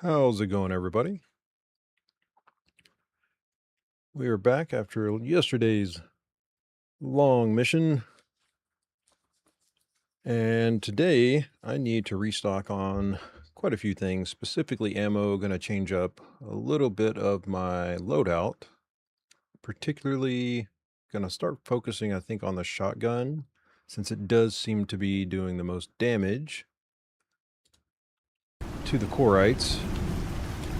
How's it going, everybody? We are back after yesterday's long mission, and today I need to restock on quite a few things, specifically ammo. Going to change up a little bit of my loadout, particularly going to start focusing, I think, on the shotgun, since it does seem to be doing the most damage to the Quarrites.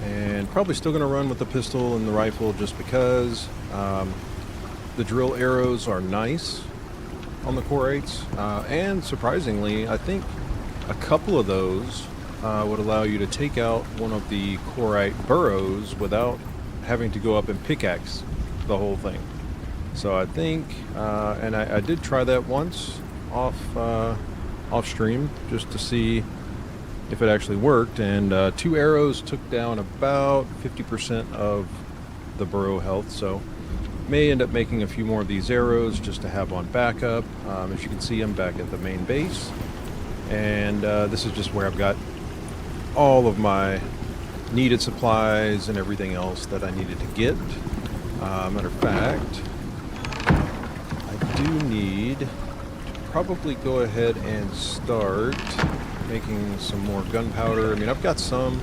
And probably still going to run with the pistol and the rifle just because the drill arrows are nice on the Quarrites. And surprisingly, I think a couple of those would allow you to take out one of the Quarrite burrows without having to go up and pickaxe the whole thing. So I think, and I did try that once off stream just to see if it actually worked, and 2 arrows took down about 50% of the burrow health, so may end up making a few more of these arrows just to have on backup. As you can see, I'm back at the main base, and this is just where I've got all of my needed supplies and everything else that I needed to get. Matter of fact, I do need to probably go ahead and start making some more gunpowder. I mean, I've got some,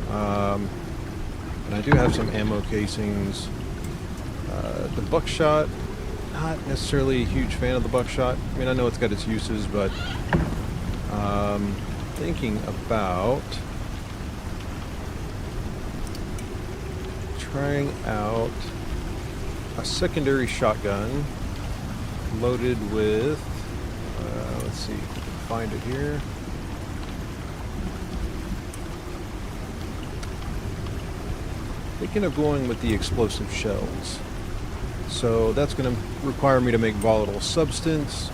and I do have some ammo casings. The buckshot, not necessarily a huge fan of the buckshot. I mean, I know it's got its uses, but thinking about trying out a secondary shotgun loaded with, let's see if I can find it here. Thinking of going with the explosive shells. So that's going to require me to make volatile substance,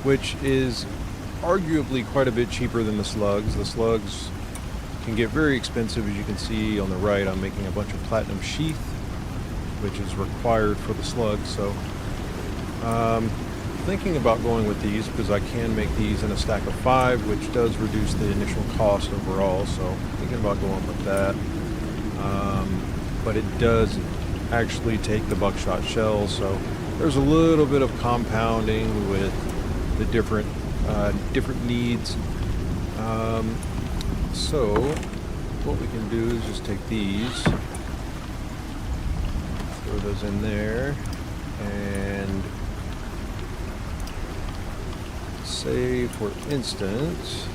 which is arguably quite a bit cheaper than the slugs. The slugs can get very expensive. As you can see on the right, I'm making a bunch of platinum sheath, which is required for the slugs. So thinking about going with these because I can make these in a stack of 5, which does reduce the initial cost overall. So thinking about going with that, but it does actually take the buckshot shells, so there's a little bit of compounding with the different needs. So what we can do is just take these, throw those in there, and say, for instance,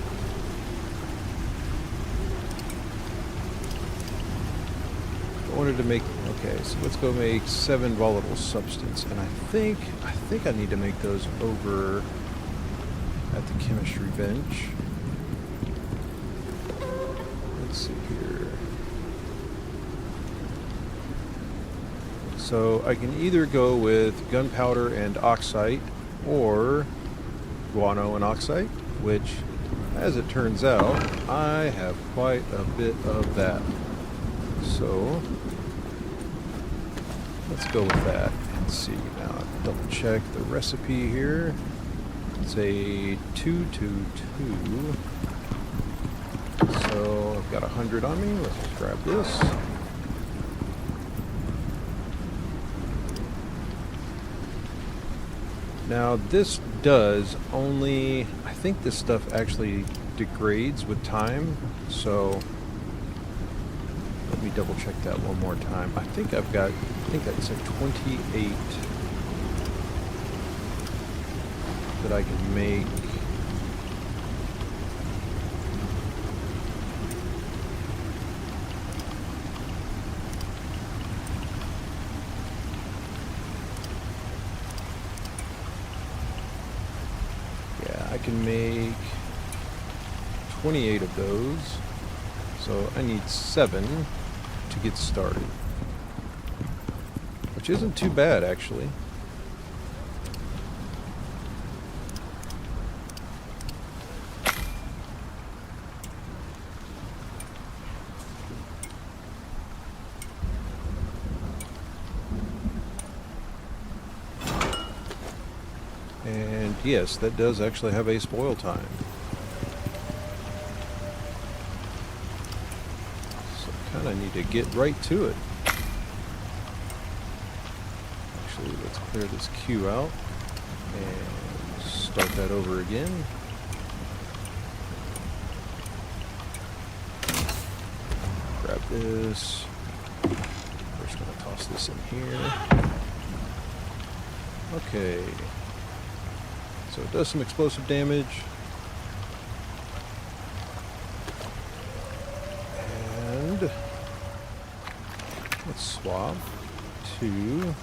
I wanted to make, okay, so let's go make 7 volatile substance, and I think I need to make those over at the chemistry bench. Let's see here. So I can either go with gunpowder and oxite, or guano and oxite, which, as it turns out, I have quite a bit of that. So let's go with that and see. Now, double check the recipe here. It's a 222. So I've got 100 on me. Let's just grab this. Now this does only, I think this stuff actually degrades with time, so let me double check that one more time. I think that's a 28 that I can make. I can make 28 of those, so I need 7 to get started, which isn't too bad actually. And yes, that does actually have a spoil time. kind of need to get right to it. Actually, let's clear this queue out and start that over again. Grab this. First, I'm going to toss this in here. Okay. So it does some explosive damage. And let's swap to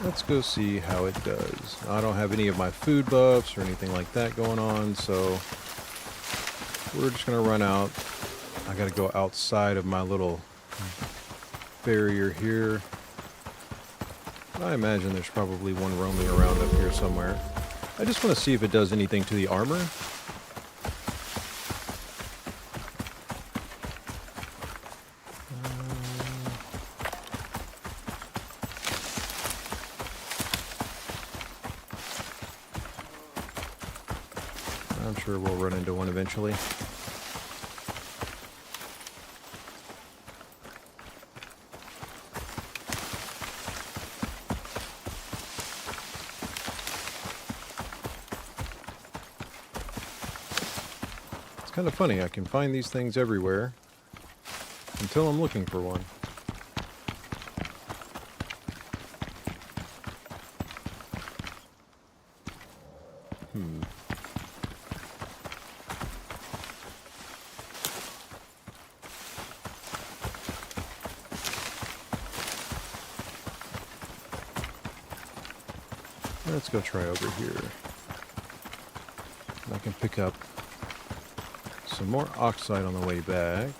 let's go see how it does. I don't have any of my food buffs or anything like that going on, so we're just gonna run out. I gotta go outside of my little barrier here. I imagine there's probably one roaming around up here somewhere. I just want to see if it does anything to the armor. I'm sure we'll run into one eventually. It's kind of funny, I can find these things everywhere until I'm looking for one. Let's go try over here. And I can pick up some more oxide on the way back.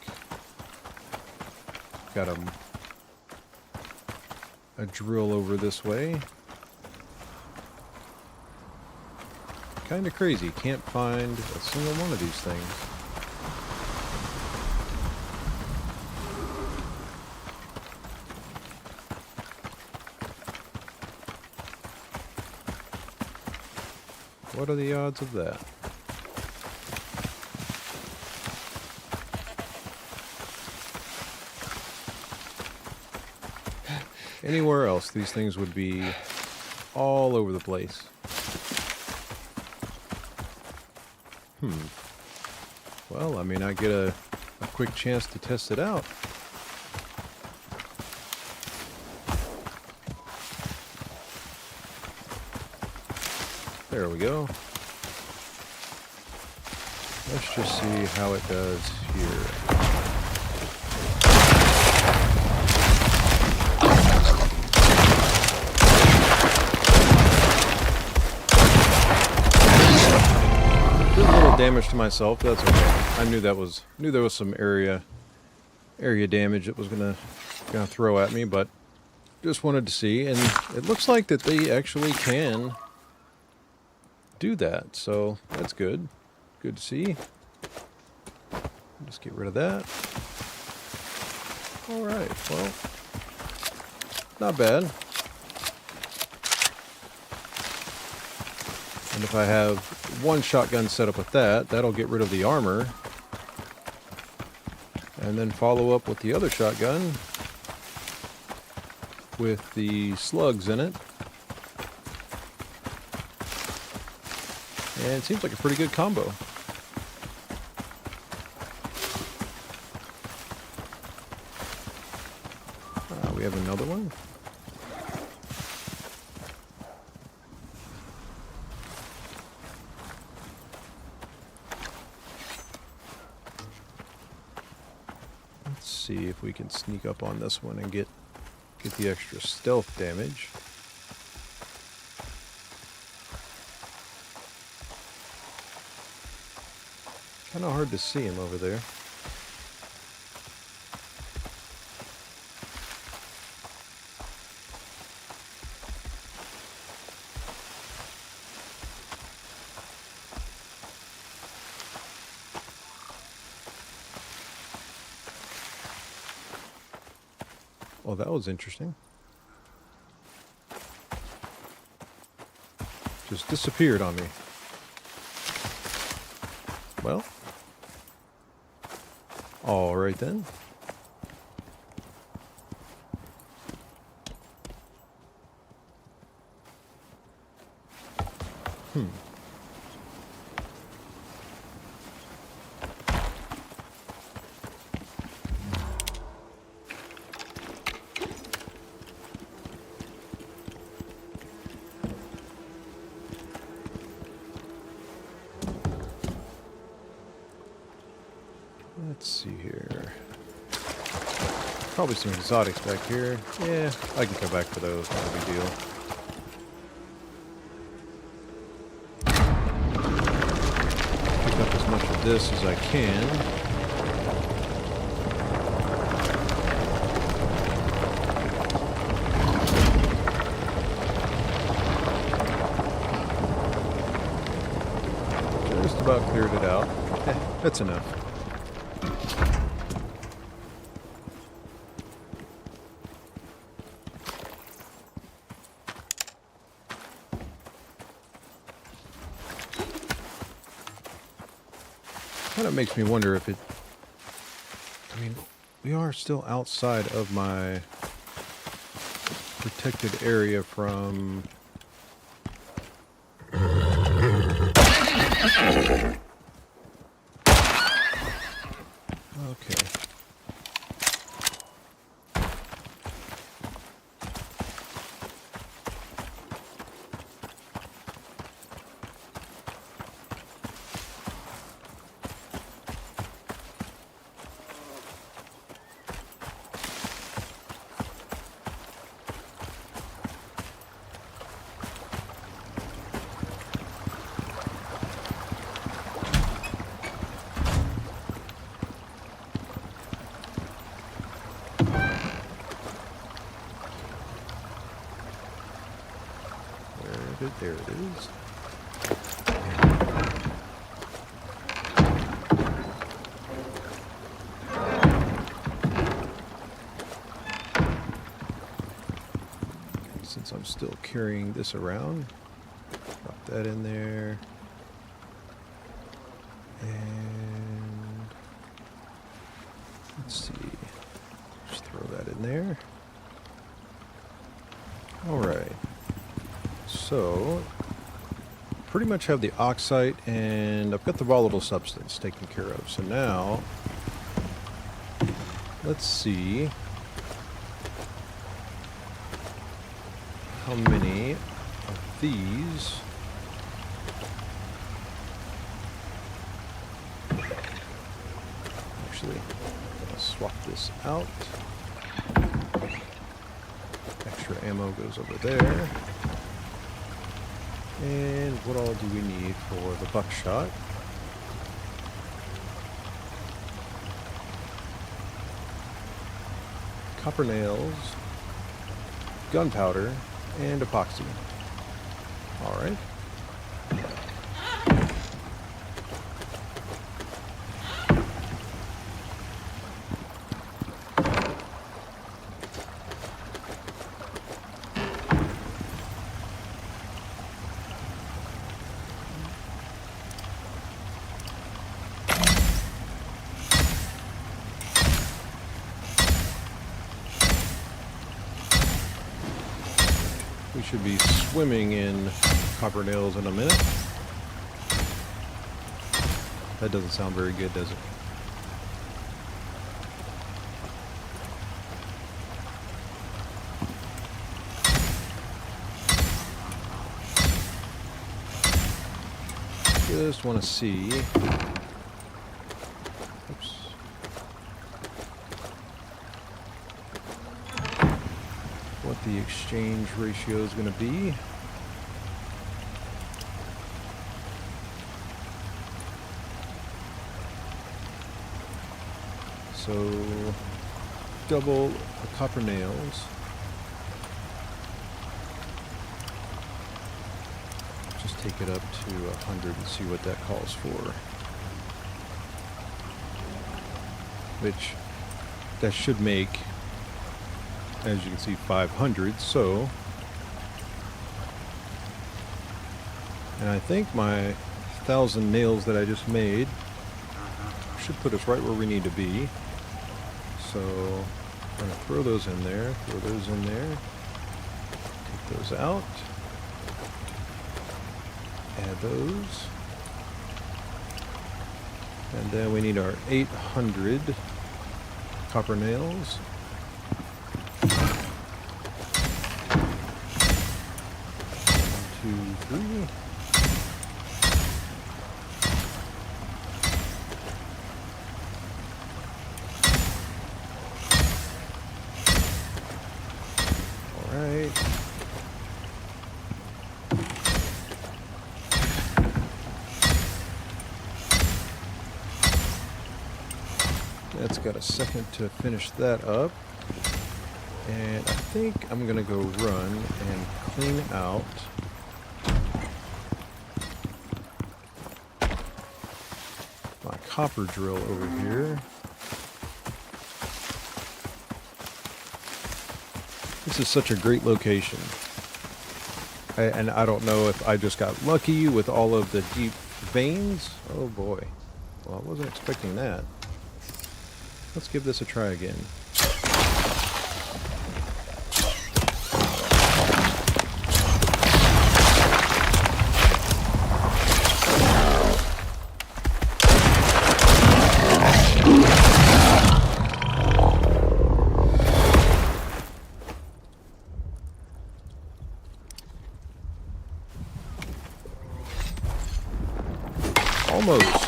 Got a drill over this way. Kind of crazy. Can't find a single one of these things. What are the odds of that? Anywhere else, these things would be all over the place. Well, I mean, I get a quick chance to test it out. There we go. Let's just see how it does here. Did a little damage to myself, but that's okay. I knew there was some area damage that was gonna throw at me, but just wanted to see, and it looks like that they actually can do that, so that's good. Good to see. Just get rid of that. Alright, well, not bad. And if I have one shotgun set up with that, that'll get rid of the armor. And then follow up with the other shotgun with the slugs in it. And it seems like a pretty good combo. We have another one. Let's see if we can sneak up on this one and get the extra stealth damage. Kind of hard to see him over there. Well, that was interesting. Just disappeared on me. Well, all right then. Let's see here. Probably some exotics back here. Yeah, I can come back for those. Not a big deal. Pick up as much of this as I can. Just about cleared it out. That's enough. Kind of makes me wonder if it... I mean, we are still outside of my protected area from... Okay. There it is. Since I'm still carrying this around, drop that in there. And let's see. Just throw that in there. All right. So, pretty much have the oxide and I've got the volatile substance taken care of. So now, let's see how many of these actually, I'll swap this out. Extra ammo goes over there. And what all do we need for the buckshot? Copper nails, gunpowder, and epoxy. All right. We should be swimming in copper nails in a minute. That doesn't sound very good, does it? Just want to see. Oops. What the exchange ratio is going to be. So, double the copper nails. Just take it up to 100 and see what that calls for. Which, that should make, as you can see, 500. So, and I think my 1,000 nails that I just made should put us right where we need to be. So I'm going to throw those in there, throw those in there, take those out, add those, and then we need our 800 copper nails. 1, 2, 3. That's got a second to finish that up. And I think I'm going to go run and clean out my copper drill over here. This is such a great location. And I don't know if I just got lucky with all of the deep veins. Oh boy. Well, I wasn't expecting that. Let's give this a try again. Almost.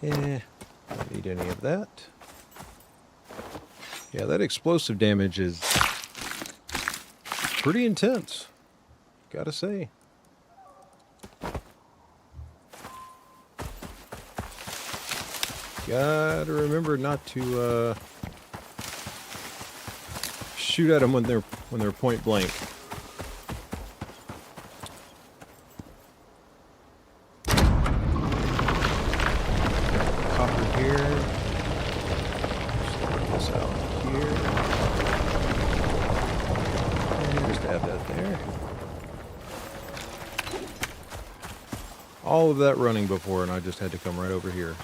Don't need any of that. Yeah, that explosive damage is pretty intense, gotta say. Gotta remember not to shoot at them when they're point blank. Copper here. Just this out here. And just add that there. All of that running before, and I just had to come right over here.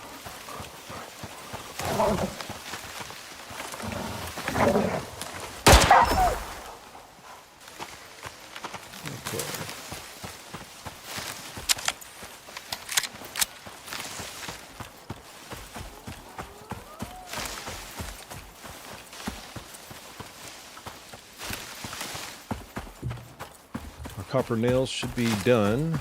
Our copper nails should be done.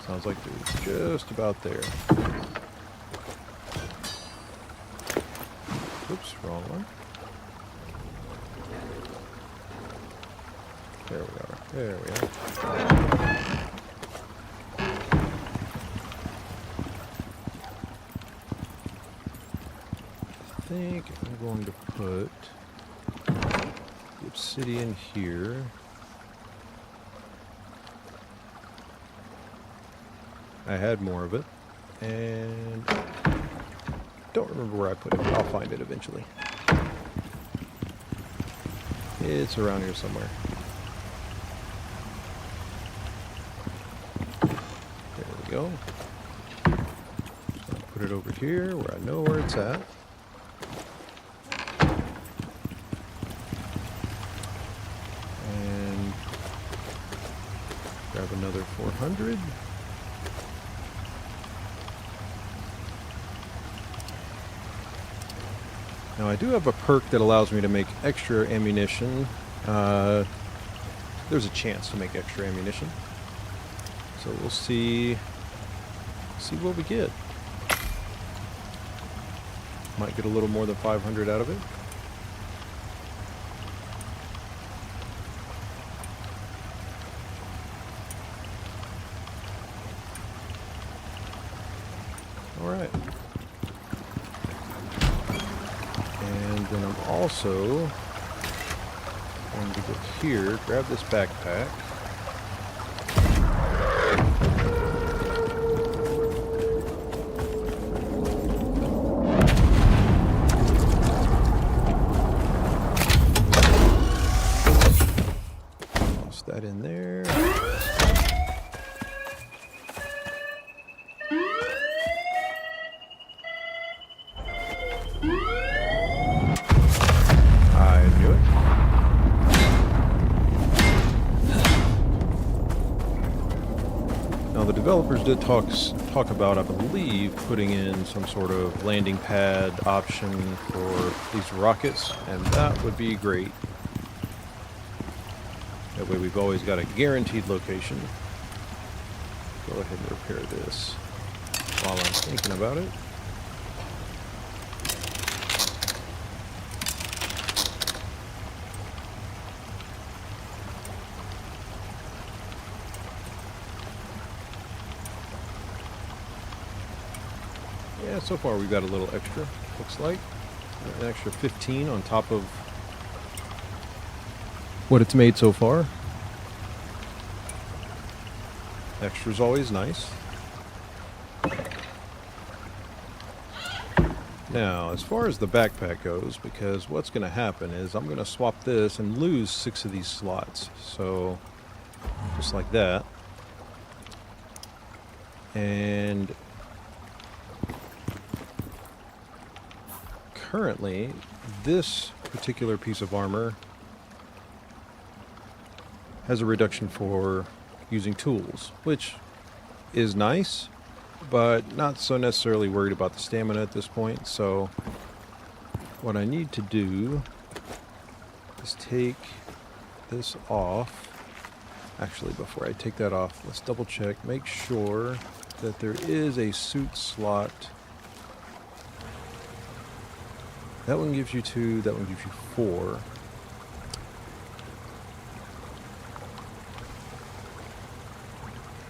Sounds like they're just about there. Oops, wrong one. There we are. There we are. I think I'm going to put the obsidian here. I had more of it, and don't remember where I put it. I'll find it eventually. It's around here somewhere. There we go. I'll put it over here where I know where it's at. And grab another 400. Now I do have a perk that allows me to make extra ammunition. There's a chance to make extra ammunition. So we'll see what we get. Might get a little more than 500 out of it. All right. And then I'm also going to go here, grab this backpack. developers did talk about, I believe, putting in some sort of landing pad option for these rockets, and that would be great. That way we've always got a guaranteed location. Go ahead and repair this while I'm thinking about it. Yeah, so far we've got a little extra, looks like. An extra 15 on top of what it's made so far. Extra's always nice. Now, as far as the backpack goes, because what's going to happen is I'm going to swap this and lose 6 of these slots. So, just like that. And currently, this particular piece of armor has a reduction for using tools, which is nice, but not so necessarily worried about the stamina at this point. So what I need to do is take this off. Actually, before I take that off, let's double check, make sure that there is a suit slot. That one gives you 2, that one gives you 4.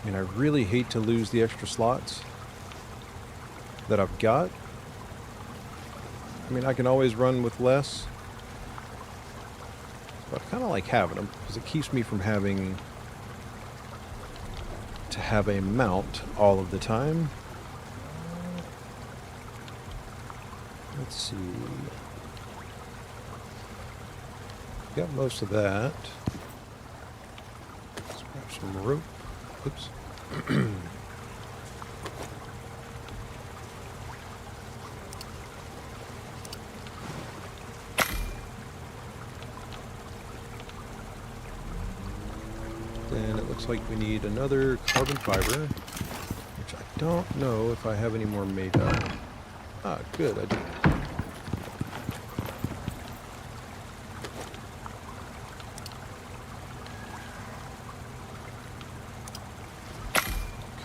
I mean, I really hate to lose the extra slots that I've got. I mean, I can always run with less, but I kind of like having them because it keeps me from having to have a mount all of the time. Let's see. Got most of that. Let's grab some rope. Oops. Then it looks like we need another carbon fiber, which I don't know if I have any more made up. Ah, good, I do.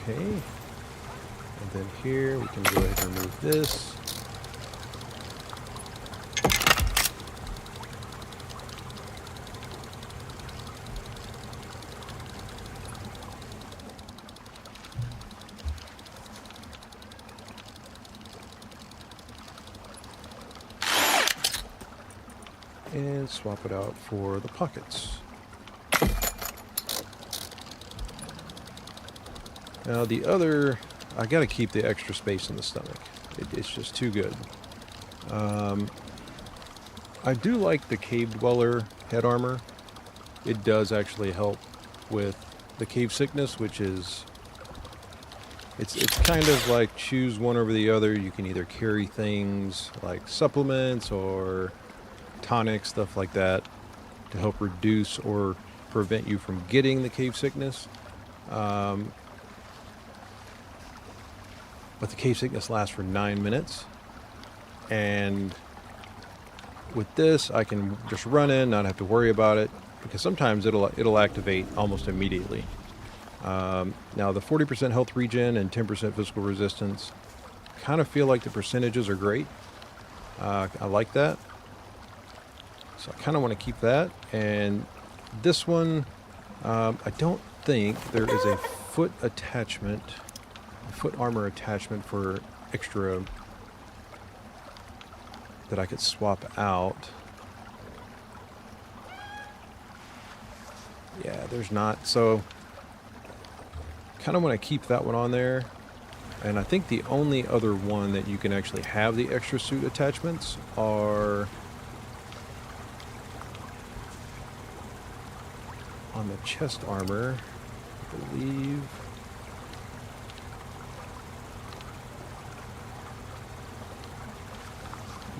Okay, and then here we can go ahead and remove this. And swap it out for the pockets. Now the other, I gotta keep the extra space in the stomach. It's just too good. I do like the cave dweller head armor. It does actually help with the cave sickness, which is, it's kind of like choose one over the other. You can either carry things like supplements or tonics, stuff like that, to help reduce or prevent you from getting the cave sickness. But the cave sickness lasts for 9 minutes, and with this I can just run in, not have to worry about it, because sometimes it'll activate almost immediately. Now the 40% health regen and 10% physical resistance, kind of feel like the percentages are great. I like that, so I kind of want to keep that. And this one, I don't think there is a foot attachment, foot armor attachment for extra that I could swap out. Yeah, there's not. So kind of want to keep that one on there. And I think the only other one that you can actually have the extra suit attachments are on the chest armor, I believe.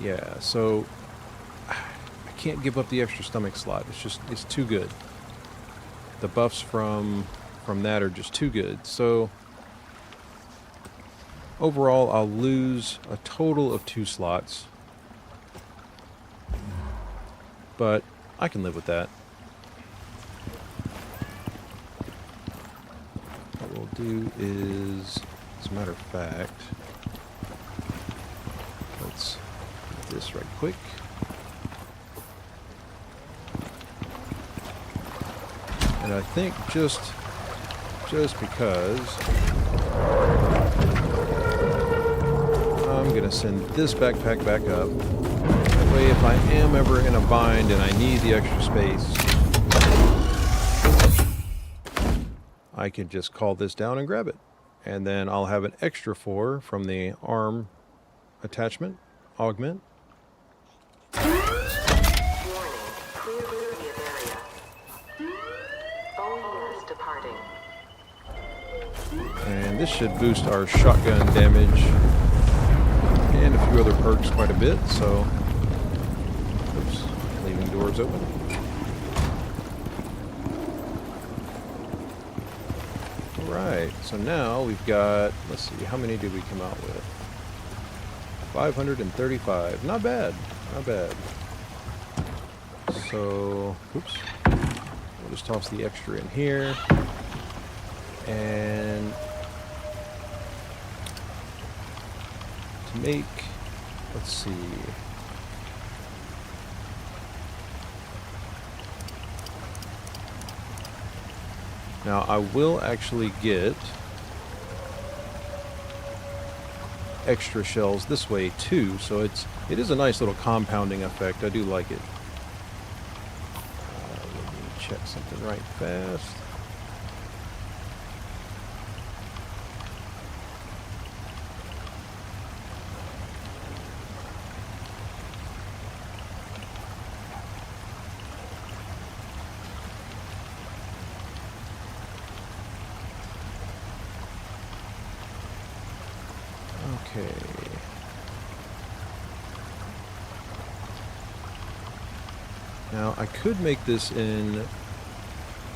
Yeah, so I can't give up the extra stomach slot. It's too good. The buffs from that are just too good. So overall, I'll lose a total of 2 slots. But I can live with that. What we'll do is, as a matter of fact, let's do this right quick. And I think just because I'm going to send this backpack back up. That way, if I am ever in a bind and I need the extra space, I can just call this down and grab it. And then I'll have an extra 4 from the arm attachment, augment. And this should boost our shotgun damage and a few other perks quite a bit, so oops, leaving doors open. Alright, so now we've got, let's see, how many did we come out with? 535. Not bad, not bad. So, oops, we'll just toss the extra in here. And to make, let's see, now I will actually get extra shells this way too, so it is a nice little compounding effect. I do like it. Let me check something right fast. Okay. Now, I could make this in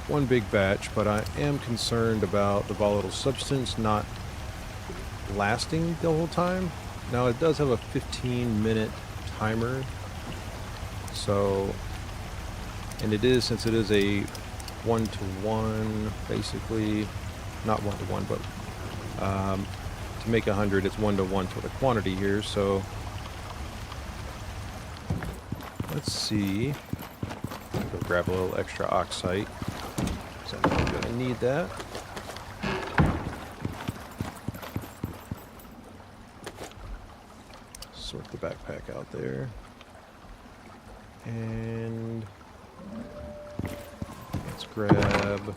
one big batch, but I am concerned about the volatile substance not lasting the whole time. Now, it does have a 15-minute timer, so, and it is, since it is a 1-to-1, basically, not 1-to-1, but to make 100, it's 1-to-1 for the quantity here, so let's see. Go grab a little extra oxite, so I'm going to need that. Sort the backpack out there. And let's grab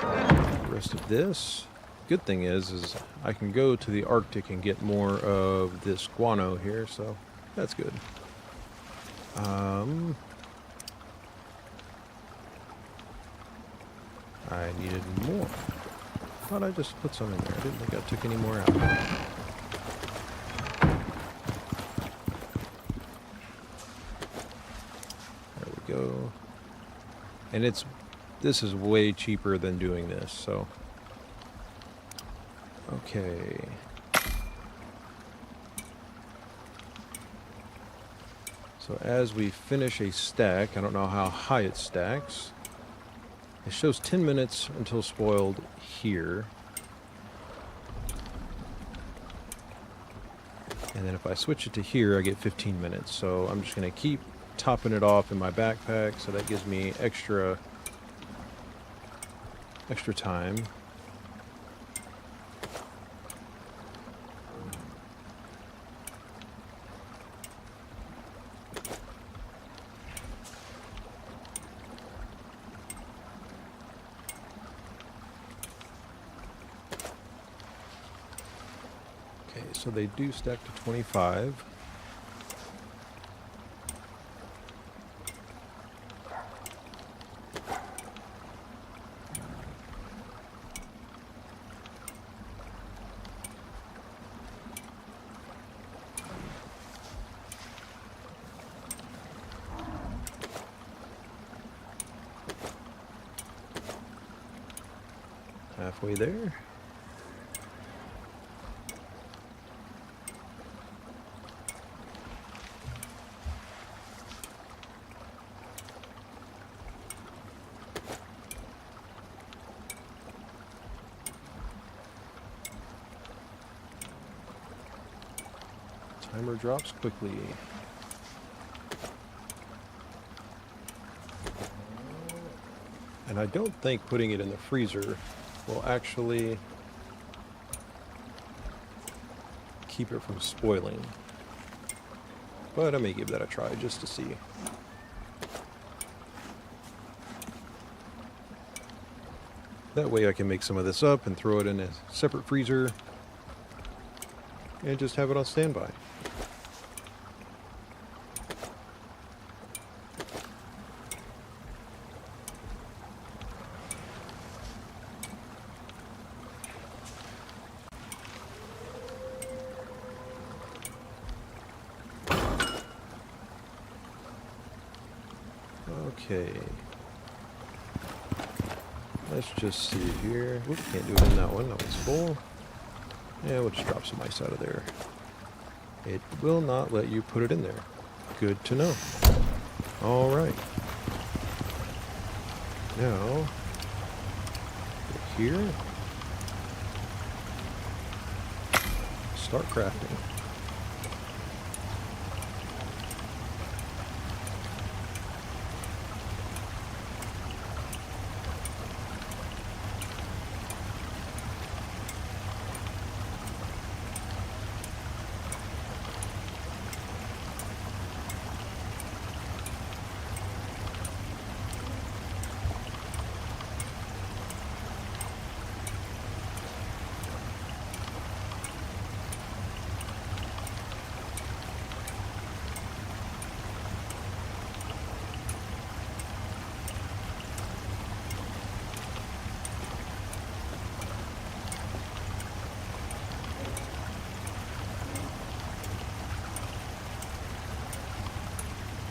the rest of this. Good thing is I can go to the Arctic and get more of this guano here, so that's good. I needed more. Thought I just put some in there. I didn't think I took any more out. There we go. And this is way cheaper than doing this, so. Okay. So as we finish a stack, I don't know how high it stacks. It shows 10 minutes until spoiled here. And then if I switch it to here, I get 15 minutes. So I'm just going to keep topping it off in my backpack, so that gives me extra time. So they do stack to 25. Halfway there. Timer drops quickly. And I don't think putting it in the freezer will actually keep it from spoiling. But I may give that a try just to see. That way I can make some of this up and throw it in a separate freezer and just have it on standby. Okay. Let's just see here. Whoop, can't do it in that one. That one's full. Yeah, we'll just drop some ice out of there. It will not let you put it in there. Good to know. All right. Now, here. Start crafting.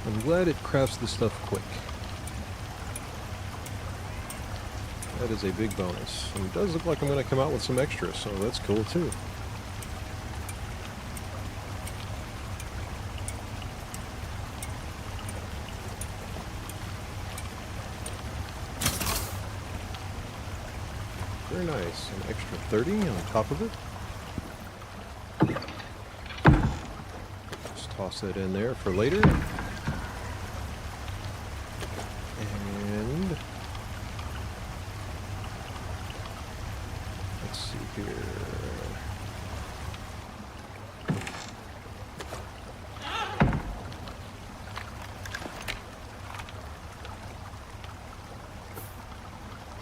I'm glad it crafts this stuff quick. That is a big bonus. And it does look like I'm going to come out with some extras, so that's cool too. Very nice. An extra 30 on top of it. Just toss that in there for later. And let's see here.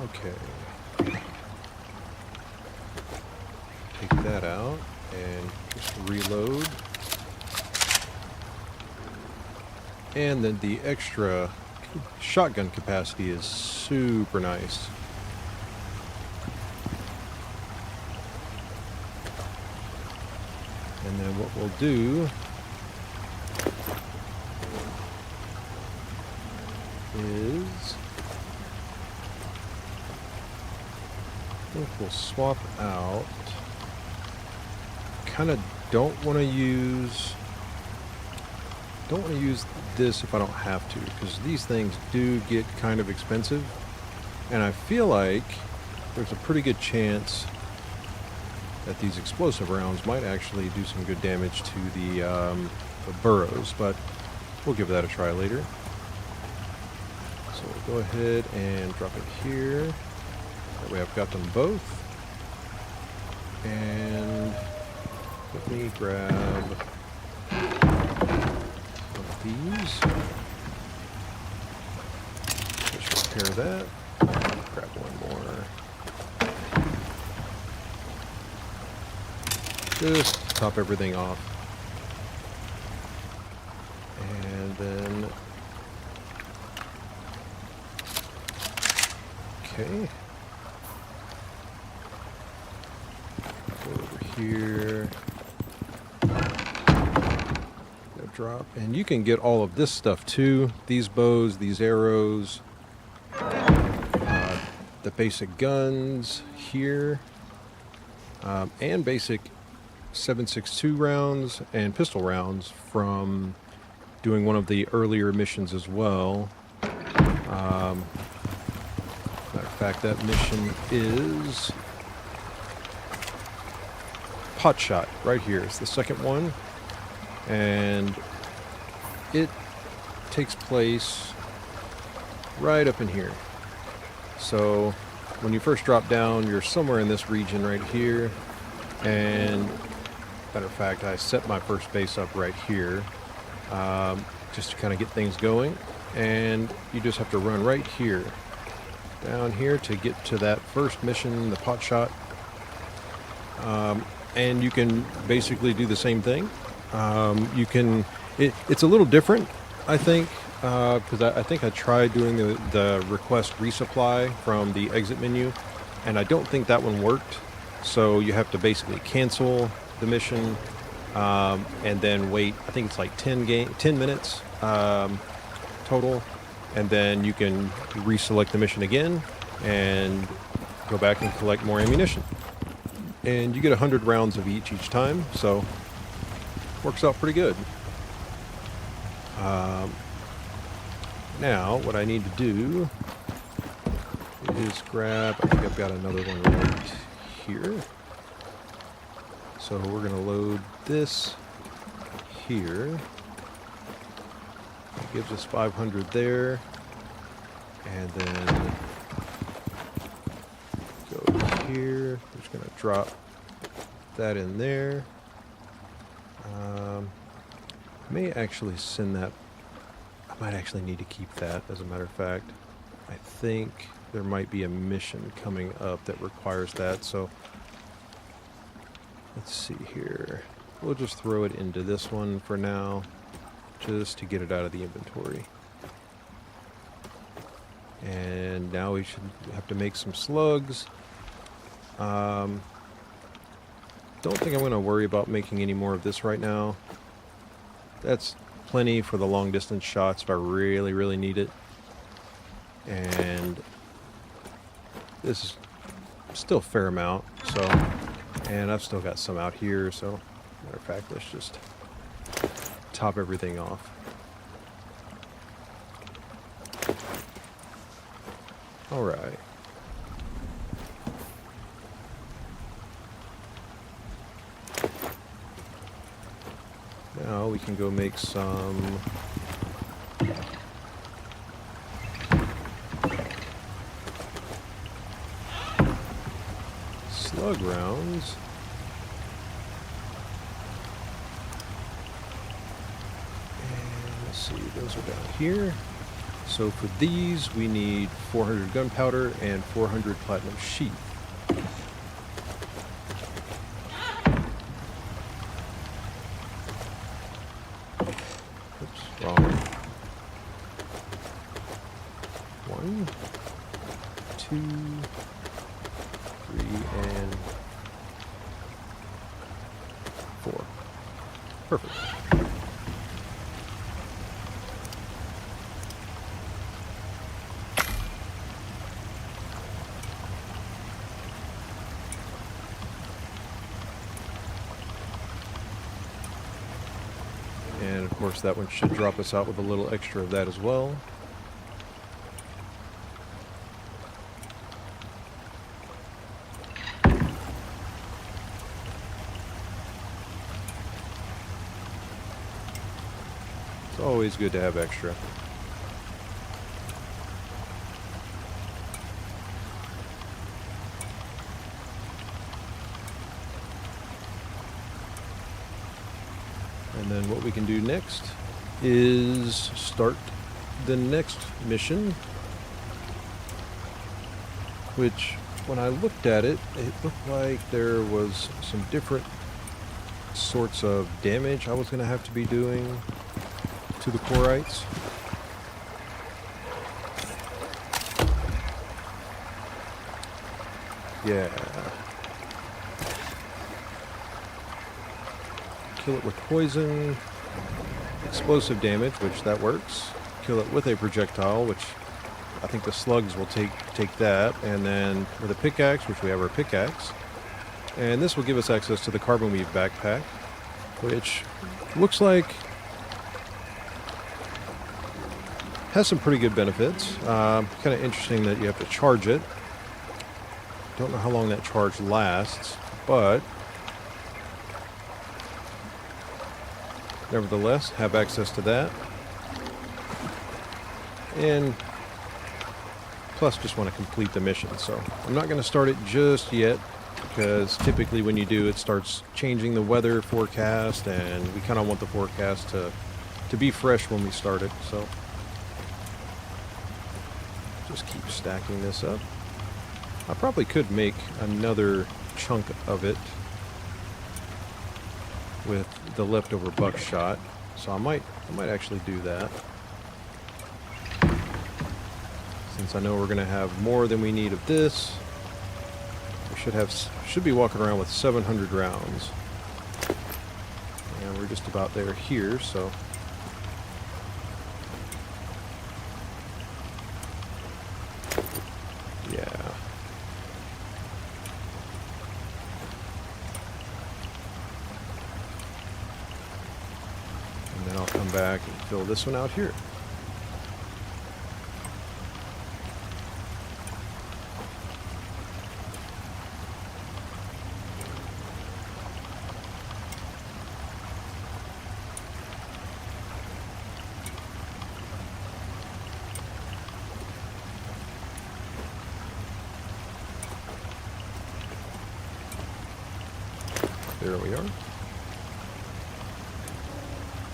Okay. Take that out and just reload. And then the extra shotgun capacity is super nice. And then what we'll do is I think we'll swap out. Kind of don't want to use this if I don't have to, because these things do get kind of expensive, and I feel like there's a pretty good chance that these explosive rounds might actually do some good damage to the burrows, but we'll give that a try later. So we'll go ahead and drop it here. That way I've got them both. And let me grab these. Just repair that. Grab one more. Just top everything off. And then okay. Go over here. Drop, and you can get all of this stuff too, these bows, these arrows, the basic guns here, and basic 7.62 rounds and pistol rounds from doing one of the earlier missions as well. Matter of fact, that mission is Pot Shot right here. It's the second one. and it takes place right up in here. So when you first drop down, you're somewhere in this region right here, and matter of fact, I set my first base up right here, just to kind of get things going, and you just have to run right here, down here to get to that first mission, the pot shot, and you can basically do the same thing. It's a little different, I think, because I think I tried doing the request resupply from the exit menu, and I don't think that one worked. So you have to basically cancel the mission, and then wait. I think it's like 10 minutes total, and then you can reselect the mission again and go back and collect more ammunition. And you get 100 rounds of each time, so works out pretty good. Now, what I need to do is grab, I think I've got another one right here. So we're going to load this here. It gives us 500 there. And then go here. We're just going to drop that in there. May actually send that. I might actually need to keep that, as a matter of fact. I think there might be a mission coming up that requires that, so let's see here. We'll just throw it into this one for now, just to get it out of the inventory. And now we should have to make some slugs. Don't think I'm going to worry about making any more of this right now. That's plenty for the long distance shots if I really, really need it. And this is still a fair amount, so, and I've still got some out here, so matter of fact, let's just top everything off. All right. Now we can go make some slug rounds. And let's see, those are down here. So for these, we need 400 gunpowder and 400 platinum sheath. Wrong. 1, 2, 3, and 4. Perfect. And of course that one should drop us out with a little extra of that as well. It's always good to have extra. And then what we can do next is start the next mission, which when I looked at it, it looked like there was some different sorts of damage I was going to have to be doing to the Quarrites. Yeah. Kill it with poison, explosive damage, which that works. Kill it with a projectile, which I think the slugs will take that, and then with a pickaxe, which we have our pickaxe. And this will give us access to the carbon weave backpack, which looks like has some pretty good benefits. Kind of interesting that you have to charge it. Don't know how long that charge lasts, but nevertheless have access to that. And plus just want to complete the mission. So I'm not going to start it just yet, because typically when you do, it starts changing the weather forecast, and we kind of want the forecast to be fresh when we start it. So just keep stacking this up. I probably could make another chunk of it with the leftover buckshot, so I might actually do that, since I know we're going to have more than we need of this. We should be walking around with 700 rounds, and we're just about there here. So yeah. And then I'll come back and fill this one out here. There we are.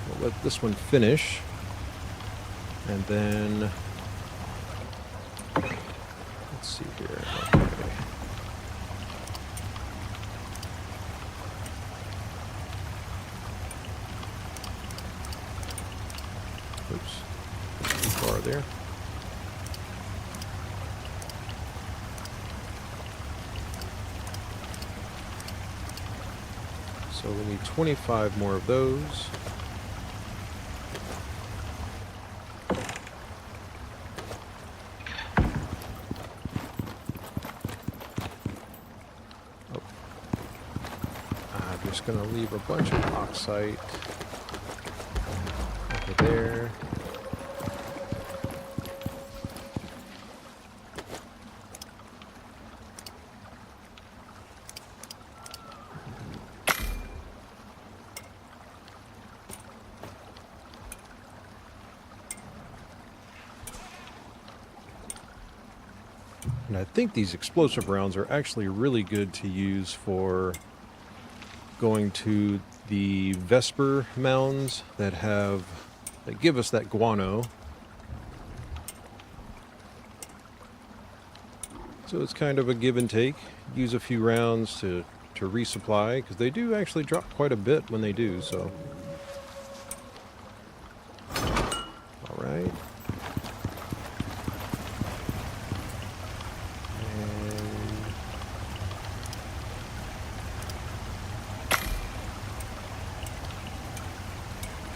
We'll let this one finish, and then let's see here. Okay. Oops, too far there. So we need 25 more of those. Oh. I'm just going to leave a bunch of oxite over there. And I think these explosive rounds are actually really good to use for going to the Vesper mounds that give us that guano. So it's kind of a give and take. Use a few rounds to resupply, because they do actually drop quite a bit when they do. So, all right.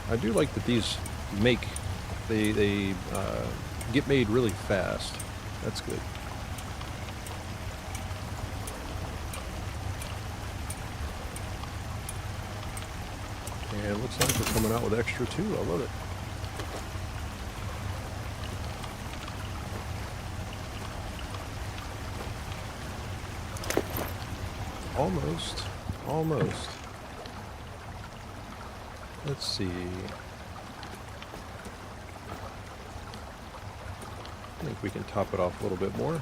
I do like that these they get made really fast. That's good. And it looks like they're coming out with extra too. I love it. Almost. Let's see. I think we can top it off a little bit more,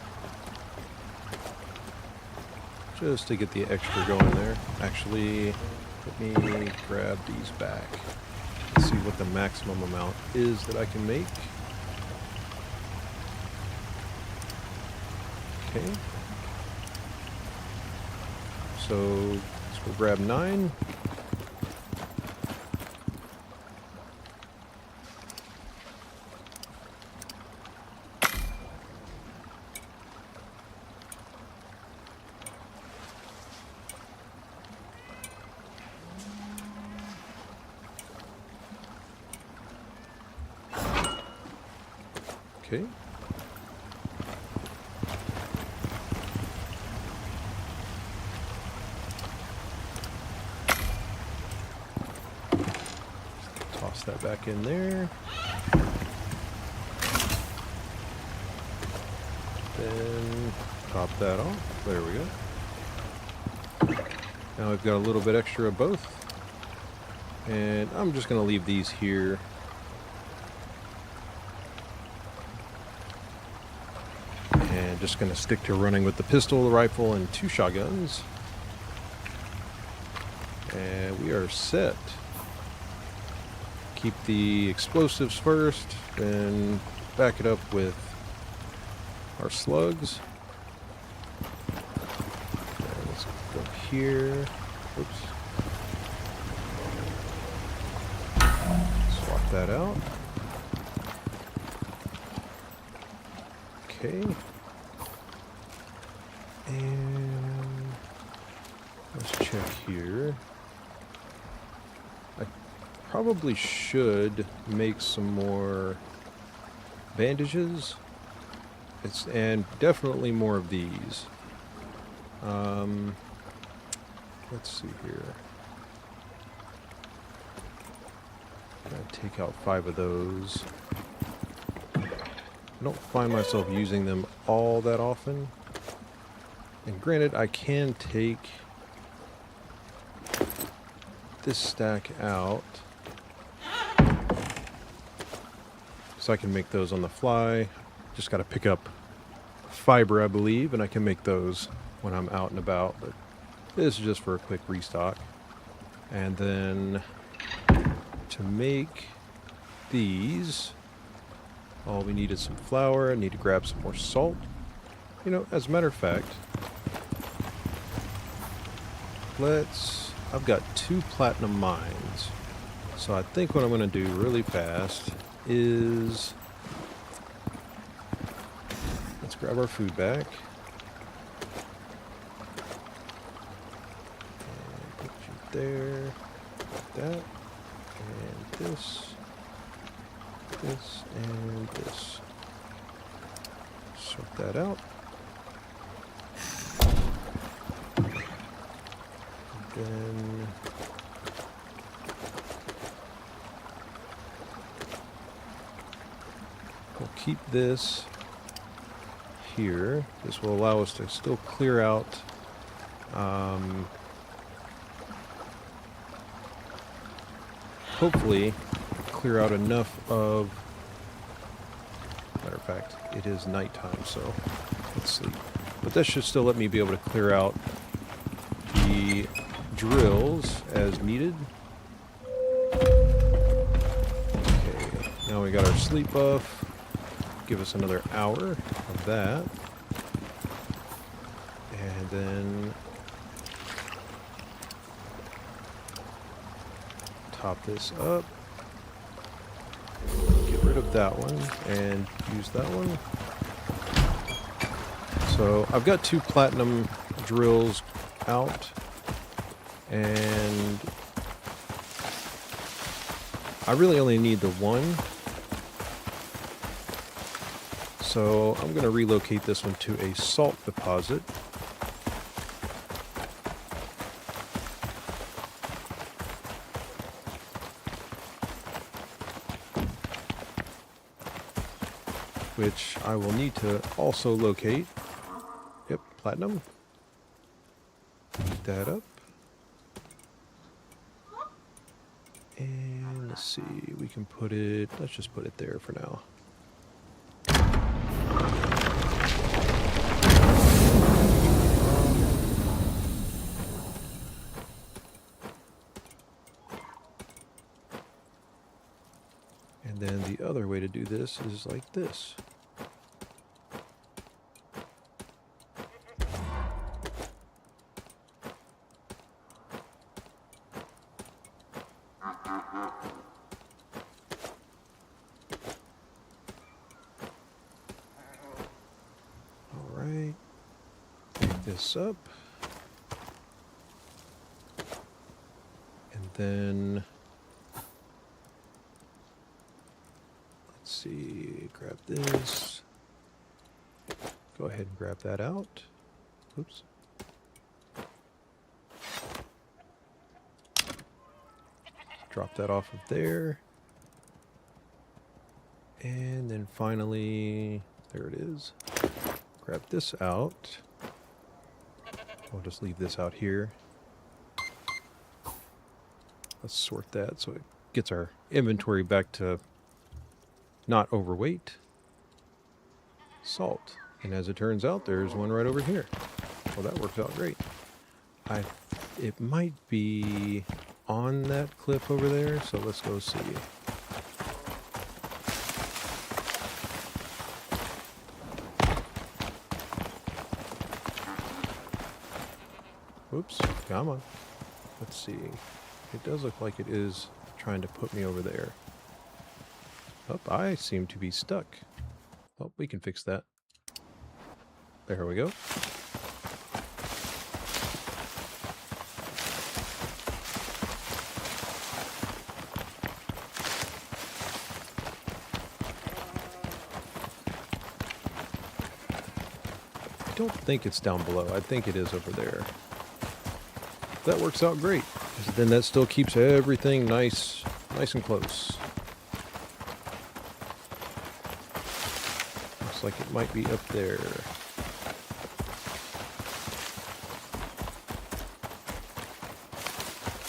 just to get the extra going there. Actually, let me grab these back. Let's see what the maximum amount is that I can make. Okay. So we'll grab 9. Okay. Toss that back in there. Then top that off. There we go. Now we've got a little bit extra of both. And I'm just going to leave these here. And just going to stick to running with the pistol, the rifle, and 2 shotguns. And we are set. Keep the explosives first, then back it up with our slugs. And let's go here. Oops. Swap that out. Okay. And let's check here. I probably should make some more bandages. And definitely more of these. Let's see here. Gotta take out 5 of those. I don't find myself using them all that often. And granted, I can take this stack out. So I can make those on the fly. Just got to pick up fiber, I believe, and I can make those when I'm out and about. But this is just for a quick restock. And then to make these, all we need is some flour. I need to grab some more salt. You know, as a matter of fact, I've got 2 platinum mines. So I think what I'm going to do really fast is, let's grab our food back. And put you there, like that, and this, and this. Sort that out. Then we'll keep this here. This will allow us to still clear out hopefully clear out enough of, matter of fact, it is nighttime, so let's sleep. But that should still let me be able to clear out the drills as needed. Okay, now we got our sleep buff. Give us another hour of that. And then top this up. Get rid of that one and use that one. So I've got 2 platinum drills out. And I really only need the 1. So I'm going to relocate this one to a salt deposit. Which I will need to also locate. Yep, platinum. Pick that up. And let's see, we can put it, let's just put it there for now. And then the other way to do this is like this. Alright, pick this up. And then, let's see, grab this. Go ahead and grab that out. Oops. Drop that off of there. And then finally, there it is. Grab this out. I'll just leave this out here. Let's sort that so it gets our inventory back to not overweight. Salt. And as it turns out, there's one right over here. Well, that works out great. It might be on that cliff over there, so let's go see. Oops, come on. Let's see. It does look like it is trying to put me over there. Oh, I seem to be stuck. Oh, we can fix that. There we go. I don't think it's down below. I think it is over there. That works out great. Then that still keeps everything nice and close. Looks like it might be up there.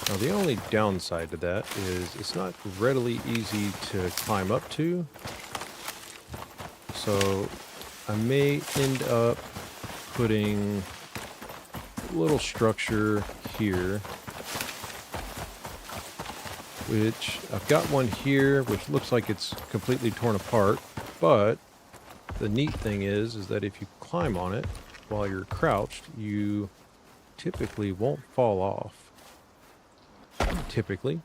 Now the only downside to that is it's not readily easy to climb up to. So I may end up putting a little structure here, which I've got one here which looks like it's completely torn apart, but the neat thing is that if you climb on it while you're crouched, you typically won't fall off. Typically.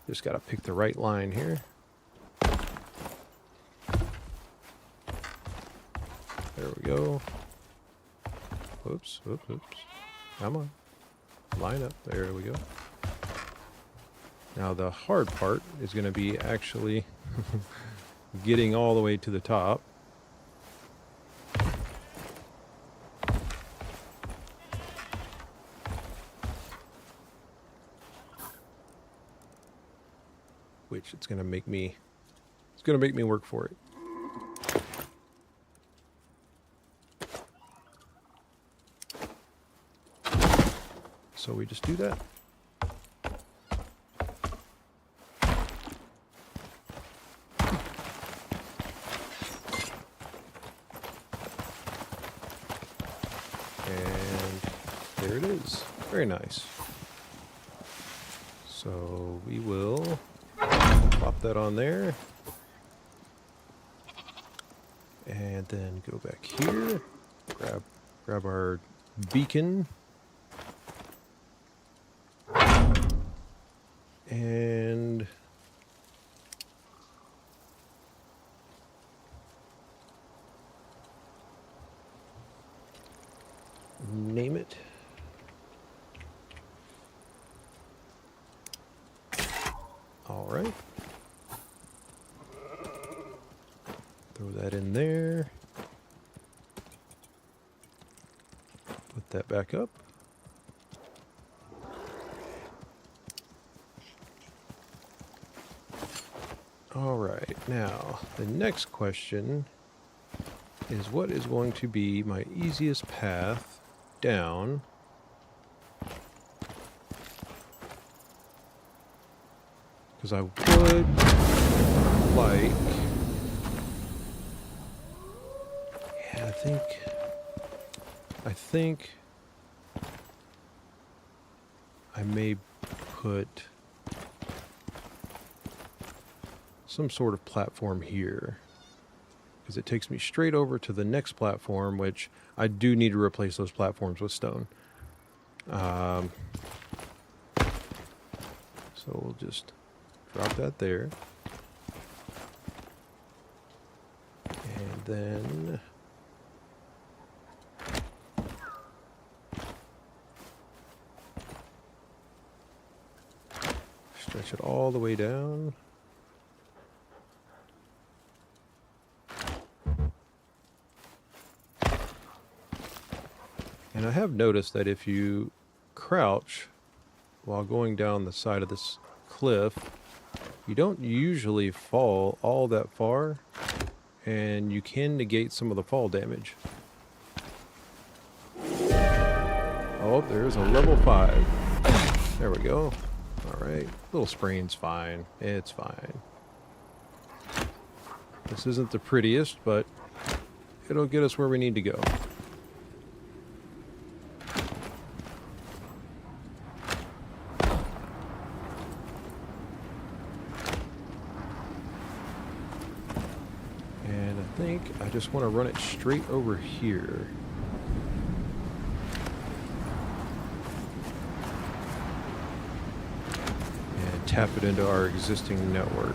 Just gotta pick the right line here. There we go. Oops, oops, oops. Come on. Line up. There we go. Now the hard part is going to be actually getting all the way to the top. Which it's going to make me work for it. So we just do that. And there it is. Very nice. So we will plop that on there. And then go back here. Grab our beacon. And name it. All right. Throw that in there. Put that back up. All right, now the next question is what is going to be my easiest path down because I would like, yeah, I think I may put some sort of platform here because it takes me straight over to the next platform, which I do need to replace those platforms with stone. So we'll just drop that there. And then stretch it all the way down. And I have noticed that if you crouch while going down the side of this cliff, you don't usually fall all that far, and you can negate some of the fall damage. Oh, there's a level 5. There we go. Alright. Little sprain's fine. It's fine. This isn't the prettiest, but it'll get us where we need to go. And I think I just want to run it straight over here. And tap it into our existing network.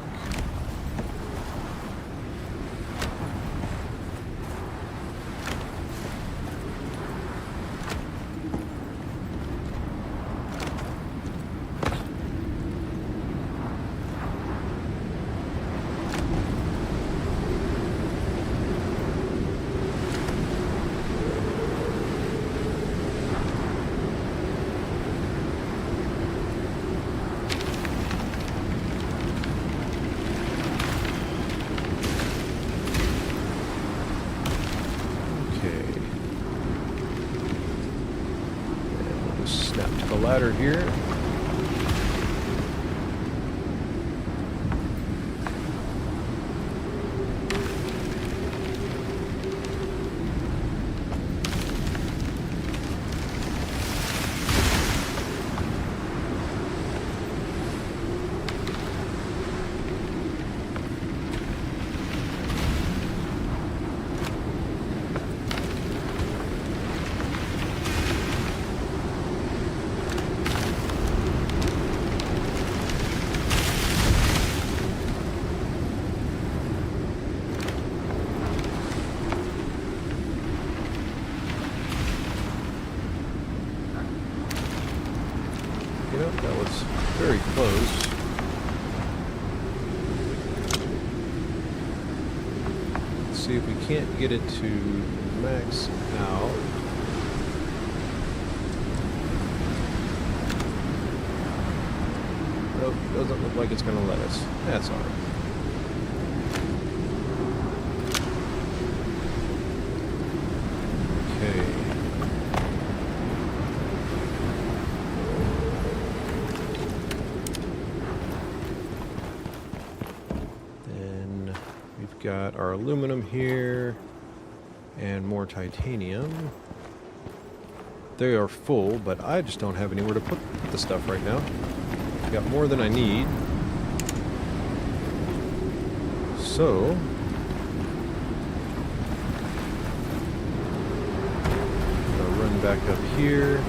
Ladder here. That was very close. Let's see if we can't get it to max out. Nope, doesn't look like it's going to let us. That's alright. Okay. Got our aluminum here and more titanium. They are full, but I just don't have anywhere to put the stuff right now. Got more than I need. So I'm gonna run back up here.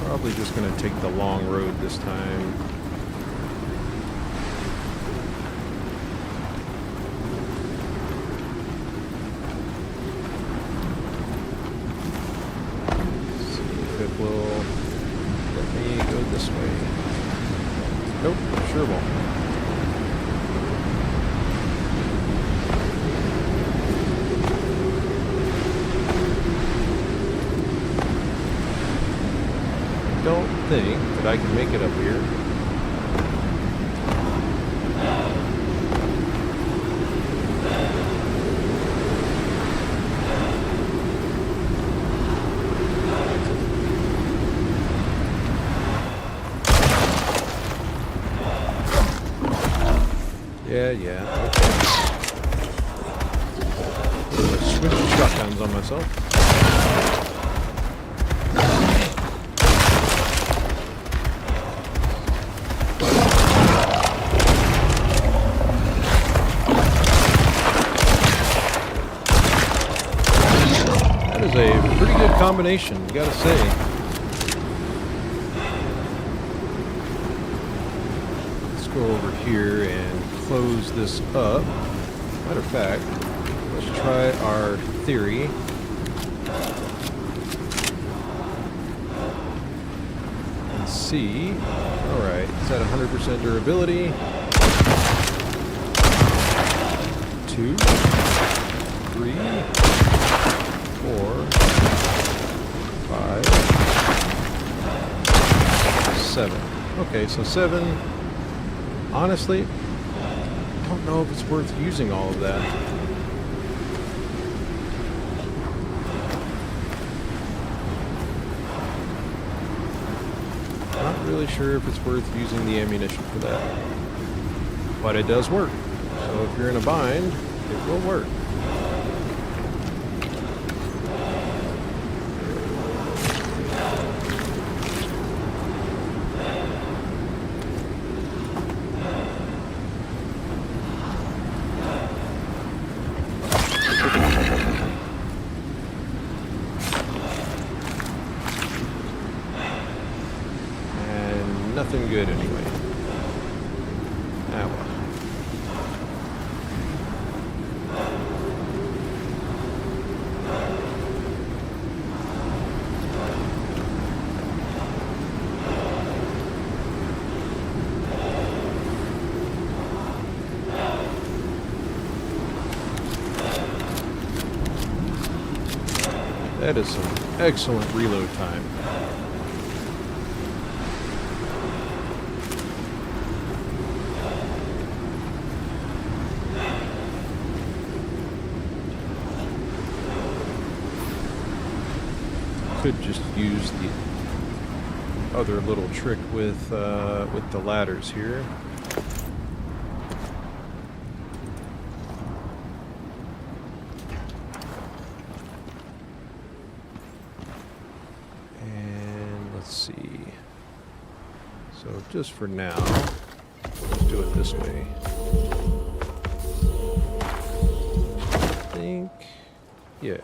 Probably just going to take the long road this time. See if it will let me go this way. Nope, sure won't. Don't think that I can make it up here. Yeah. Okay. Switch shotguns on myself. A pretty good combination, gotta say. Let's go over here and close this up. Matter of fact, let's try our theory. And see. Alright, it's at 100% durability. 2, 3, 4, 5, 7. Okay, so 7. Honestly, I don't know if it's worth using all of that. Not really sure if it's worth using the ammunition for that. But it does work. So if you're in a bind, it will work. Nothing good anyway. Ah, well. That is some excellent reload time. Could just use the other little trick with the ladders here. And let's see. So just for now, let's do it this way. I think, yeah.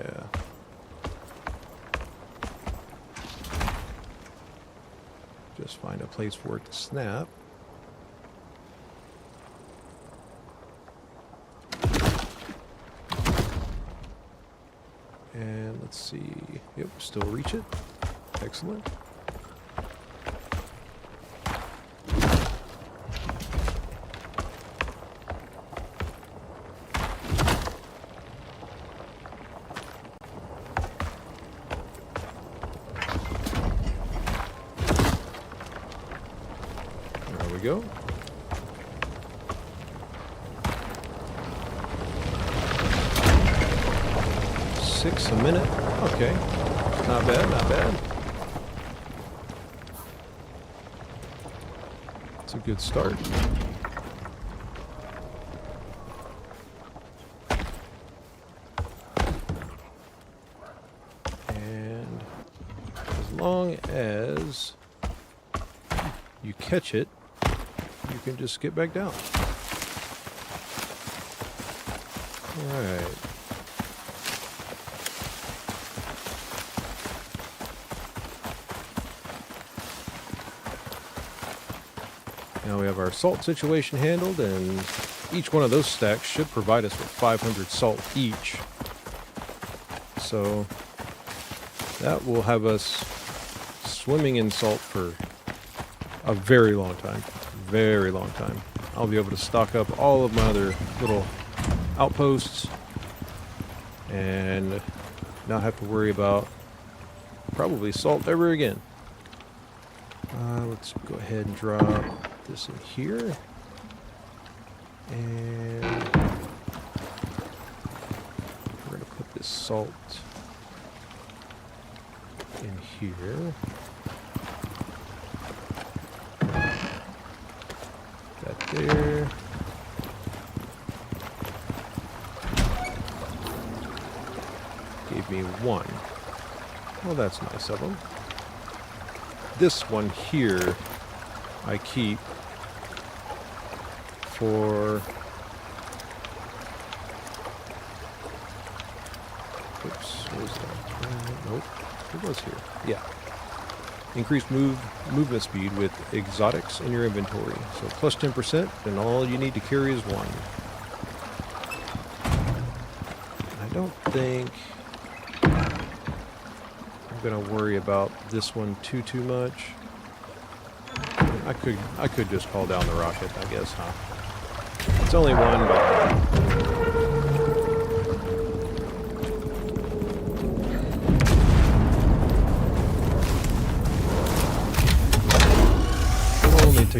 Just find a place for it to snap. And let's see. Yep, still reach it. Excellent. Go. $6 a minute. Okay. Not bad, not bad. It's a good start. And as long as you catch it, you can just get back down. Alright. Now we have our salt situation handled, and each one of those stacks should provide us with 500 salt each. So that will have us swimming in salt for a very long time. Very long time. I'll be able to stock up all of my other little outposts and not have to worry about probably salt ever again. Let's go ahead and drop this in here. And we're going to put this salt in here. That there. Gave me 1. Well, that's nice of them. This one here I keep for... Oops, what was that? Nope, it was here. Yeah. Increased movement speed with exotics in your inventory. So plus 10%, and all you need to carry is 1. I don't think I'm gonna worry about this one too much. I could just call down the rocket, I guess, huh? It's only 1, but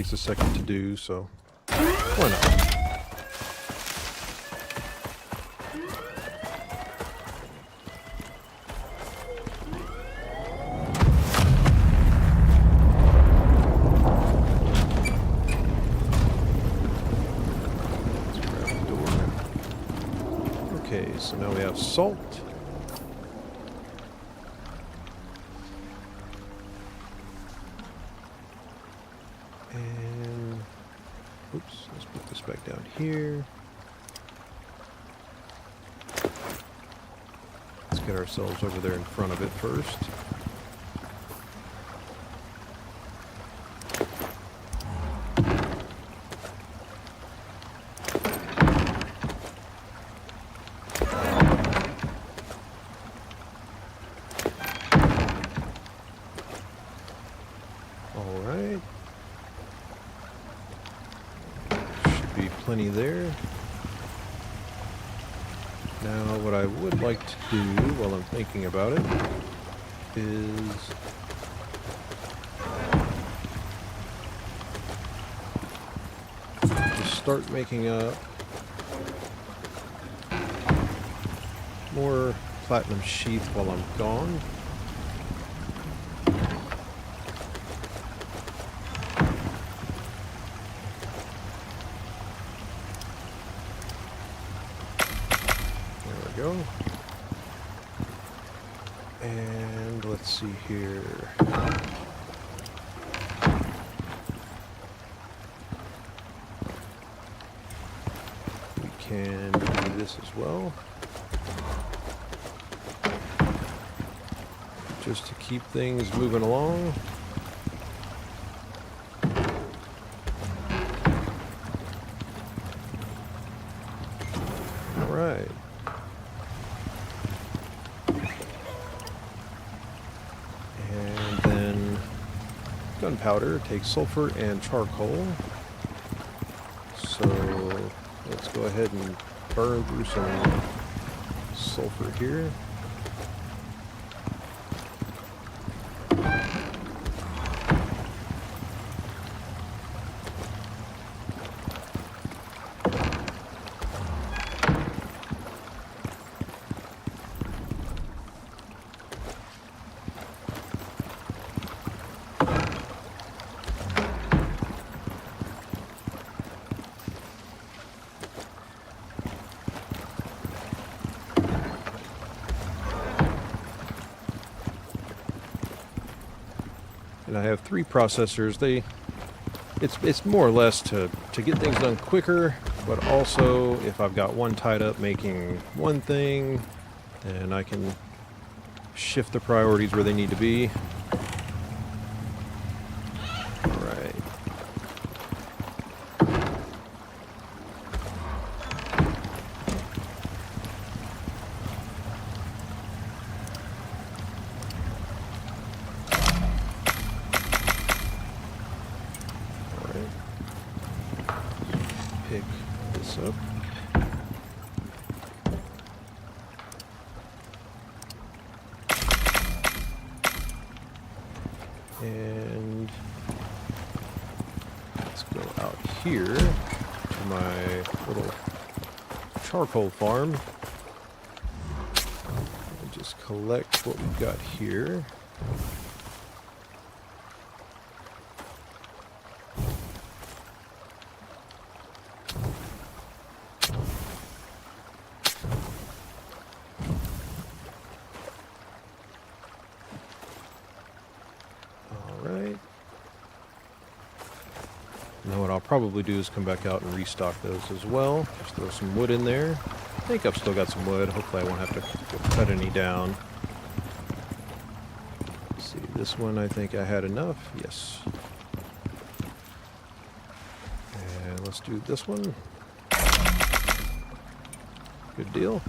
takes a second to do, so why not? Okay, so now we have salt. And, oops, let's put this back down here. Let's get ourselves over there in front of it first. Alright. Should be plenty there. Now what I would like to do while I'm thinking about it is to start making up more platinum sheath while I'm gone. Go. And let's see here. We can do this as well. Just to keep things moving along. All right. Gunpowder takes sulfur and charcoal. So let's go ahead and burn through some sulfur here. And I have 3 processors. It's more or less to get things done quicker, but also if I've got one tied up making one thing, then I can shift the priorities where they need to be. All right. Pick this up. And let's go out here to my little charcoal farm and just collect what we've got here. Now what I'll probably do is come back out and restock those as well. Just throw some wood in there. I think I've still got some wood. Hopefully I won't have to cut any down. Let's see, this one I think I had enough. Yes. And let's do this one. Good deal.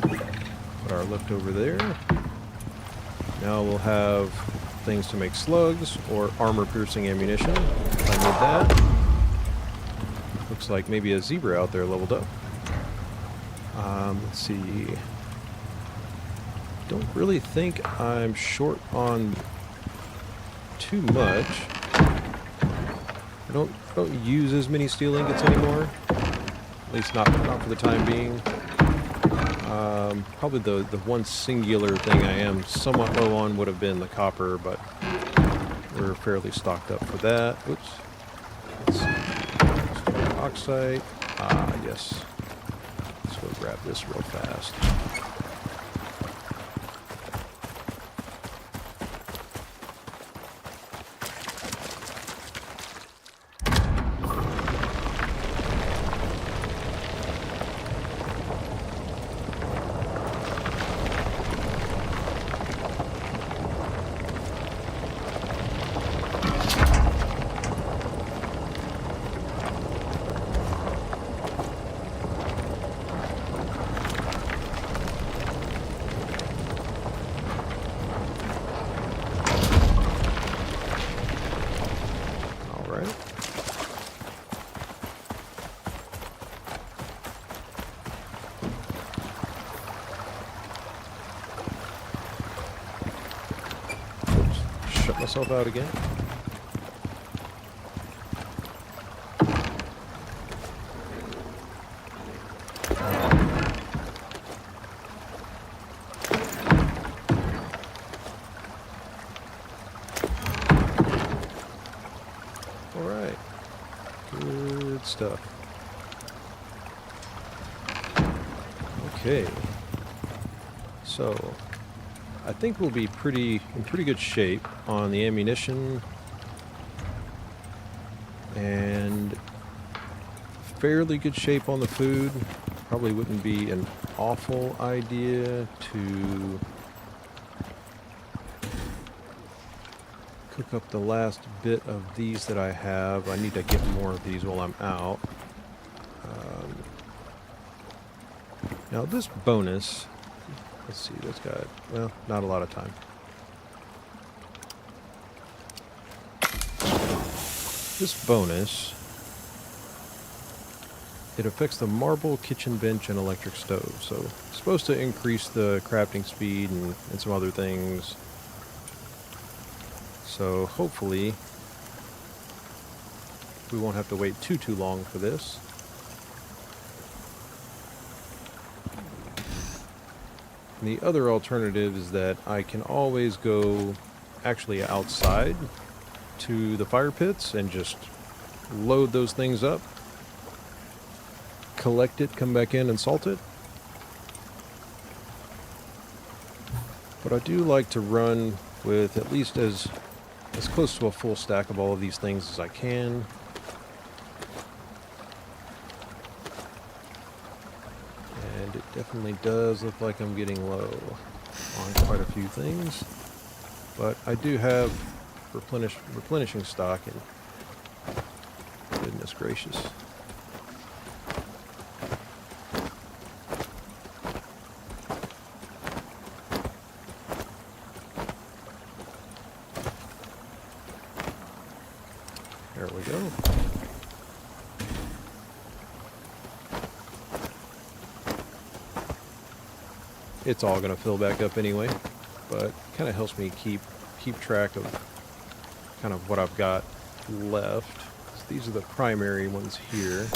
Put our leftover there. Now we'll have things to make slugs or armor-piercing ammunition. If I need that. Looks like maybe a zebra out there leveled up. Let's see. Don't really think I'm short on too much. I don't use as many steel ingots anymore. At least not for the time being. Probably the one singular thing I am somewhat low on would have been the copper, but we're fairly stocked up for that. Oops. Let's see. Oxide. Ah, yes. Let's go grab this real fast. Shut myself out again. All right. Good stuff. Okay. So I think we'll be in pretty good shape on the ammunition, and fairly good shape on the food. Probably wouldn't be an awful idea to cook up the last bit of these that I have. I need to get more of these while I'm out. Now this bonus, let's see, that's got, well, not a lot of time. This bonus, it affects the marble, kitchen bench, and electric stove. So it's supposed to increase the crafting speed and some other things. So hopefully we won't have to wait too long for this. And the other alternative is that I can always go actually outside to the fire pits and just load those things up, collect it, come back in and salt it. But I do like to run with at least as close to a full stack of all of these things as I can. And it definitely does look like I'm getting low on quite a few things. But I do have replenishing stock, and goodness gracious. There we go. It's all going to fill back up anyway, but kind of helps me keep track of kind of what I've got left. So these are the primary ones here.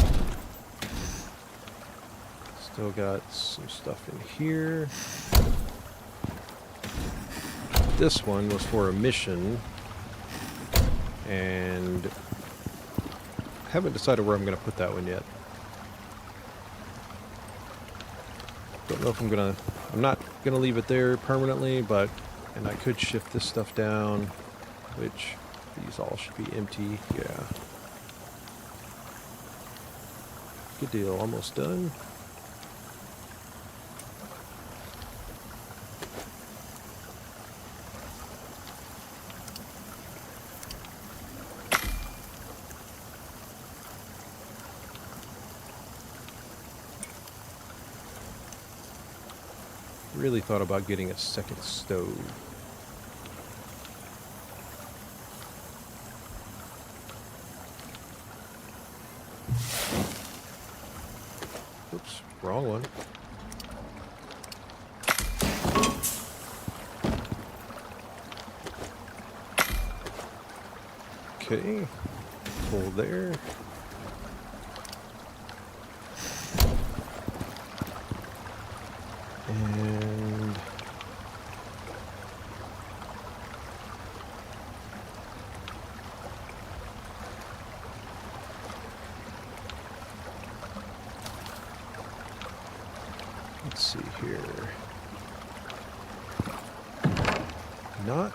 Still got some stuff in here. This one was for a mission, and haven't decided where I'm going to put that one yet. Don't know if I'm not going to leave it there permanently, and I could shift this stuff down, which these all should be empty. Yeah. Good deal. Almost done. Really thought about getting a second stove. Oops, wrong one. Okay. Pull there. And let's see here. Not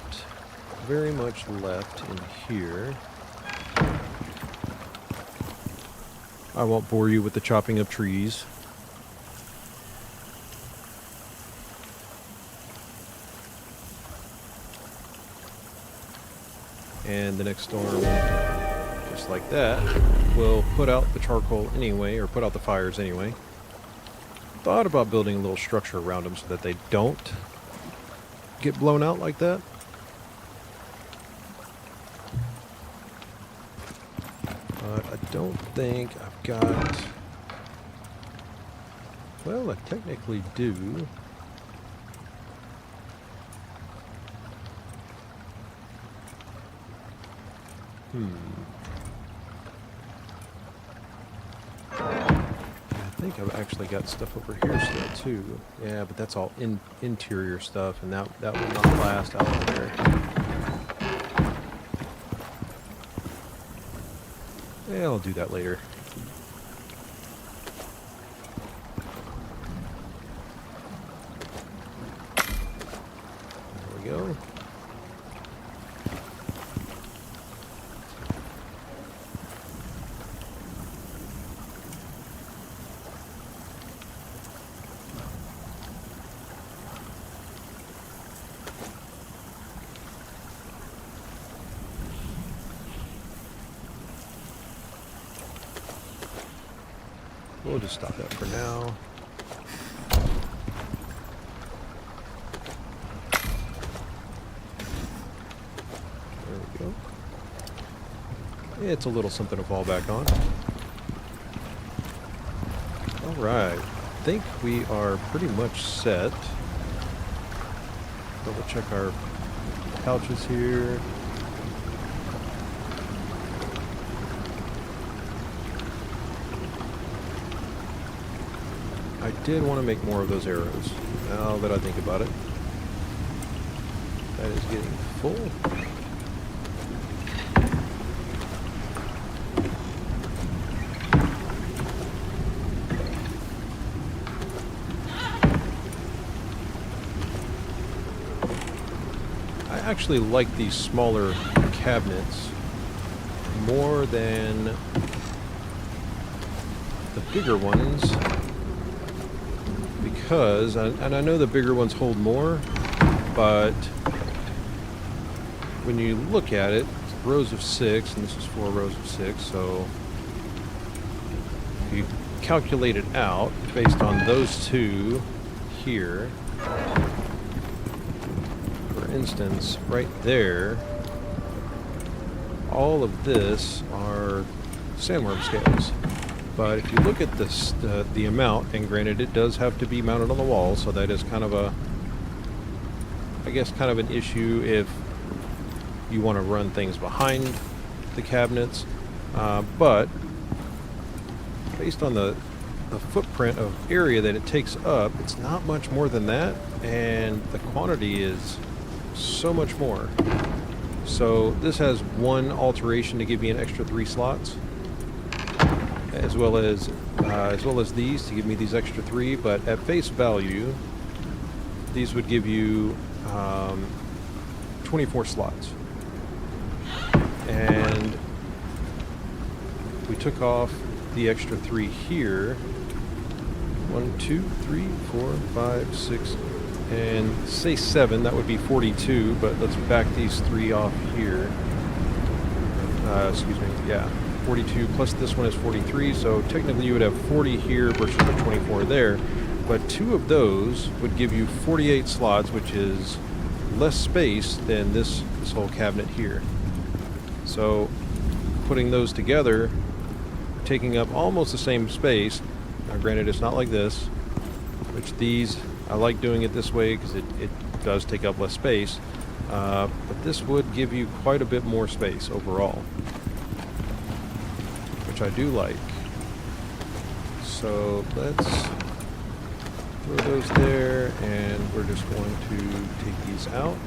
very much left in here. I won't bore you with the chopping of trees. And the next storm, just like that, will put out the charcoal anyway, or put out the fires anyway. Thought about building a little structure around them so that they don't get blown out like that. But I don't think I've got... Well, I technically do. I think I've actually got stuff over here still too. Yeah, but that's all interior stuff, and that will not last out there. Yeah, I'll do that later. There we go. We'll just stop that for now. There we go. It's a little something to fall back on. Alright, I think we are pretty much set. Double check our pouches here. I did want to make more of those arrows, now that I think about it. That is getting full. I actually like these smaller cabinets more than the bigger ones. Because, and I know the bigger ones hold more, but when you look at it, it's rows of 6, and this is 4 rows of 6, so if you calculate it out based on those two here, for instance, right there, all of this are sandworm scales. But if you look at this, the amount, and granted it does have to be mounted on the wall, so that is kind of a, I guess, kind of an issue if you want to run things behind the cabinets. But based on the footprint of area that it takes up, it's not much more than that, and the quantity is so much more. So this has one alteration to give me an extra 3 slots. As well as these to give me these extra 3, but at face value, these would give you 24 slots. And we took off the extra 3 here. 1, 2, 3, 4, 5, 6, and say 7. That would be 42. But let's back these 3 off here. Excuse me. Yeah. 42 plus this one is 43, so technically you would have 40 here versus the 24 there, but 2 of those would give you 48 slots, which is less space than this whole cabinet here. So putting those together, taking up almost the same space. Now granted, it's not like this, which these, I like doing it this way because it does take up less space, but this would give you quite a bit more space overall, which I do like. So let's throw those there, and we're just going to take these out.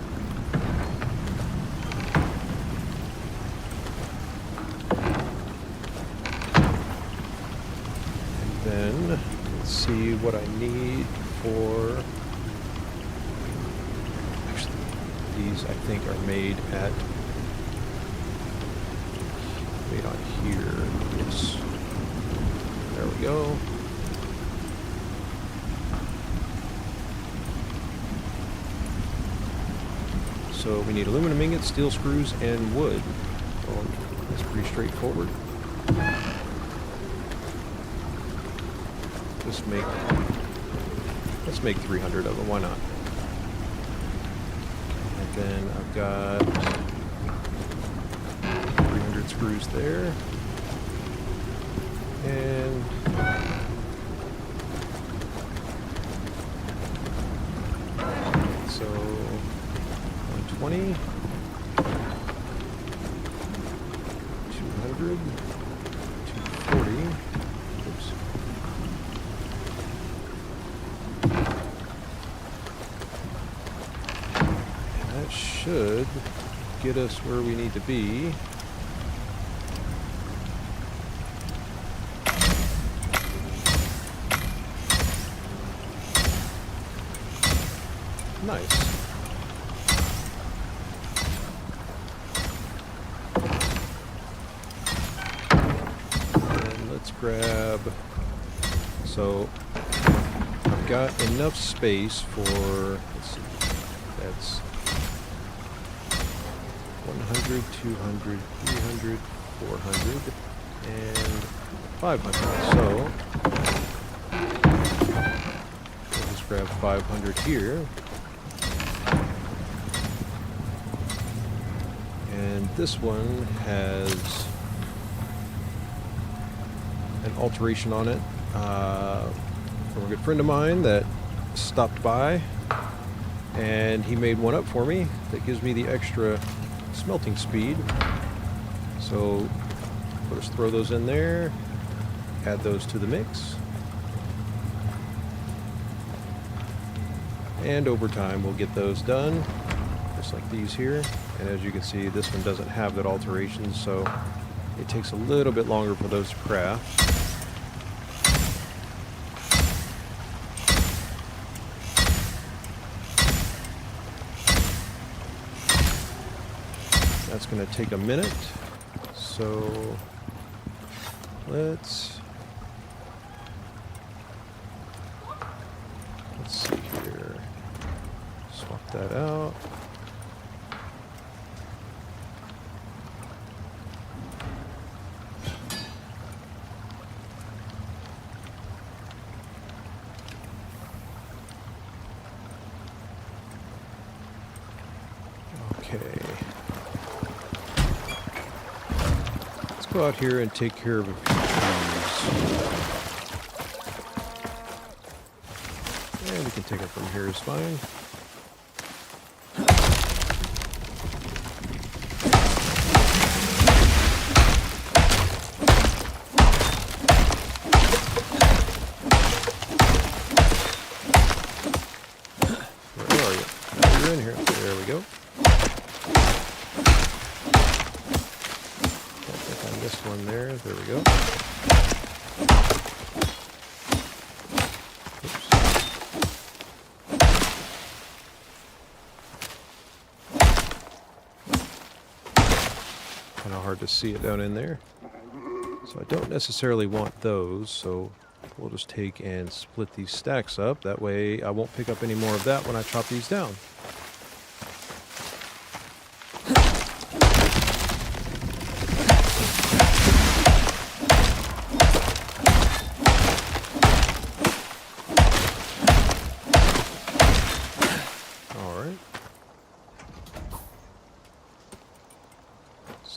And then let's see what I need for... Actually, these I think are made on here. Yes. There we go. So we need aluminum ingots, steel screws, and wood. Well, that's pretty straightforward. Let's make 300 of them. Why not? And then I've got 300 screws there. And so 120, 200, 240. Oops. And that should get us where we need to be. Nice. And let's grab... So, I've got enough space for... Let's see. That's 100, 200, 300, 400, and 500. So, we'll just grab 500 here. And this one has an alteration on it from a good friend of mine that stopped by, and he made one up for me that gives me the extra smelting speed. So we'll just throw those in there, add those to the mix, and over time we'll get those done, just like these here. And as you can see, this one doesn't have that alteration, so it takes a little bit longer for those to craft. That's going to take a minute, so let's see here. Swap that out. Okay. Let's go out here and take care of a few trees. And we can take it from here is fine. Where are you? Now you're in here. There we go. This one there we go. Oops. Kind of hard to see it down in there. So I don't necessarily want those, so we'll just take and split these stacks up. That way I won't pick up any more of that when I chop these down.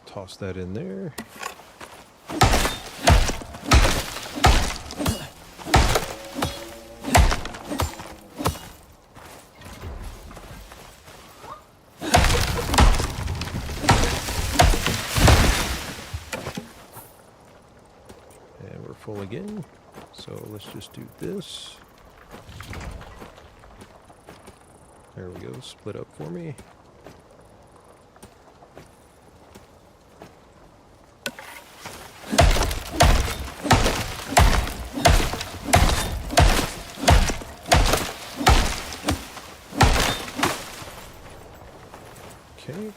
Toss that in there. So let's just do this. There we go, split up for me. Okay.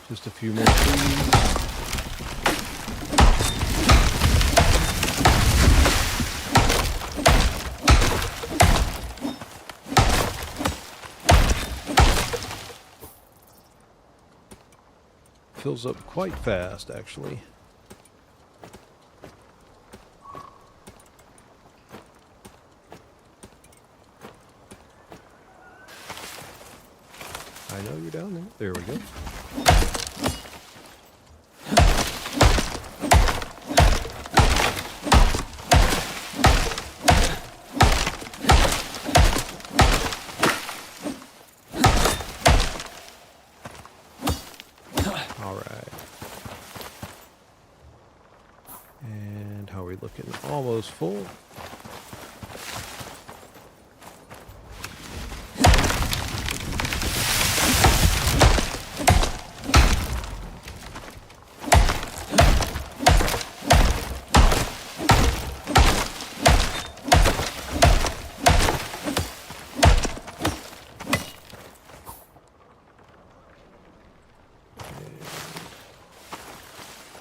Just a few more trees. Fills up quite fast, actually. I know you're down there. There we go. Looking almost full.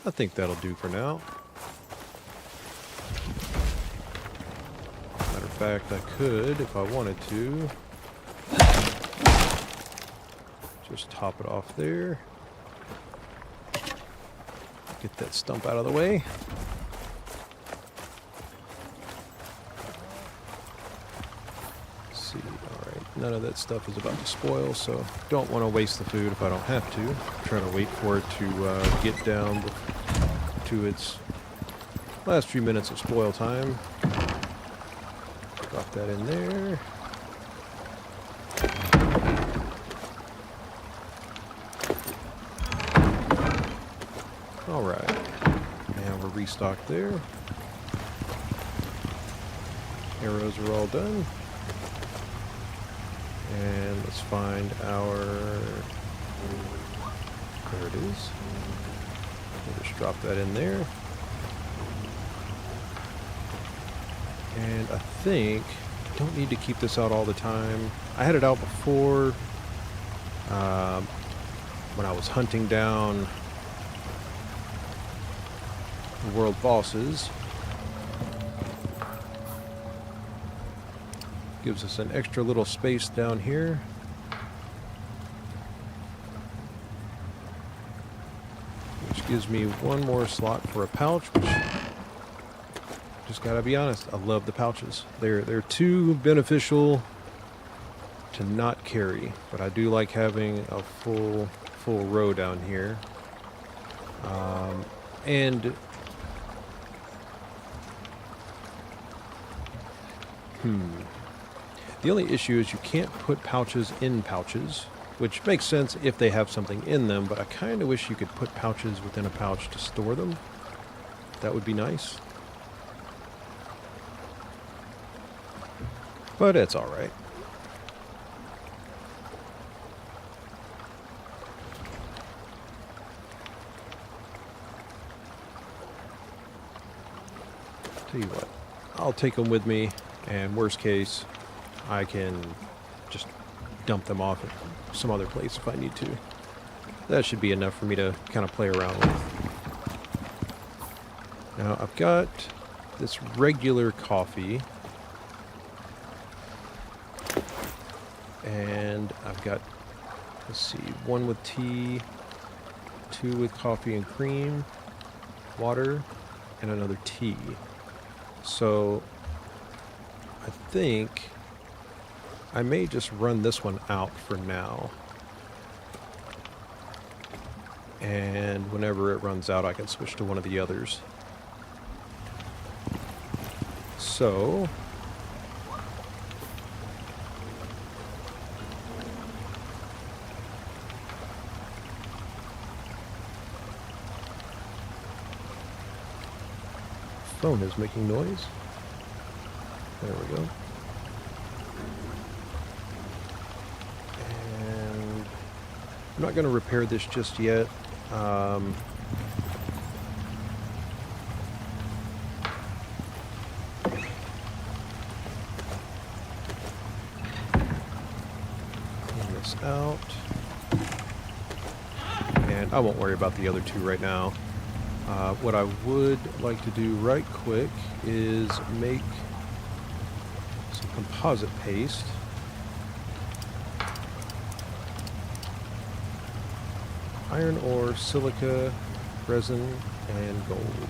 I think that'll do for now. In fact, I could, if I wanted to, just top it off there. Get that stump out of the way. Let's see, alright, none of that stuff is about to spoil, so don't want to waste the food if I don't have to. Try to wait for it to get down to its last few minutes of spoil time. Drop that in there. Alright. Now we're restocked there. Arrows are all done. And let's find our... There it is. We'll just drop that in there. And I think I don't need to keep this out all the time. I had it out before when I was hunting down the world bosses. Gives us an extra little space down here. Which gives me one more slot for a pouch, which... Just gotta be honest, I love the pouches. They're too beneficial to not carry, but I do like having a full row down here. And the only issue is you can't put pouches in pouches, which makes sense if they have something in them, but I kind of wish you could put pouches within a pouch to store them. That would be nice. But it's alright. Tell you what, I'll take them with me, and worst case, I can just dump them off at some other place if I need to. That should be enough for me to kind of play around with. Now, I've got this regular coffee. And I've got, let's see, one with tea, two with coffee and cream, water, and another tea. So I think I may just run this one out for now. And whenever it runs out, I can switch to one of the others. So phone is making noise. There we go. And I'm not going to repair this just yet. Clean this out. And I won't worry about the other two right now. What I would like to do right quick is make some composite paste. Iron ore, silica, resin, and gold.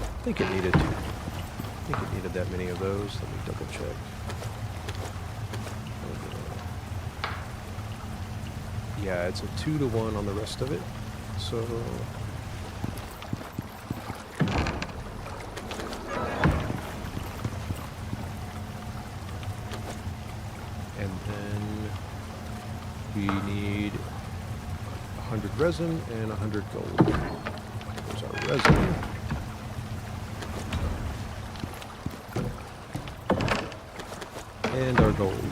I think it needed that many of those. Let me double check. Yeah, it's a 2-to-1 on the rest of it. So and then we need 100 resin and 100 gold. There's our resin. And our gold.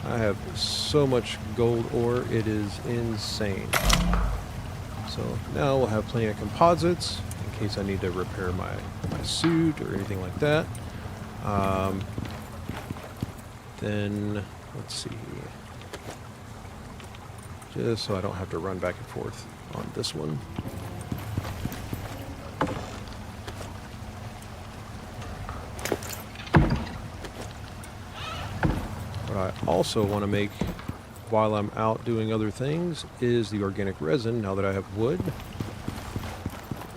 I have so much gold ore, it is insane. So now we'll have plenty of composites in case I need to repair my suit or anything like that. Then, let's see. Just so I don't have to run back and forth on this one. What I also want to make while I'm out doing other things is the organic resin. Now that I have wood,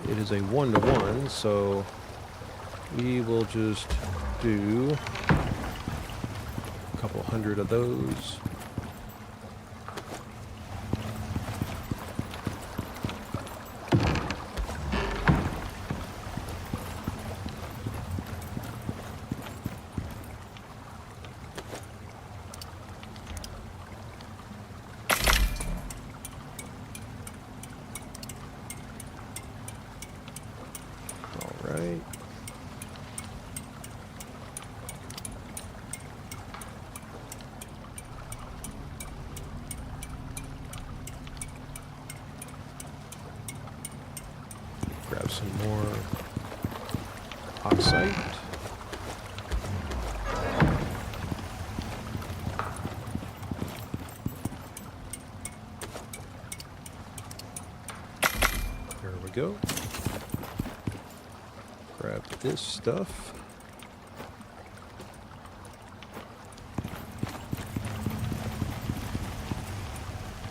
it is a 1-to-1, so we will just do a couple hundred of those. Right. Grab some more oxide. There we go. Grab this stuff.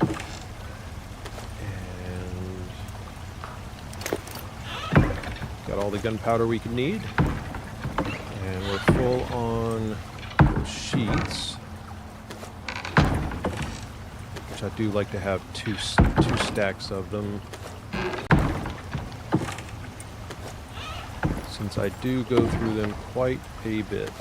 And got all the gunpowder we can need. And we're full on those sheets, which I do like to have two stacks of them. Since I do go through them quite a bit.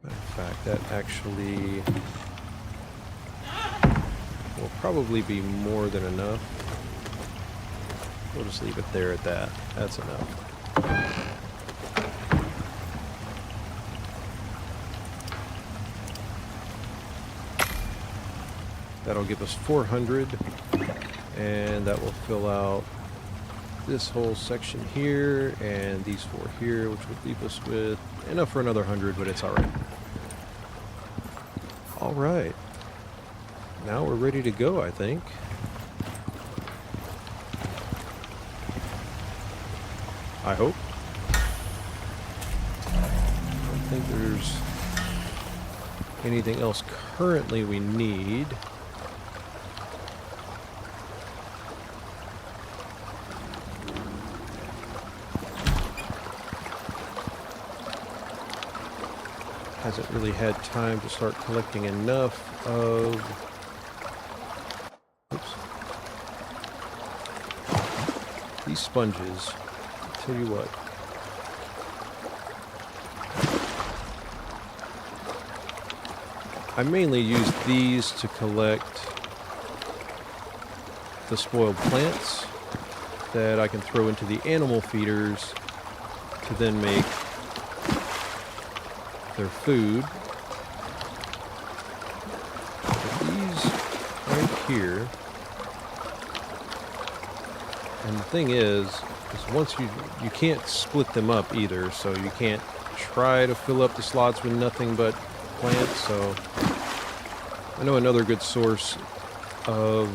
Matter of fact, that actually will probably be more than enough. We'll just leave it there at that. That's enough. That'll give us 400, and that will fill out this whole section here and these 4 here, which would leave us with enough for another 100, but it's alright. Alright. Now we're ready to go, I think. I hope. I don't think there's anything else currently we need. Hasn't really had time to start collecting enough of These sponges, tell you what. I mainly use these to collect the spoiled plants that I can throw into the animal feeders to then make their food. But these right here, and the thing is once you can't split them up either, so you can't try to fill up the slots with nothing but plants. So I know another good source of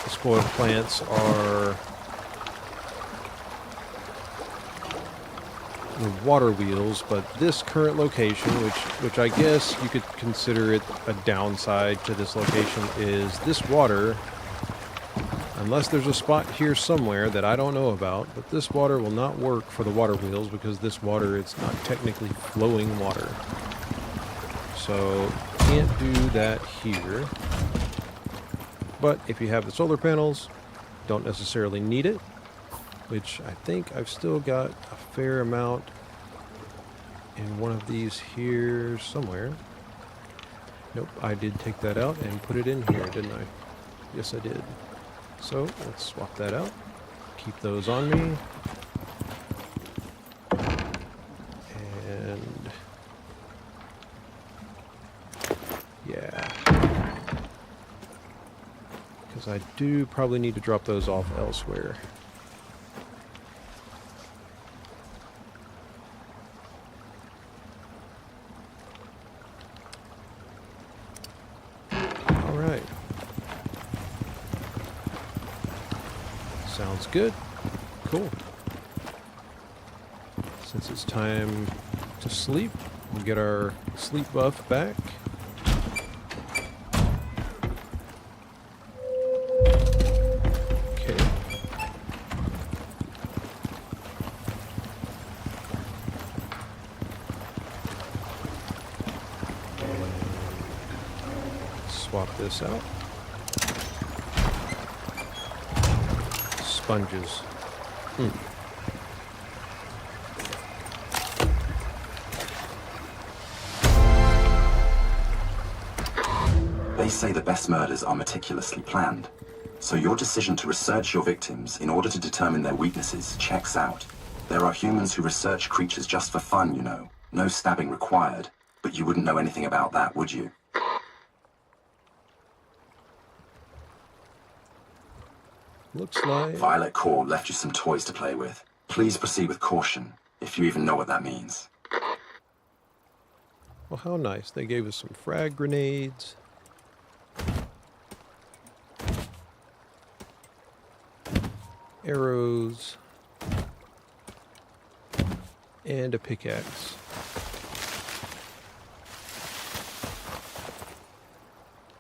the spoiled plants are the water wheels, but this current location, which I guess you could consider it a downside to this location, is this water, unless there's a spot here somewhere that I don't know about, but this water will not work for the water wheels because this water, it's not technically flowing water. So can't do that here. But if you have the solar panels, don't necessarily need it, which I think I've still got a fair amount in one of these here somewhere. Nope, I did take that out and put it in here, didn't I? Yes, I did. So let's swap that out. Keep those on me. And yeah. Because I do probably need to drop those off elsewhere. Alright. Sounds good. Cool. Since it's time to sleep, we'll get our sleep buff back. Swap this out. Sponges. They say the best murders are meticulously planned. So your decision to research your victims in order to determine their weaknesses checks out. There are humans who research creatures just for fun, you know. No stabbing required. But you wouldn't know anything about that, would you? Looks like Violet Core left you some toys to play with. Please proceed with caution, if you even know what that means. well, how nice. They gave us some frag grenades. Arrows. And a pickaxe.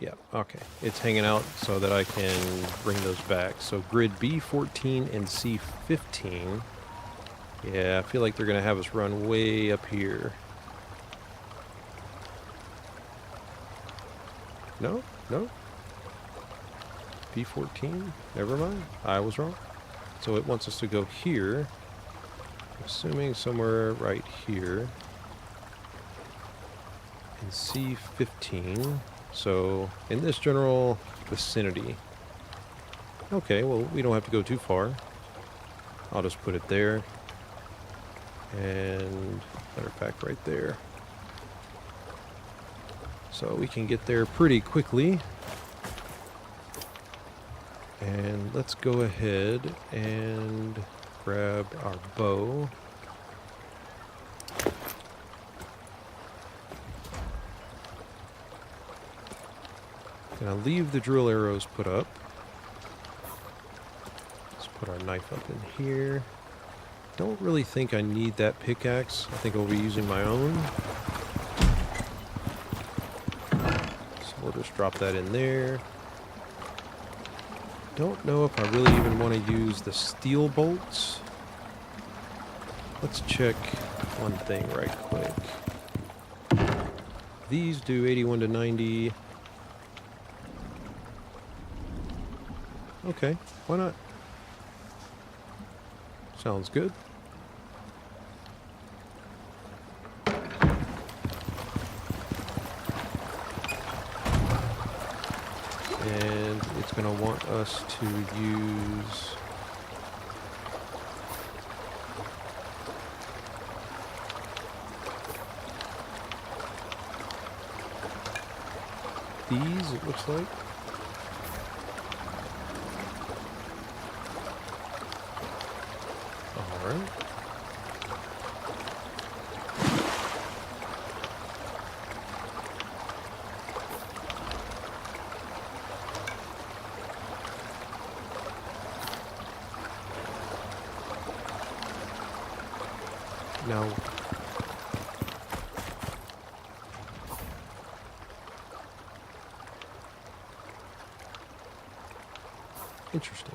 Yeah, okay. It's hanging out so that I can bring those back. So grid B14 and C15. Yeah, I feel like they're going to have us run way up here. No? No? B14? Never mind. I was wrong. So it wants us to go here. Assuming somewhere right here. And C15. So, in this general vicinity. Okay, well, we don't have to go too far. I'll just put it there. And, matter of fact, right there. So we can get there pretty quickly. And let's go ahead and grab our bow. Gonna leave the drill arrows put up. Let's put our knife up in here. Don't really think I need that pickaxe. I think I'll be using my own. So we'll just drop that in there. Don't know if I really even want to use the steel bolts. Let's check one thing right quick. These do 81 to 90. Okay, why not? Sounds good. And it's going to want us to use these, it looks like. All right. Now, interesting.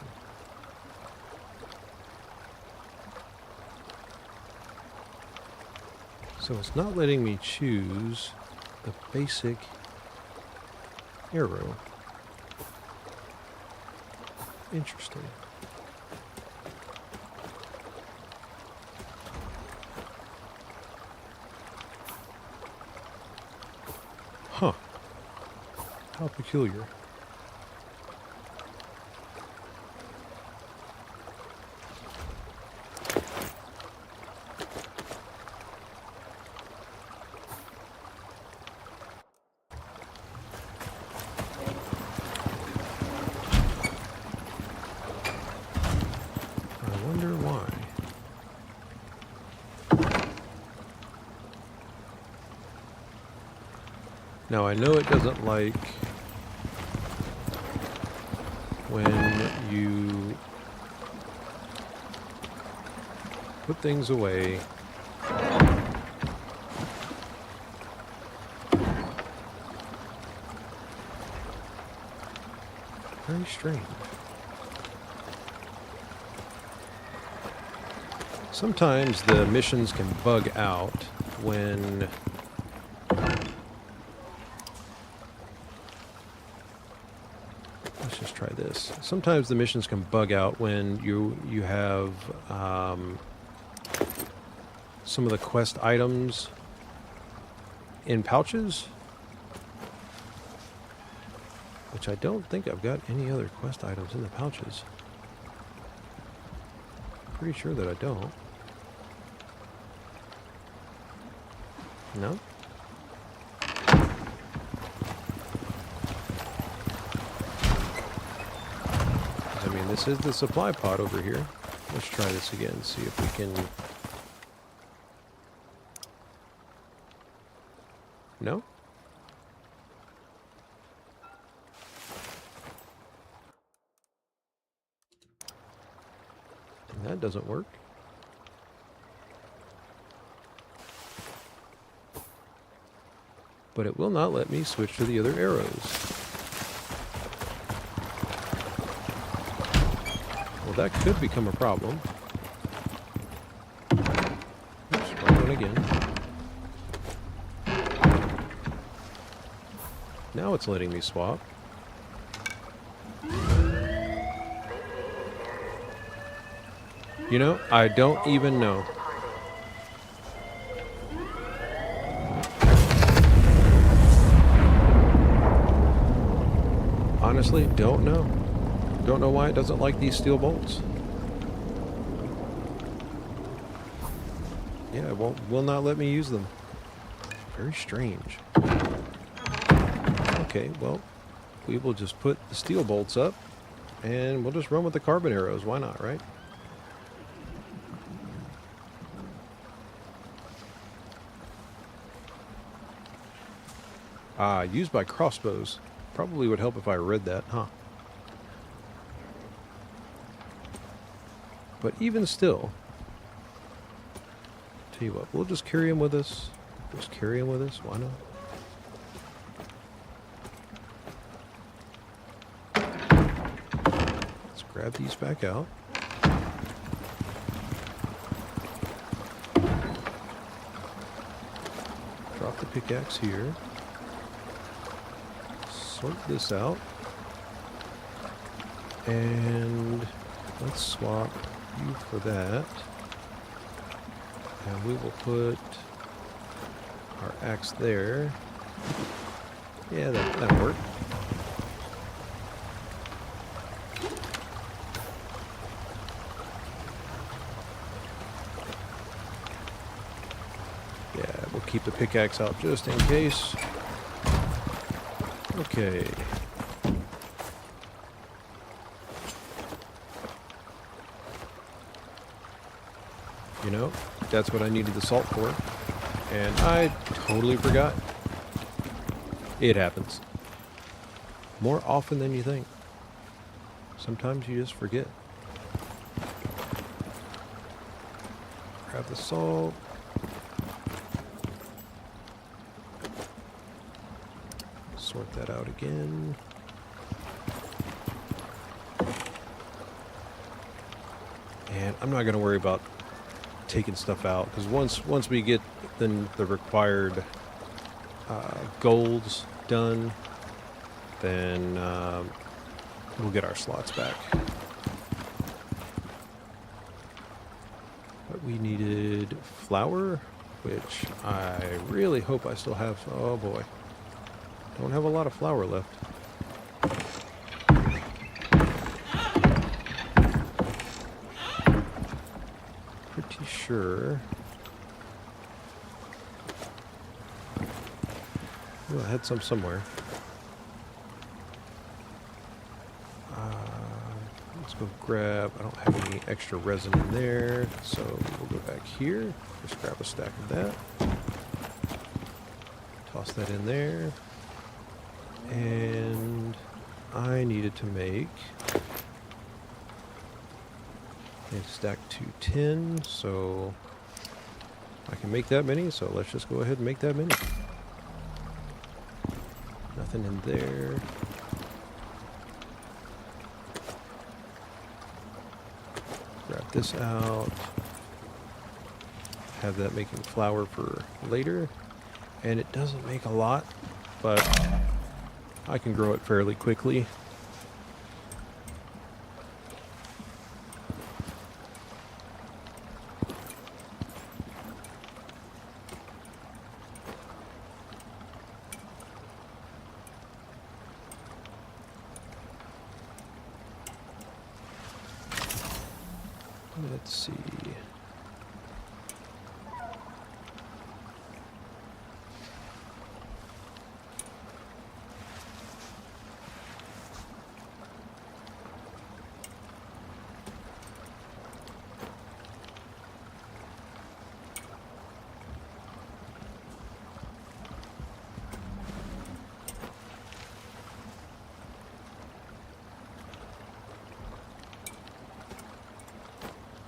So it's not letting me choose the basic arrow. Interesting. Huh. How peculiar. I wonder why. Now I know it doesn't like when you put things away. Very strange. Sometimes the missions can bug out when let's just try this. Sometimes the missions can bug out when you have some of the quest items in pouches, which I don't think I've got any other quest items in the pouches. Pretty sure that I don't. No? I mean, this is the supply pod over here. Let's try this again, see if we can... No? That doesn't work. But it will not let me switch to the other arrows. Well, that could become a problem. Oops, wrong one again. Now it's letting me swap. You know, I don't even know. Honestly, don't know. Don't know why it doesn't like these steel bolts. Yeah, it will not let me use them. Very strange. Okay, well, we will just put the steel bolts up and we'll just run with the carbon arrows. Why not, right? Used by crossbows. Probably would help if I read that, huh? But even still, tell you what, we'll just carry him with us. Just carry him with us. Why not? Let's grab these back out. Drop the pickaxe here. Sort this out. And let's swap you for that. And we will put our axe there. Yeah, that'll work. Yeah, we'll keep the pickaxe out just in case. Okay. You know, that's what I needed the salt for. And I totally forgot. It happens. More often than you think. Sometimes you just forget. Grab the salt. Sort that out again. And I'm not going to worry about taking stuff out, because once we get the required golds done, then we'll get our slots back. But we needed flour, which I really hope I still have. Oh boy, don't have a lot of flour left. Pretty sure. Oh, I had some somewhere. Let's go grab. I don't have any extra resin in there, so we'll go back here. Just grab a stack of that. Toss that in there. And I needed to make a stack 210, so I can make that many, so let's just go ahead and make that many. Nothing in there. Grab this out. Have that making flour for later. And it doesn't make a lot, but I can grow it fairly quickly. Let's see.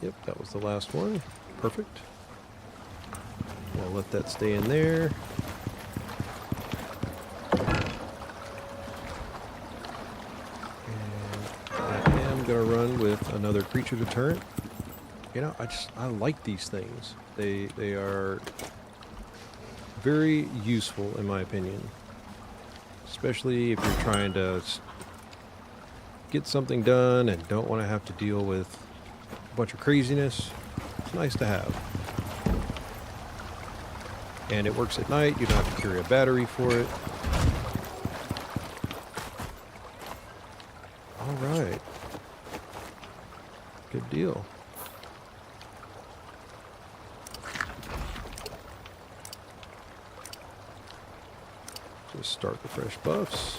Yep, that was the last one. Perfect. We'll let that stay in there. And I am going to run with another creature deterrent. You know, I like these things. They are very useful in my opinion. Especially if you're trying to get something done and don't want to have to deal with a bunch of craziness. It's nice to have. And it works at night. You don't have to carry a battery for it. All right. Good deal. Just start the fresh buffs.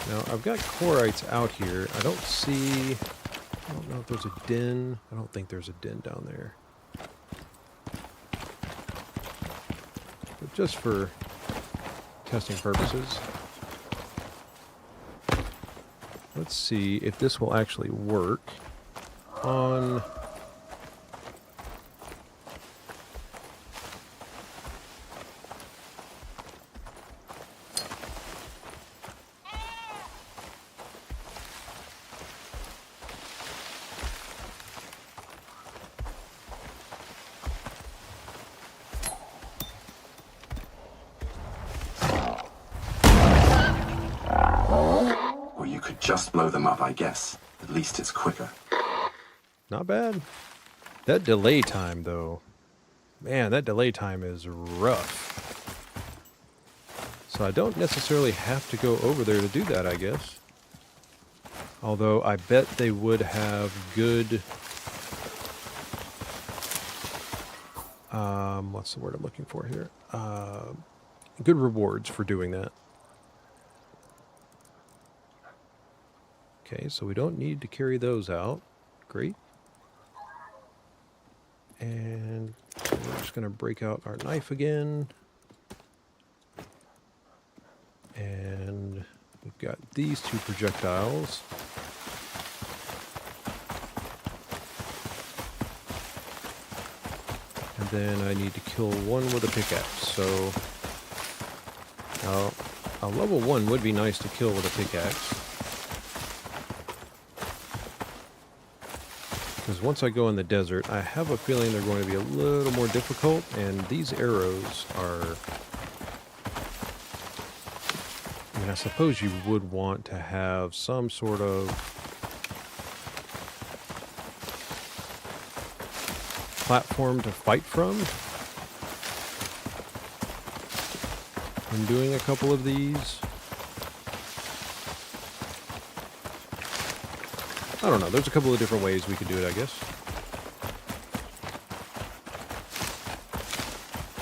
Now, I've got Quarrites out here. I don't know if there's a den. I don't think there's a den down there. But just for testing purposes, let's see if this will actually work on Just blow them up, I guess. At least it's quicker. Not bad. That delay time, though. Man, that delay time is rough. So I don't necessarily have to go over there to do that, I guess. Although I bet they would have good... what's the word I'm looking for here? Good rewards for doing that. Okay, so we don't need to carry those out. Great. And we're just going to break out our knife again. And we've got these two projectiles. And then I need to kill one with a pickaxe. So a level 1 would be nice to kill with a pickaxe. Because once I go in the desert, I have a feeling they're going to be a little more difficult, and these arrows are... I mean, I suppose you would want to have some sort of platform to fight from when doing a couple of these. I don't know, there's a couple of different ways we could do it, I guess.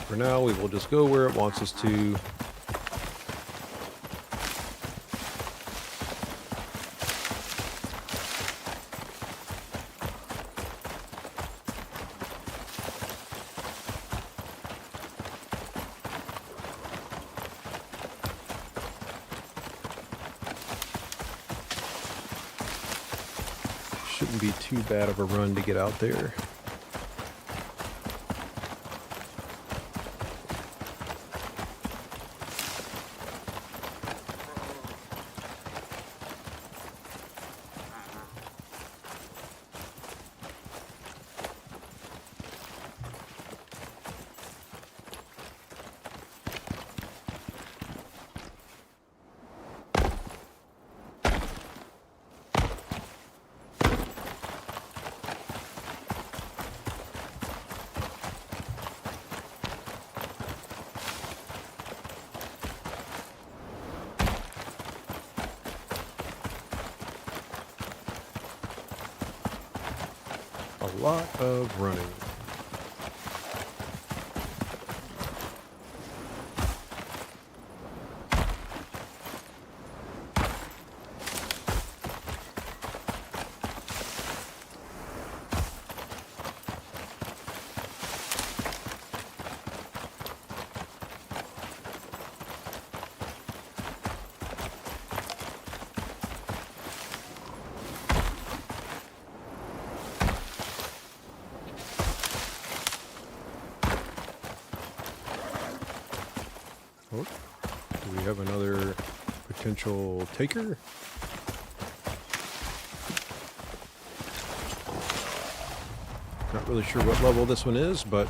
For now, we will just go where it wants us to. Shouldn't be too bad of a run to get out there. A lot of running. Oh, do we have another potential taker? Not really sure what level this one is, but...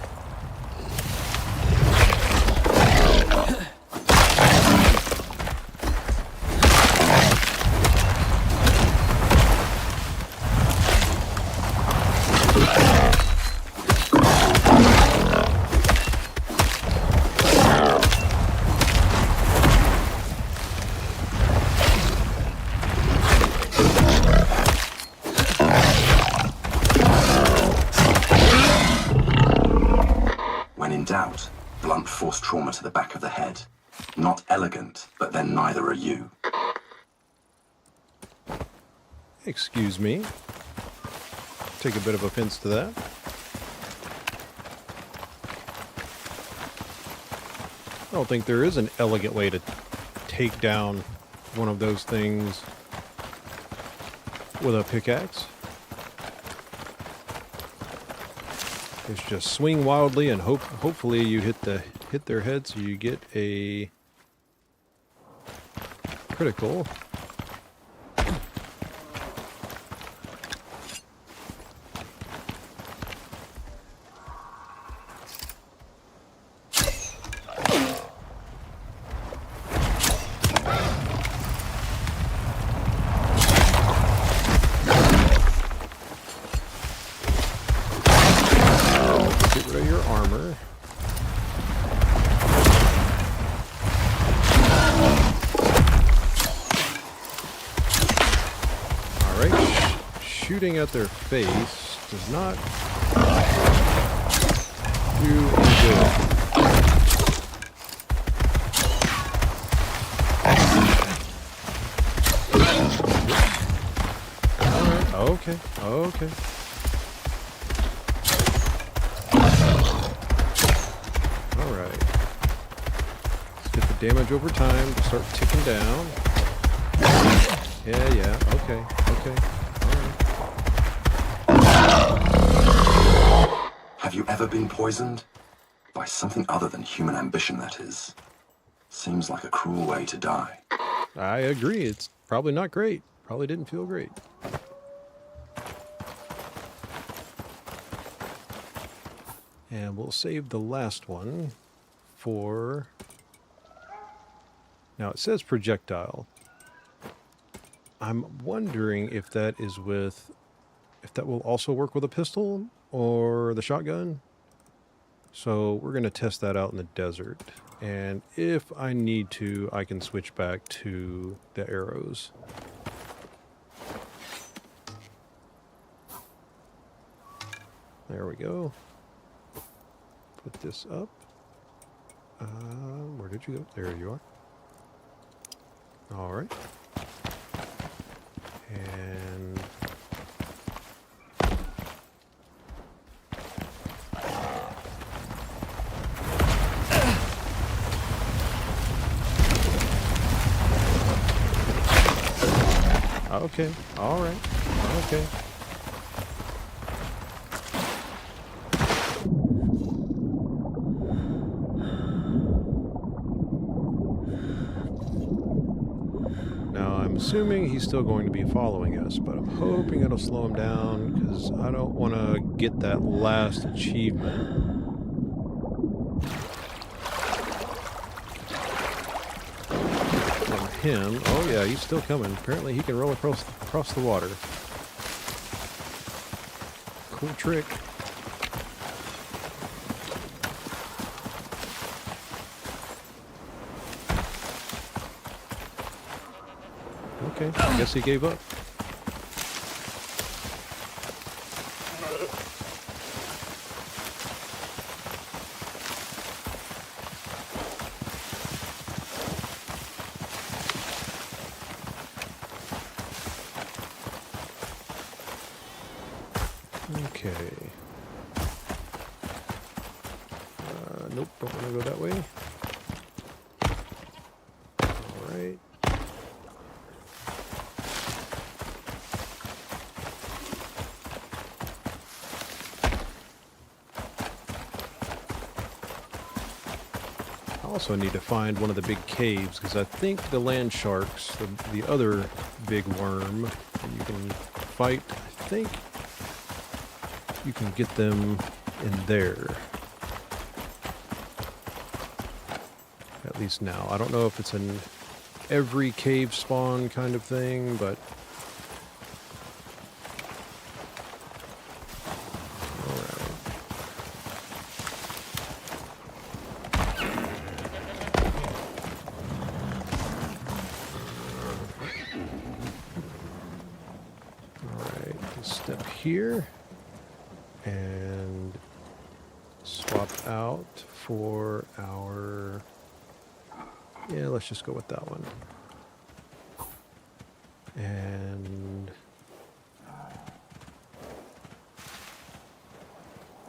Doubt, blunt force trauma to the back of the head. Not elegant, but then neither are you. Excuse me. Take a bit of offense to that. I don't think there is an elegant way to take down one of those things with a pickaxe. It's just swing wildly and hopefully you hit their head so you get a critical. shooting at their face does not do any good. Alright, okay, okay. Alright. Let's get the damage over time to start ticking down. Yeah, okay, okay. Alright. Have you ever been poisoned? By something other than human ambition, that is. Seems like a cruel way to die. I agree. It's probably not great. Probably didn't feel great. And we'll save the last one for... Now it says projectile. I'm wondering if that is with... If that will also work with a pistol or the shotgun. So we're going to test that out in the desert. And if I need to, I can switch back to the arrows. There we go. Put this up. Where did you go? There you are. All right. And... Okay, all right, okay. Now, I'm assuming he's still going to be following us, but I'm hoping it'll slow him down because I don't want to get that last achievement. Him. Oh yeah, he's still coming. Apparently he can roll across the water. Cool trick. Okay, I guess he gave up. Okay. Nope, don't want to go that way. Alright. I also need to find one of the big caves, because I think the land sharks, the other big worm that you can fight, I think you can get them in there. At least now. I don't know if it's an every cave spawn kind of thing, but... Alright. Alright, step here. And swap out for our... Yeah, let's just go with that one. And...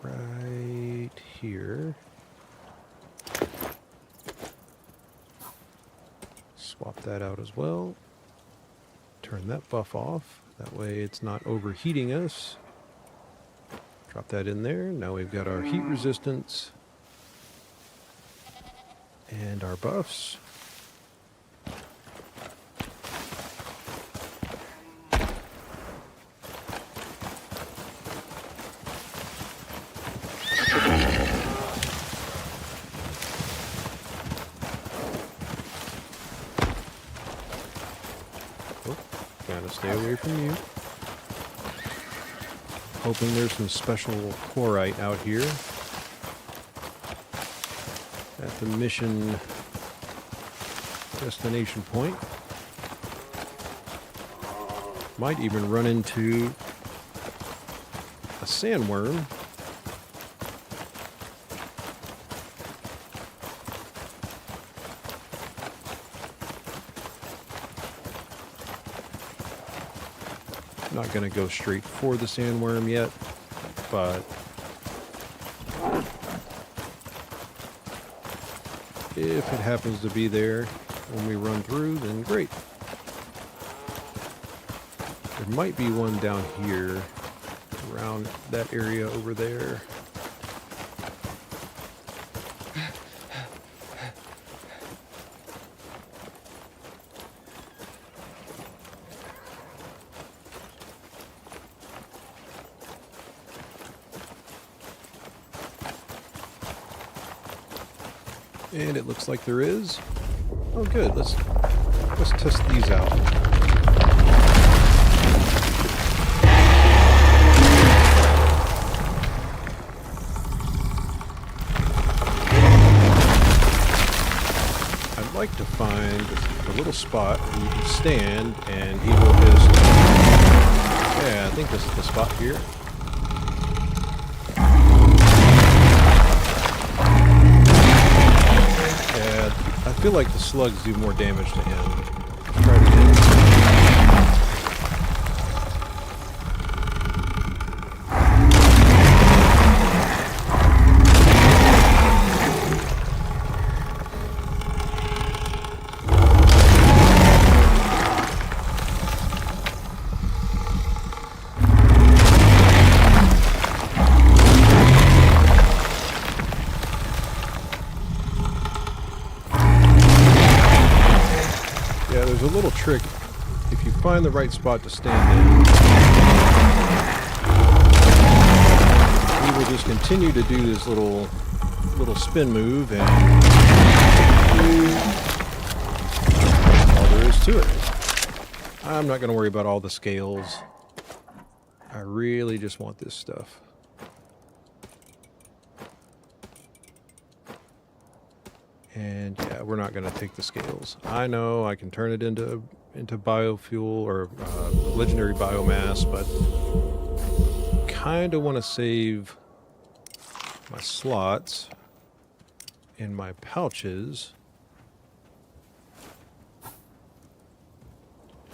right here. Swap that out as well. Turn that buff off. That way it's not overheating us. Drop that in there. Now we've got our heat resistance and our buffs. Oh, gotta stay away from you. Hoping there's some special Quarrite out here at the mission destination point. Might even run into sandworm. Not going to go straight for the sandworm yet, but if it happens to be there when we run through, then great. There might be one down here, around that area over there. And it looks like there is. Oh, good. Let's test these out. I'd like to find a little spot where you can stand, and he will just. Yeah, I think this is the spot here. I feel like the slugs do more damage to him. Let's try it again. There's a little trick. If you find the right spot to stand in, he will just continue to do this little spin move, and all there is to it. I'm not going to worry about all the scales. I really just want this stuff. And yeah, we're not going to take the scales. I know I can turn it into biofuel or legendary biomass, but kind of want to save my slots in my pouches.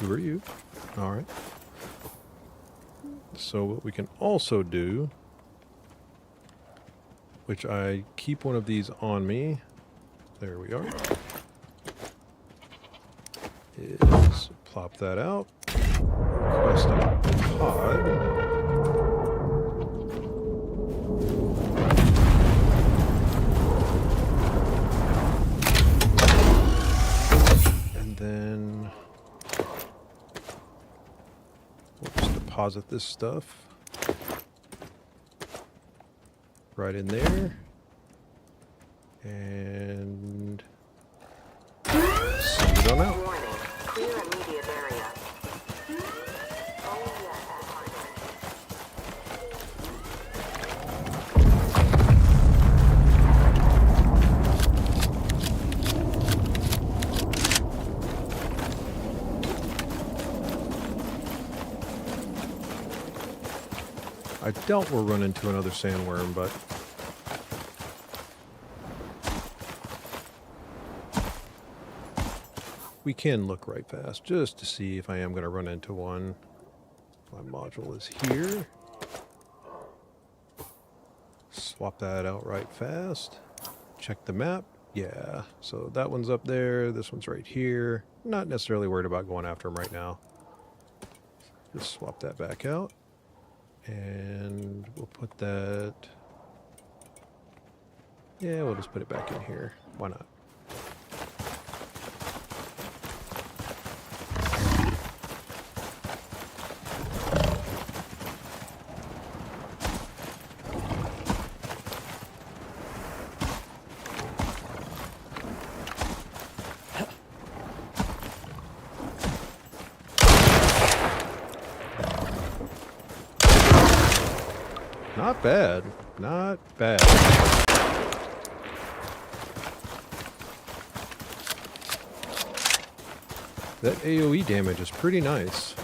Who are you? All right. So what we can also do, which I keep one of these on me. There we are. Is plop that out. Request a pod. And then we'll just deposit this stuff right in there. And send it on out. Warning, clear immediate area. Oh, yeah, I doubt we'll run into another sandworm, but we can look right fast just to see if I am going to run into one. My module is here. Swap that out right fast. Check the map. Yeah, so that one's up there. This one's right here. Not necessarily worried about going after them right now. Just swap that back out. And we'll put that... Yeah, we'll just put it back in here. Why not? Not bad. Not bad. That AoE damage is pretty nice.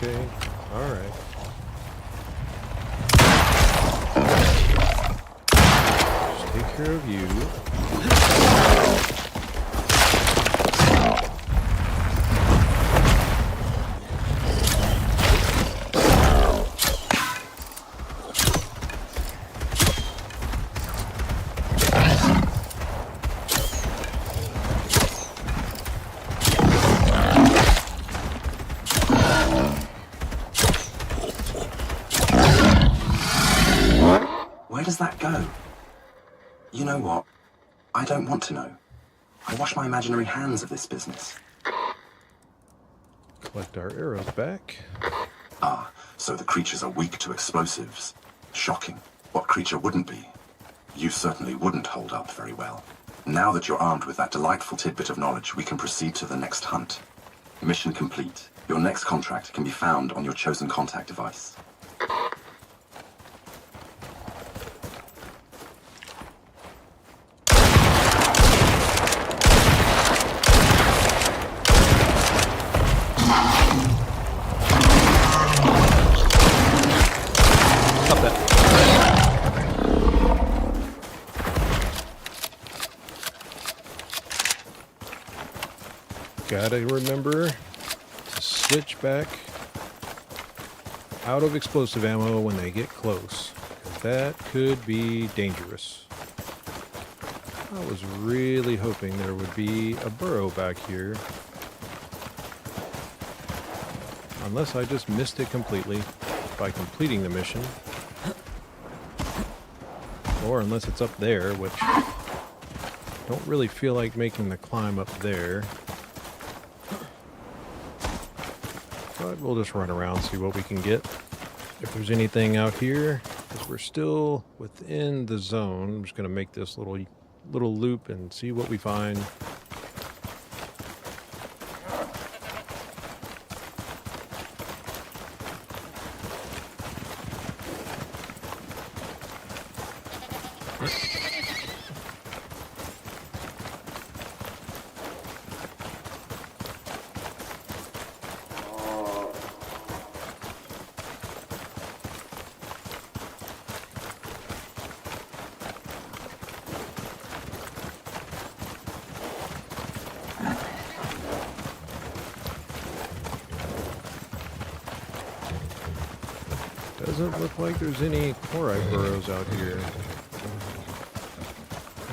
Okay. Alright. Just take care of you. Where does that go? You know what? I don't want to know. I wash my imaginary hands of this business. Collect our arrows back. Ah, so the creatures are weak to explosives. Shocking. What creature wouldn't be? You certainly wouldn't hold up very well. Now that you're armed with that delightful tidbit of knowledge, we can proceed to the next hunt. Mission complete. Your next contract can be found on your chosen contact device. Stop that. Gotta remember to switch back out of explosive ammo when they get close. That could be dangerous. I was really hoping there would be a burrow back here. Unless I just missed it completely by completing the mission. Or unless it's up there, which I don't really feel like making the climb up there. But we'll just run around, see what we can get. If there's anything out here, because we're still within the zone, I'm just going to make this little loop and see what we find. Doesn't look like there's any Quarrite burrows out here.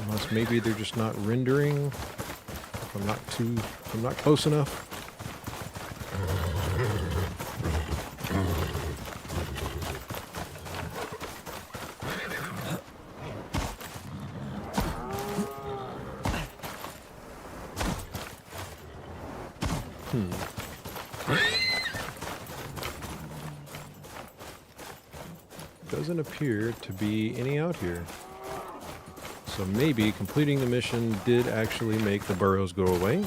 Unless maybe they're just not rendering. If I'm not close enough. Doesn't appear to be any out here. So maybe completing the mission did actually make the burrows go away.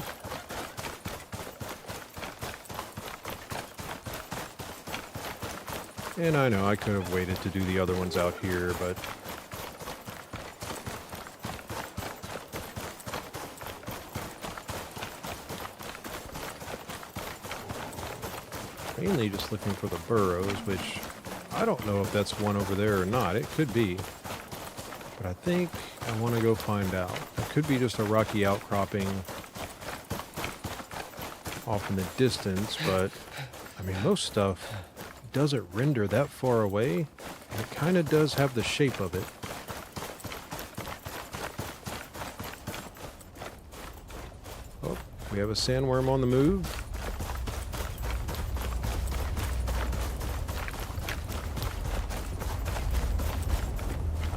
And I know I could have waited to do the other ones out here, but mainly just looking for the burrows, which I don't know if that's one over there or not. It could be. But I think I want to go find out. It could be just a rocky outcropping off in the distance, but I mean, most stuff doesn't render that far away, and it kind of does have the shape of it. Oh, we have a sandworm on the move.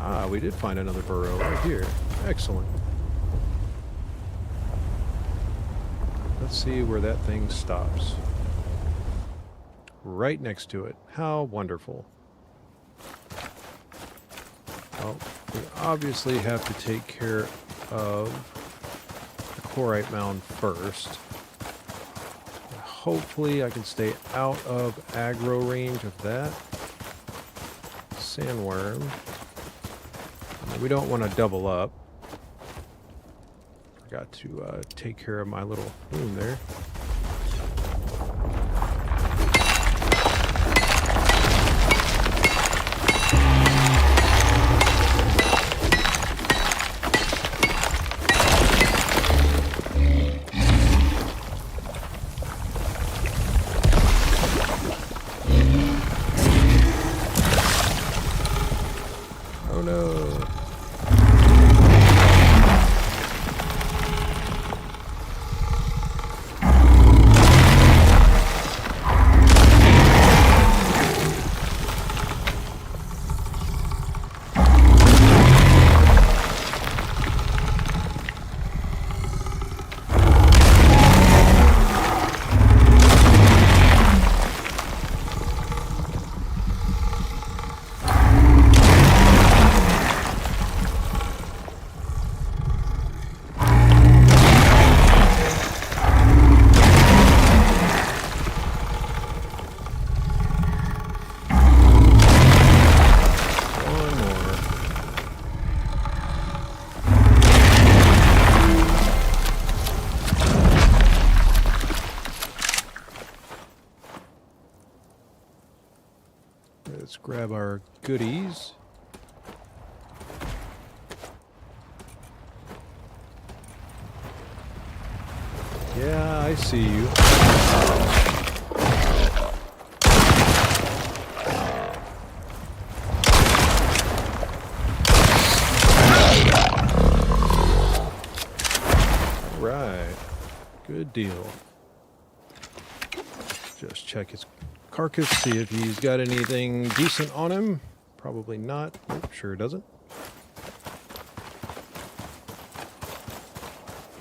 Ah, we did find another burrow right here. Excellent. Let's see where that thing stops. Right next to it. How wonderful. Well, we obviously have to take care of the Quarrite mound first. Hopefully I can stay out of aggro range of that. Sandworm. We don't want to double up. Forgot to take care of my little wound there. grab our goodies. Yeah, I see you. Right. Good deal. Just check his carcass, see if he's got anything decent on him. Probably not. Nope, sure doesn't.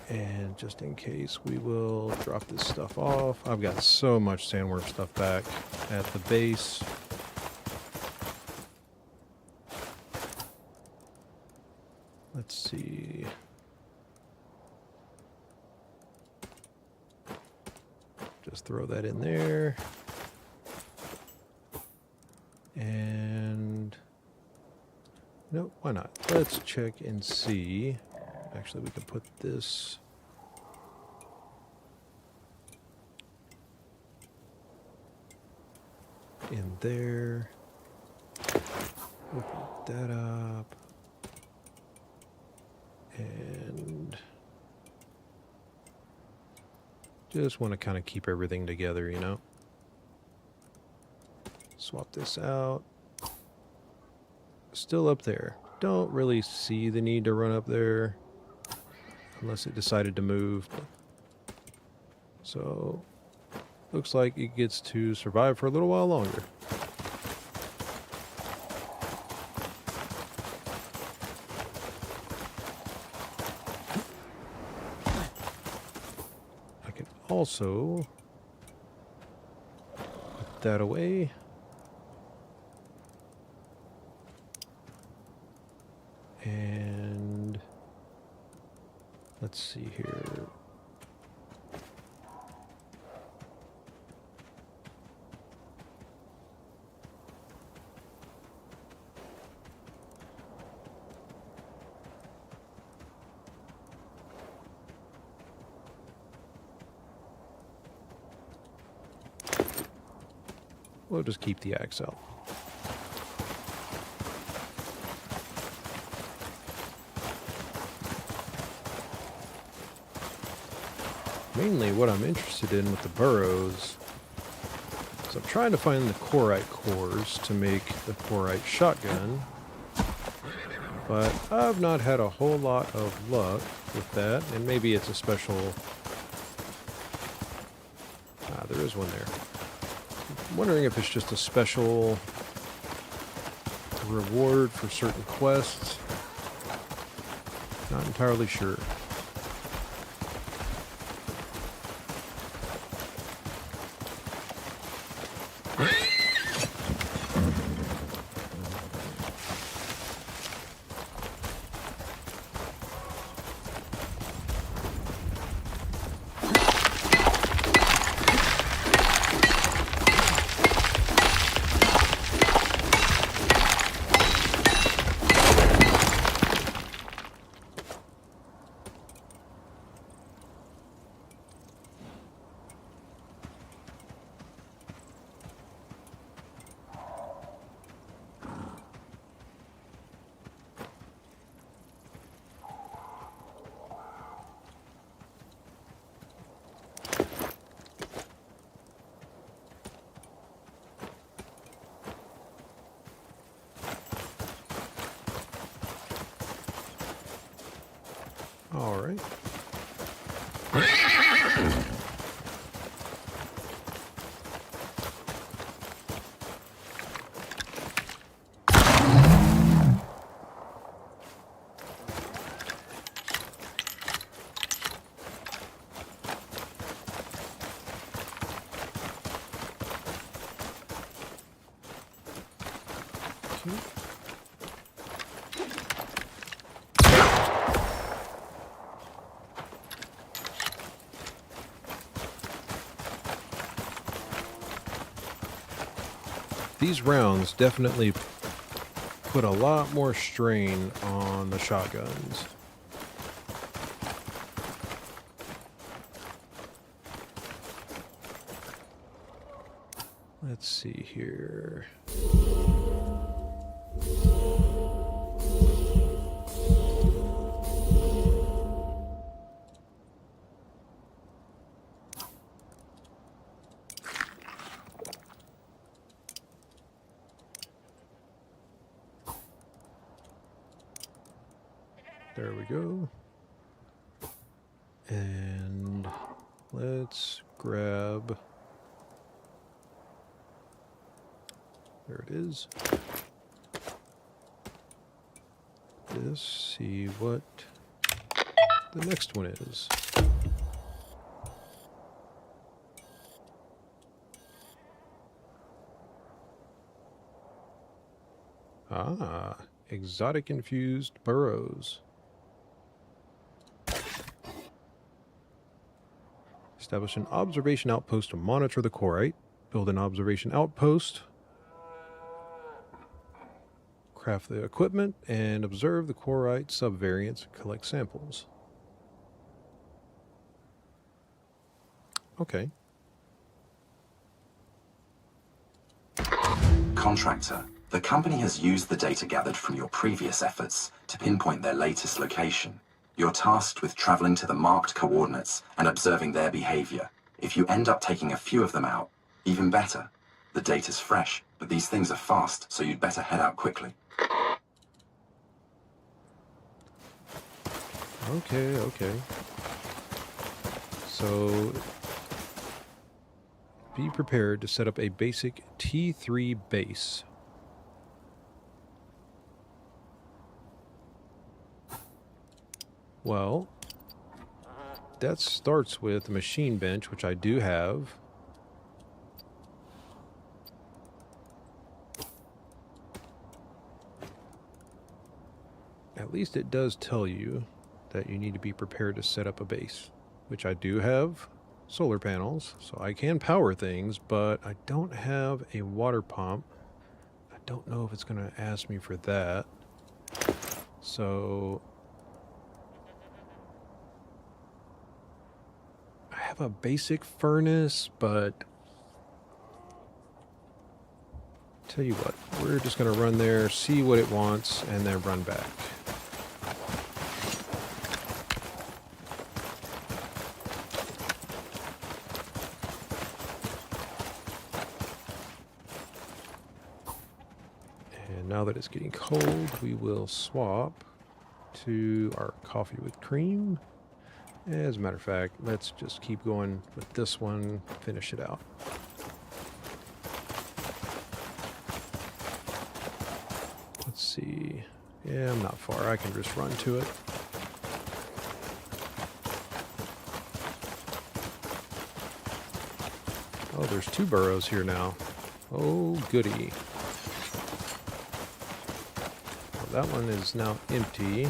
And just in case, we will drop this stuff off. I've got so much sandworm stuff back at the base. Let's see. Just throw that in there. And no, why not? Let's check and see. Actually, we can put this in there. Open that up. And just want to kind of keep everything together, you know? Swap this out. Still up there. Don't really see the need to run up there unless it decided to move. So, looks like it gets to survive for a little while longer. I can also put that away. And let's see here. We'll just keep the axe out. Mainly what I'm interested in with the burrows is I'm trying to find the Quarrite cores to make the Quarrite shotgun, but I've not had a whole lot of luck with that, and maybe it's a special... Ah, there is one there. I'm wondering if it's just a special reward for certain quests. Not entirely sure. All right. These rounds definitely put a lot more strain on the shotguns. Let's see here. There we go. And let's grab... There it is. This, see what the next one is. Ah, exotic infused burrows. Establish an observation outpost to monitor the Quarrite. Build an observation outpost. Craft the equipment and observe the Quarrite subvariants and collect samples. Okay. Contractor, the company has used the data gathered from your previous efforts to pinpoint their latest location. You're tasked with traveling to the marked coordinates and observing their behavior. If you end up taking a few of them out, even better. The data's fresh, but these things are fast, so you'd better head out quickly. Okay. So, be prepared to set up a basic T3 base. Well, that starts with a machine bench, which I do have. At least it does tell you that you need to be prepared to set up a base, which I do have solar panels, so I can power things, but I don't have a water pump. I don't know if it's going to ask me for that. So I have a basic furnace, but tell you what, we're just going to run there, see what it wants, and then run back. Now that it's getting cold, we will swap to our coffee with cream. As a matter of fact, let's just keep going with this one, finish it out. Let's see. Yeah, I'm not far. I can just run to it. Oh, there's 2 burrows here now. Oh, goody. That one is now empty.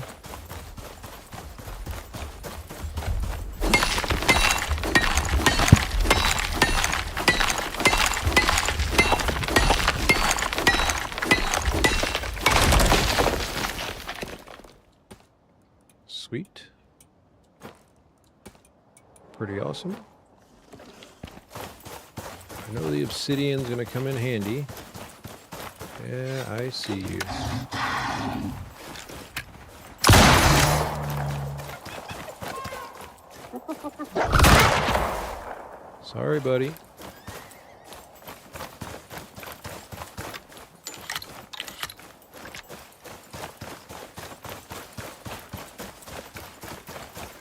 Sweet. Pretty awesome. I know the obsidian's going to come in handy. Yeah, I see you. Sorry, buddy.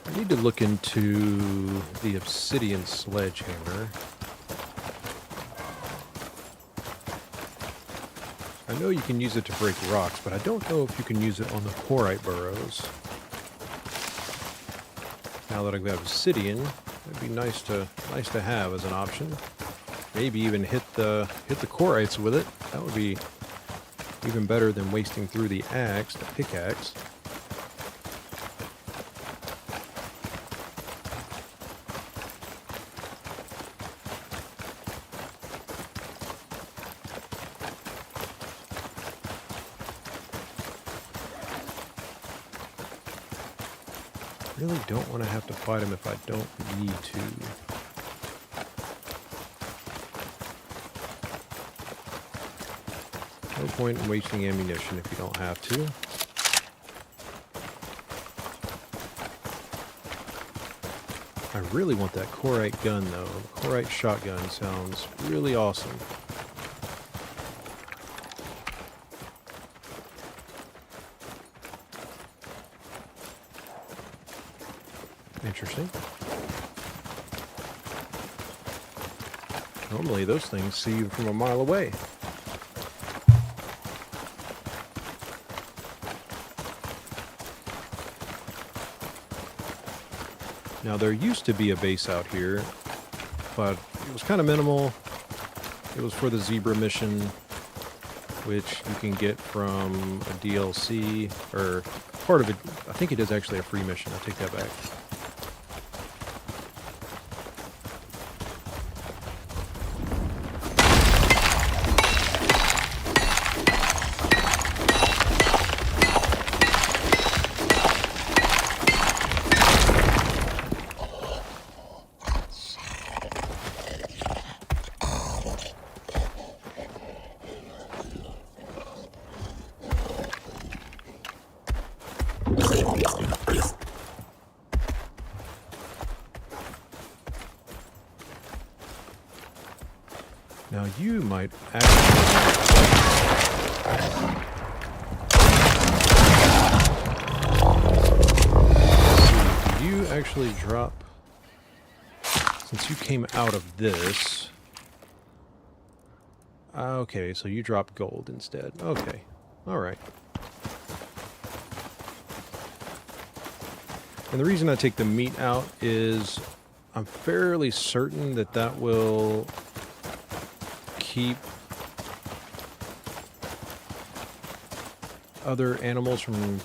I need to look into the obsidian sledgehammer. I know you can use it to break rocks, but I don't know if you can use it on the Quarrite burrows. Now that I've got obsidian, it'd be nice to have as an option. Maybe even hit the Quarrites with it. That would be even better than wasting through the pickaxe. Really don't want to have to fight him if I don't need to. No point in wasting ammunition if you don't have to. I really want that Quarrite gun though. The Quarrite shotgun sounds really awesome. Interesting. Normally those things see you from a mile away. Now there used to be a base out here, but it was kind of minimal. It was for the zebra mission, which you can get from a DLC, or part of it. I think it is actually a free mission. I take that back. Now you might actually... do you actually drop... Since you came out of this... Okay, so you drop gold instead. Okay, alright. And the reason I take the meat out is I'm fairly certain that that will keep other animals from,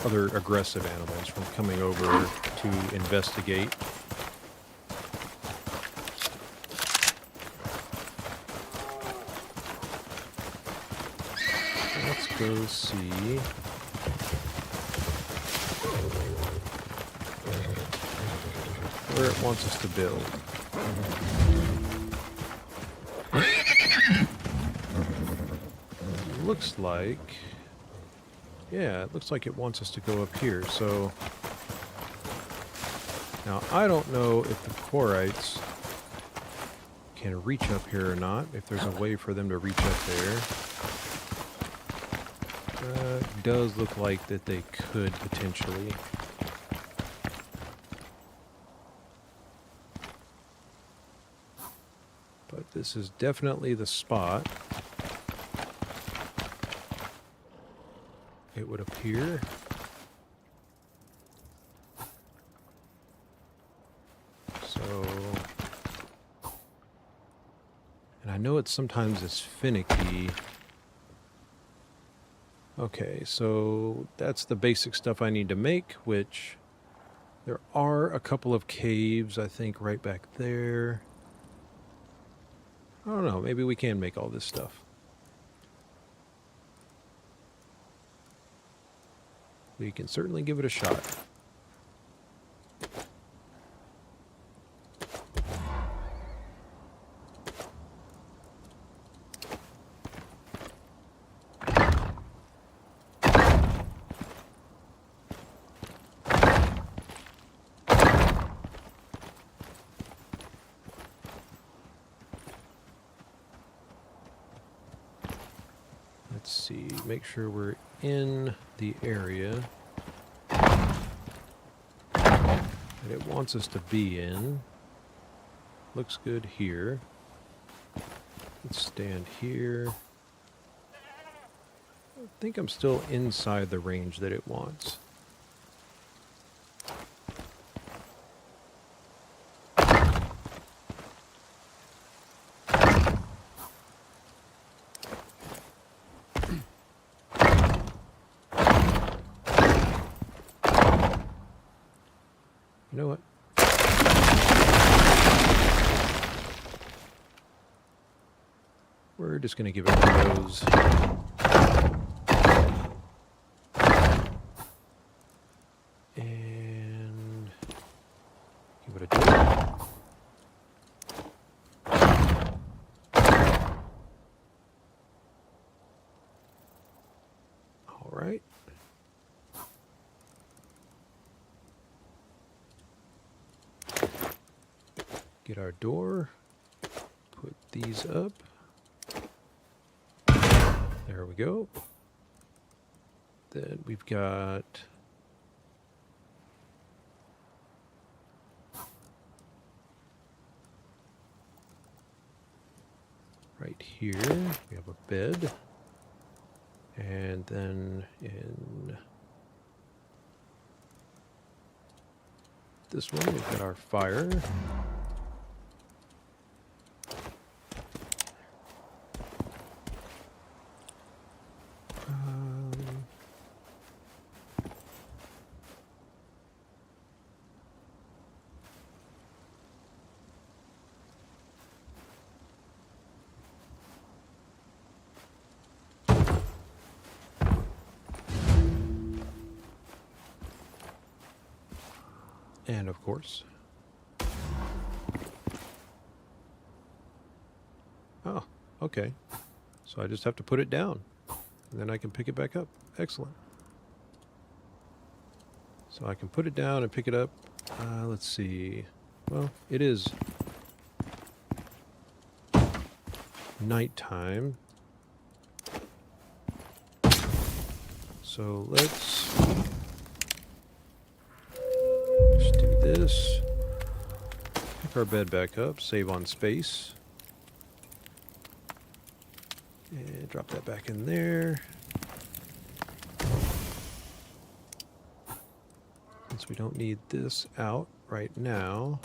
other aggressive animals from coming over to investigate. Let's go see. Where it wants us to build. Looks like... Yeah, it looks like it wants us to go up here, so... Now, I don't know if the Quarrites can reach up here or not, if there's a way for them to reach up there. It does look like that they could potentially. But this is definitely the spot. It would appear. So, and I know it sometimes is finicky. Okay, so that's the basic stuff I need to make, which there are a couple of caves, I think, right back there. I don't know, maybe we can make all this stuff. We can certainly give it a shot. Let's see, make sure we're in the area that it wants us to be in. Looks good here. Let's stand here. I think I'm still inside the range that it wants. You know what? We're just going to give it one of those. And give it a go. get our door. Put these up. There we go. Then we've got right here, we have a bed. And then in this one, we've got our fire. And of course. Oh, okay. So I just have to put it down. And then I can pick it back up. Excellent. So I can put it down and pick it up. Let's see. Well, it is nighttime. So let's just do this. Pick our bed back up. Save on space. And drop that back in there. Since we don't need this out right now.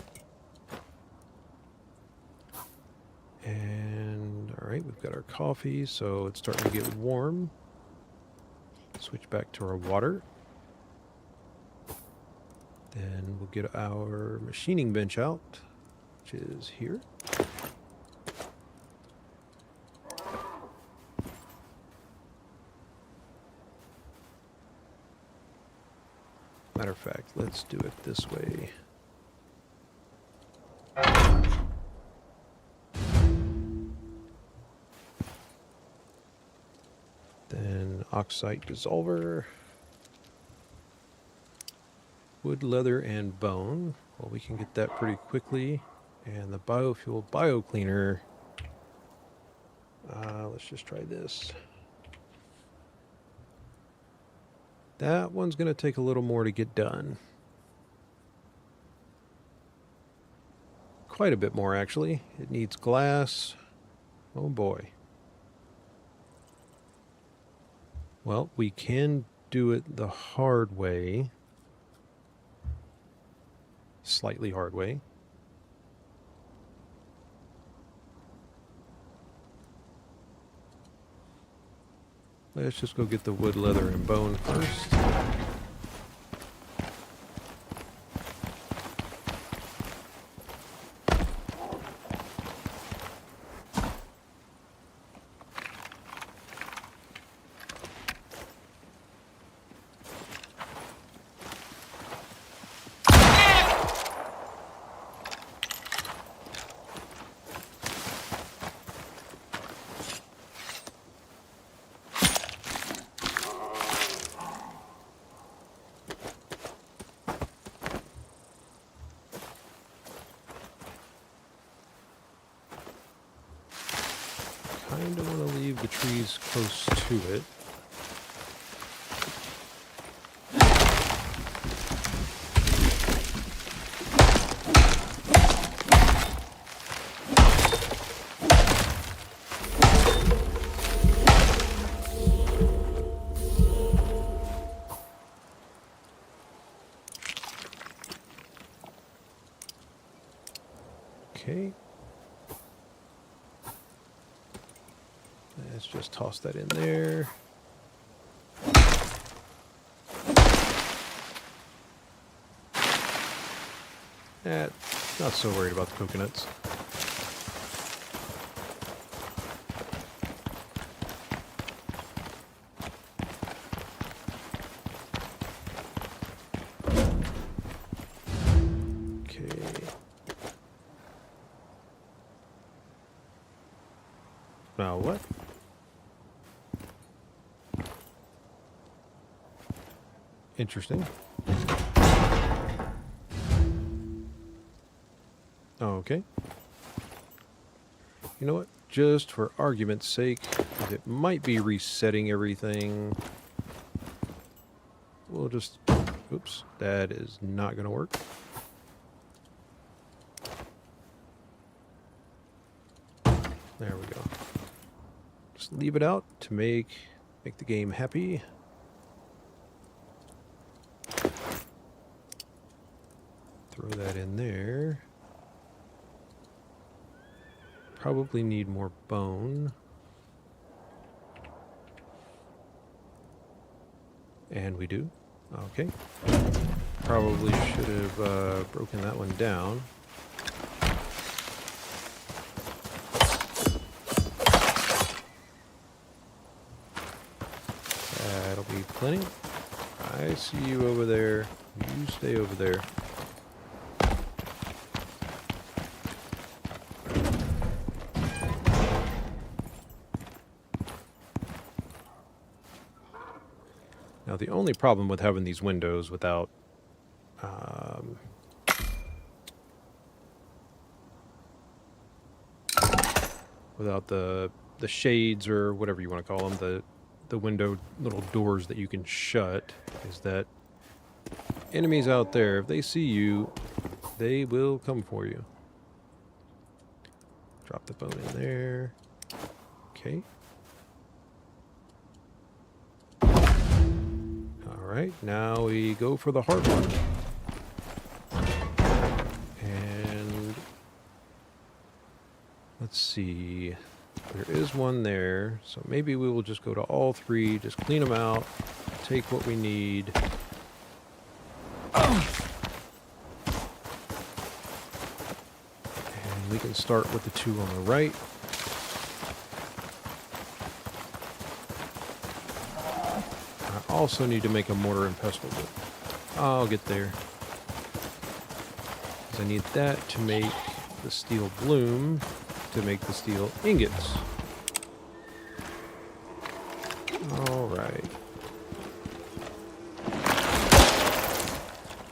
And alright, we've got our coffee, so it's starting to get warm. Switch back to our water. Then we'll get our machining bench out, which is here. Matter of fact, let's do it this way. Then oxide dissolver. Wood, leather, and bone. Well, we can get that pretty quickly. And the biofuel biocleaner. Let's just try this. That one's going to take a little more to get done. Quite a bit more, actually. It needs glass. Oh boy. Well, we can do it the hard way. Slightly hard way. Let's just go get the wood, leather, and bone first. Kind of want to leave the trees close to it. Okay. Let's just toss that in there. Not so worried about the coconuts. Okay. Now what? Interesting. Okay. You know what? Just for argument's sake, if it might be resetting everything, we'll just... Oops, that is not going to work. There we go. Just leave it out to make the game happy. Throw that in there. Probably need more bone. And we do. Okay. Probably should have broken that one down. That'll be plenty. I see you over there. You stay over there. Now, the only problem with having these windows without the shades or whatever you want to call them, the window little doors that you can shut, is that enemies out there, if they see you, they will come for you. Drop the bone in there. Okay. Alright, now we go for the hard one. And let's see. There is one there, so maybe we will just go to all three, just clean them out, take what we need. And we can start with the two on the right. I also need to make a mortar and pestle, but I'll get there. 'Cause I need that to make the steel bloom, to make the steel ingots. Alright.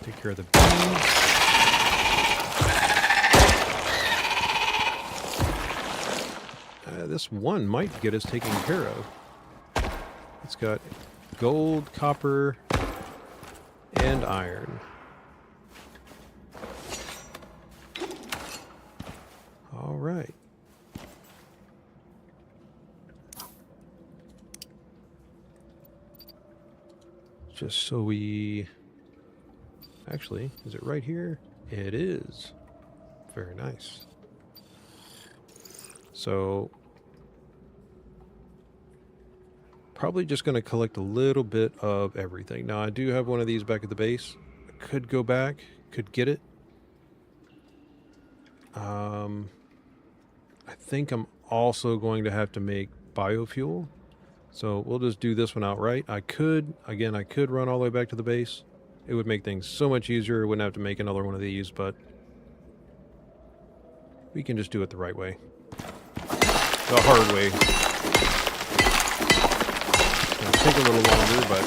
Take care of the beans. This one might get us taken care of. It's got gold, copper, and iron. All right. Just so we... Actually, is it right here? It is. Very nice. So... probably just going to collect a little bit of everything. Now, I do have one of these back at the base. I could go back, could get it. I think I'm also going to have to make biofuel. So we'll just do this one outright. I could run all the way back to the base. It would make things so much easier. I wouldn't have to make another one of these, but we can just do it the right way. The hard way. Take a little longer, but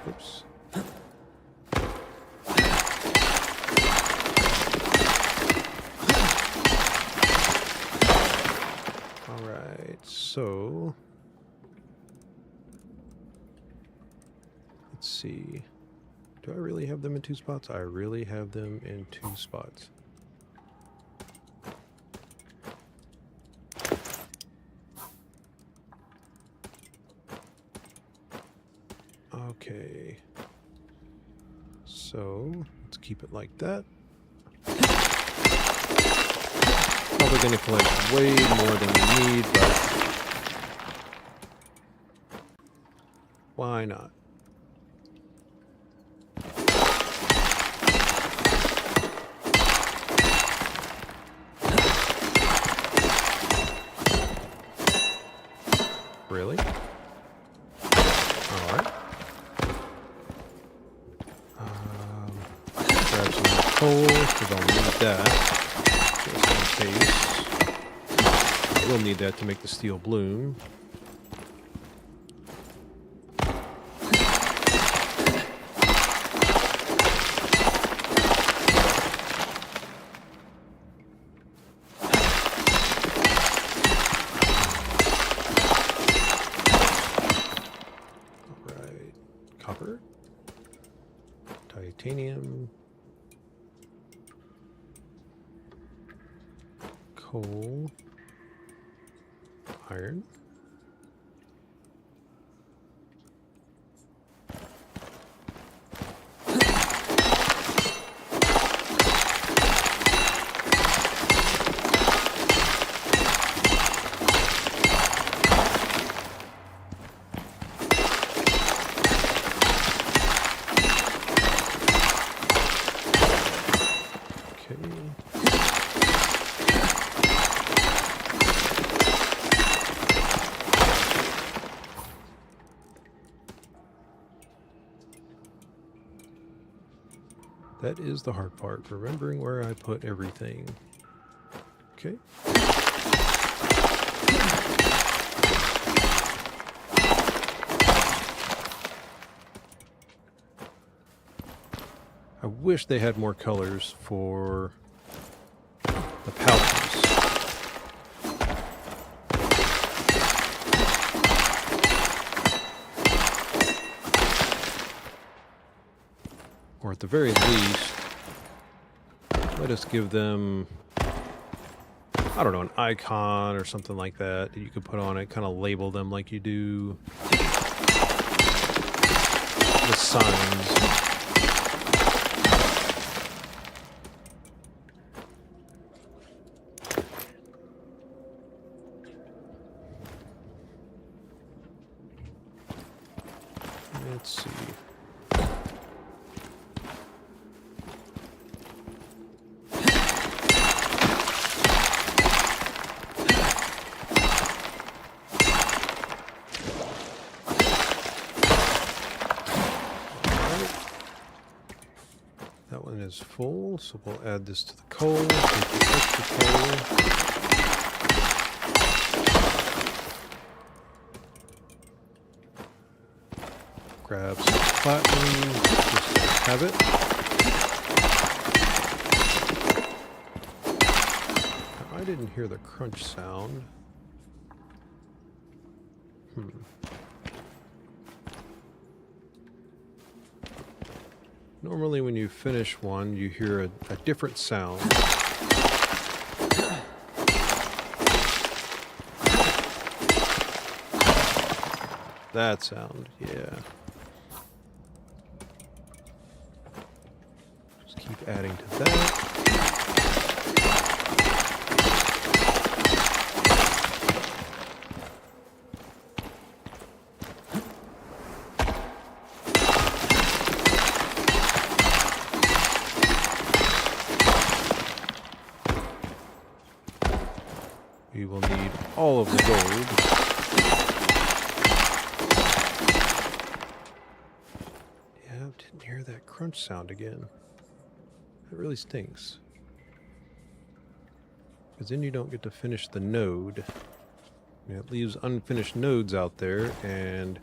oops. All right, so let's see. Do I really have them in two spots? I really have them in two spots. Okay. So, let's keep it like that. Probably going to collect way more than we need, but why not? Really? Alright. Grab some coal, because I'll need that. Just in case. I will need that to make the steel bloom. copper, titanium, coal, iron. That is the hard part, remembering where I put everything. Okay. I wish they had more colors for the pouches. Or at the very least, let us give them, I don't know, an icon or something like that that you could put on it, kind of label them like you do the signs. Let's see. That one is full, so we'll add this to the coal. Take the extra coal. Grab some platinum, just have it. Now, I didn't hear the crunch sound. Normally when you finish one, you hear a different sound. That sound, yeah. Just keep adding to that. We will need all of the gold. Yeah, didn't hear that crunch sound again. It really stinks. Because then you don't get to finish the node. And it leaves unfinished nodes out there, and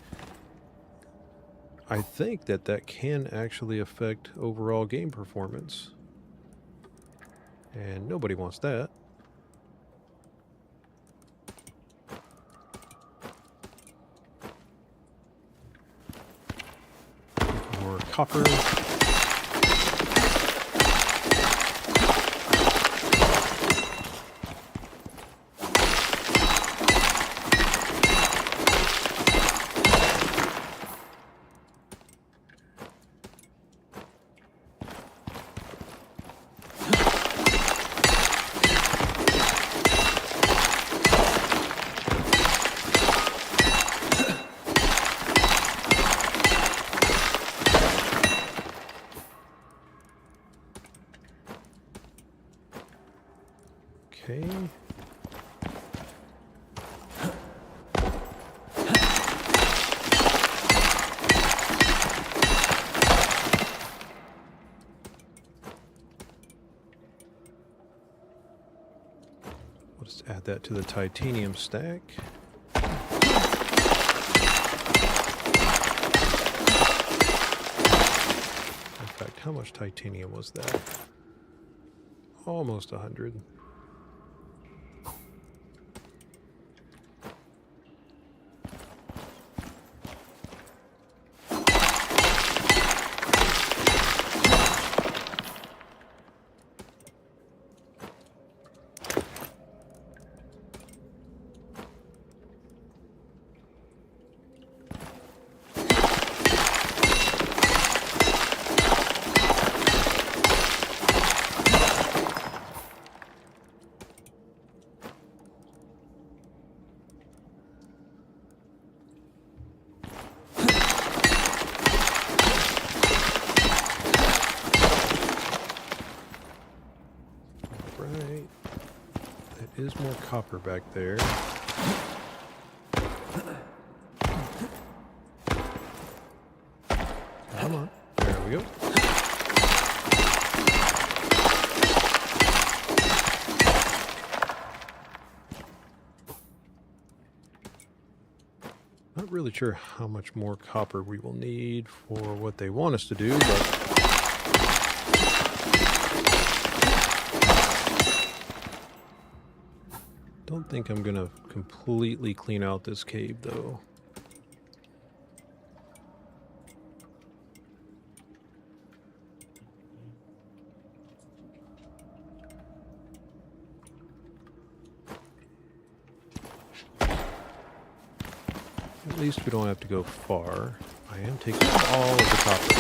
I think that can actually affect overall game performance. And nobody wants that. More copper. Okay. We'll just add that to the titanium stack. In fact, how much titanium was that? Almost 100. copper back there. Come on. There we go. Not really sure how much more copper we will need for what they want us to do, but don't think I'm gonna completely clean out this cave though. At least we don't have to go far. I am taking all of the copper.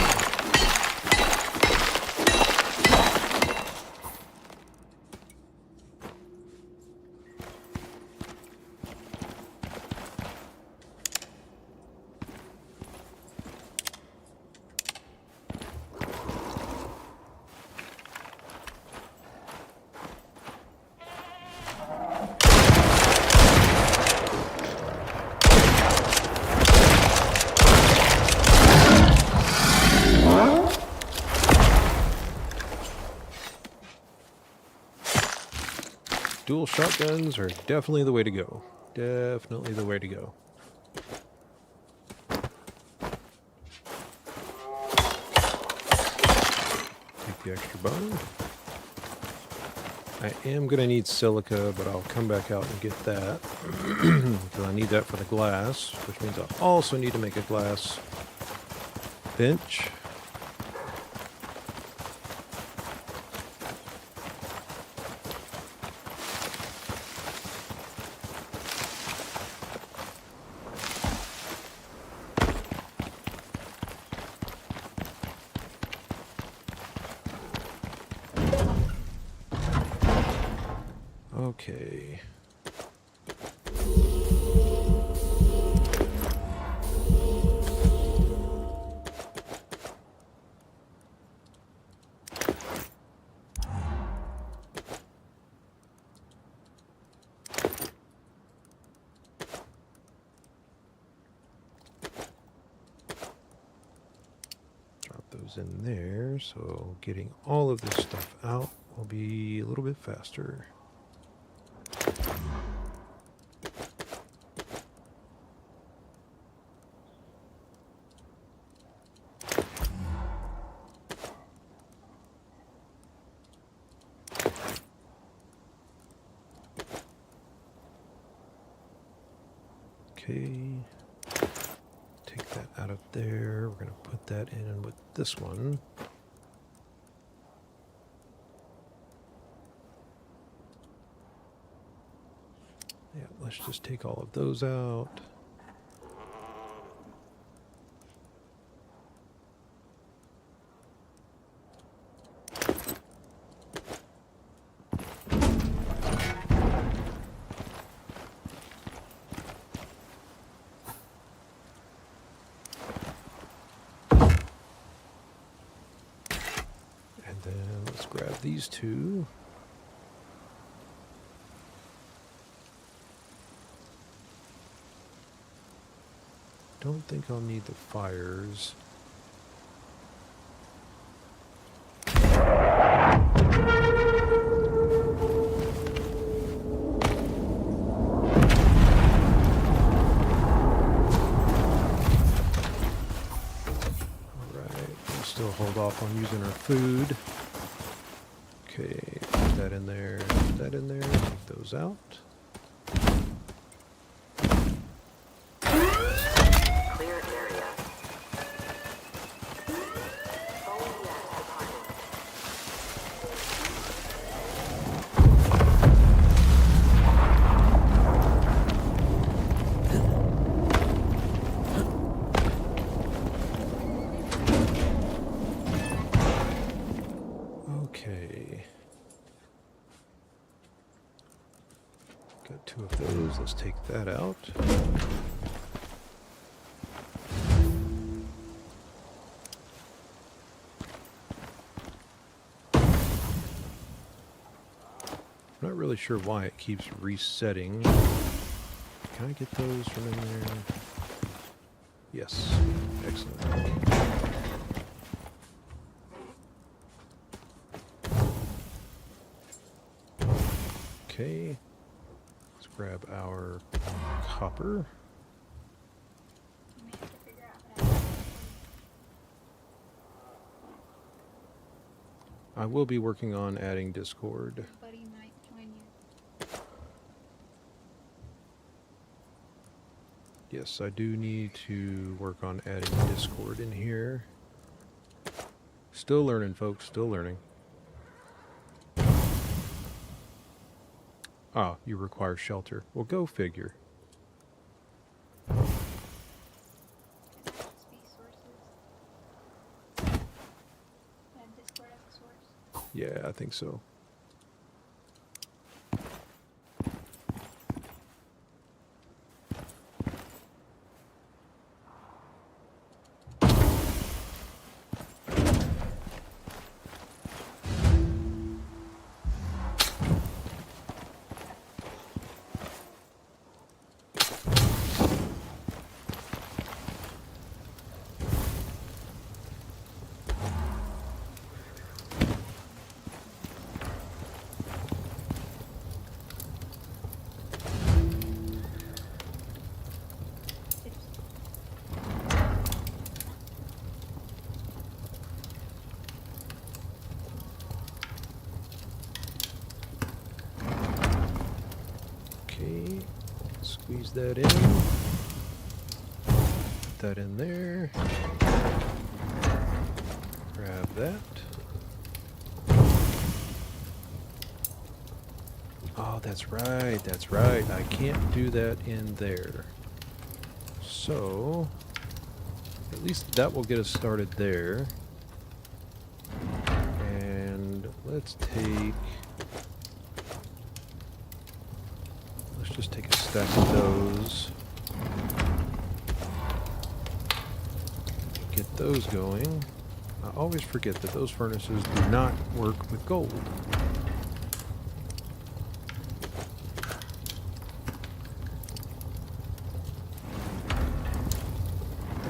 Dual shotguns are definitely the way to go. Definitely the way to go. Take the extra bone. I am going to need silica, but I'll come back out and get that. Because I need that for the glass, which means I also need to make a glass bench. Okay. Drop those in there, so getting all of this stuff out will be a little bit faster. Okay, take that out of there. We're going to put that in with this one. Yeah, let's just take all of those out. And then let's grab these two. Don't think I'll need the fires. Still hold off on using our food. Okay, put that in there, put that in there, take those out. Clear area. Oh yes, departed. Okay. Got two of those. Let's take that out. I'm not really sure why it keeps resetting. Can I get those from in there? Yes. Excellent. Okay. Let's grab our copper. You may have to figure out how to. I will be working on adding Discord. Your buddy might join you. Yes, I do need to work on adding Discord in here. Still learning, folks. Still learning. Ah, you require shelter. Well, go figure. Can that just be sources? And Discord as a source? Yeah, I think so. Okay, squeeze that in. Put that in there. Grab that. Oh, that's right, that's right. I can't do that in there. So, at least that will get us started there. And let's just take a stack of those. Get those going. I always forget that those furnaces do not work with gold.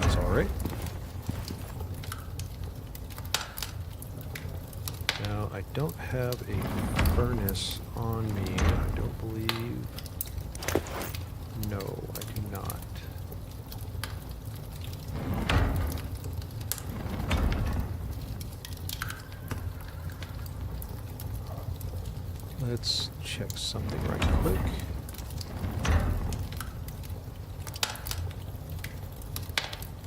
That's alright. Now, I don't have a furnace on me, I don't believe. No, I do not. Let's check something right quick.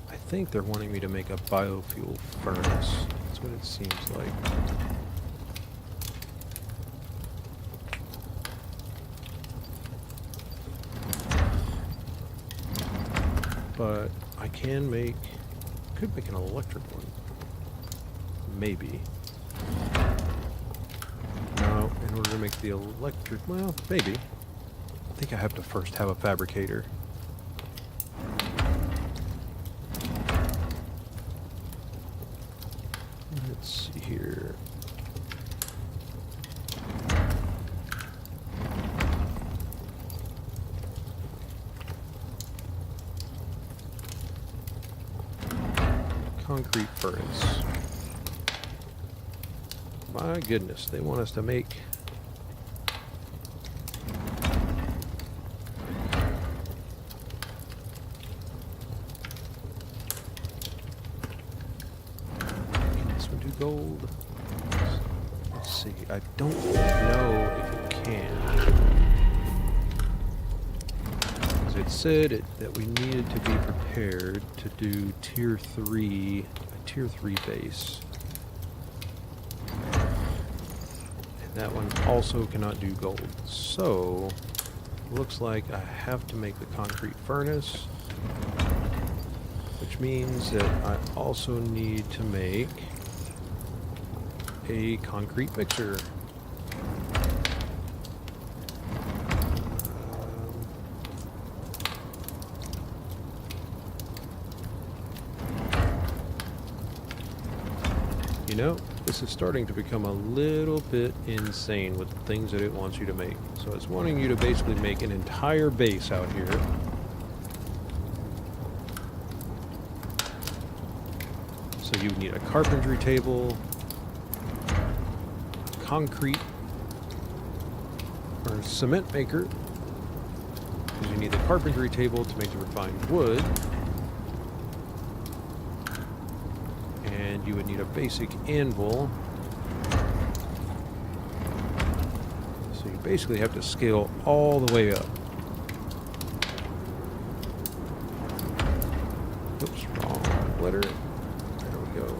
I think they're wanting me to make a biofuel furnace. That's what it seems like. But I could make an electric one. Maybe. No, in order to make the electric, well, maybe. I think I have to first have a fabricator. Let's see here. Concrete furnace. My goodness, they want us to make can this one do gold? Let's see. I don't know if it can. As it said that we needed to be prepared to do tier 3 base. And that one also cannot do gold. So, looks like I have to make the concrete furnace, which means that I also need to make a concrete mixer. You know, This is starting to become a little bit insane with the things that it wants you to make. So it's wanting you to basically make an entire base out here. So you need a carpentry table, concrete, or cement maker, because you need the carpentry table to make the refined wood. And you would need a basic anvil. So you basically have to scale all the way up. Oops, wrong letter. There we go.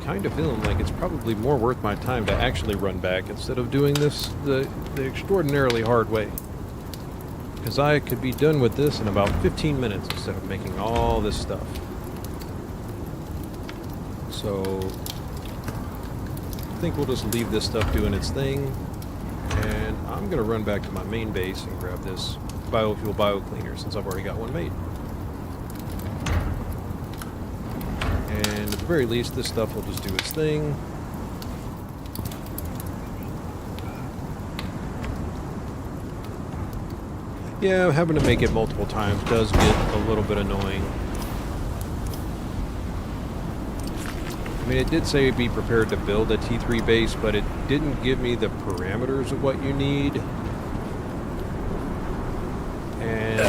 Kind of feeling like it's probably more worth my time to actually run back instead of doing this the extraordinarily hard way. Because I could be done with this in about 15 minutes instead of making all this stuff. So I think we'll just leave this stuff doing its thing. And I'm going to run back to my main base and grab this biofuel biocleaner since I've already got one made. And at the very least, this stuff will just do its thing. Yeah, having to make it multiple times does get a little bit annoying. I mean, it did say be prepared to build a T3 base, but it didn't give me the parameters of what you need. And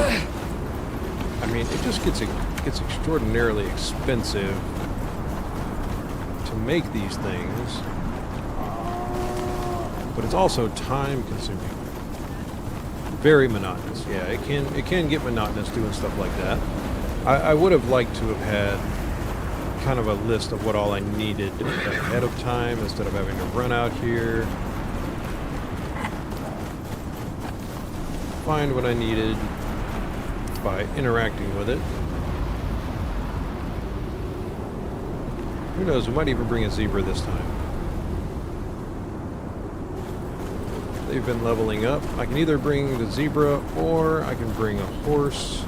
I mean, it just gets extraordinarily expensive to make these things, but it's also time consuming. Very monotonous. Yeah, it can get monotonous doing stuff like that. I would have liked to have had kind of a list of what all I needed ahead of time instead of having to run out here, find what I needed by interacting with it. Who knows, we might even bring a zebra this time. They've been leveling up. I can either bring the zebra or I can bring a horse.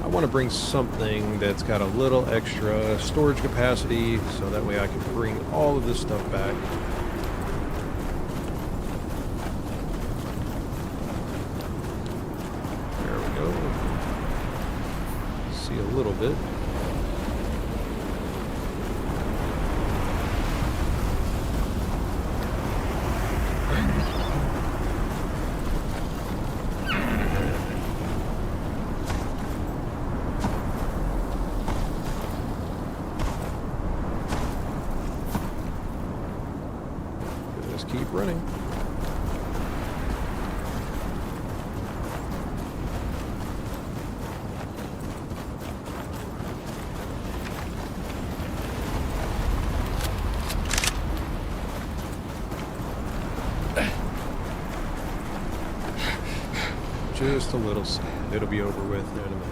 I want to bring something that's got a little extra storage capacity so that way I can bring all of this stuff back. There we go. See a little bit. Keep running. Just a little sand. It'll be over with in a minute.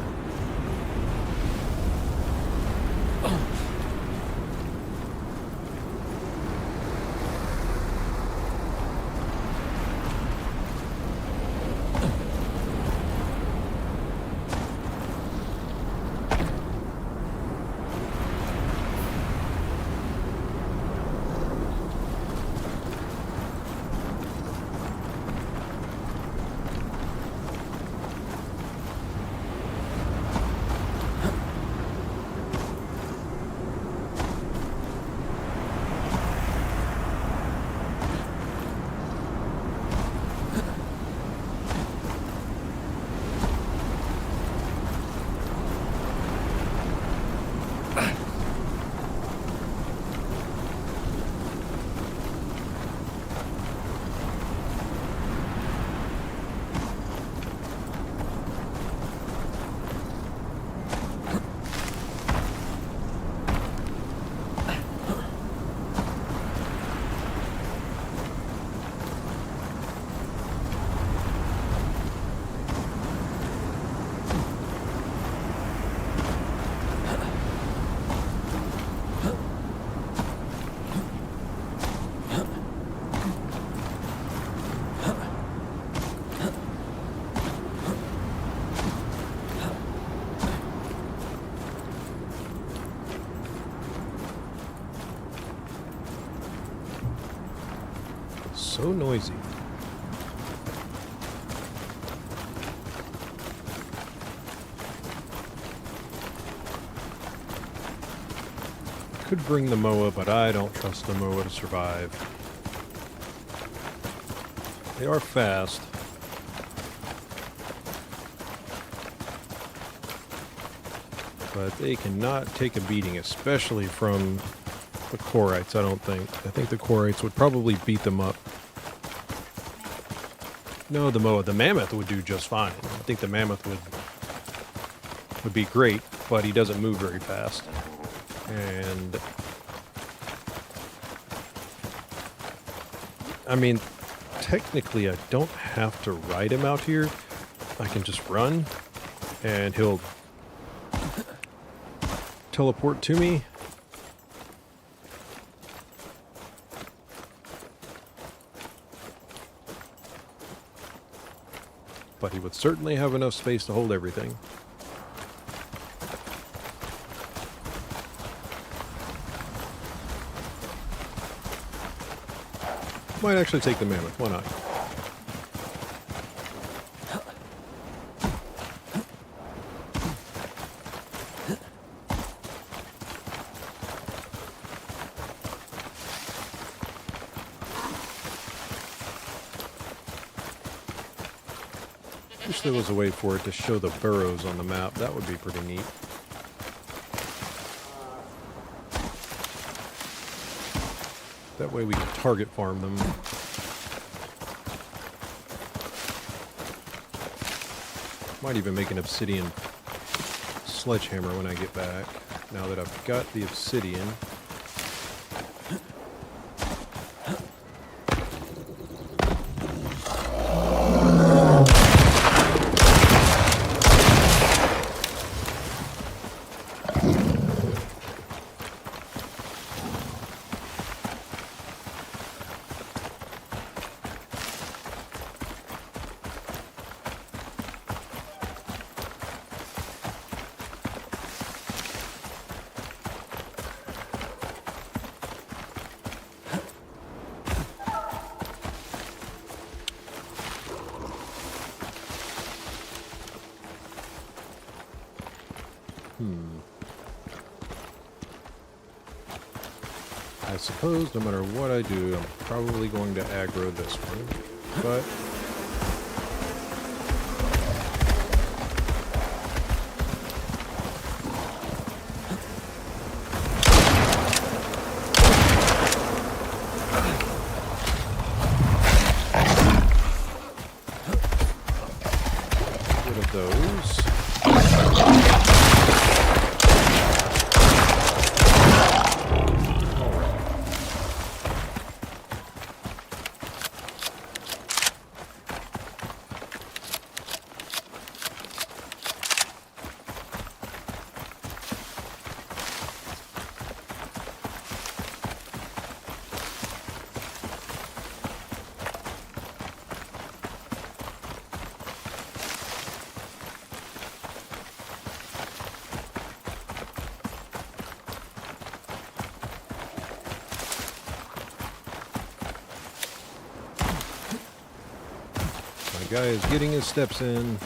so noisy. Could bring the Moa, but I don't trust the Moa to survive. They are fast. But they cannot take a beating, especially from the Quarrites, I don't think. I think the Quarrites would probably beat them up. No, the Moa. The Mammoth would do just fine. I think the Mammoth would be great, but he doesn't move very fast. And I mean, technically I don't have to ride him out here. I can just run and he'll teleport to me. But he would certainly have enough space to hold everything. Might actually take the Mammoth, why not? Wish there was a way for it to show the burrows on the map. That would be pretty neat. That way we can target farm them. Might even make an obsidian sledgehammer when I get back. Now that I've got the obsidian. I suppose no matter what I do, I'm probably going to aggro this one, but rid of those. My guy is getting his steps in.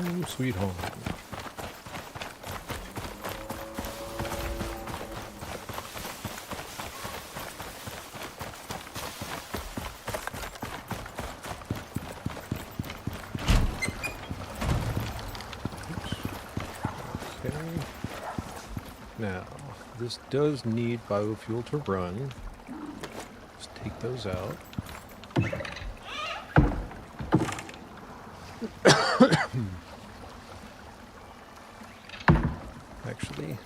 Home sweet home. Okay. Now, this does need biofuel to run. Let's take those out. Actually,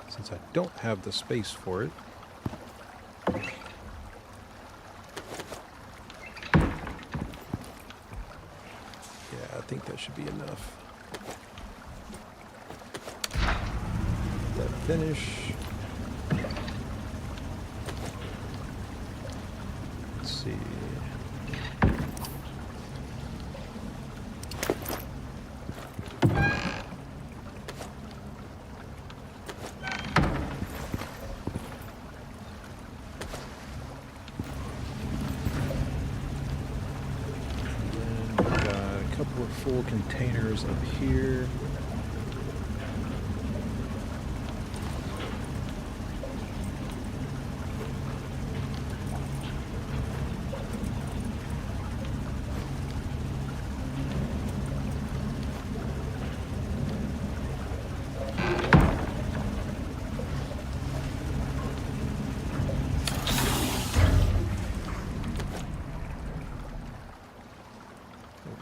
since I don't have the space for it, yeah, I think that should be enough. Let that finish. Let's see. Full containers up here.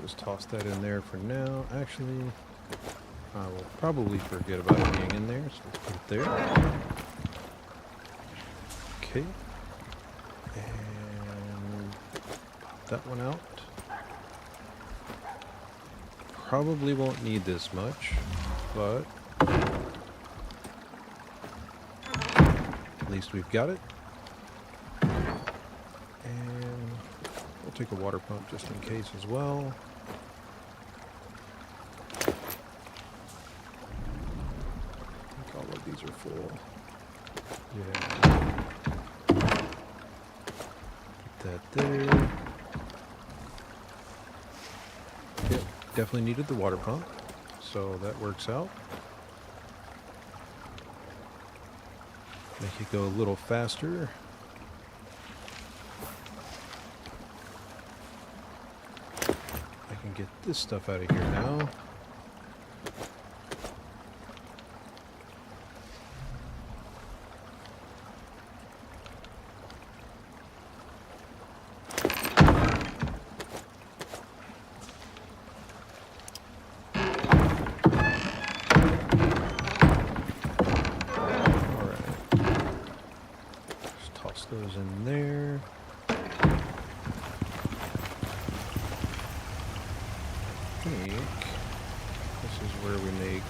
Just toss that in there for now. Actually, I will probably forget about it being in there, so let's put it there. Okay. And pop that one out. Probably won't need this much, but at least we've got it. And we'll take a water pump just in case as well. These are full. Yeah. Put that there. Yep, definitely needed the water pump, so that works out. Make it go a little faster. I can get this stuff out of here now. Those in there. I think this is where we make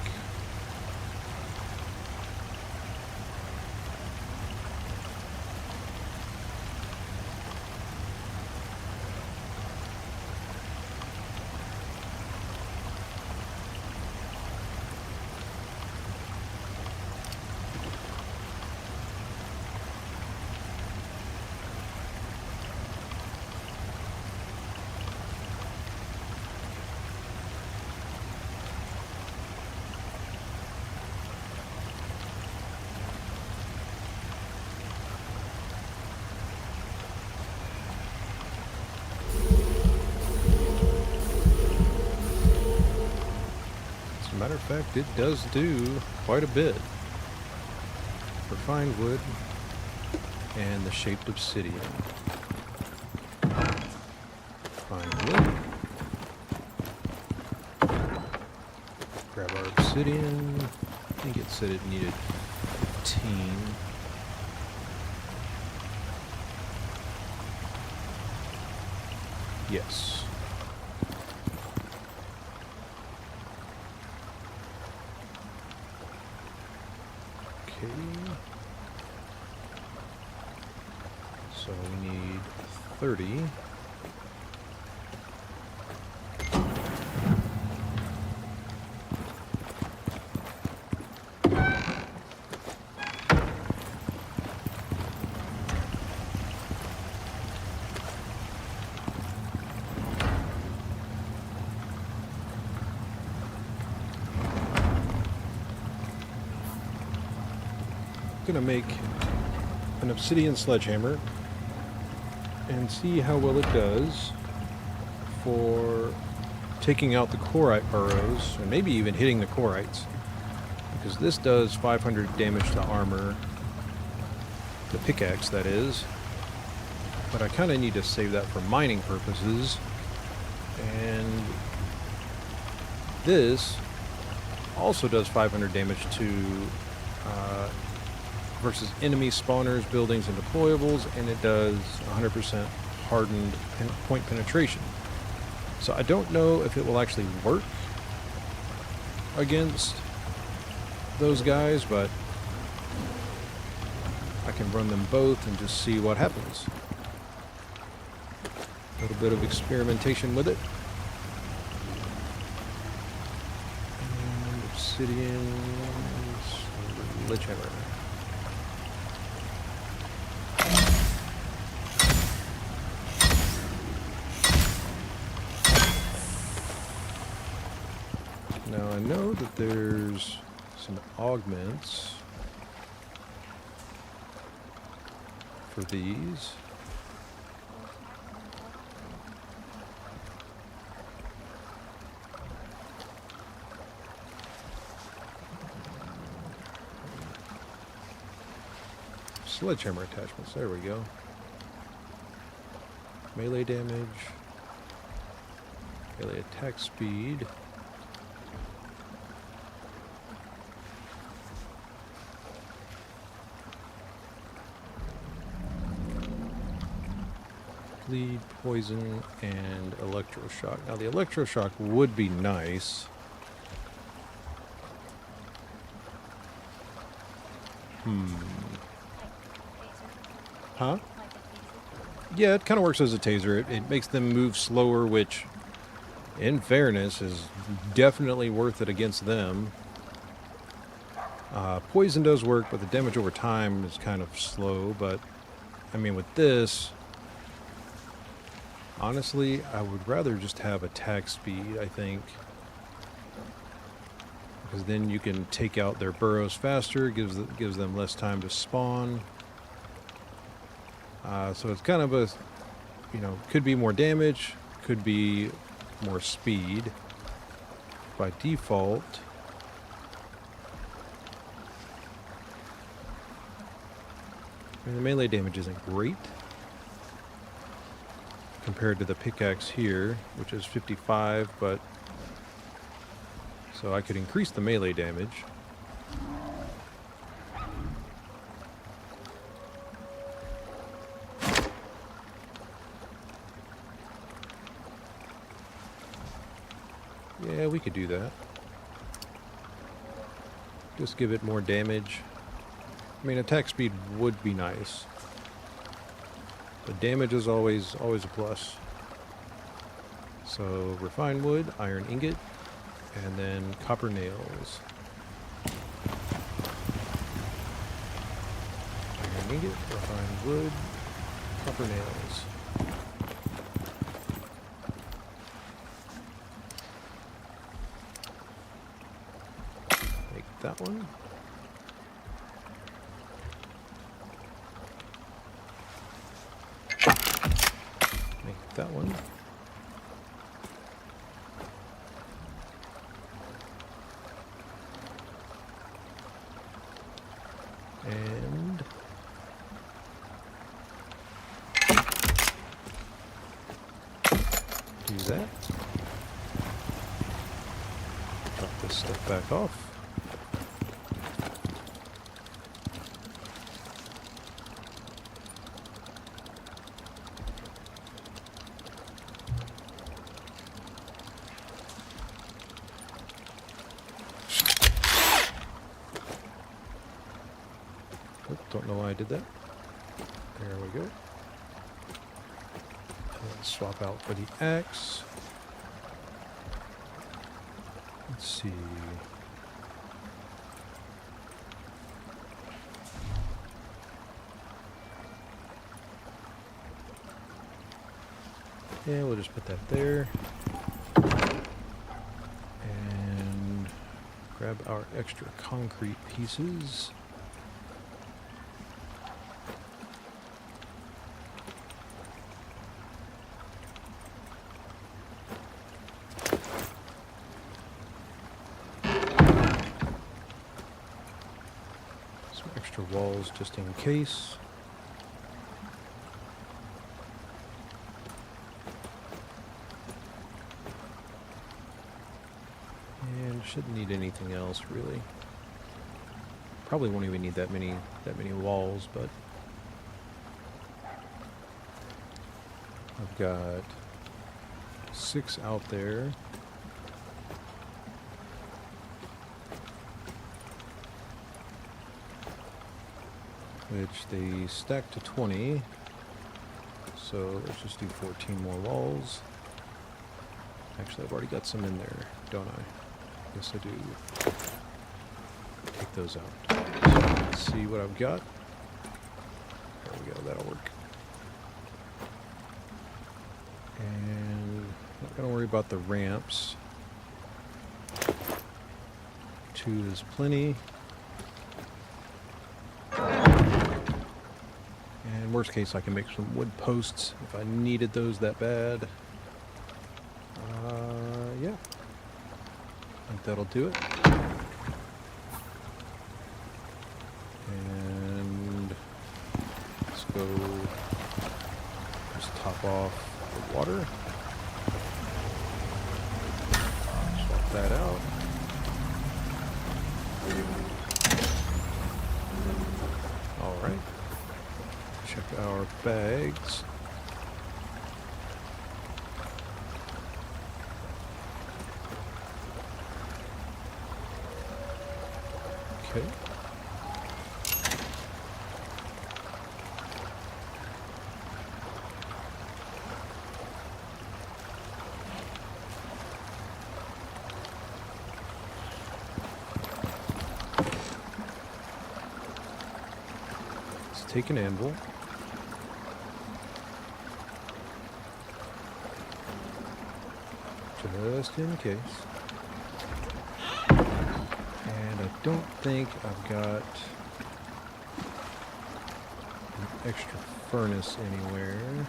matter of fact, it does do quite a bit. Refined wood and the shaped obsidian. Refined wood. Grab our obsidian. I think it said it needed 15. Yes. So we need 30. gonna make an obsidian sledgehammer and see how well it does for taking out the Quarrite burrows, and maybe even hitting the Quarrites. Because this does 500 damage to armor, the pickaxe that is. But I kind of need to save that for mining purposes. And this also does 500 damage to versus enemy spawners, buildings, and deployables, and it does 100% hardened point penetration. So I don't know if it will actually work against those guys, but I can run them both and just see what happens. A little bit of experimentation with it. And obsidian sledgehammer. Now I know that there's some augments for these. Sledgehammer attachments, there we go. Melee damage, melee attack speed. Bleed, poison, and electroshock. Now the electroshock would be nice. Huh? Like a taser. Yeah, it kind of works as a taser. It makes them move slower, which, in fairness, is definitely worth it against them. Poison does work, but the damage over time is kind of slow. But, I mean, with this, honestly, I would rather just have attack speed, I think. Because then you can take out their burrows faster, gives them less time to spawn. So it's kind of a, could be more damage, could be more speed. By default, the melee damage isn't great compared to the pickaxe here, which is 55, but so I could increase the melee damage. Yeah, we could do that. Just give it more damage. I mean, attack speed would be nice. But damage is always a plus. So, refined wood, iron ingot, and then copper nails. Iron ingot, refined wood, copper nails. Make that one. Make that one. And do that. Drop this stuff back off. Don't know why I did that. There we go. Let's swap out for the axe. Let's see. Yeah, we'll just put that there. And grab our extra concrete pieces. walls just in case. And shouldn't need anything else really. Probably won't even need that many walls, but I've got 6 out there. Which they stack to 20. So let's just do 14 more walls. Actually, I've already got some in there, don't I? Yes, I do. Take those out. So let's see what I've got. There we go, that'll work. And not gonna worry about the ramps. 2 is plenty. And worst case, I can make some wood posts if I needed those that bad. Yeah. I think that'll do it. And let's go just top off the water. Swap that out. All right. Check our bags. Okay. Let's take an anvil. Just in case. And I don't think I've got an extra furnace anywhere.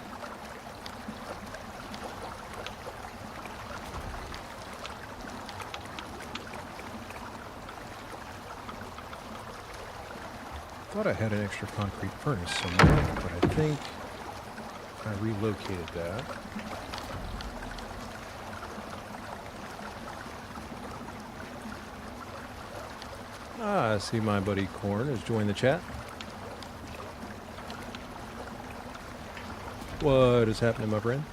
Thought I had an extra concrete furnace somewhere, but I think I relocated that. I see my buddy Corn has joined the chat. What is happening, my friend?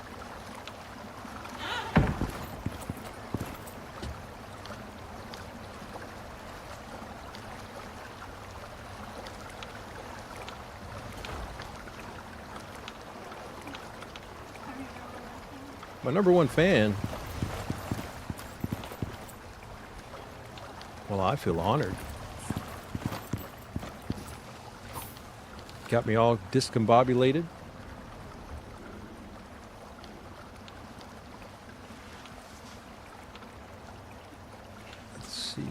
My #1 fan. Well, I feel honored. Got me all discombobulated. Let's see.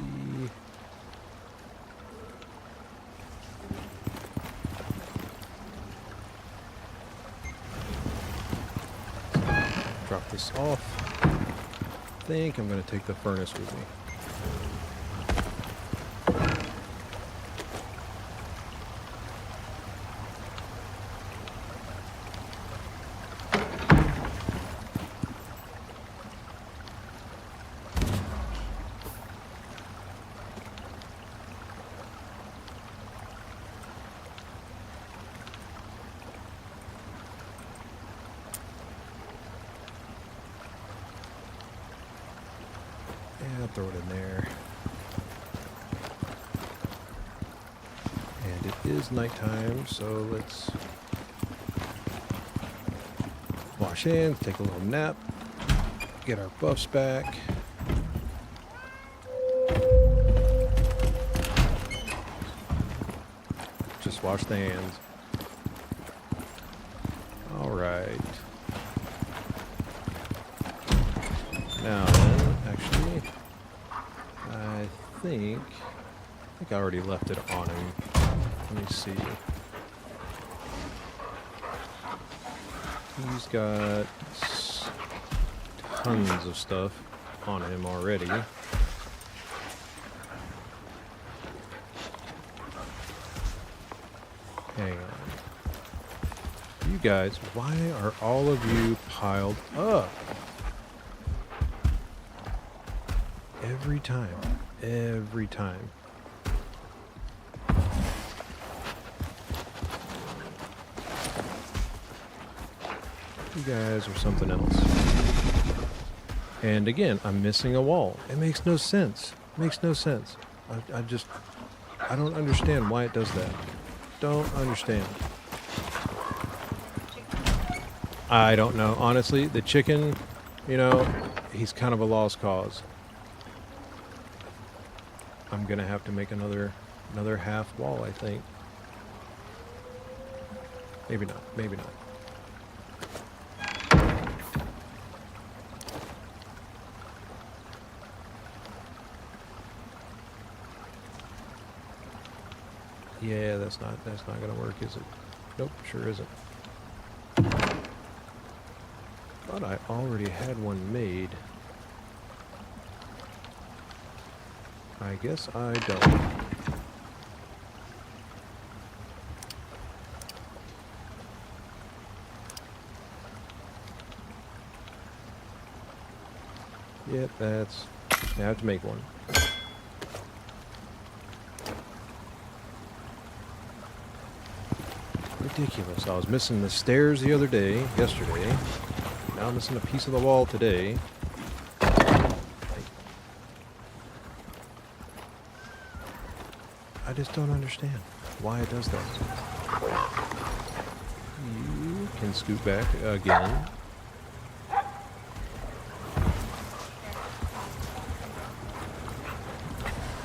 Drop this off. I think I'm going to take the furnace with me. I'll throw it in there. And it is nighttime, so let's wash hands, take a little nap, get our buffs back. Just wash the hands. All right. Now, actually, I think I already left it on him. Let me see. He's got tons of stuff on him already. Hang on. You guys, why are all of you piled up? Every time. Every time. You guys are something else. And again, I'm missing a wall. It makes no sense. It makes no sense. I don't understand why it does that. Don't understand. I don't know. Honestly, the chicken, you know, he's kind of a lost cause. I'm gonna have to make another half wall, I think. Maybe not. Maybe not. Yeah, that's not gonna work, is it? Nope, sure isn't. Thought I already had one made. I guess I don't. Yep, that's... I have to make one. Ridiculous. I was missing the stairs the other day, yesterday. Now I'm missing a piece of the wall today. I just don't understand why it does that. You can scoot back again.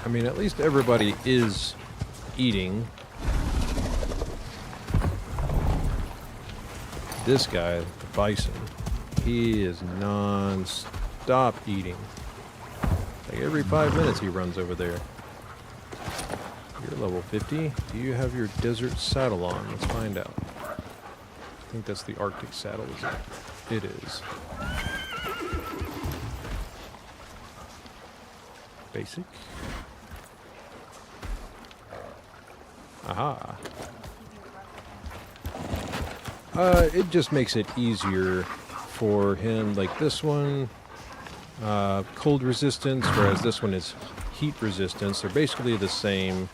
I mean, at least everybody is eating. This guy, the bison, he is non-stop eating. Like every 5 minutes he runs over there. You're level 50. Do you have your desert saddle on? Let's find out. I think that's the Arctic saddle, is it? It is. Basic. Aha. It just makes it easier for him. Like this one, cold resistance, whereas this one is heat resistance. They're basically the same.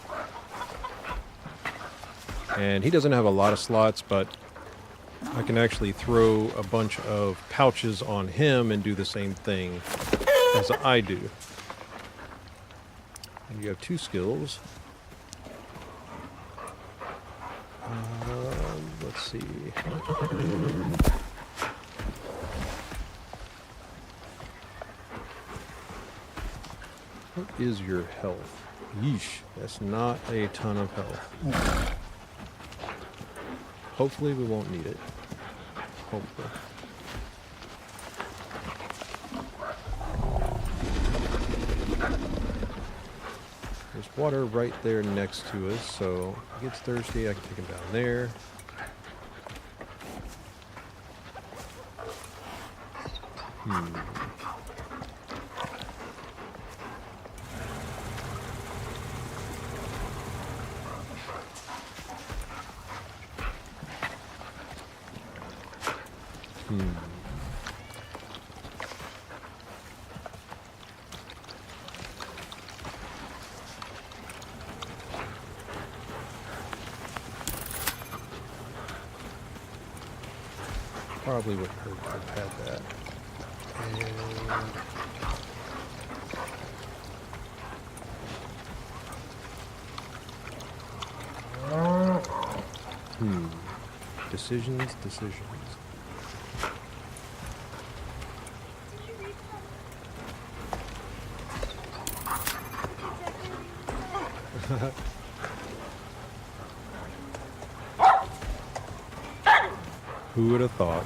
And he doesn't have a lot of slots, but I can actually throw a bunch of pouches on him and do the same thing as I do. And you have 2 skills. Let's see. What is your health? Yeesh, that's not a ton of health. Hopefully we won't need it. Hopefully. There's water right there next to us, so if he gets thirsty, I can take him down there. Probably would hurt to have had that. And decisions. Who would have thought?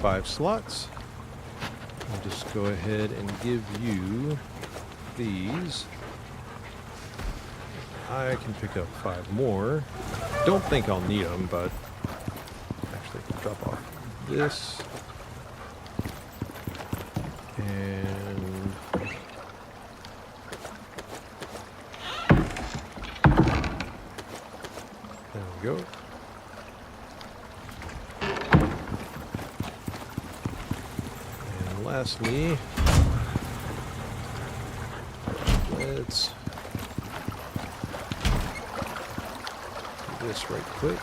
5 slots. I'll just go ahead and give you these. I can pick up 5 more. Don't think I'll need them, but actually drop off this. And we go. And lastly, let's do this right quick.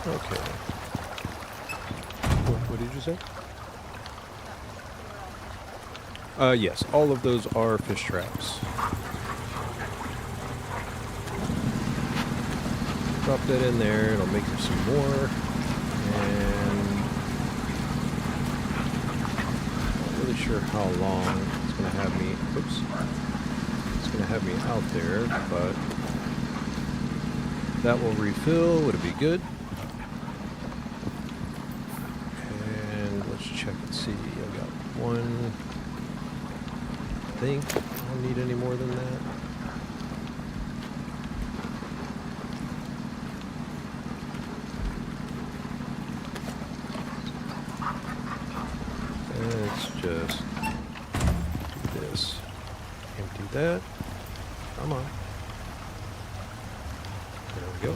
Okay. What did you say? Yes, all of those are fish traps. Drop that in there, it'll make you some more. And not really sure how long it's gonna have me. Oops. It's gonna have me out there, but that will refill. Would it be good? Let's check and see. I've got one. I think I don't need any more than that. Let's just do this. Empty that. Come on. There we go.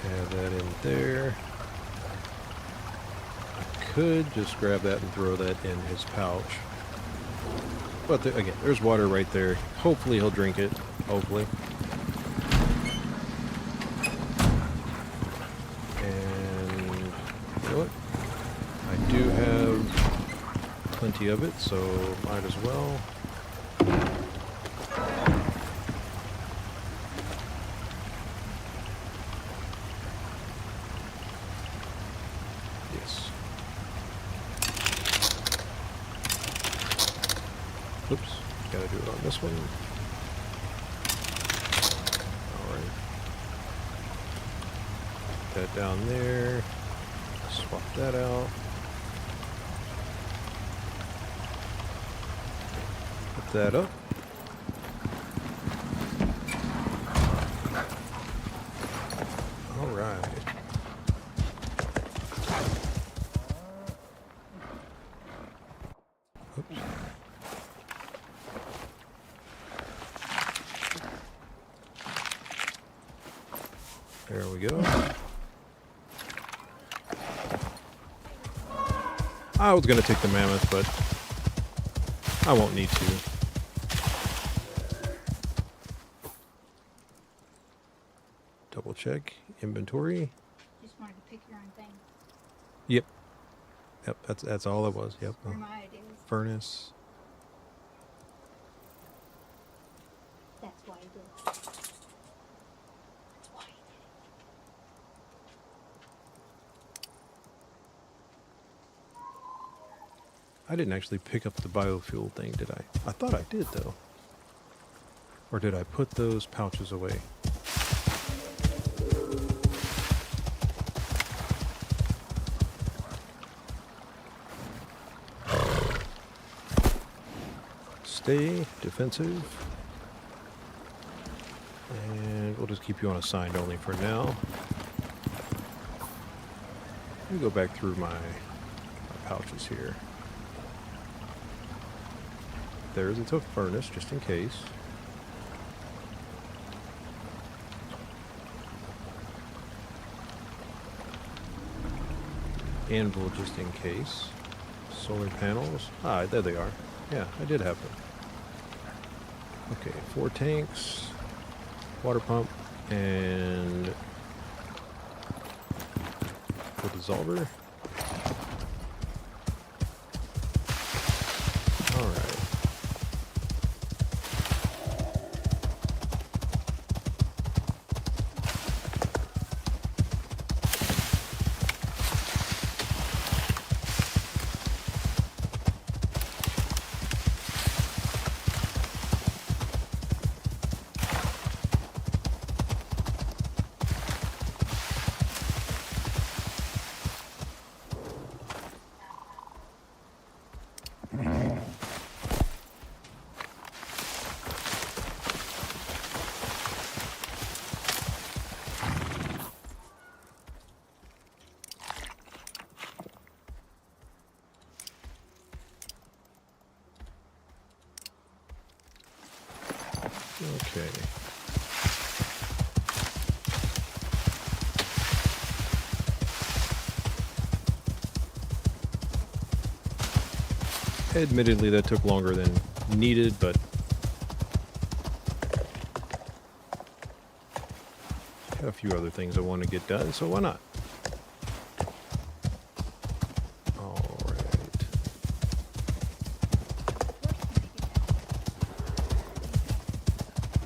Add that in there. I could just grab that and throw that in his pouch. But again, there's water right there. Hopefully he'll drink it. Hopefully. And you know what? I do have plenty of it, so might as well. Oops, gotta do it on this one. Alright. Put that down there. Swap that out. Put that up. Alright. Oops. There we go. I was going to take the mammoth, but I won't need to. Double check inventory. Just wanted to pick your own thing. Yep. Yep, that's all it was. Yep. They're my ideas. Furnace. That's why I did it. That's why I did I didn't actually pick up the biofuel thing, did I? I thought I did, though. Or did I put those pouches away? Stay defensive. And we'll just keep you on assigned only for now. Let me go back through my pouches here. There's a tough furnace, just in case. Anvil, just in case. Solar panels. Ah, there they are. Yeah, I did have them. Okay, 4 tanks, water pump, and the dissolver. Alright. Okay. Admittedly, that took longer than needed, but got a few other things I want to get done, so why not? All right.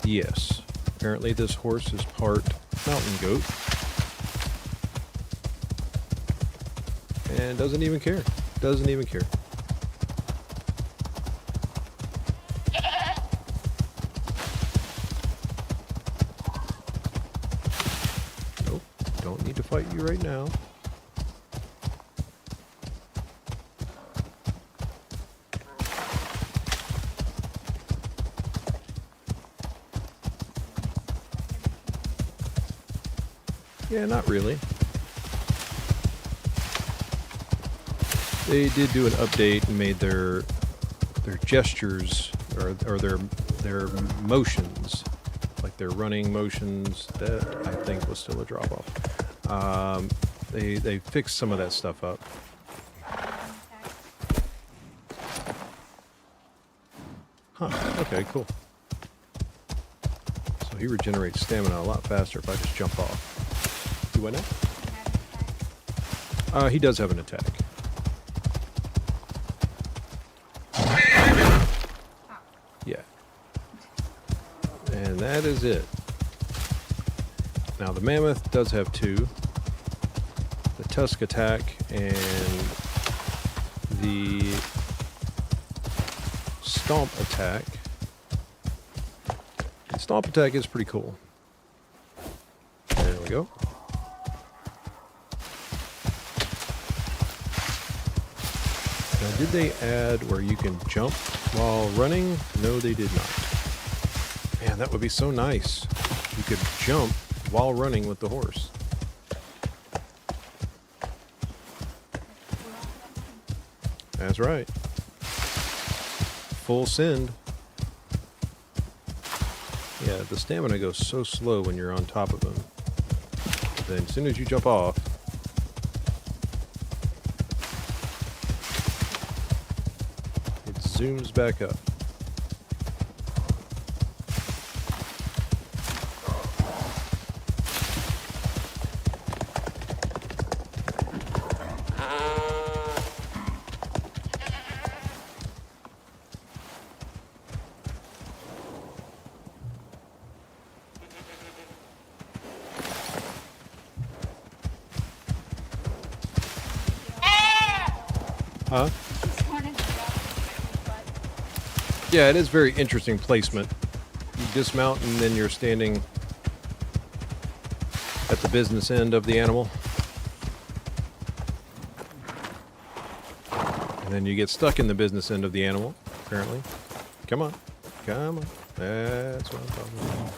Yes. Apparently this horse is part mountain goat. And doesn't even care. Doesn't even care. Nope. Don't need to fight you right now. Yeah, not really. They did do an update and made their gestures or their motions, like their running motions, that I think was still a drop off. They fixed some of that stuff up. Huh, okay, cool. So he regenerates stamina a lot faster if I just jump off. Do I know? He does have an attack. Yeah. And that is it. Now the mammoth does have two. The tusk attack and the stomp attack. The stomp attack is pretty cool. There we go. Now, did they add where you can jump while running? No, they did not. Man, that would be so nice. You could jump while running with the horse. That's right. Full send. Yeah, the stamina goes so slow when you're on top of him. Then as soon as you jump off, it zooms back up. Huh? Yeah, it is very interesting placement. You dismount and then you're standing at the business end of the animal. And then you get stuck in the business end of the animal, apparently. Come on. Come on. That's what I'm talking about.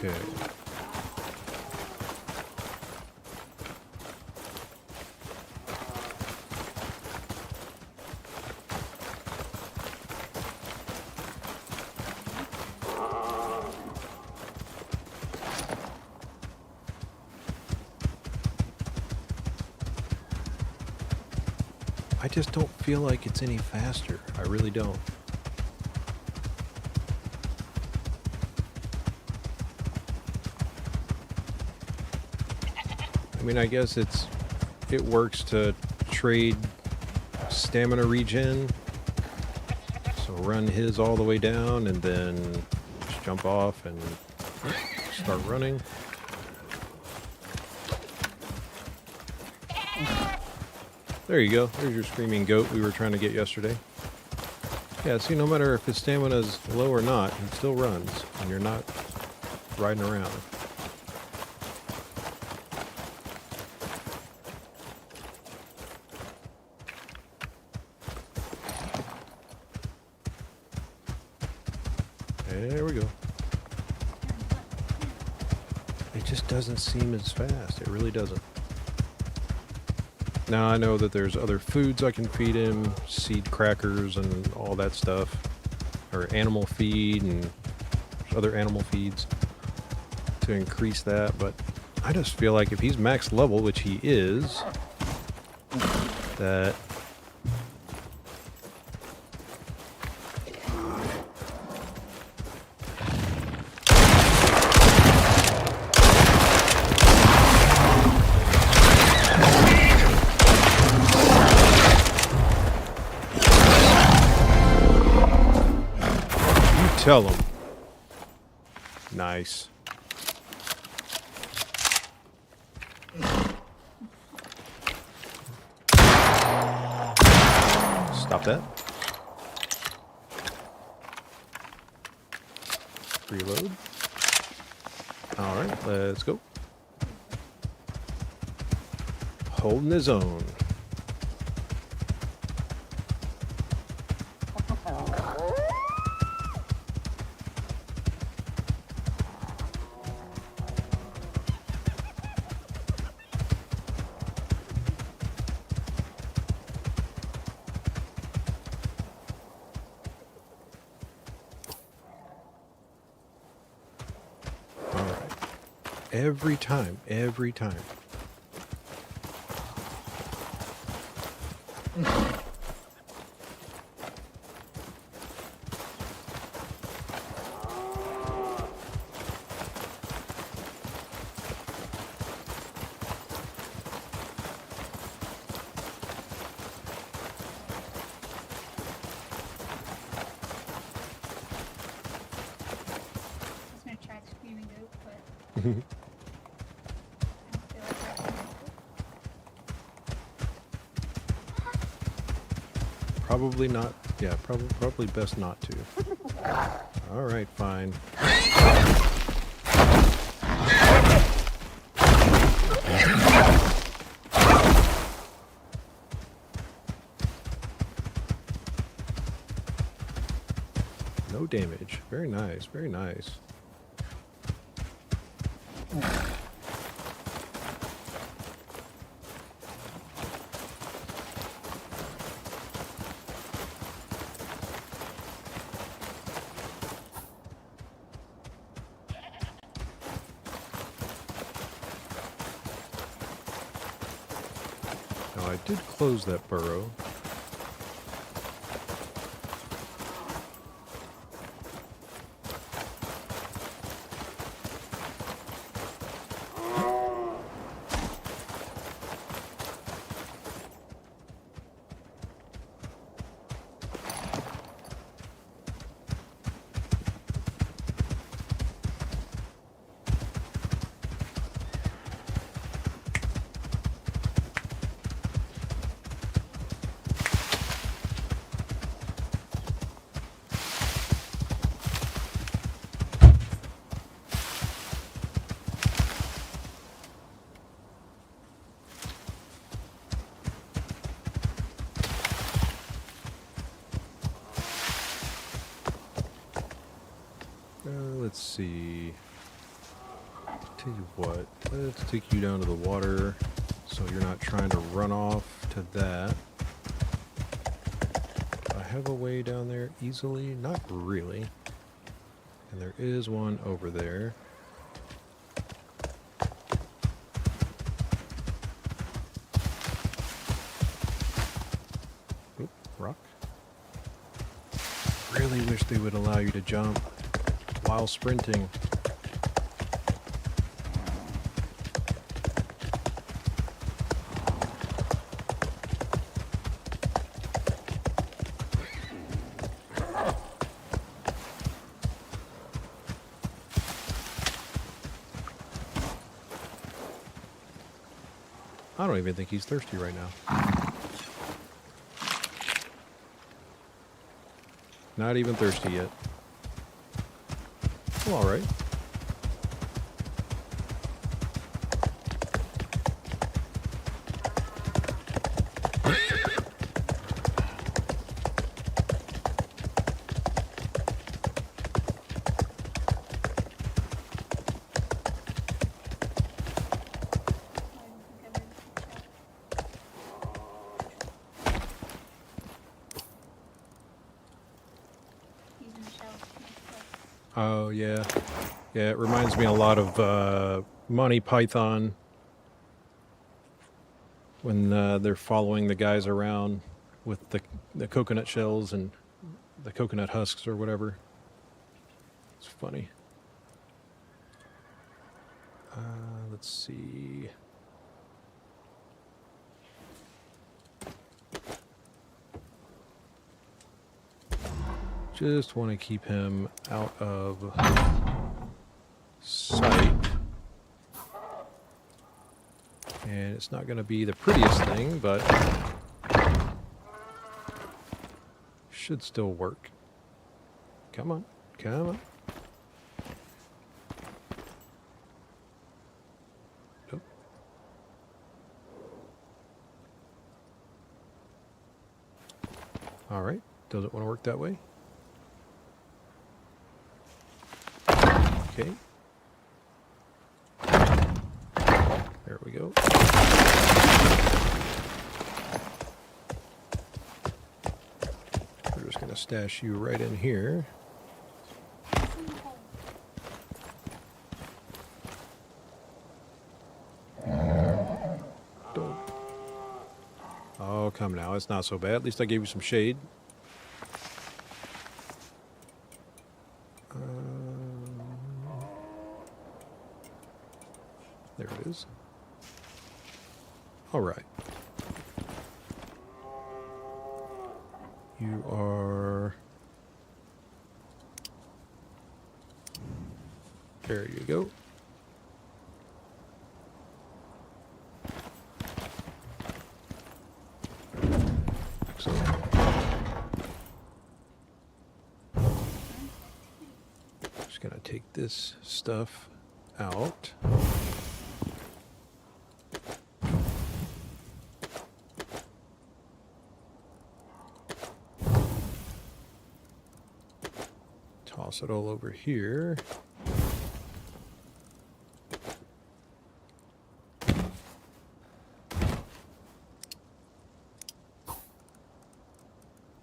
Okay. I just don't feel like it's any faster. I really don't. I mean, I guess it works to trade stamina regen. So run his all the way down and then just jump off and start running. There you go. There's your screaming goat we were trying to get yesterday. Yeah, see, no matter if his stamina's low or not, he still runs, and you're not riding around. There we go. It just doesn't seem as fast. It really doesn't. Now I know that there's other foods I can feed him, seed crackers and all that stuff, or animal feed and other animal feeds to increase that, but I just feel like if he's max level, which he is, that tell him. Nice. Stop that. Reload. Alright, let's go. Holding his own. Every time, every time. I was gonna try screaming goat, but I don't feel like that. Probably not. Yeah, probably best not to. All right, fine. No damage. Very nice. Very nice. Now I did close that burrow. Let's see. Tell you what, let's take you down to the water so you're not trying to run off to that. I have a way down there easily? Not really. And there is one over there. Oop, rock. Really wish they would allow you to jump while sprinting. I don't even think he's thirsty right now. Not even thirsty yet. Well, all right. Oh, yeah. Yeah, it reminds me a lot of Monty Python when they're following the guys around with the coconut shells and the coconut husks or whatever. It's funny. Let's see. Just want to keep him out of sight. And it's not going to be the prettiest thing, but should still work. Come on, come on. Nope. All right, doesn't want to work that way. Okay. There we go. We're just going to stash you right in here. Don't. Oh, come now. It's not so bad. At least I gave you some shade. There it is. All right. You are... There you go. Excellent. Just gonna take this stuff out. Toss it all over here.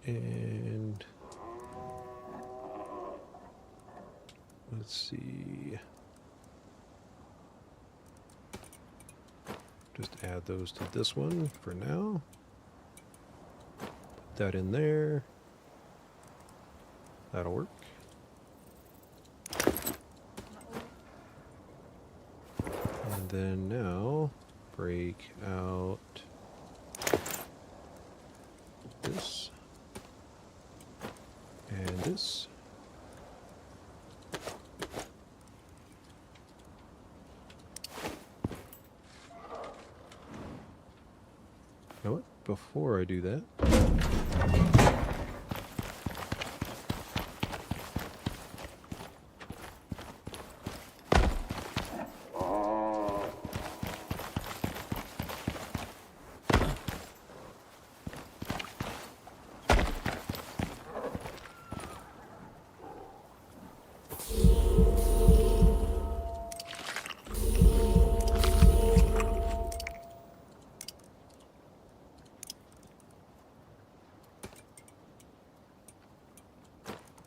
And let's see. Just add those to this one for now. Put that in there. That'll work. And then now break out this and this. You know what? Before I do that,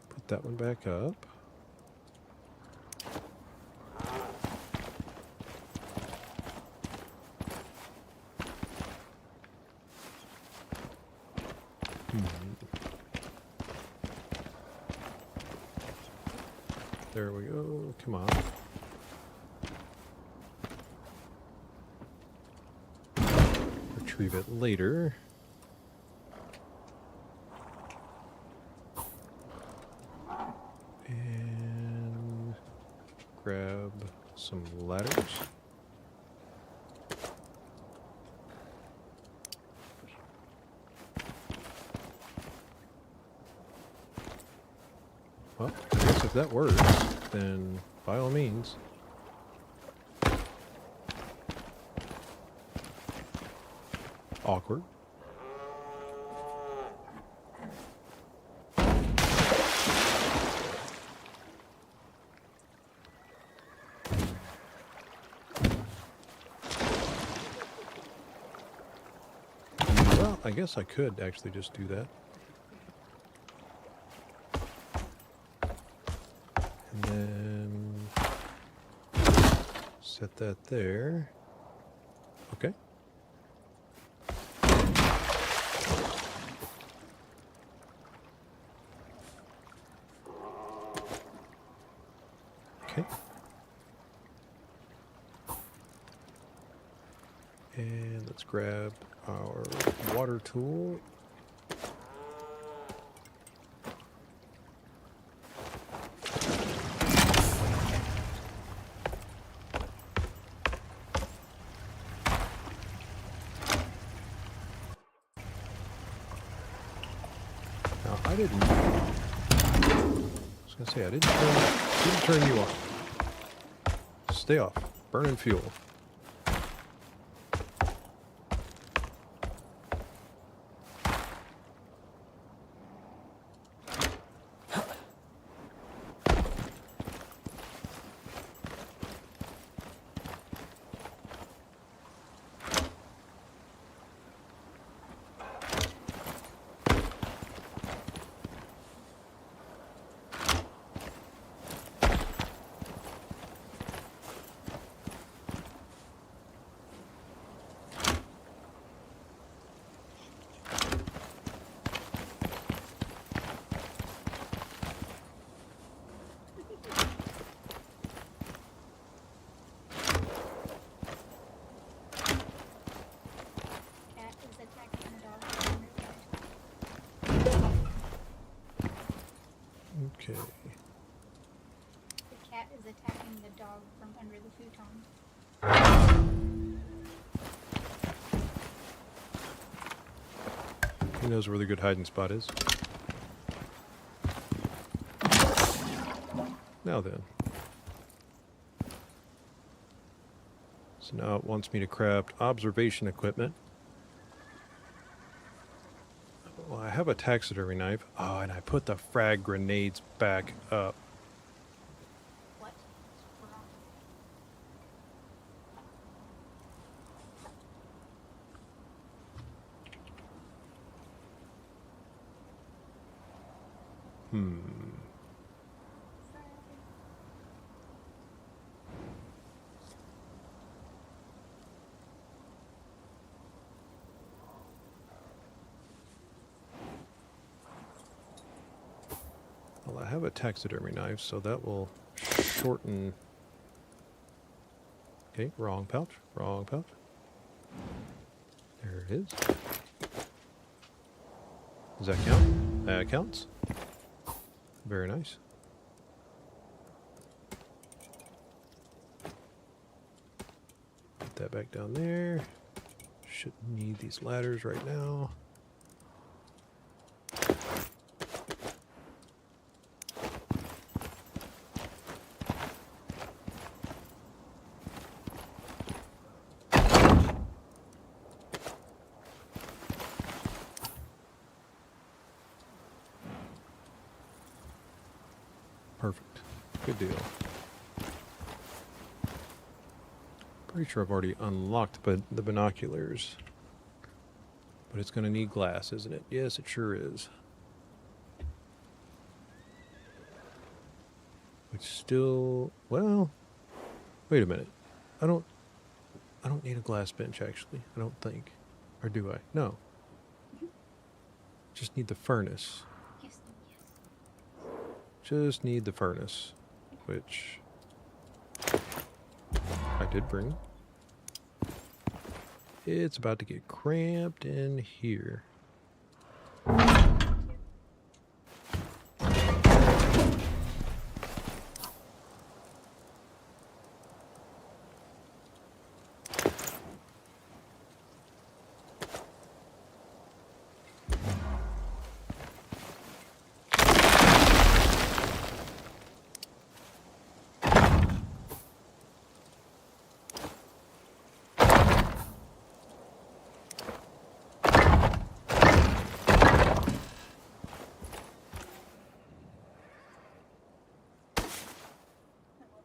put that one back up. There we go. Come on. Retrieve it later. And grab some ladders. Well, I guess if that works, then by all means. Awkward. Well, I guess I could actually just do that. And then set that there. Okay. Okay. And let's grab our water tool. Now, I was gonna say I didn't turn you off. Stay off. Burning fuel. Cat is attacking the dog from under Okay. the cat is attacking the dog from under the futon. He knows where the good hiding spot is. Now then. So now it wants me to craft observation equipment. Well, I have a taxidermy knife. Oh, and I put the frag grenades back up. What? Wrong. Well, I have a taxidermy knife, so that will shorten... Okay, wrong pouch, wrong pouch. There it is. Does that count? That counts. Very nice. Put that back down there. Shouldn't need these ladders right now. Perfect. Good deal. Pretty sure I've already unlocked the binoculars. But it's going to need glass, isn't it? Yes, it sure is. Which still... Well... Wait a minute. I don't need a glass bench, actually. I don't think. Or do I? No. Just need the furnace. Yes, yes. Just need the furnace, which I did bring. It's about to get cramped in here. Well,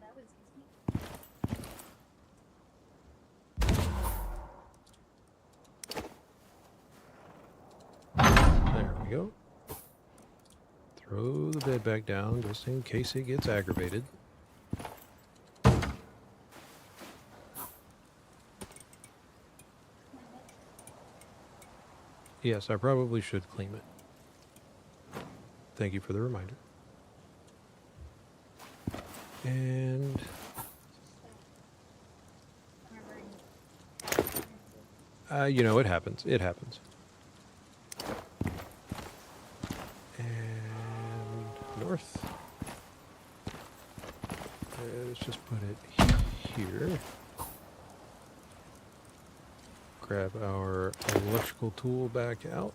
that was easy. There we go. Throw the bed back down just in case it gets aggravated. Yes, I probably should clean it. Thank you for the reminder. And you know, it happens. It happens. And north. Let's just put it here. Grab our electrical tool back out.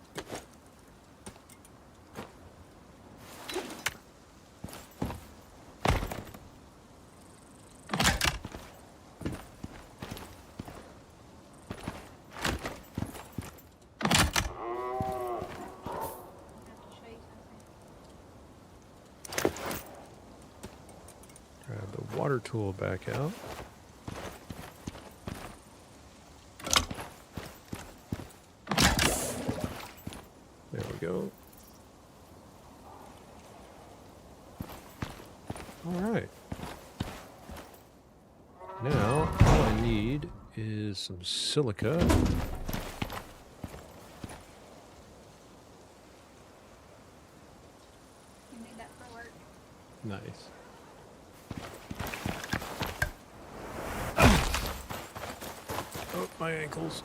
Grab the water tool back out. There we go. All right. Now, all I need is some silica. You need that for work. Nice. Oh, my ankles.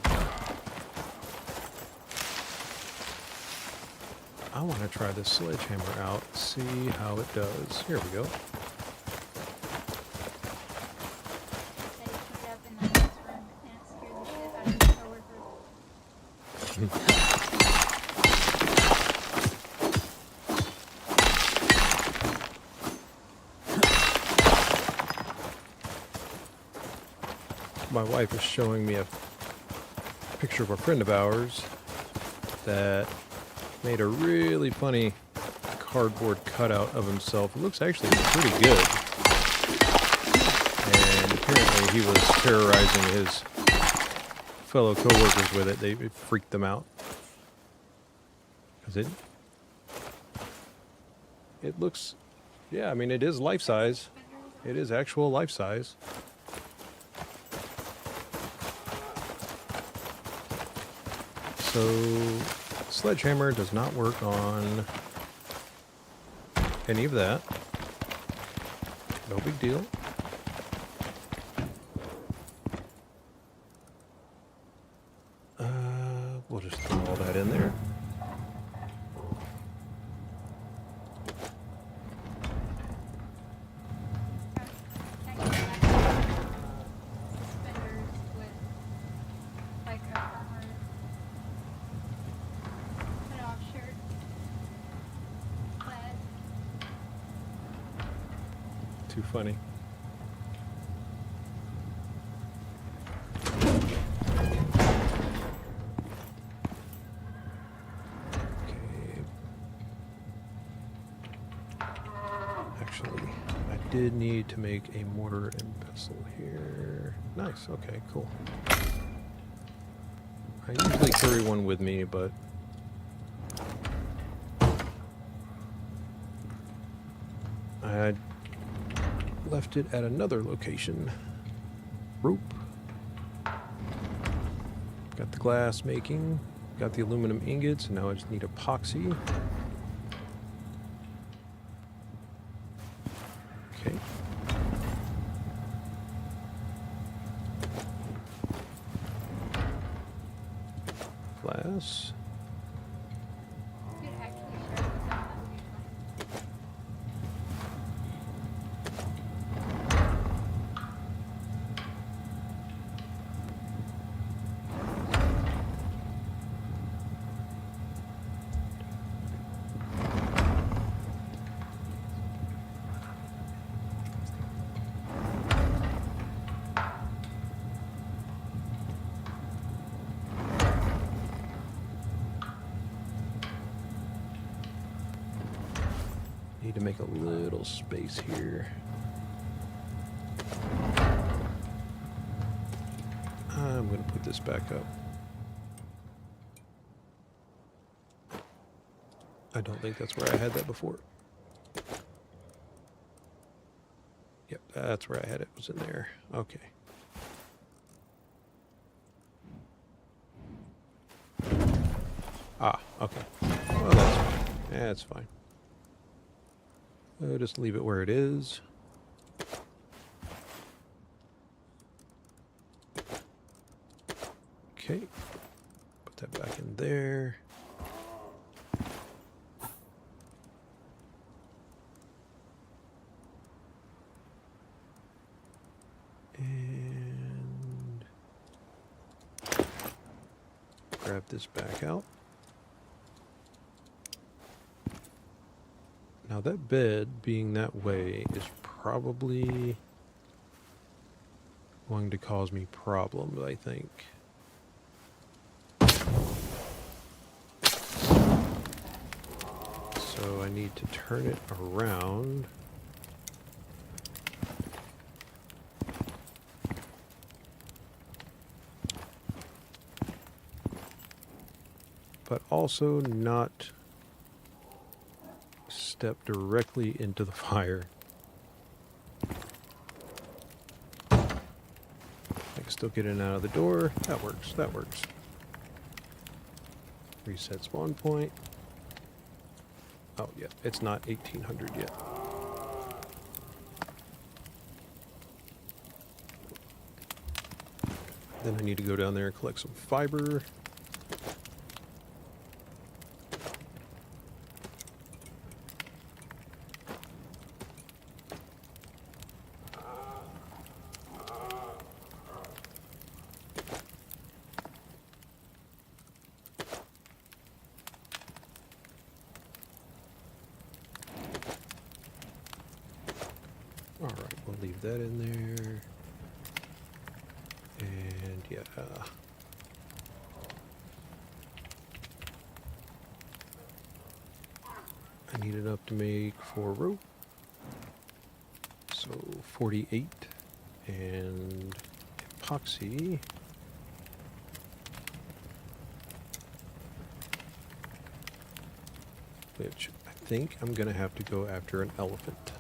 I want to try this sledgehammer out, see how it does. Here we go. They pick it up in the next room and it scared the shit out of your coworker. My wife is showing me a picture of a friend of ours that made a really funny cardboard cutout of himself. It looks actually pretty good. And apparently he was terrorizing his fellow coworkers with it. It freaked them out. Because it looks, yeah, I mean, it is life size. It is actual life size. So, sledgehammer does not work on any of that. No big deal. We'll just throw all that in there. Suspenders with like a armor cut off shirt. Plaid. Too funny. Okay. Actually, I did need to make a mortar and pestle here. Nice, okay, cool. I usually carry one with me, but I left it at another location. Rope. Got the glass making, got the aluminum ingots, and now I just need epoxy. Okay. Glass. You could actually share with them that would be fun. Need to make a little space here. I'm going to put this back up. I don't think that's where I had that before. Yep, that's where I had it. Was in there. Okay. Ah, okay. Well, that's fine. That's fine. I'll just leave it where it is. Okay. Put that back in there. And grab this back out. Now that bed being that way is probably going to cause me problems, I think. So I need to turn it around. But also not step directly into the fire. I can still get in and out of the door. That works, that works. Reset spawn point. Oh yeah, it's not 1800 yet. Then I need to go down there and collect some fiber. Alright, we'll leave that in there. And yeah. I need enough to make 4 rope. So 48 and epoxy. Which I think I'm gonna have to go after an elephant.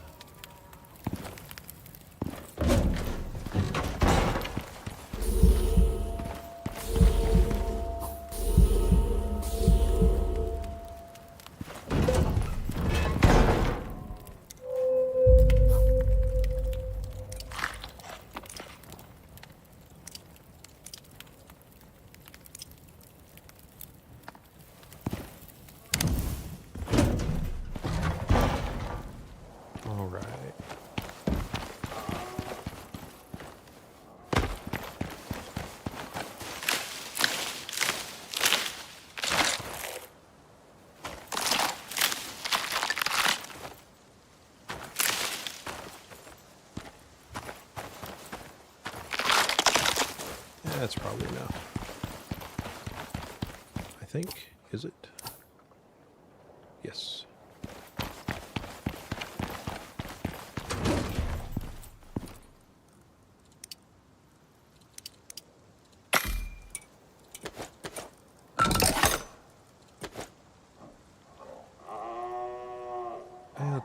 That's probably enough. I think. Is it? Yes.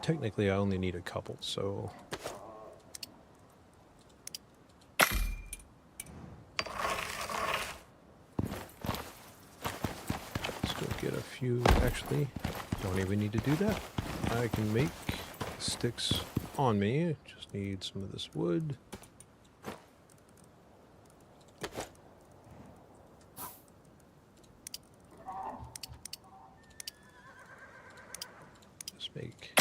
Technically, I only need a couple, so... Get a few. Actually, don't even need to do that. I can make sticks on me. Just need some of this wood. Just make.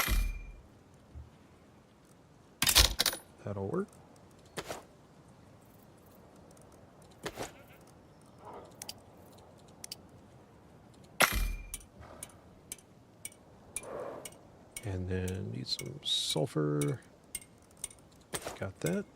That'll work. And then need some sulfur. Got that.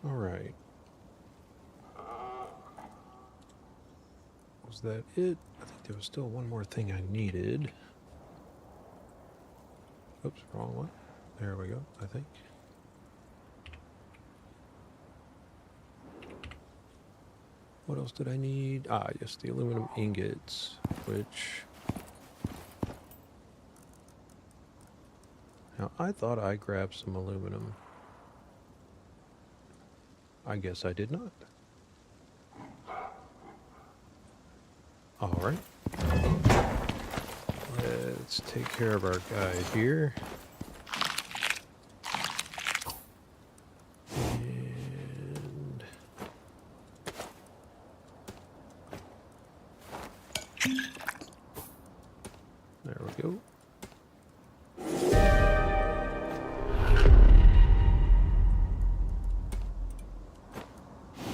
All right. Was that it? I think there was still one more thing I needed. Oops, wrong one. There we go, I think. What else did I need? Ah, yes, the aluminum ingots, which... Now, I thought I grabbed some aluminum. I guess I did not. Alright. Let's take care of our guy here. And... there we go.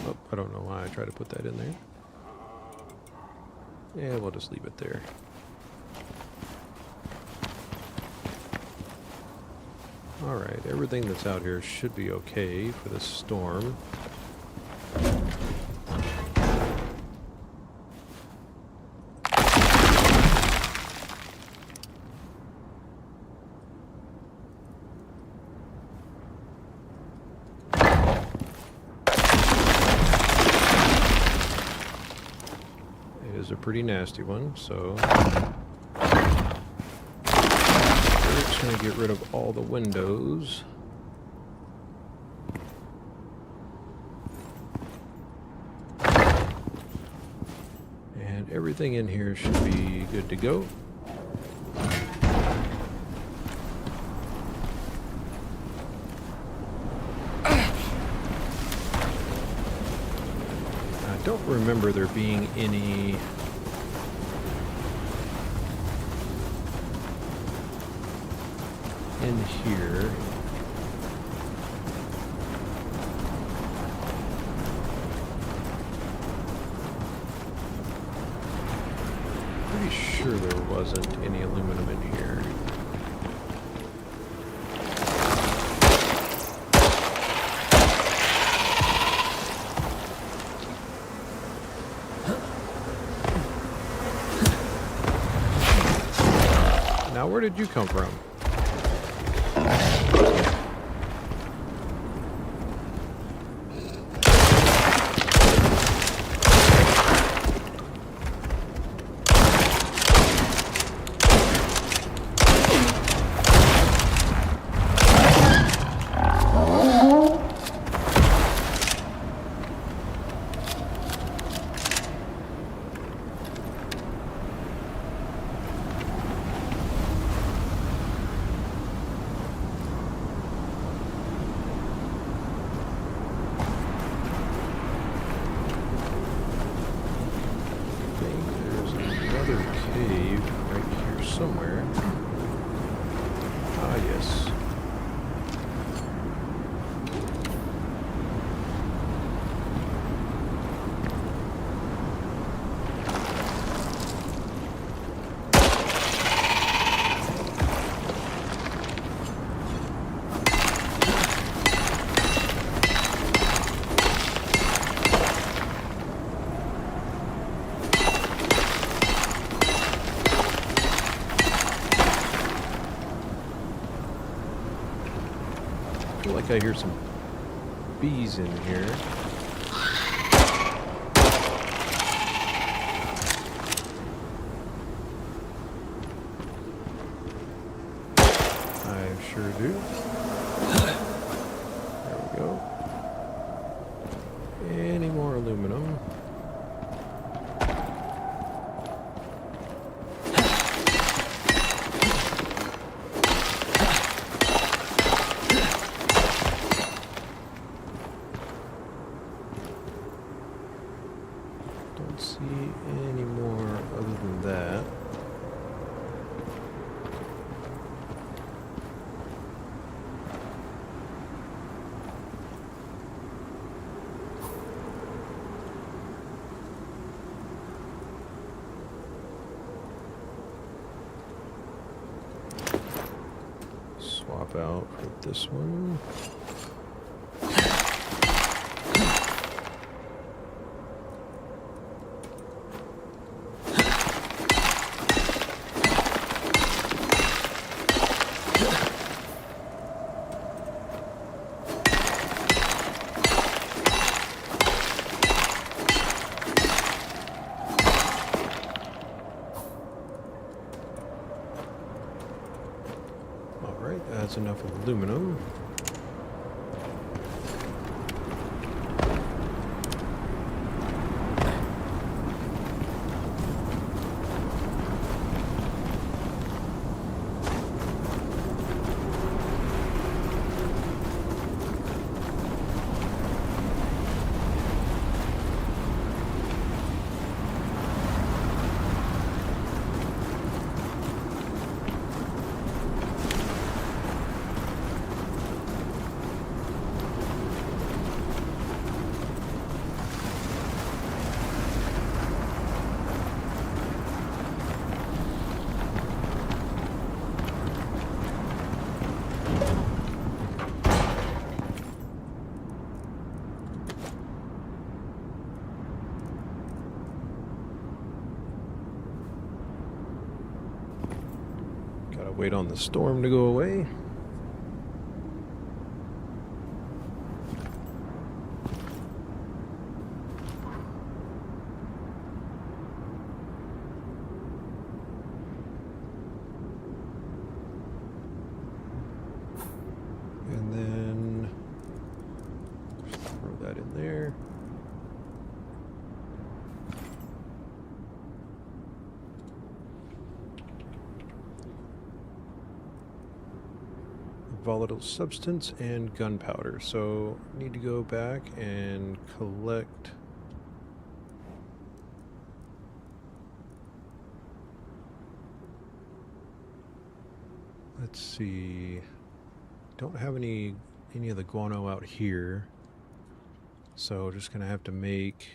Oh, I don't know why I tried to put that in there. Yeah, we'll just leave it there. Alright, everything that's out here should be okay for this storm. It is a pretty nasty one, so... we're just going to get rid of all the windows. And everything in here should be good to go. I don't remember there being any... in here. Pretty sure there wasn't any aluminum in here. Now, where did you come from? Cave right here somewhere. Ah, yes. I feel like I hear some bees in here. I sure do. There we go. Any more aluminum? Don't see any more other than that. Swap out for this one. aluminum. Gotta wait on the storm to go away. And then throw that in there. Volatile substance and gunpowder. So I need to go back and collect let's see. Don't have any of the guano out here. So just gonna have to make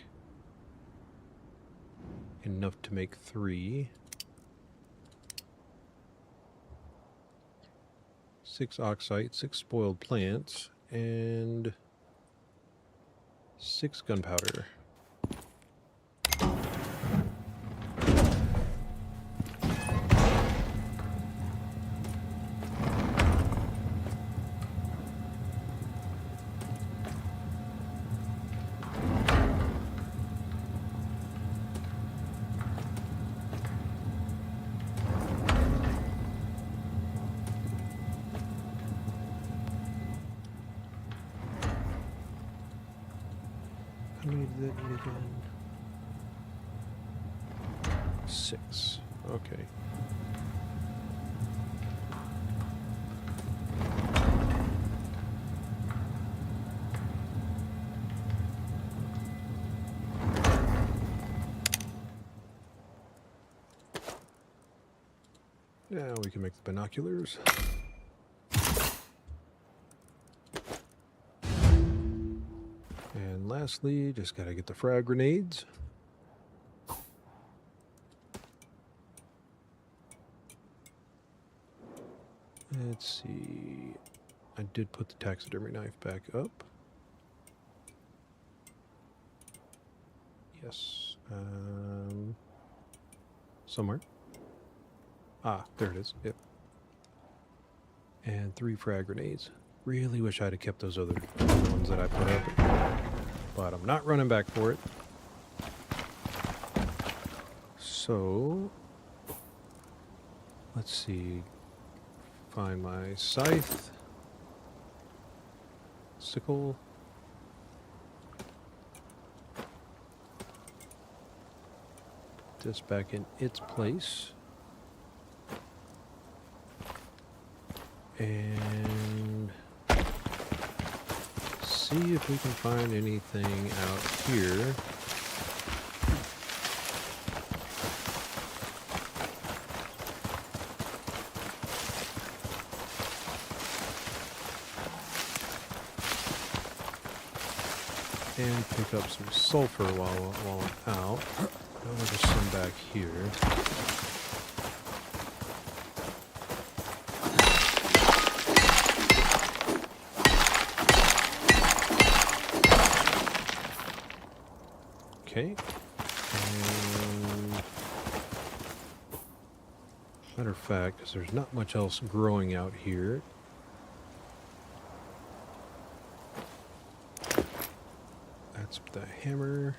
enough to make 3. 6 oxite, 6 spoiled plants, and 6 gunpowder. How many did that need again? 6. Okay. Now we can make the binoculars. And lastly, just gotta get the frag grenades. Let's see. I did put the taxidermy knife back up. Yes. Somewhere. Ah, there it is. Yep. And 3 frag grenades. Really wish I'd have kept those other ones that I put up. But I'm not running back for it. So, let's see. Find my scythe. Sickle. Put this back in its place. And see if we can find anything out here. And pick up some sulfur while I'm out. I'll just send back here. Okay. And matter of fact, because there's not much else growing out here. That's the hammer.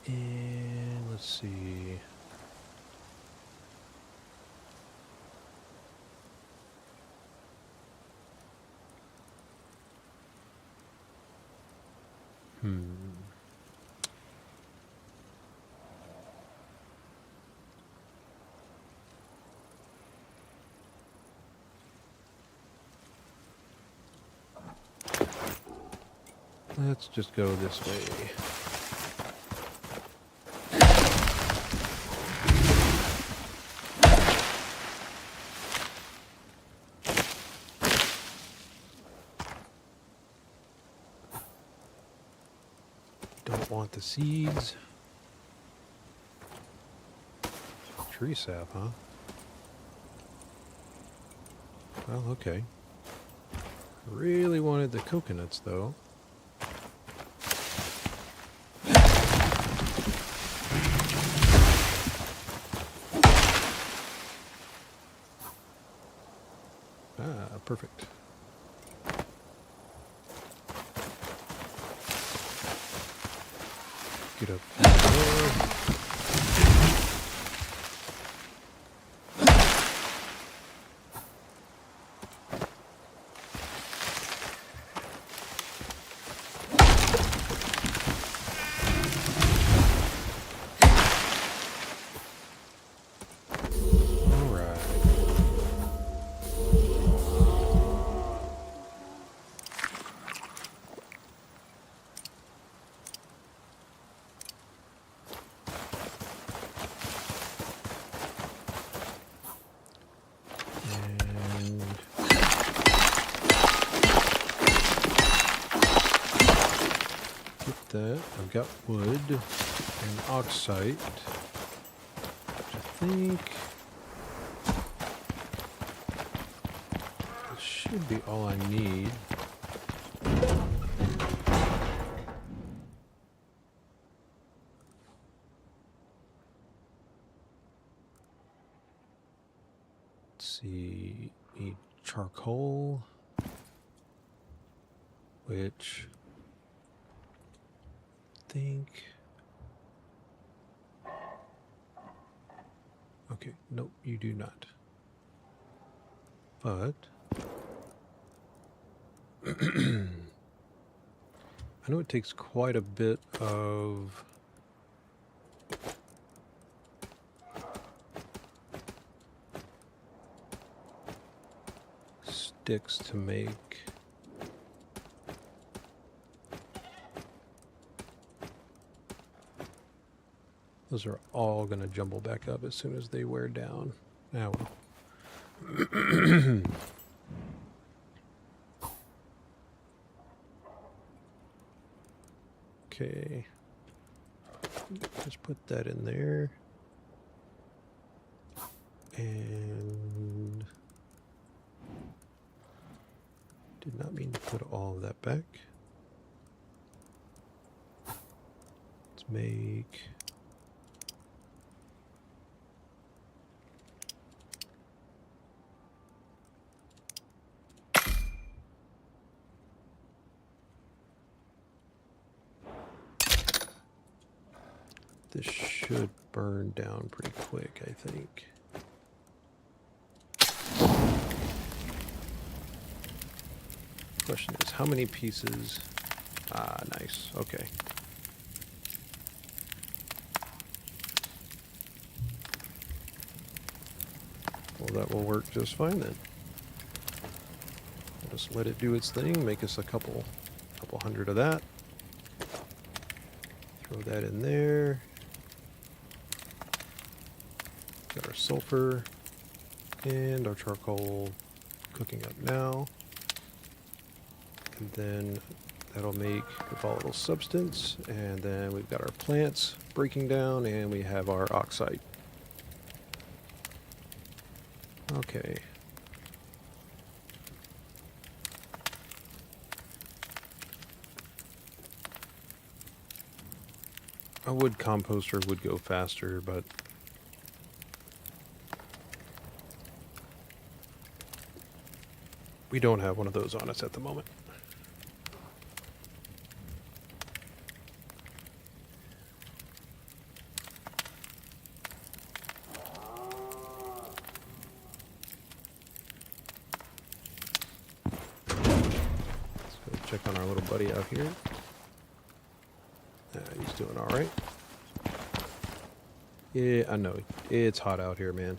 And let's see. Let's just go this way. Don't want the seeds. Tree sap, huh? Well, okay. Really wanted the coconuts, though. Ah, perfect. Get up there. That. I've got wood and oxite, which I think this should be all I need. Let's see, need charcoal, which think. Okay, nope, you do not. But I know it takes quite a bit of sticks to make those are all going to jumble back up as soon as they wear down. Ah, well. Okay. Just put that in there. And did not mean to put all of that back. Let's make this should burn down pretty quick, I think. Question is, how many pieces? Ah, nice. Okay. Well, that will work just fine then. We'll just let it do its thing, make us a couple hundred of that. Throw that in there. Got our sulfur and our charcoal cooking up now. And then that'll make the volatile substance. And then we've got our plants breaking down and we have our oxide. Okay. A wood composter would go faster, but we don't have one of those on us at the moment. check on our little buddy out here. He's doing all right. Yeah, I know. It's hot out here, man.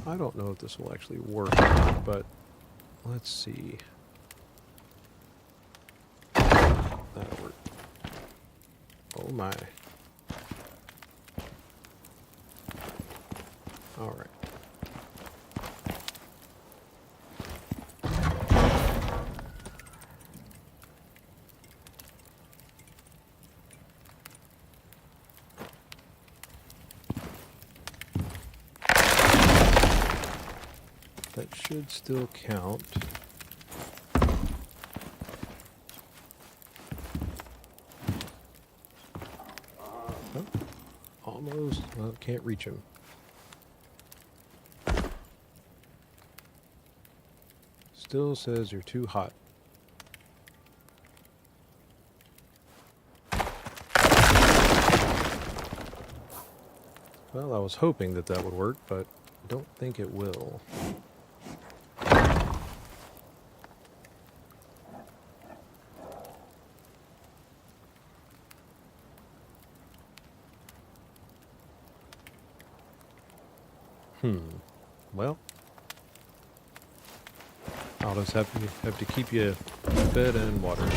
I don't know if this will actually work, but let's see. That'll work. Oh my. All right. That should still count. Oh, almost. Well, can't reach him. Still says you're too hot. Well, I was hoping that that would work, but I don't think it will. Well, I'll just have to keep you fed and watered.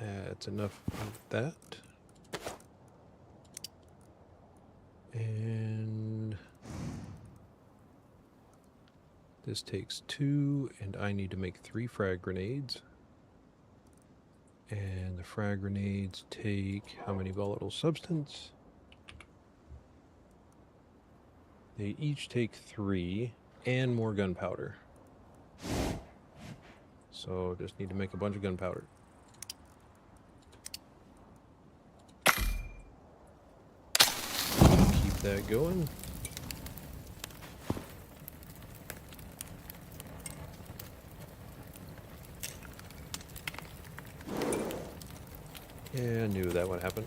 That's enough of that. And this takes 2, and I need to make 3 frag grenades. And the frag grenades take how many volatile substance? They each take 3 and more gunpowder. So just need to make a bunch of gunpowder. Keep that going. Yeah, I knew that would happen.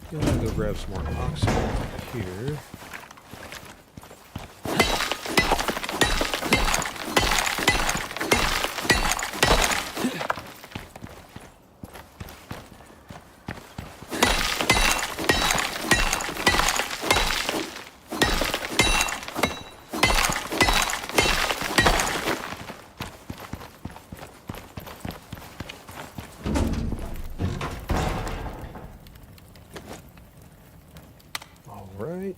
I'm gonna go grab some more oxygen here. Right.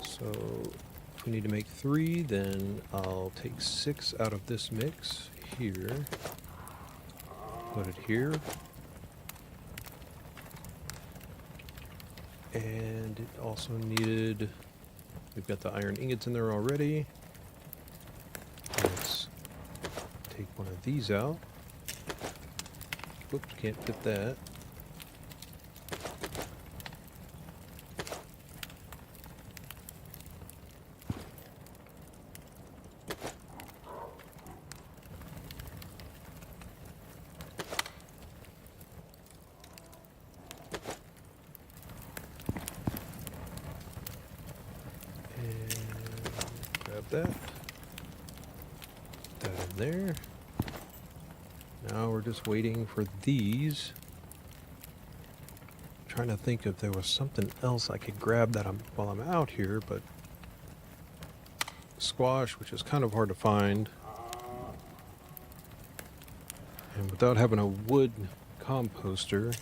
So if we need to make 3, then I'll take 6 out of this mix here. Put it here. And it also needed, we've got the iron ingots in there already. Let's take one of these out. Oops, can't fit that. And grab that. Put that in there. Now we're just waiting for these. I'm trying to think if there was something else I could grab that while I'm out here, but squash, which is kind of hard to find, And without having a wood composter,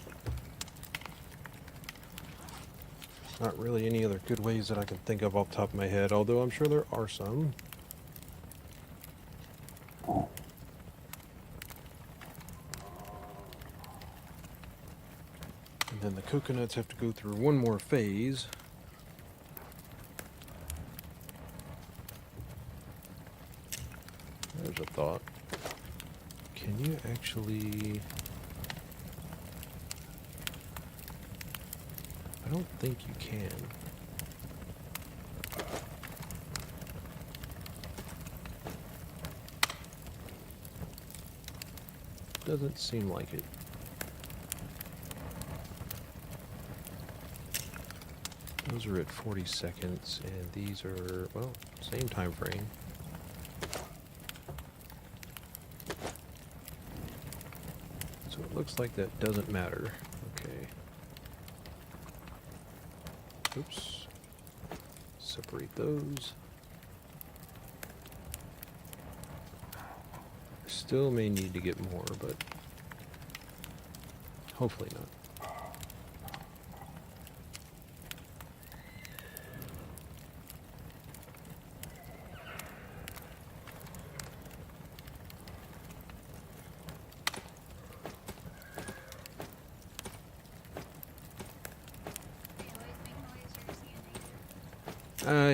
not really any other good ways that I can think of off the top of my head, although I'm sure there are some. And then the coconuts have to go through one more phase. There's a thought. Can you actually... I don't think you can. Doesn't seem like it. Those are at 40 seconds, and these are, well, same time frame. So it looks like that doesn't matter. Okay. Oops. Separate those. Still may need to get more, but hopefully not.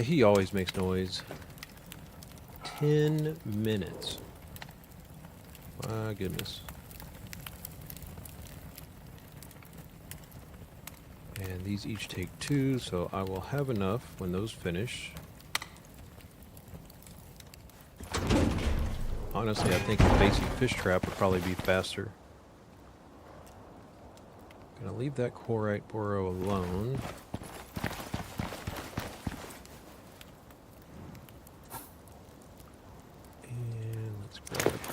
He always makes noise. 10 minutes. My goodness. And these each take 2, so I will have enough when those finish. Honestly, I think the basic fish trap would probably be faster. Gonna leave that Quarrite burrow alone.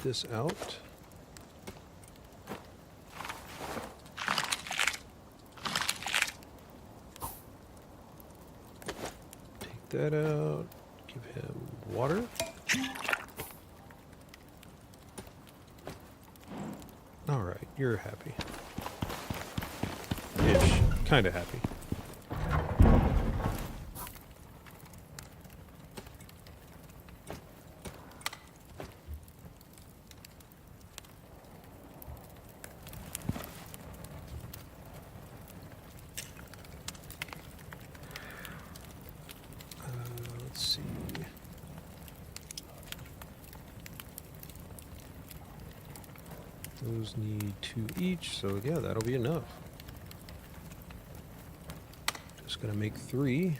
This out. Take that out. Give him water. All right, you're happy. Ish. Kind of happy. Those need 2 each, so yeah, that'll be enough. Just gonna make 3.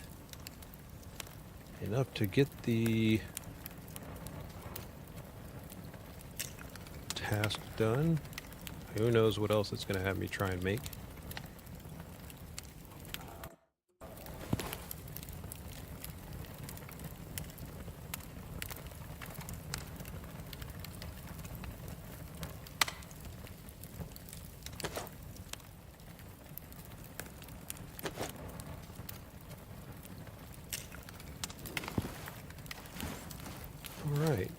Enough to get the task done. Who knows what else it's gonna have me try and make. Alright.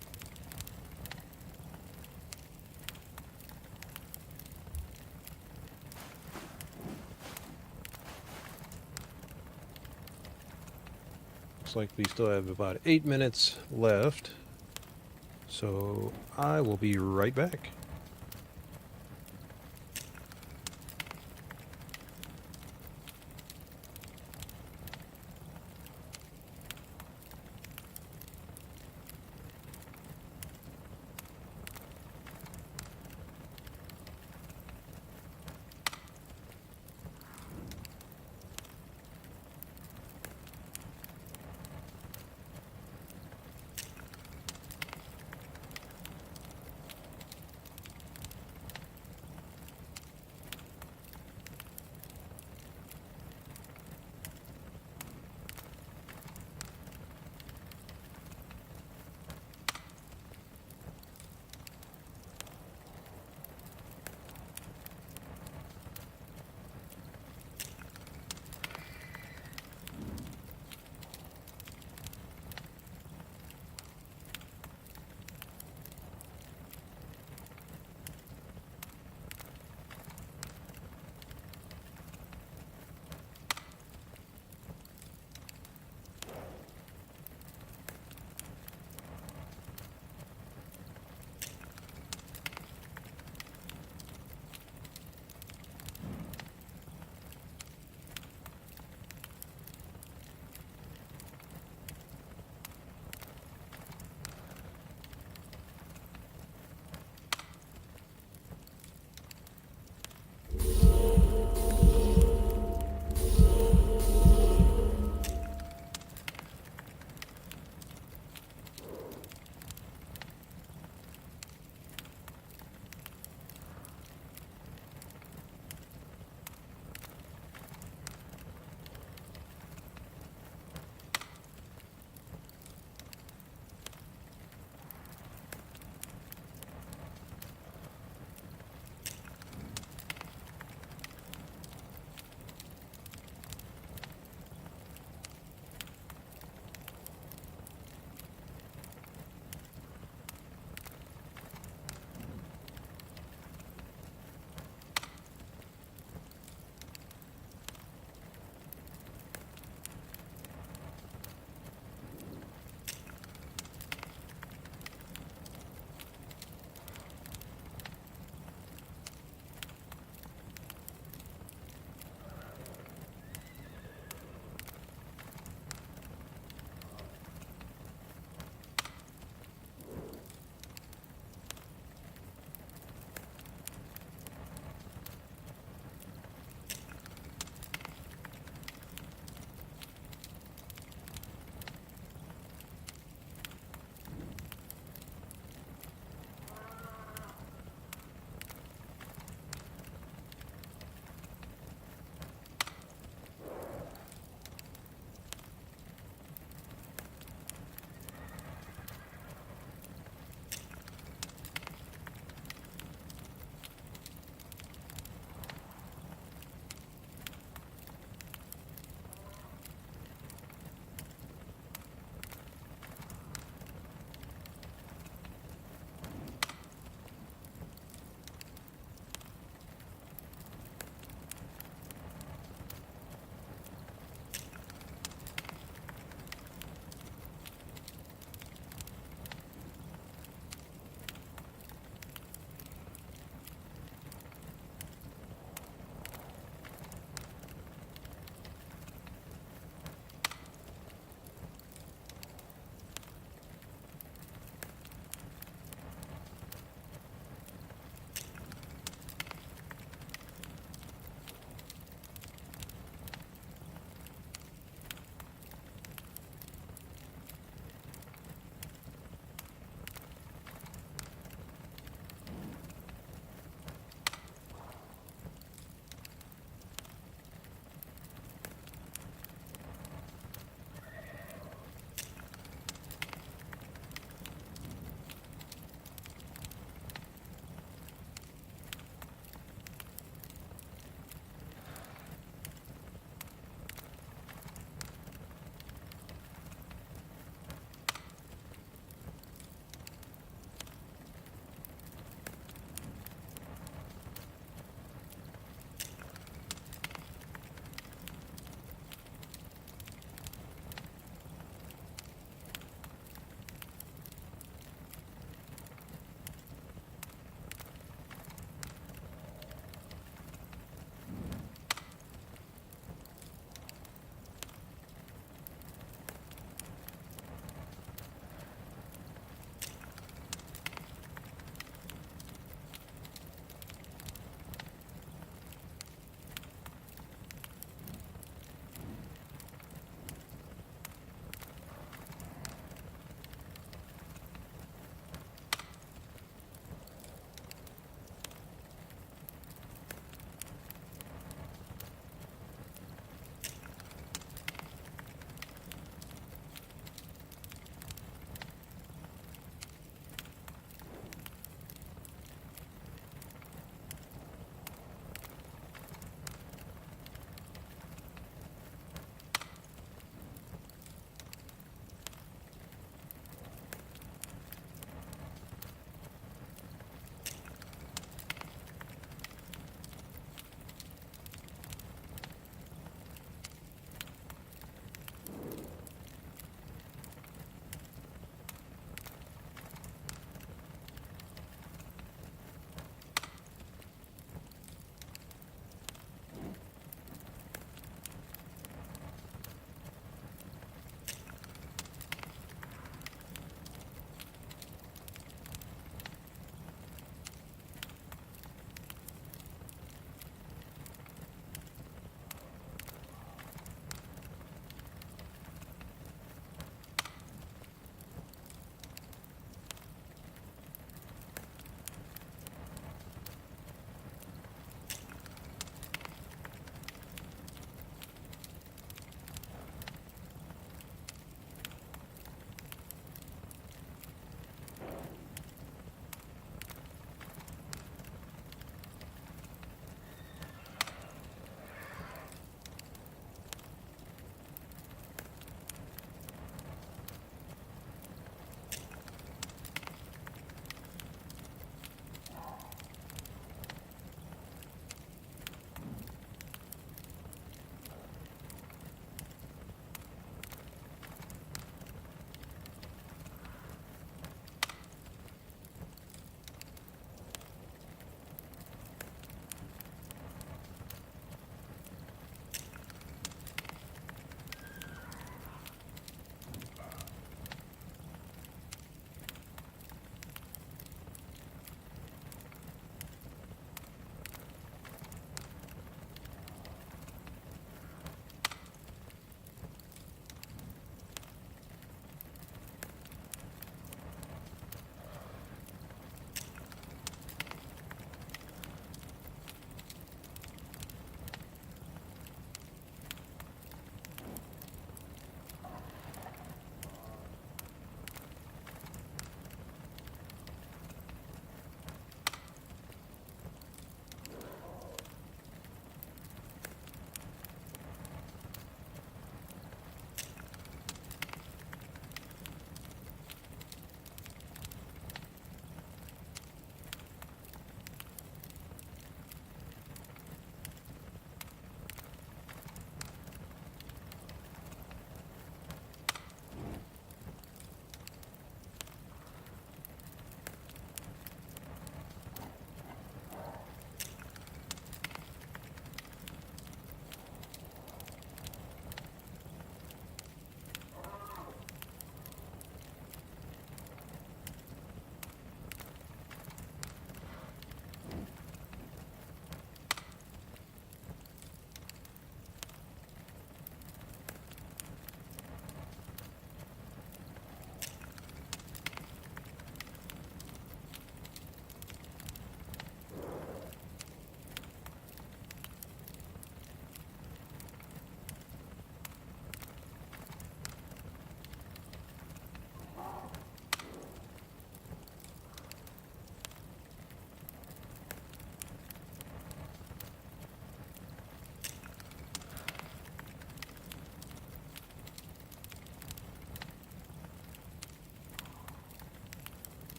Looks like we still have about 8 minutes left. So I will be right back.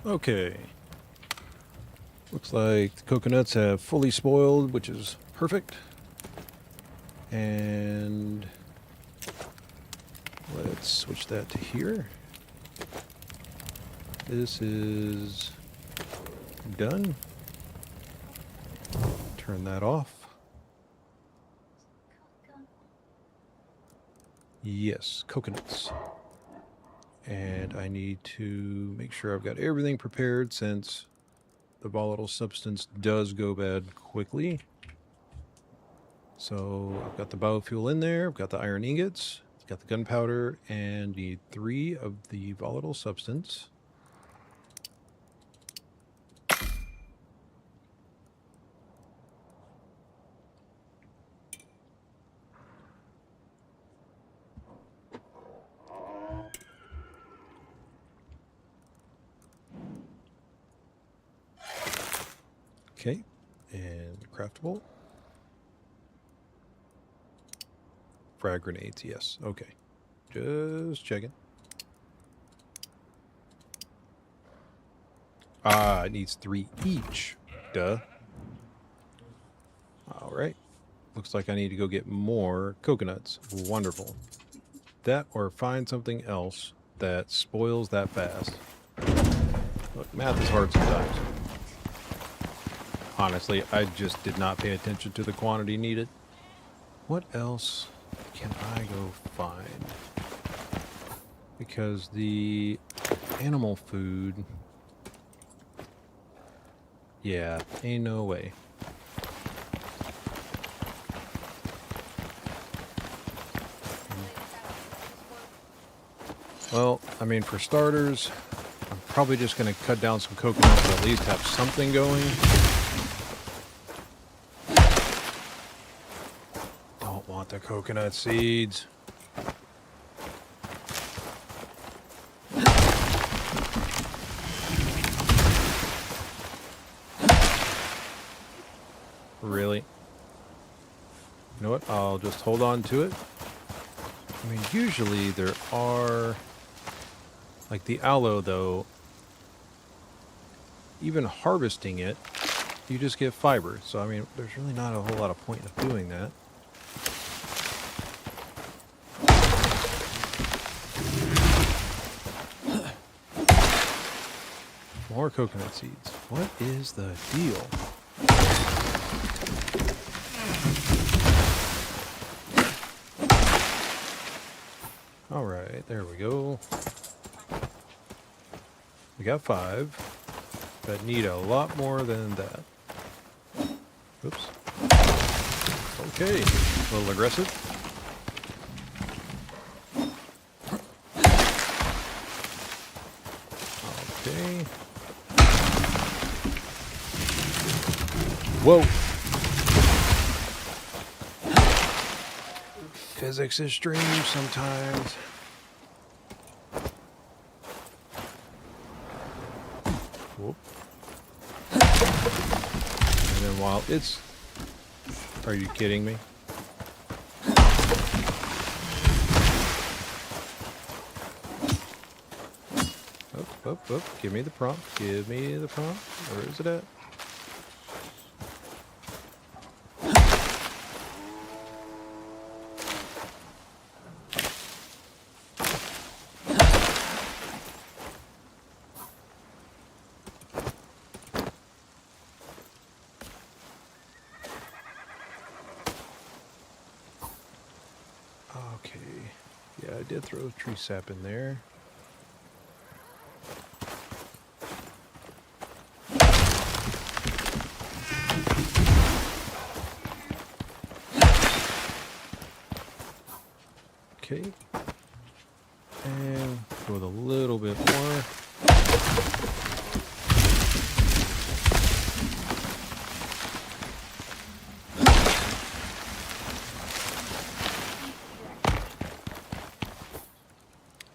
Okay. Looks like the coconuts have fully spoiled, which is perfect. And let's switch that to here. This is done. Turn that off. Yes, coconuts. And I need to make sure I've got everything prepared since the volatile substance does go bad quickly. So I've got the biofuel in there, I've got the iron ingots, I've got the gunpowder, and need 3 of the volatile substance. Okay, and craftable. Frag grenades, yes. Okay. Just checking. Ah, it needs 3 each. Duh. Alright. Looks like I need to go get more coconuts. Wonderful. That or find something else that spoils that fast. Look, math is hard sometimes. Honestly, I just did not pay attention to the quantity needed. What else can I go find? Because the animal food... Yeah, ain't no way. Well, I mean, for starters, I'm probably just going to cut down some coconuts to at least have something going. Don't want the coconut seeds. Really? You know what? I'll just hold on to it. I mean, usually there are... Like the aloe, though, even harvesting it, you just get fiber. So, I mean, there's really not a whole lot of point of doing that. More coconut seeds. What is the deal? All right, there we go. We got 5, but need a lot more than that. Oops. Okay, a little aggressive. Okay. Whoa! Physics is strange sometimes. Whoop. And then while it's... Are you kidding me? Up. Give me the prompt. Give me the prompt. Where is it at? Okay. Yeah, I did throw tree sap in there. Okay. And go with a little bit more.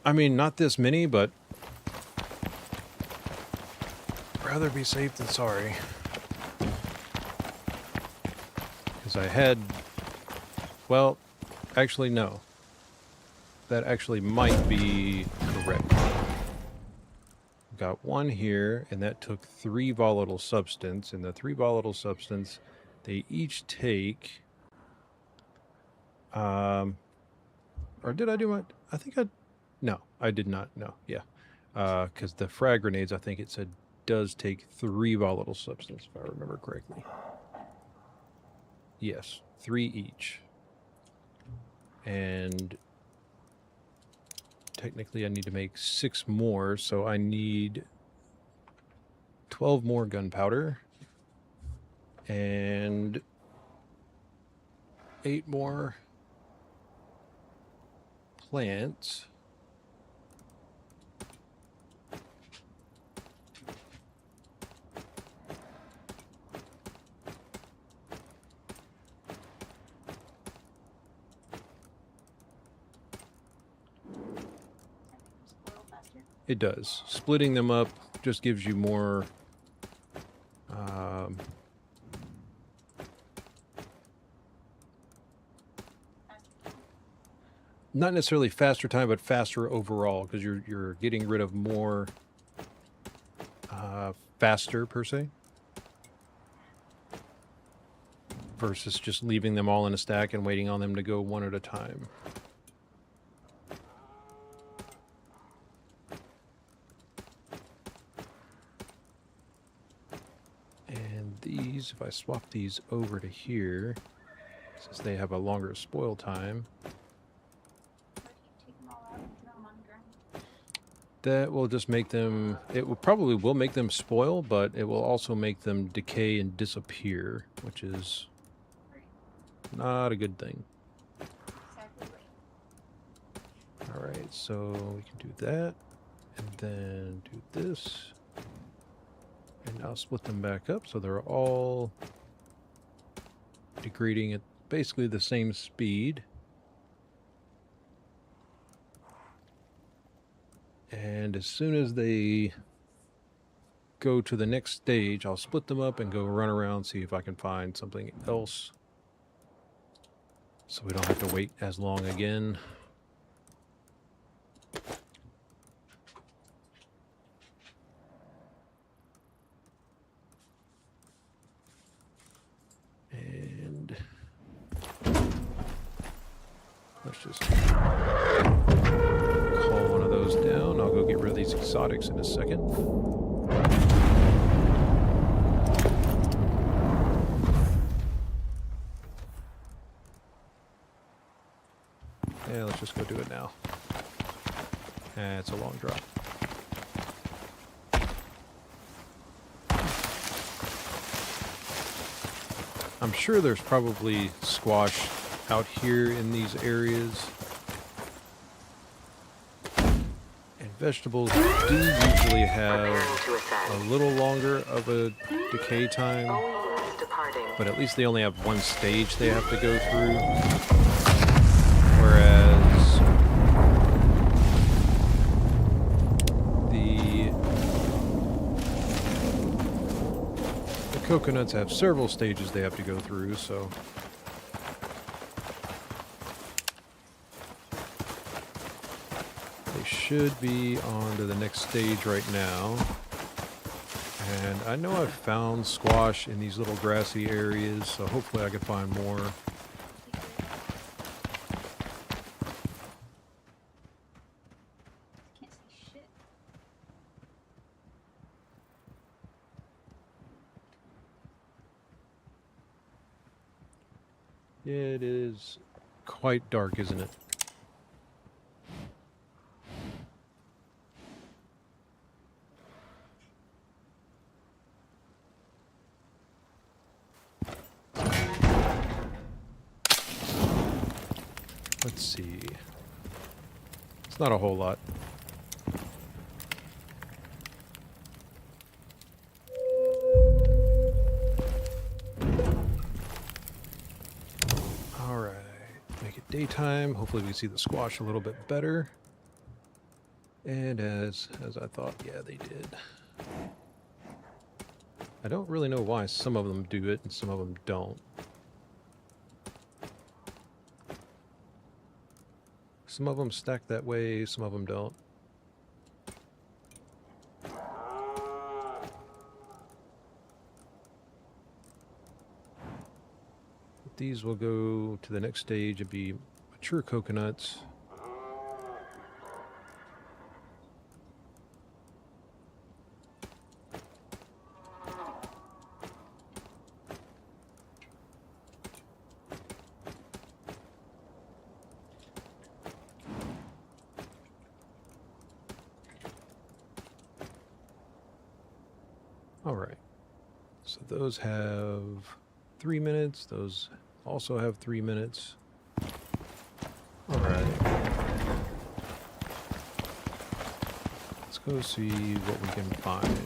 I mean, not this many, but rather be safe than sorry. Because I had, well, actually no. That actually might be correct. got one here, and that took 3 volatile substance. And the 3 volatile substance, they each take. Or did I do my? I think I. No, I did not. No, yeah, because the frag grenades, I think it said, does take 3 volatile substance, if I remember correctly. Yes, 3 each. And technically, I need to make 6 more, so I need 12 more gunpowder and 8 more plants. Spoil faster. It does. Splitting them up just gives you more not necessarily faster time, but faster overall, because you're getting rid of more faster per se, versus just leaving them all in a stack and waiting on them to go one at a time. And these, if I swap these over to here, since they have a longer spoil time, Or if you take them all out and throw them on the ground. that will just make them, it will probably will make them spoil, but it will also make them decay and disappear, which is not a good thing. Exactly right. All right, so we can do that, and then do this, and now split them back up so they're all degrading at basically the same speed. And as soon as they go to the next stage, I'll split them up and go run around, see if I can find something else, so we don't have to wait as long again. And let's just call one of those down. I'll go get rid of these exotics in a second. Yeah, let's just go do it now. It's a long drop. I'm sure there's probably squash out here in these areas. And vegetables do usually have Preparing to a ascend. little longer of a decay time, All units departing. but at least they only have one stage they have to go through. Whereas the coconuts have several stages they have to go through, so they should be on to the next stage right now. And I know I've found squash in these little grassy areas, so hopefully I can find more. Can't see shit. It is quite dark, isn't it? Let's see. It's not a whole lot. Alright. Make it daytime. Hopefully we see the squash a little bit better. And as I thought, yeah, they did. I don't really know why some of them do it and some of them don't. Some of them stack that way, some of them don't. these will go to the next stage and be mature coconuts. All right. So those have 3 minutes. Those also have 3 minutes. All right. Let's go see what we can find.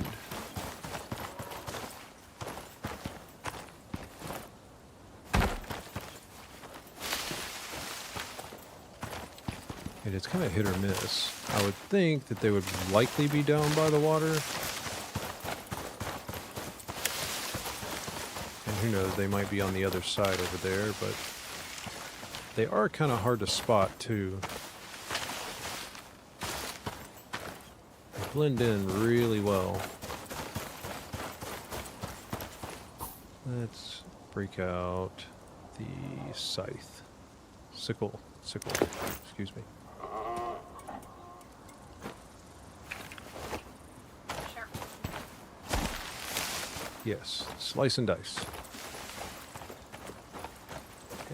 And it's kind of hit or miss. I would think that they would likely be down by the water. And who knows, they might be on the other side over there, but they are kind of hard to spot too. They blend in really well. Let's break out the scythe. Sickle, excuse me. Yes, slice and dice.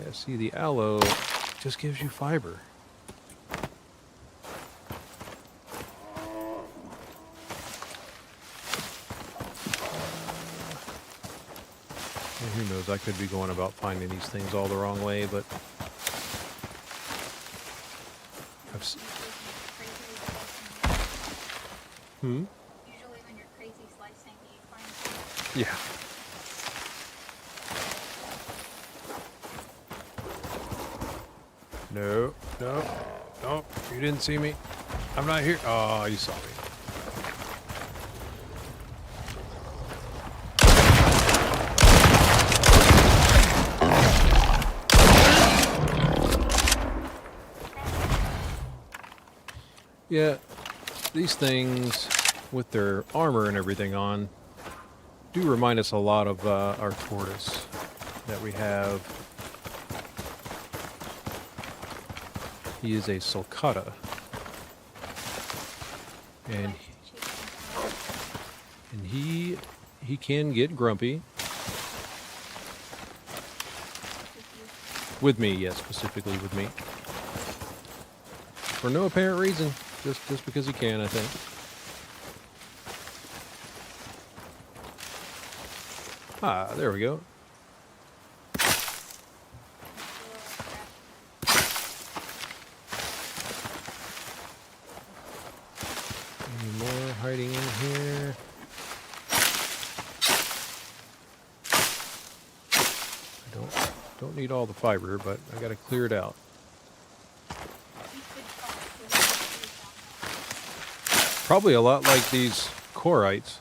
Yeah, see, the aloe just gives you fiber. And who knows, I could be going about finding these things all the wrong way, but I've Usually when you're crazy slicing, you find yeah. No, you didn't see me. I'm not here. Oh, you saw me. Yeah, these things with their armor and everything on do remind us a lot of our tortoise that we have. He is a sulcata, and he can get grumpy. With me, yes, specifically with me, for no apparent reason, just because he can, I think. Ah, there we go. Any more hiding in here? I don't need all the fiber, but I gotta clear it out. Probably a lot like these Quarrites.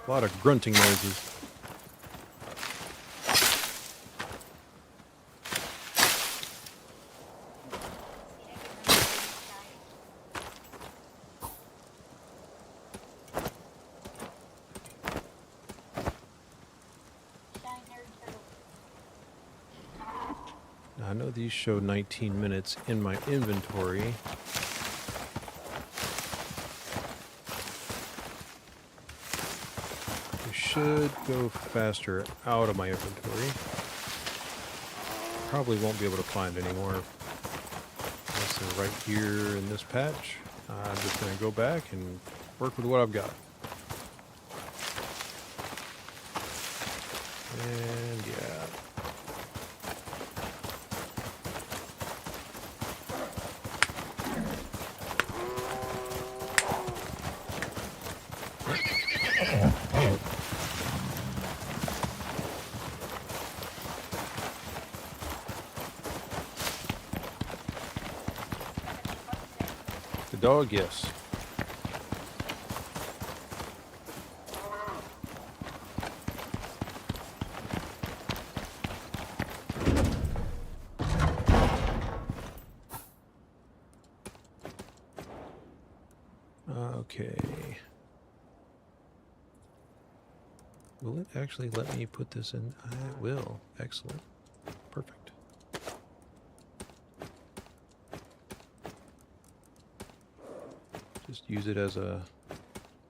A lot of grunting noises. Now, I know these show 19 minutes in my inventory. Should go faster out of my inventory. Probably won't be able to find any more unless they're right here in this patch. I'm just going to go back and work with what I've got. And yeah. The dog, yes. Okay. Will it actually let me put this in? It will. Excellent. Perfect. Just use it as a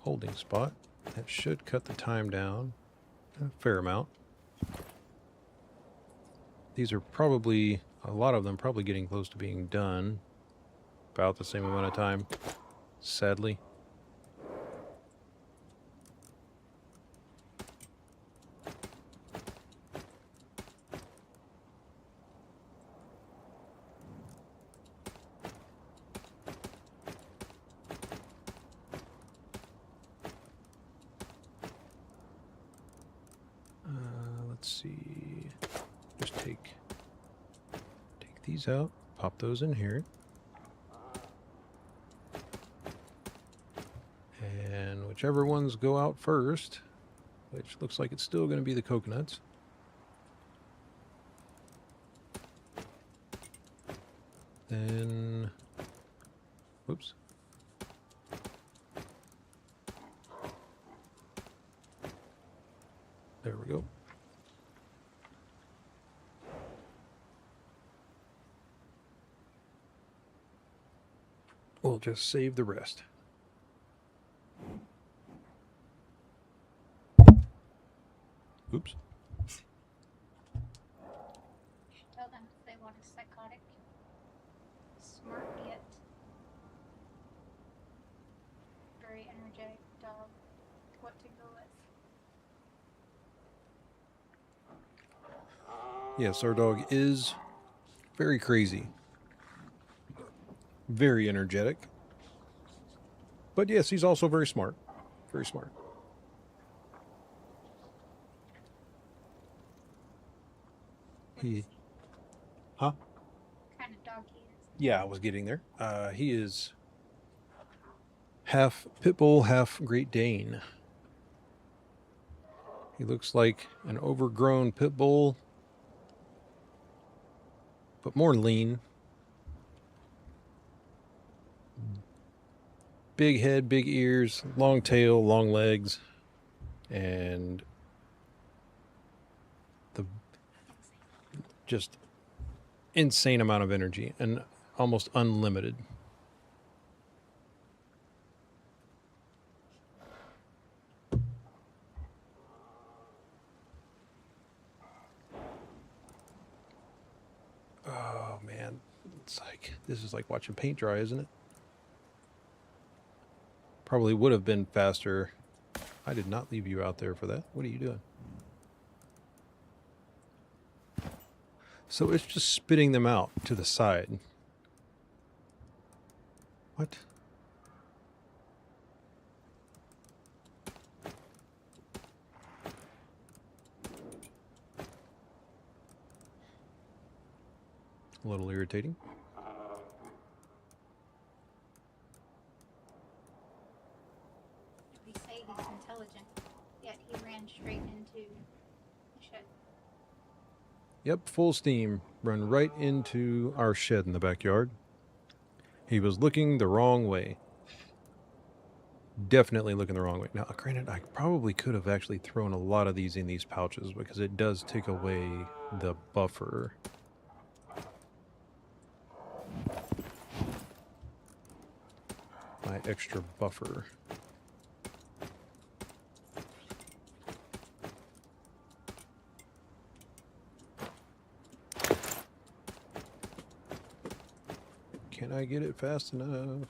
holding spot. That should cut the time down a fair amount. These are probably, a lot of them probably getting close to being done. About the same amount of time, sadly. Let's see. Just take these out, pop those in here. And whichever ones go out first, which looks like it's still going to be the coconuts. Then, whoops. There we go. We'll just save the rest. Oops. Tell them if they want a psychotic, smart yet very energetic dog, what to go with. Yes, our dog is very crazy. Very energetic. But yes, he's also very smart. Very smart. Huh? What kind of dog he is. Yeah, I was getting there. He is half pit bull, half Great Dane. He looks like an overgrown pit bull, but more lean. Big head, big ears, long tail, long legs, and the just insane amount of energy and almost unlimited. Oh man, it's like this is like watching paint dry, isn't it? Probably would have been faster. I did not leave you out there for that. What are you doing? So it's just spitting them out to the side. What? A little irritating. We say he's intelligent, yet he ran straight into the shed. Yep, full steam. Run right into our shed in the backyard. He was looking the wrong way. Definitely looking the wrong way. Now, granted, I probably could have actually thrown a lot of these in these pouches because it does take away the buffer. My extra buffer. Can I get it fast enough?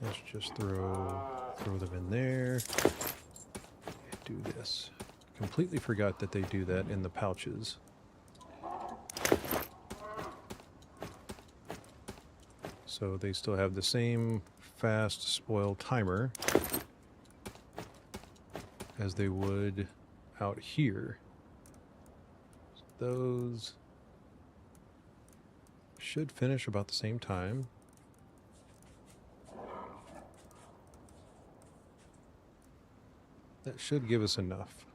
Let's just throw them in there. Do this. Completely forgot that they do that in the pouches. So they still have the same fast spoil timer as they would out here. Those should finish about the same time. That should give us enough.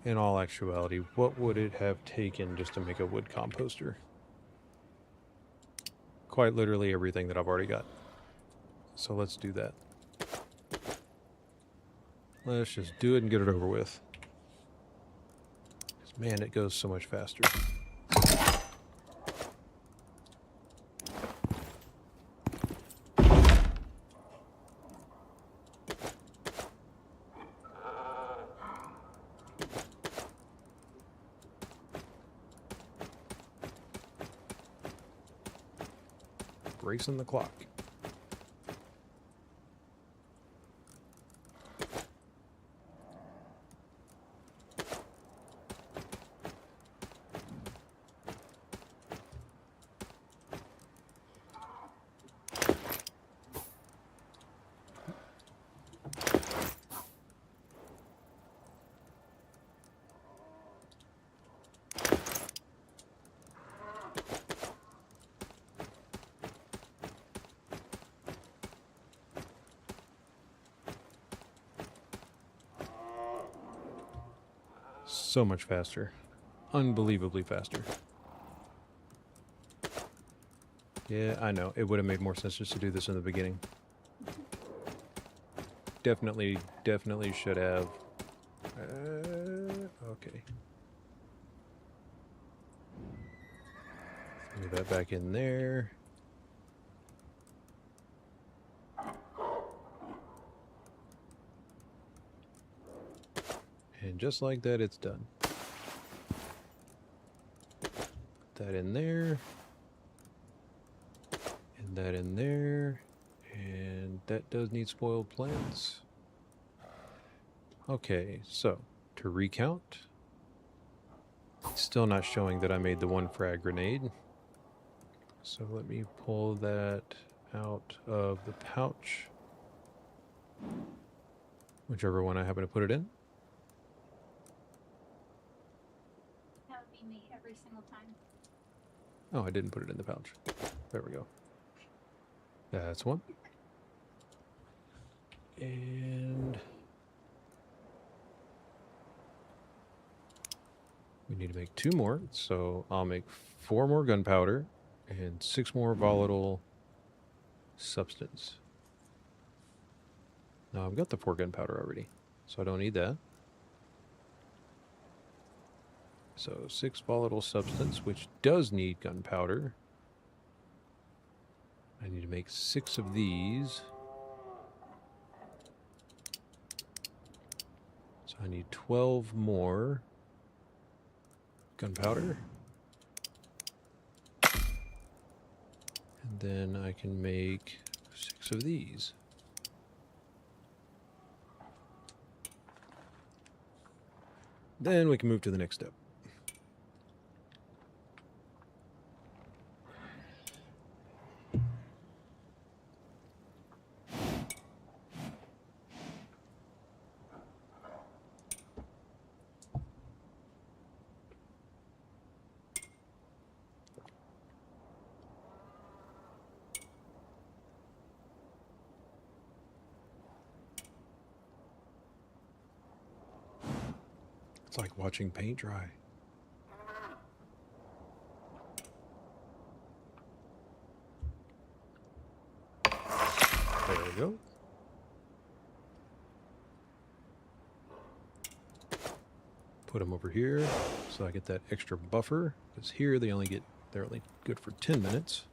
In all actuality, what would it have taken just to make a wood composter? Quite literally everything that I've already got. So let's do that. Let's just do it and get it over with. 'Cause, man, it goes so much faster. Racing the clock. So much faster. Unbelievably faster. Yeah, I know. It would have made more sense just to do this in the beginning. Definitely should have. Okay. Move that back in there. And just like that, it's done. Put that in there. And that in there. And that does need spoiled plants. Okay, so to recount, it's still not showing that I made the one frag grenade. So let me pull that out of the pouch. Whichever one I happen to put it in. That would be me every single time. Oh, I didn't put it in the pouch. There we go. That's one. And we need to make 2 more. So I'll make 4 more gunpowder and 6 more volatile substance. Now I've got the 4 gunpowder already, so I don't need that. So 6 volatile substance, which does need gunpowder. I need to make 6 of these. So I need 12 more gunpowder. And then I can make 6 of these. Then we can move to the next step. It's like watching paint dry. There we go. Put them over here so I get that extra buffer. Because here they're only good for 10 minutes.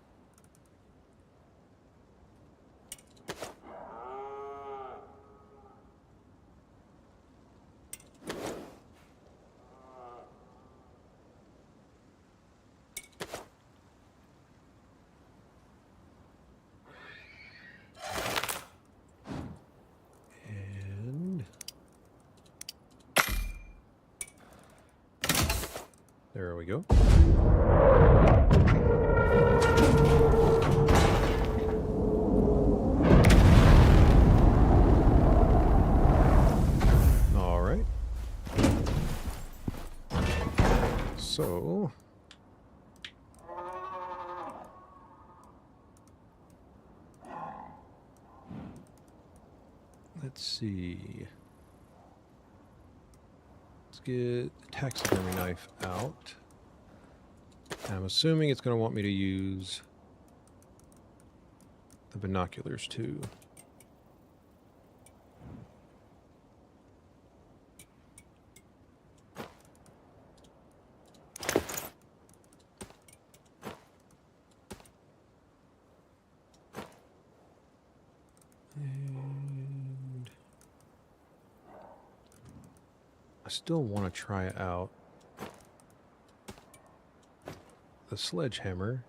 There we go. All right. So let's see. Let's get the taxidermy knife out. And I'm assuming it's going to want me to use the binoculars too. And I still want to try out the sledgehammer.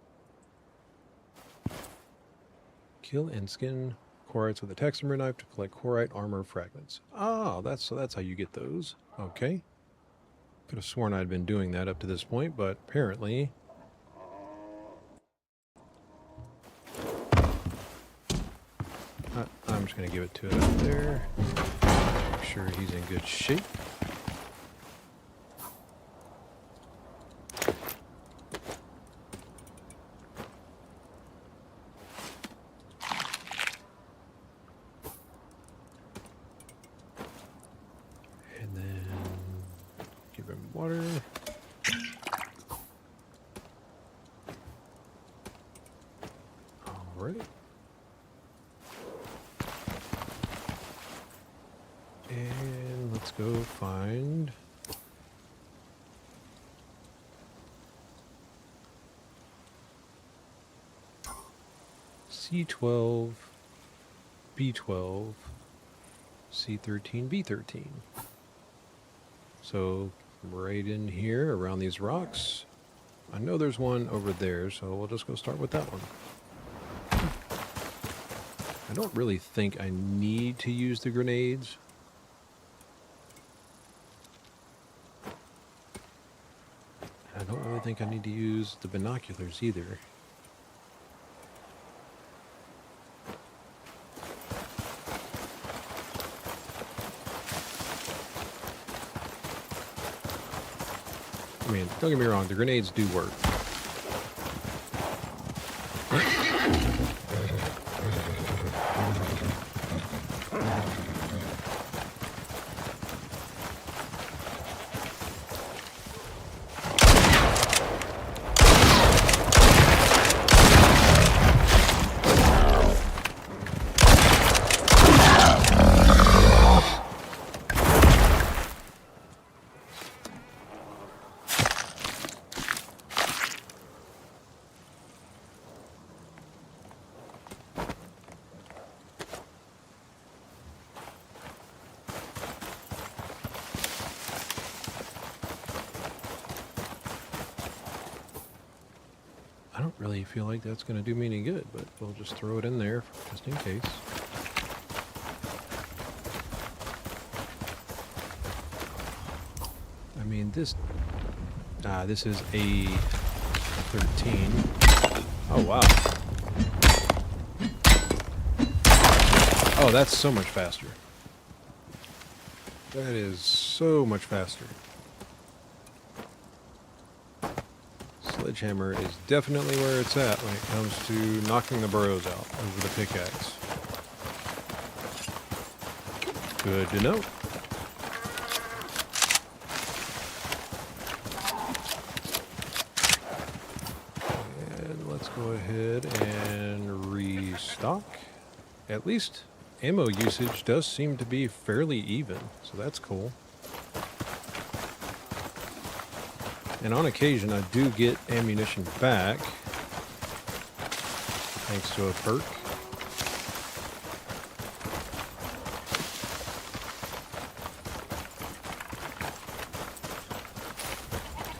Kill and skin quarrites with a taxidermy knife to collect quarrite armor fragments. Ah, that's how you get those. Okay. Could have sworn I'd been doing that up to this point, but apparently... I'm just going to give it to it up there. Make sure he's in good shape. And then give him water. All right. And let's go find C12, B12, C13, B13. So right in here around these rocks. I know there's one over there, so we'll just go start with that one. I don't really think I need to use the grenades. I don't really think I need to use the binoculars either. I mean, don't get me wrong, the grenades do work. I don't really feel like that's going to do me any good, but we'll just throw it in there just in case. I mean, this is A13. Oh, wow. Oh, that's so much faster. That is so much faster. Sledgehammer is definitely where it's at when it comes to knocking the burrows out over the pickaxe. Good to know. And let's go ahead and restock. At least ammo usage does seem to be fairly even, so that's cool. And on occasion, I do get ammunition back, thanks to a perk.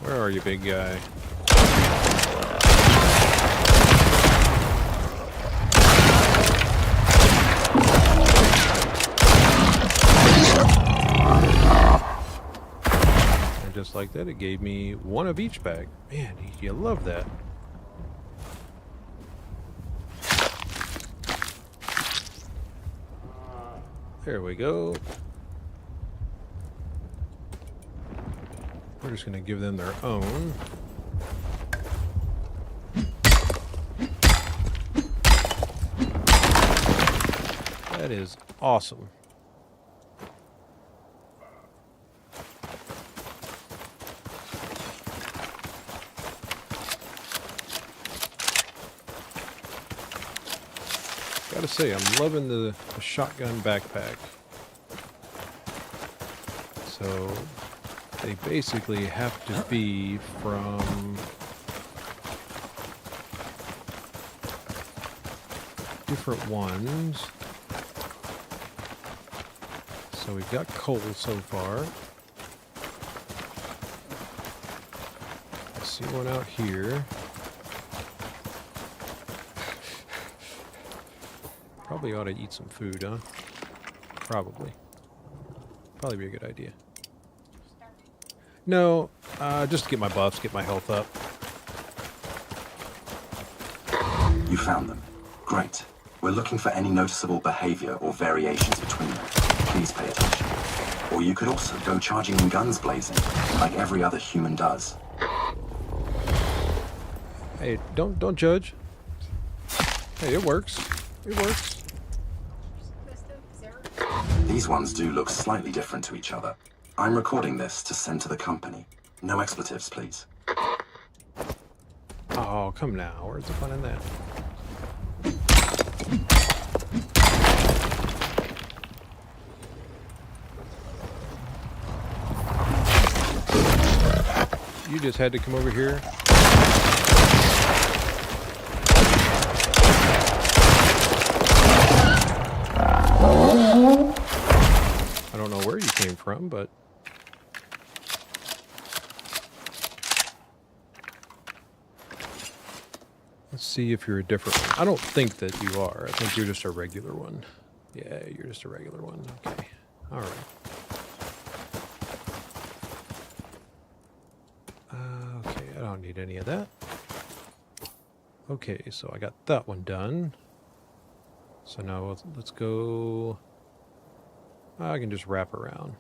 Where are you, big guy? Just like that, it gave me one of each bag. Man, you love that. There we go. We're just going to give them their own. That is awesome. Gotta say, I'm loving the shotgun backpack. So they basically have to be from different ones. So we've got coal so far. I see one out here. Probably ought to eat some food, huh? Probably. Probably be a good idea. No, just to get my buffs, get my health up. You found them. Great. We're looking for any noticeable behavior or variations between them. Please pay attention. Or you could also go charging in guns blazing, like every other human does. Hey, don't judge. Hey, it works. It works. These ones do look slightly different to each other. I'm recording this to send to the company. No expletives, please. Oh, come now. Where's the fun in that? You just had to come over here. I don't know where you came from, but... Let's see if you're a different one. I don't think that you are. I think you're just a regular one. Yeah, you're just a regular one. Okay. Alright. Okay, I don't need any of that. Okay, so I got that one done. So now let's go... I can just wrap around.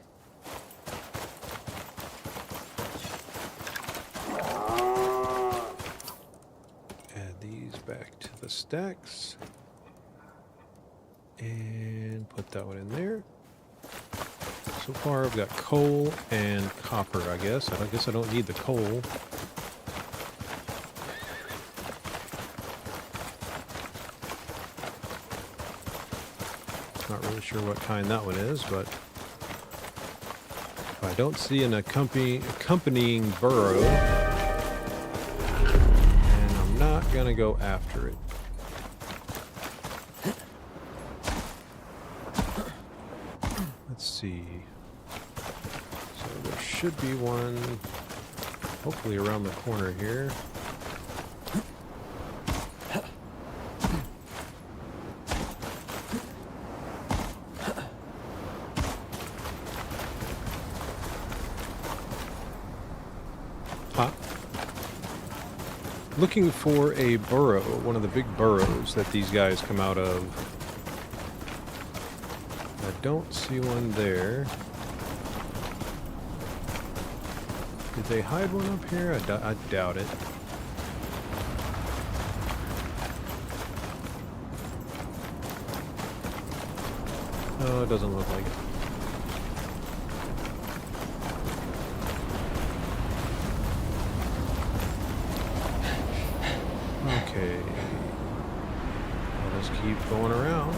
Add these back to the stacks. And put that one in there. So far I've got coal and copper, I guess. I guess I don't need the coal. Not really sure what kind that one is, but if I don't see an accompanying burrow, and I'm not gonna go after it. Let's see. So there should be one, hopefully around the corner here. Looking for a burrow, one of the big burrows that these guys come out of. I don't see one there. Did they hide one up here? I doubt it. No, it doesn't look like it. Okay. I'll just keep going around.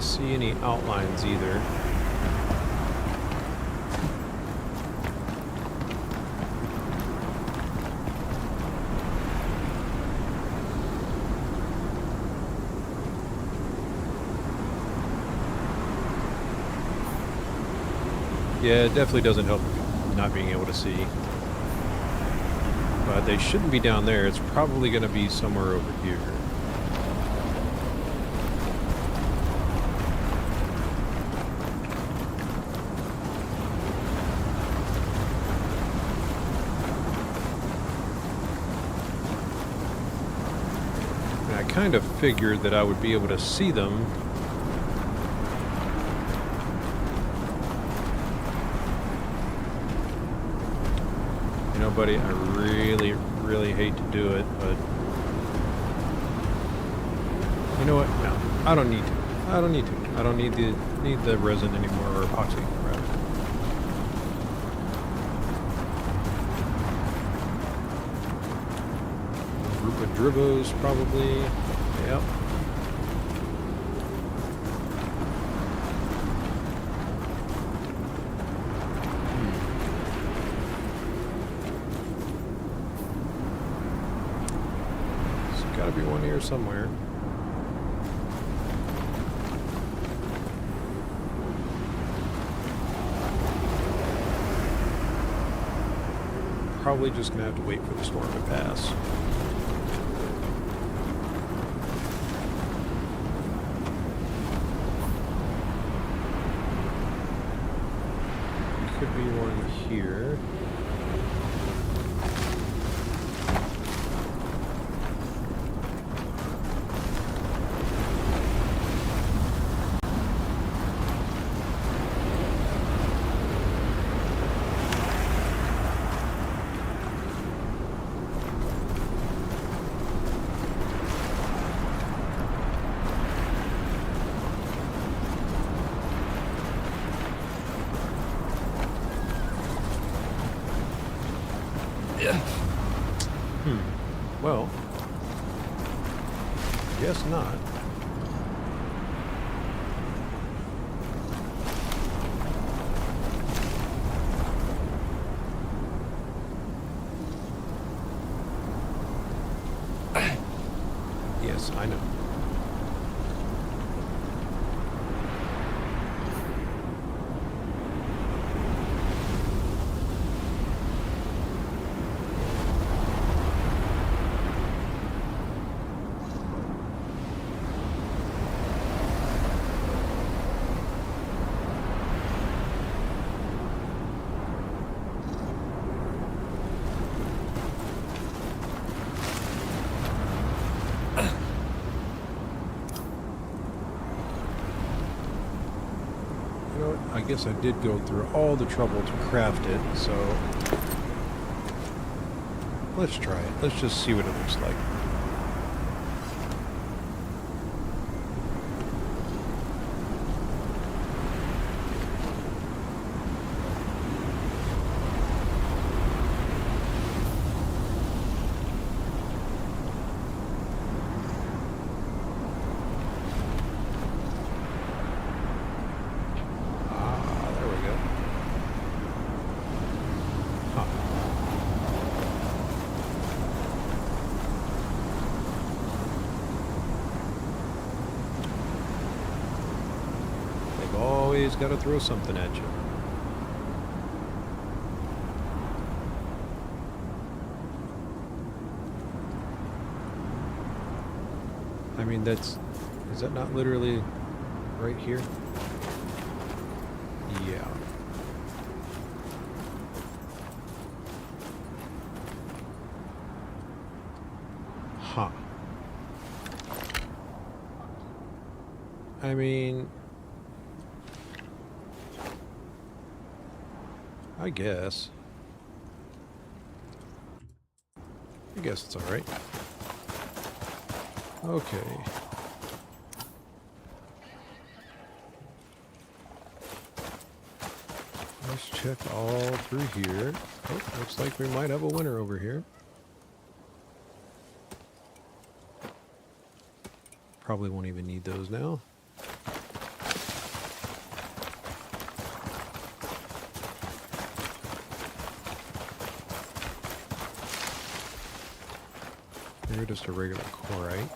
See any outlines either. Yeah, it definitely doesn't help not being able to see. But they shouldn't be down there. It's probably going to be somewhere over here. kind of figured that I would be able to see them. You know, buddy, I really, really hate to do it, but you know what? No, I don't need to. I don't need to. I don't need the resin anymore, or epoxy, rather. Group of drivos, probably. Yep. There's got to be one here somewhere. Probably just gonna have to wait for the storm to pass. Could be one here. Well, guess not. Yes, I know. I guess I did go through all the trouble to craft it, so let's try it. Let's just see what it looks like. Always got to throw something at you. I mean, is that not literally right here? Yeah. Huh. I mean, I guess it's all right. Okay. Let's check all through here. Oh, looks like we might have a winner over here. Probably won't even need those now. Here, just a regular Quarrite.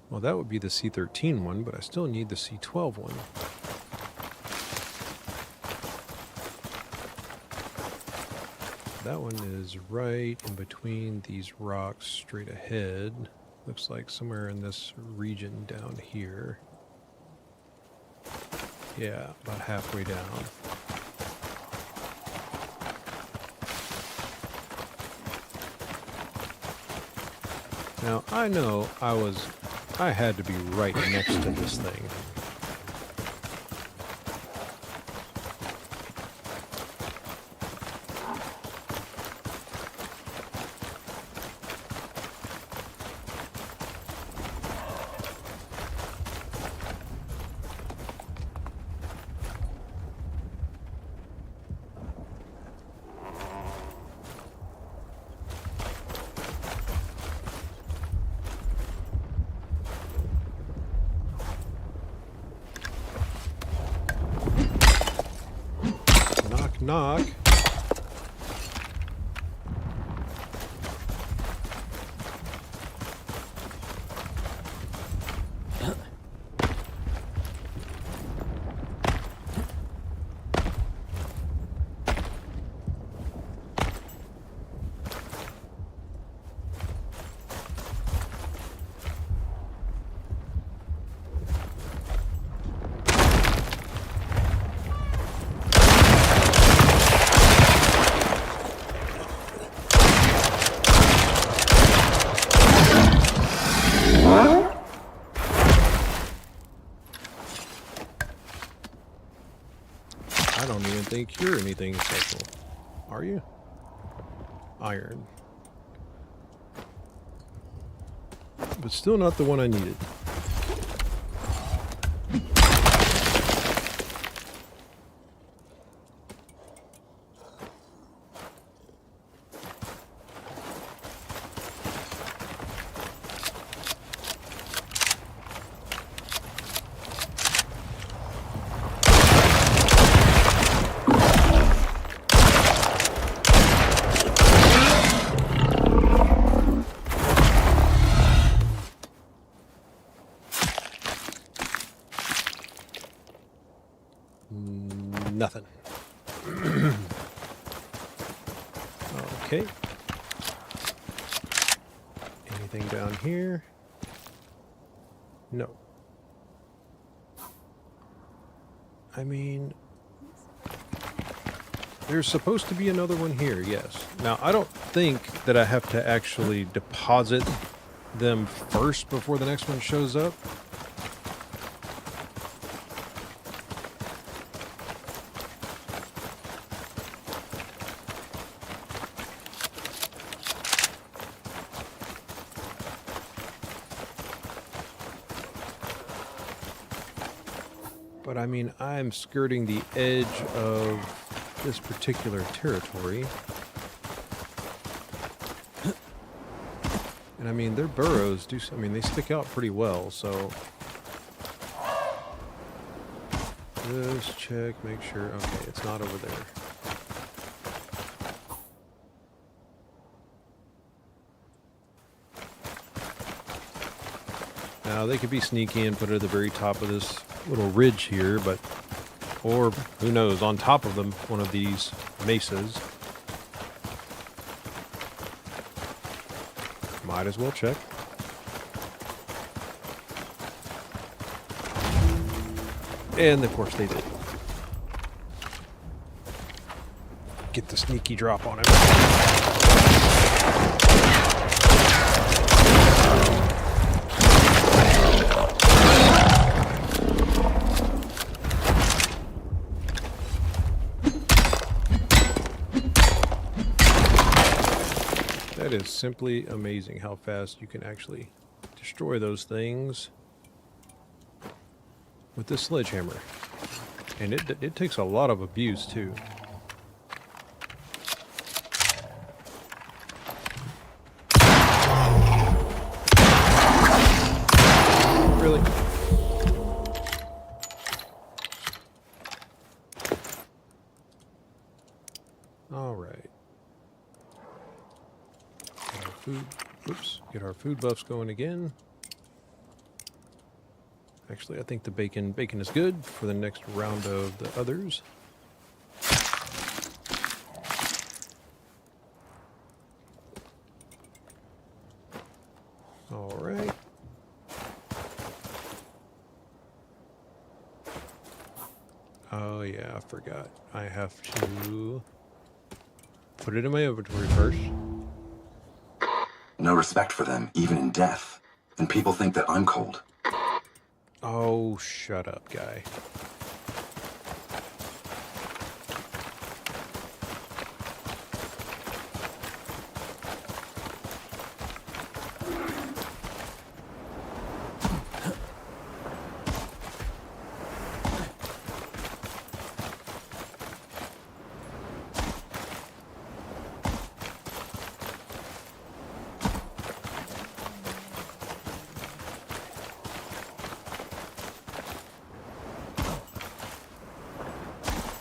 Well, that would be the C13 one, but I still need the C12 one. that one is right in between these rocks straight ahead. Looks like somewhere in this region down here. Yeah, about halfway down. Now, I know I had to be right next to this thing. Knock. I don't even think you're anything special. Are you? Iron. But still not the one I needed. Nothing. Okay. Anything down here? No. I mean, there's supposed to be another one here, yes. Now, I don't think that I have to actually deposit them first before the next one shows up. But I mean, I'm skirting the edge of this particular territory. And I mean, their burrows do, I mean, they stick out pretty well, so. Just check, make sure, okay, it's not over there. Now, they could be sneaky and put it at the very top of this little ridge here, but, or who knows, on top of them, one of these mesas. Might as well check. And of course they did. Get the sneaky drop on him. That is simply amazing how fast you can actually destroy those things with this sledgehammer. And it takes a lot of abuse too. Really? All right. Get our food buffs going again. Actually, I think the bacon is good for the next round of the others. Oh yeah, I forgot. I have to put it in my inventory first. No respect for them, even in death. And people think that I'm cold. Oh, shut up, guy.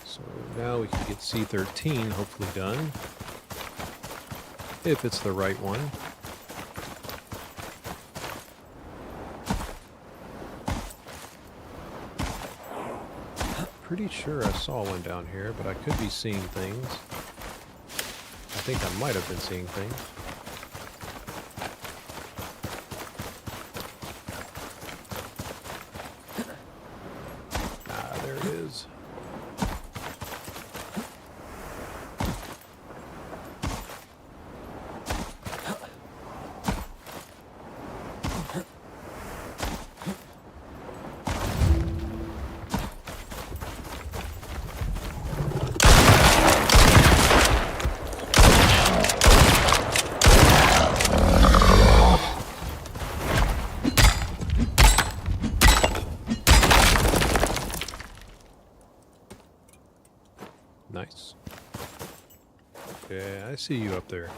So now we can get C13 hopefully done. If it's the right one. Pretty sure I saw one down here, but I could be seeing things. I think I might have been seeing things. Ah, there it is. Nice. Yeah, I see you up there.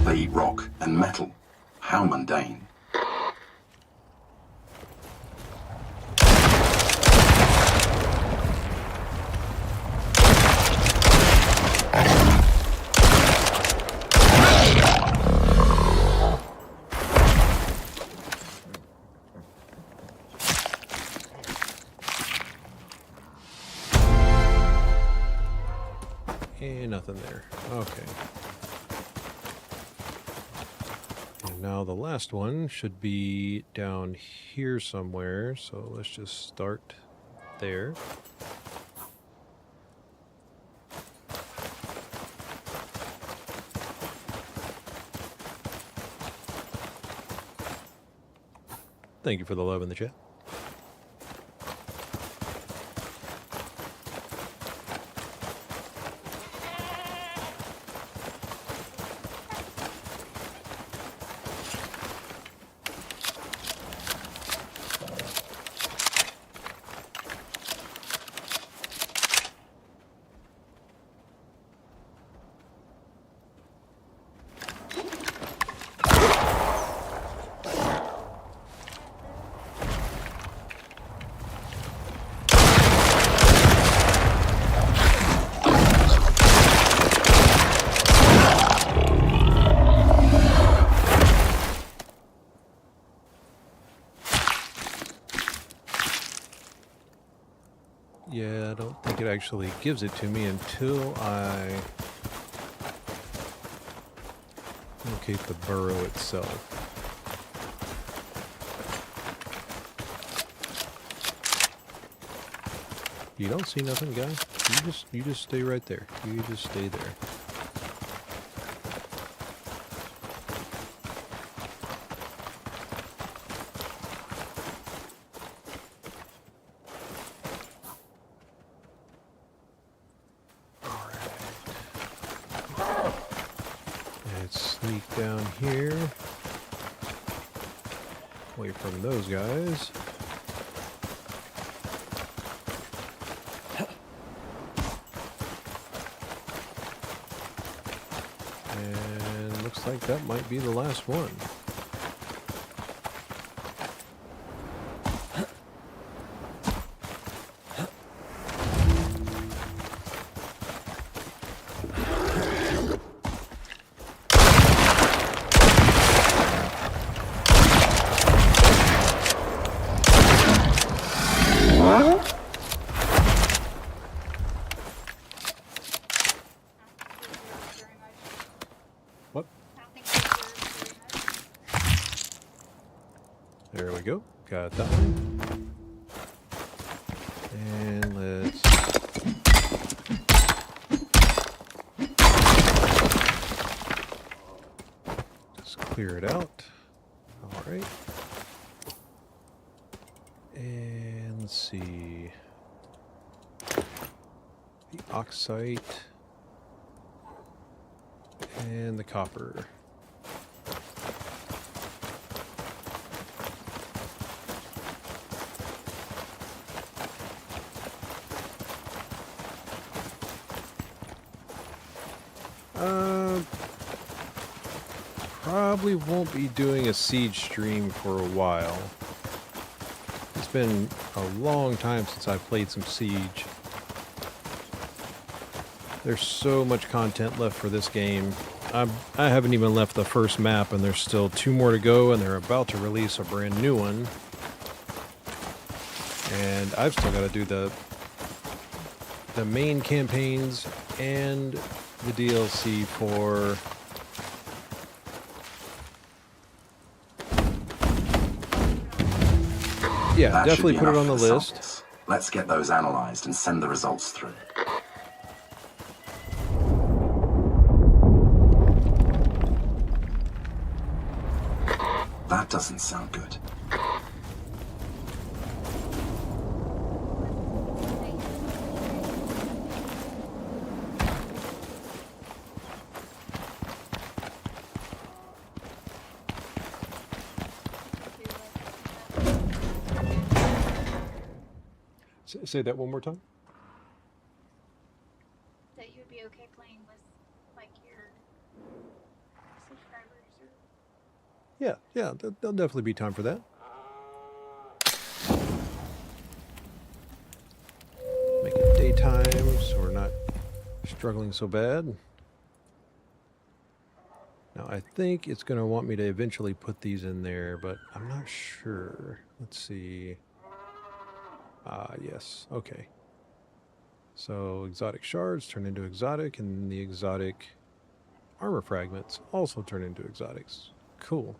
They eat rock and metal. How mundane. And nothing there. Okay. And now the last one should be down here somewhere. So let's just start there. Thank you for the love in the chat. Yeah, I don't think it actually gives it to me until I locate the burrow itself. You don't see nothing, guy? You just stay right there. You just stay there. Sneak down here, away from those guys. And looks like that might be the last one. What? I don't think There we go. Got that one. And let's... just clear it out. Alright. And let's see. The oxite. And the copper. Probably won't be doing a siege stream for a while. It's been a long time since I've played some Siege. There's so much content left for this game. I haven't even left the first map, and there's still 2 more to go, and they're about to release a brand new one. And I've still got to do the main campaigns and the DLC for... yeah, That definitely should be put it enough on the for list. samples. Let's get those analyzed and send the results through. That doesn't sound good. Say that one more time. That you'd be okay playing with, like, your subscribers or... Yeah, there'll definitely be time for that. Make it daytime so we're not struggling so bad. Now, I think it's going to want me to eventually put these in there, but I'm not sure. Let's see. Yes. Okay. So exotic shards turn into exotic, and the exotic armor fragments also turn into exotics. Cool.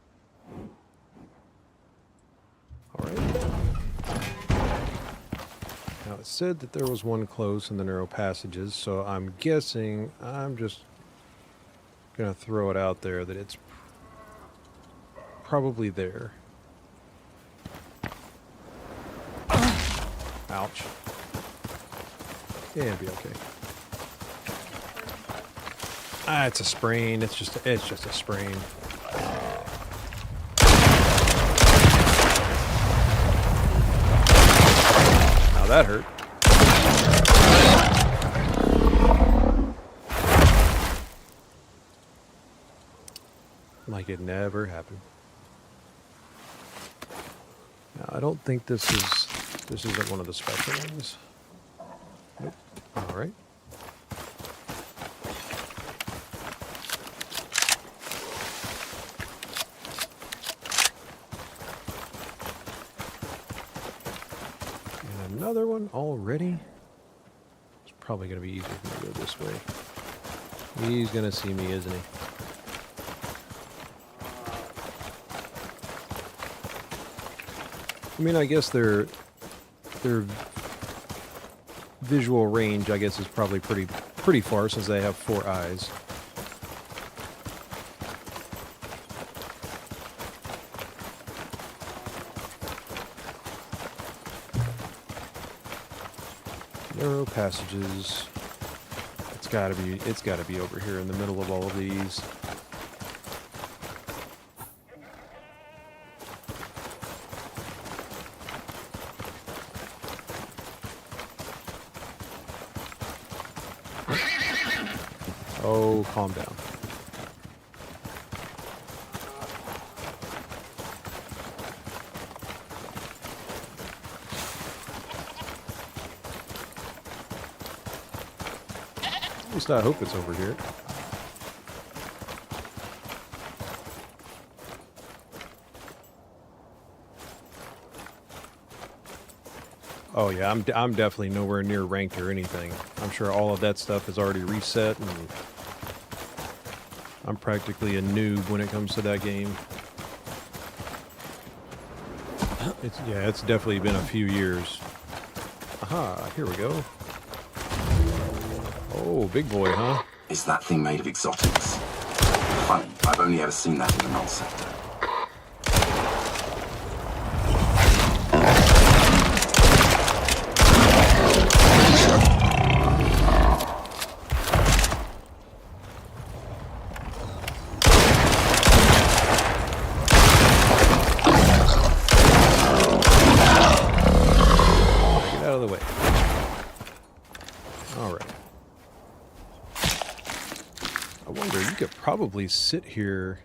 All right. Now it said that there was one close in the narrow passages, so I'm guessing I'm just gonna throw it out there that it's probably there. Ouch. Yeah, it'll be okay. It's a sprain. It's just a sprain. Now that hurt. Like it never happened. Now I don't think this isn't one of the special ones. Nope. All right. And another one already. It's probably going to be easier for me to go this way. He's going to see me, isn't he? I mean, I guess their visual range, I guess, is probably pretty far since they have 4 eyes. Narrow passages. It's gotta be over here in the middle of all of these. Oh, calm down. At least I hope it's over here. Oh yeah, I'm definitely nowhere near ranked or anything. I'm sure all of that stuff is already reset, and I'm practically a noob when it comes to that game. It's definitely been a few years. Aha, here we go. Oh, big boy, huh? Is that thing made of exotics? Funny, I've only ever seen that in the null sector. Get out of the way. All right. I wonder, you could probably sit here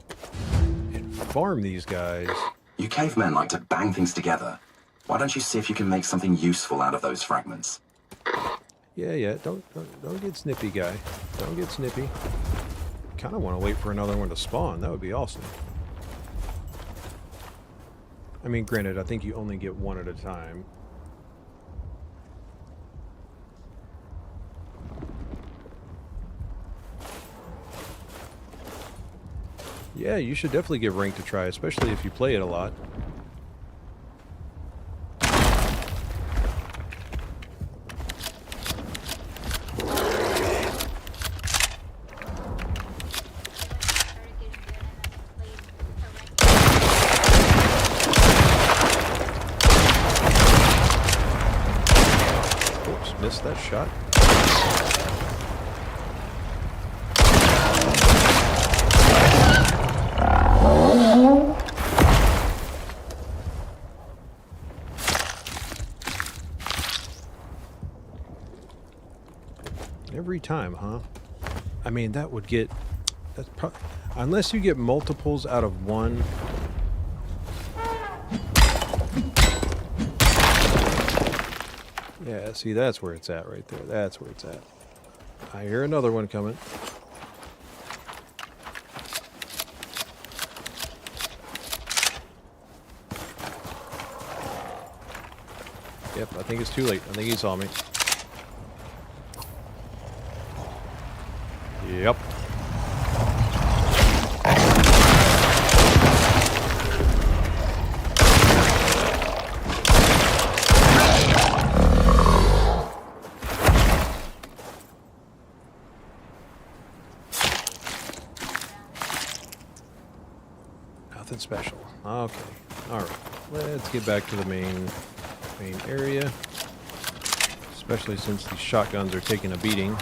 and farm these guys. You cavemen like to bang things together. Why don't you see if you can make something useful out of those fragments? Yeah. Don't get snippy, guy. Don't get snippy. Kind of want to wait for another one to spawn. That would be awesome. I mean, granted, I think you only get one at a time. Yeah, you should definitely give rank a try, especially if you play it a lot. Oops, missed that shot. Every time, huh? I mean, that would get... That's unless you get multiples out of one... Yeah, see, that's where it's at right there. That's where it's at. I hear another one coming. Yep, I think it's too late. I think he saw me. Yep. Nothing special. Okay. All right. Let's get back to the main area. Especially since these shotguns are taking a beating.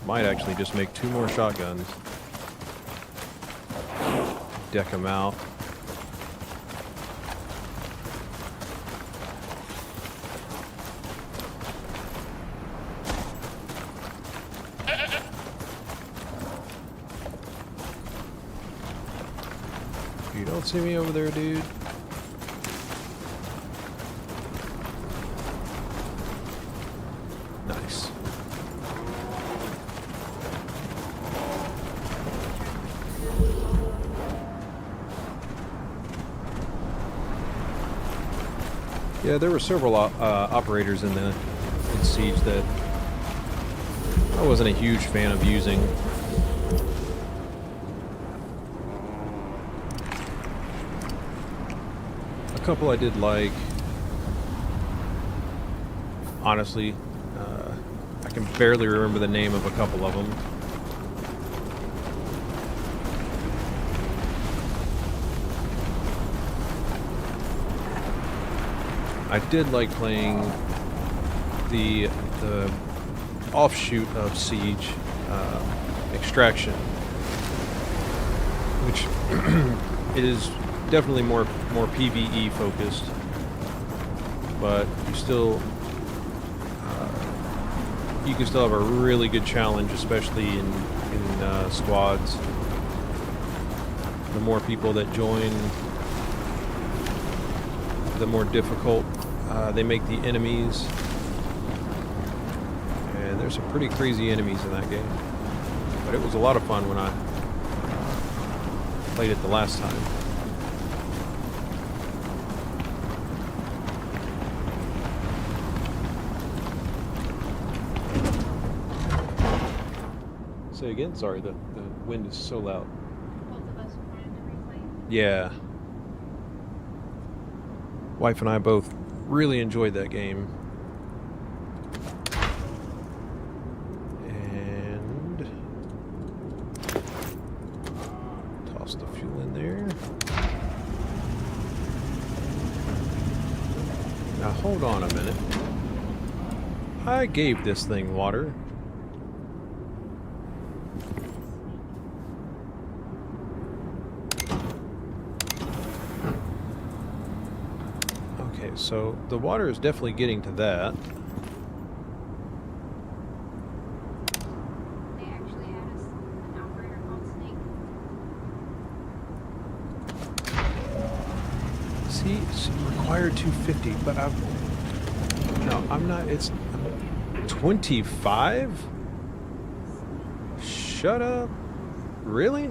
Might actually just make 2 more shotguns. Deck them out. You don't see me over there, dude. Nice. Yeah, there were several operators in Siege that I wasn't a huge fan of using. A couple I did like. Honestly, I can barely remember the name of a couple of them. I did like playing the offshoot of Siege, Extraction, which is definitely more PvE focused, but you can still have a really good challenge, especially in squads. The more people that join, the more difficult they make the enemies. And there's some pretty crazy enemies in that game. But it was a lot of fun when I played it the last time. Say again? Sorry, the wind is so loud. Both of us wanted to replay. Yeah. Wife and I both really enjoyed that game. And toss the fuel in there. Now hold on a minute. I gave this thing water. Okay, so the water is definitely getting to that. They actually had us an operator called Snake. See, it's required 250, but no, I'm not. It's 25? Shut up. Really?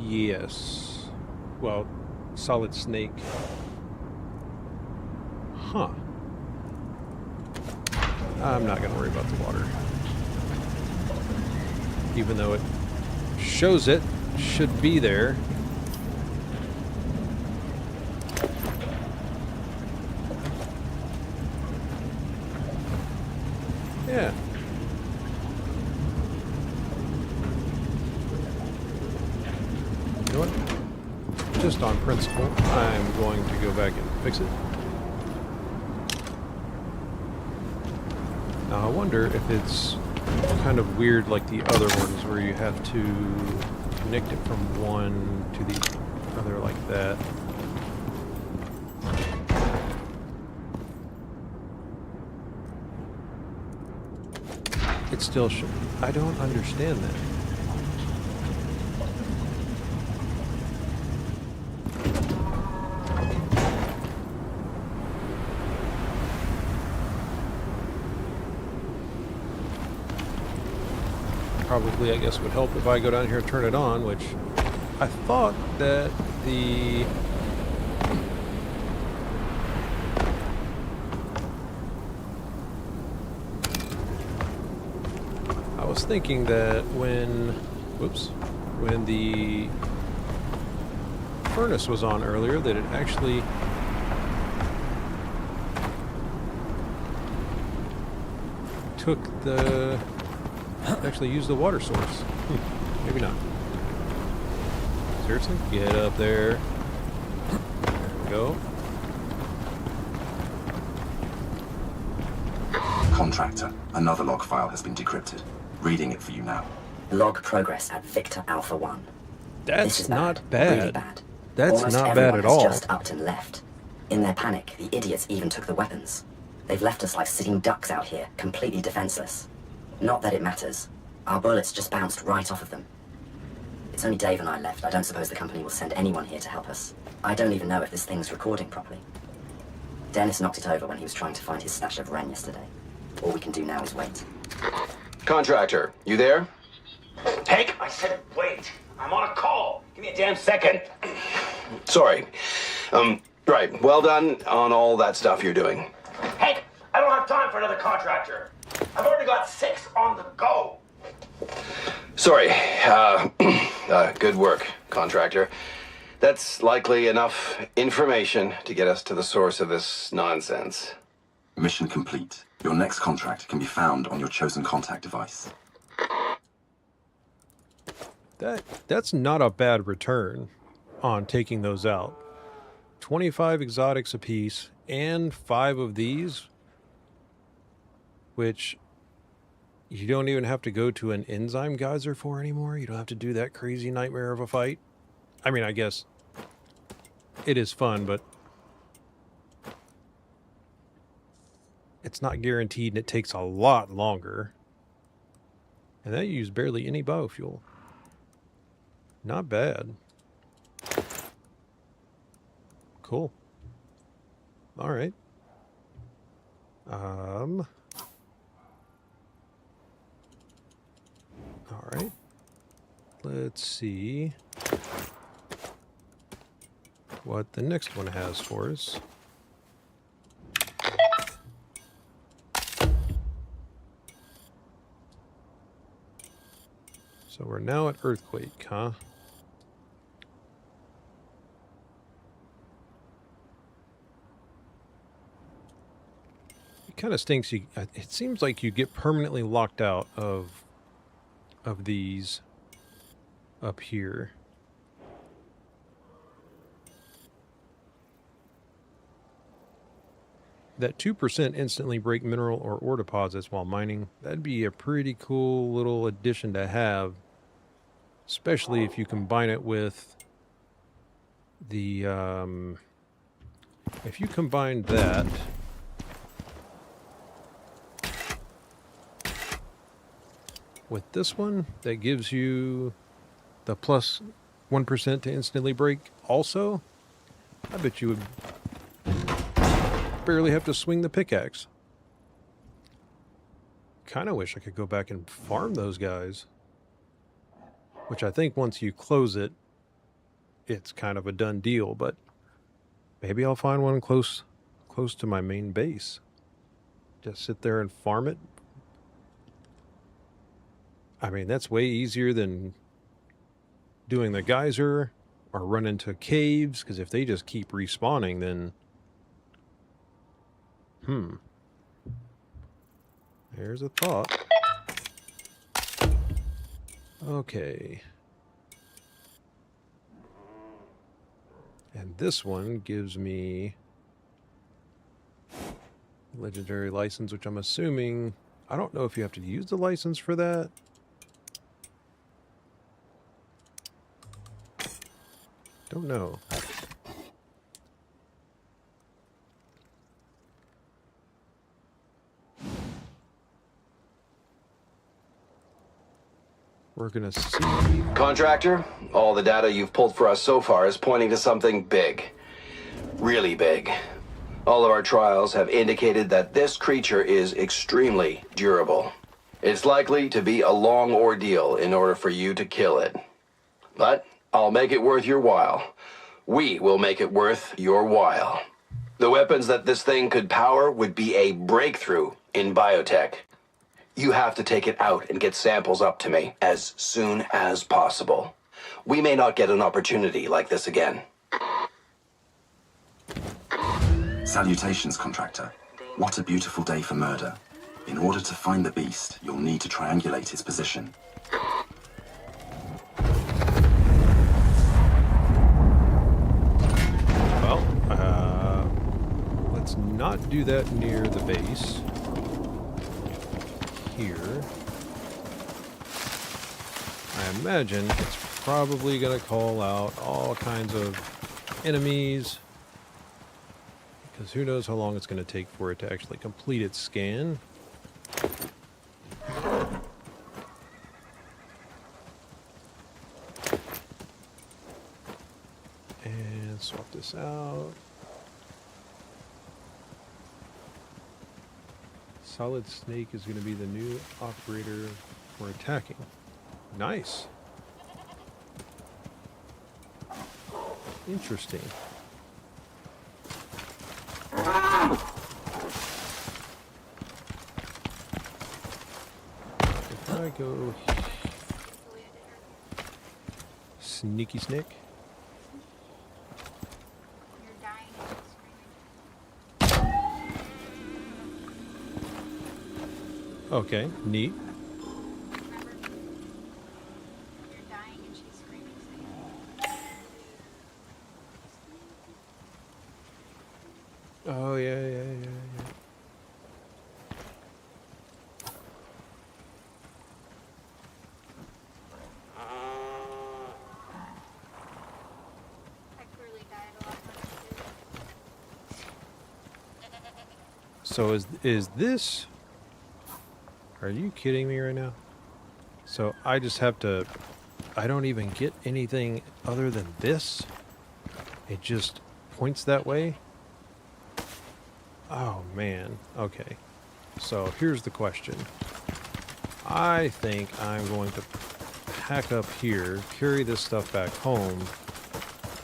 Yes. Well, Solid Snake. Huh. I'm not gonna worry about the water. Even though it shows it should be there. Yeah. You know what? Just on principle, I'm going to go back and fix it. Now I wonder if it's kind of weird like the other ones where you have to connect it from one to the other like that. It still should. I don't understand that. Probably, I guess, would help if I go down here and turn it on, which I thought that the... I was thinking that when the furnace was on earlier, that it actually took the... actually use the water source. Maybe not. Seriously? Get up there. There we go. Contractor, another log file has been decrypted. Reading it for you now. Log progress at Victor Alpha 1. This That's is not Really bad. bad. That's Almost not everyone bad at has all. just upped and left. In their panic, the idiots even took the weapons. They've left us like sitting ducks out here, completely defenseless. Not that it matters. Our bullets just bounced right off of them. It's only Dave and I left. I don't suppose the company will send anyone here to help us. I don't even know if this thing's recording properly. Dennis knocked it over when he was trying to find his stash of Ren yesterday. All we can do now is wait. Contractor, you there? Hank, I said wait. I'm on a call. Give me a damn second. Sorry. Right. Well done on all that stuff you're doing. Hank, I don't have time for another contractor. I've already got 6 on the go. Sorry. Good work, contractor. That's likely enough information to get us to the source of this nonsense. Mission complete. Your next contract can be found on your chosen contact device. That's not a bad return on taking those out. 25 exotics apiece and 5 of these, which you don't even have to go to an enzyme geyser for anymore. You don't have to do that crazy nightmare of a fight. I mean, I guess it is fun, but it's not guaranteed and it takes a lot longer. And that used barely any biofuel. Not bad. Cool. All right. All right. Let's see what the next one has for us. So we're now at Earthquake, huh? It kind of stinks. It seems like you get permanently locked out of these up here. That 2% instantly break mineral or ore deposits while mining. That'd be a pretty cool little addition to have. Especially if you combine it with the, if you combine that with this one, that gives you the plus 1% to instantly break also, I bet you would barely have to swing the pickaxe. Kind of wish I could go back and farm those guys. Which I think once you close it, it's kind of a done deal, but maybe I'll find one close to my main base. Just sit there and farm it. I mean, that's way easier than doing the geyser or run into caves, because if they just keep respawning, then... There's a thought. Okay. And this one gives me legendary license, which I'm assuming... I don't know if you have to use the license for that. Don't know. We're gonna see... Contractor, all the data you've pulled for us so far is pointing to something big. Really big. All of our trials have indicated that this creature is extremely durable. It's likely to be a long ordeal in order for you to kill it. But I'll make it worth your while. We will make it worth your while. The weapons that this thing could power would be a breakthrough in biotech. You have to take it out and get samples up to me as soon as possible. We may not get an opportunity like this again. Salutations, Contractor. What a beautiful day for murder. In order to find the beast, you'll need to triangulate its position. Well, let's not do that near the base. Here. I imagine it's probably going to call out all kinds of enemies, because who knows how long it's going to take for it to actually complete its scan. And swap this out. Solid Snake is going to be the new operator for attacking. Nice. Interesting. If I go... Sneaky Snake. You're dying and screaming. Okay, neat. Remember? You're dying and she's screaming. Oh, yeah. I clearly died a lot more than you. So is this... Are you kidding me right now? So I just have to... I don't even get anything other than this? It just points that way? Oh, man. Okay. So here's the question. I think I'm going to pack up here, carry this stuff back home,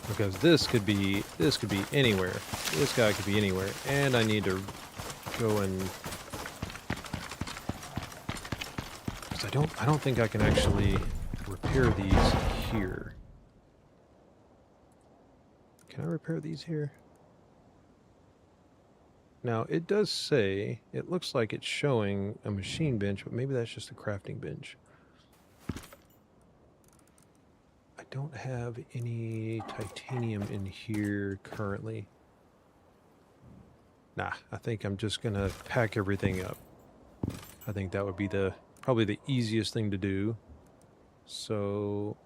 because this could be anywhere. This guy could be anywhere, and I need to go and... Because I don't think I can actually repair these here. Can I repair these here? Now, it does say, it looks like it's showing a machine bench, but maybe that's just a crafting bench. I don't have any titanium in here currently. Nah, I think I'm just going to pack everything up. I think that would be probably the easiest thing to do. So,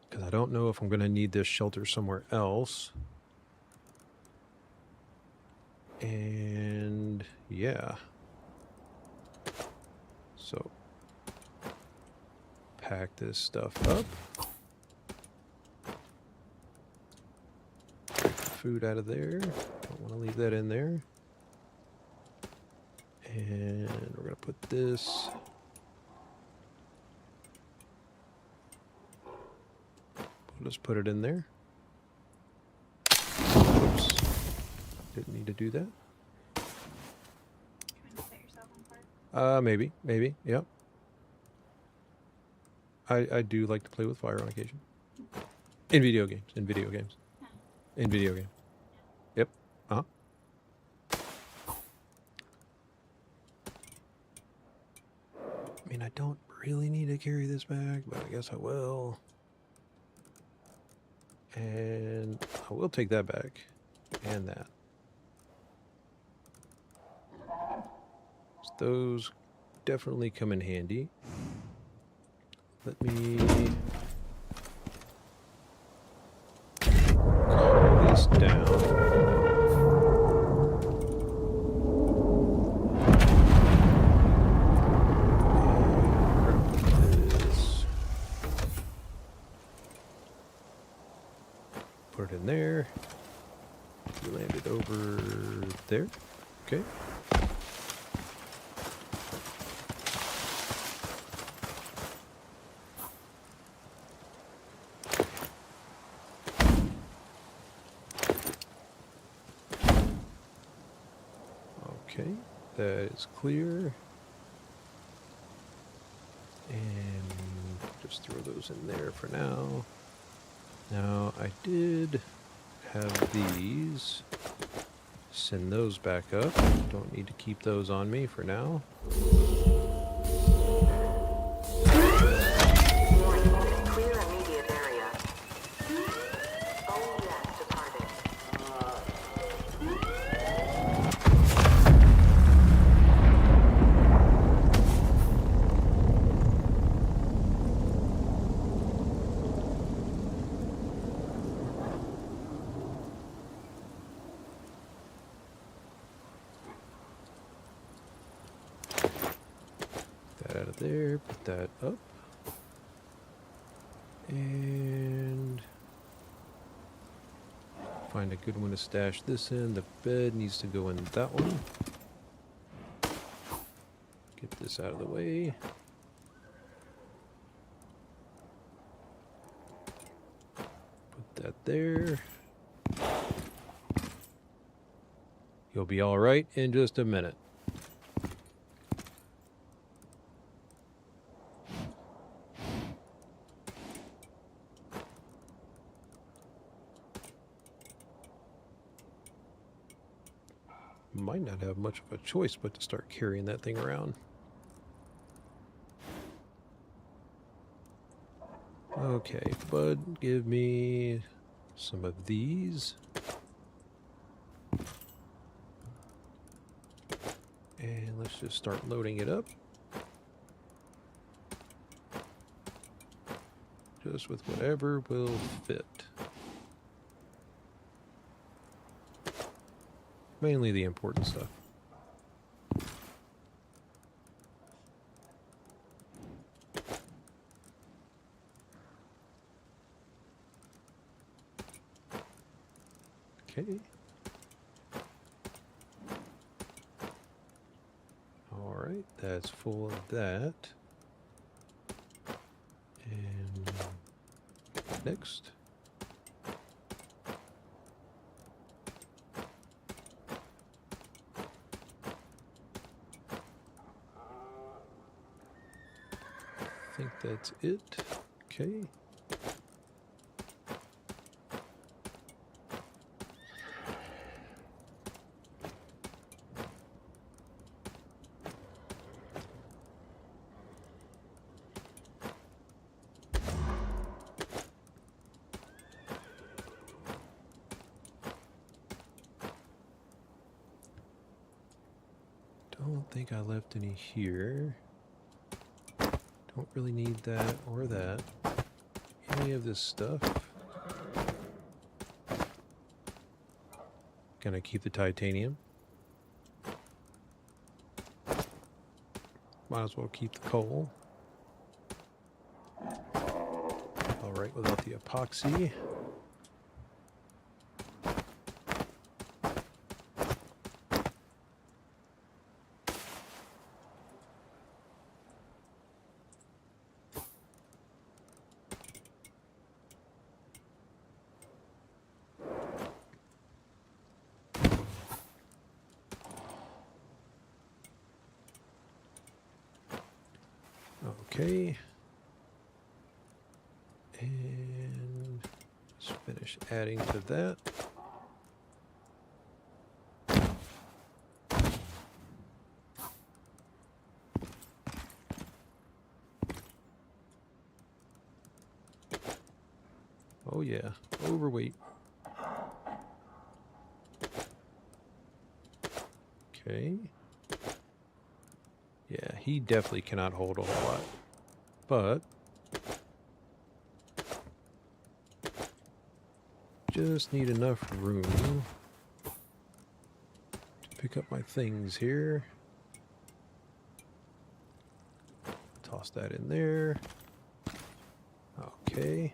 because I don't know if I'm going to need this shelter somewhere else. And yeah. So, pack this stuff up. Take the food out of there. Don't want to leave that in there. And we're going to put this. We'll just put it in there. Oops. Didn't need to do that. Trying to set yourself on fire. Maybe, yep. I do like to play with fire on occasion. In video games. Yep. Uh-huh. I mean, I don't really need to carry this back, but I guess I will. And I will take that back. And that. So those definitely come in handy. Let me calm this down. Put it in there. You land it over there. Okay. Okay, that is clear. And just throw those in there for now. Now, I did have these. Send those back up. Don't need to keep those on me for now. Clear immediate area. OES departed. Out of there, put that up. And find a good one to stash this in. The bed needs to go in that one. Get this out of the way. Put that there. You'll be all right in just a minute. Might not have much of a choice but to start carrying that thing around. Okay, bud, give me some of these. And let's just start loading it up. Just with whatever will fit. Mainly the important stuff. Okay. All right, that's full of that. And next. think that's it. Okay. Don't think I left any here. Don't really need that or that. Any of this stuff. Gonna keep the titanium. Might as well keep the coal. Alright, without the epoxy. Okay. And let's finish adding to that. Oh yeah, overweight. Okay. Yeah, he definitely cannot hold a whole lot. But just need enough room to pick up my things here. Toss that in there. Okay.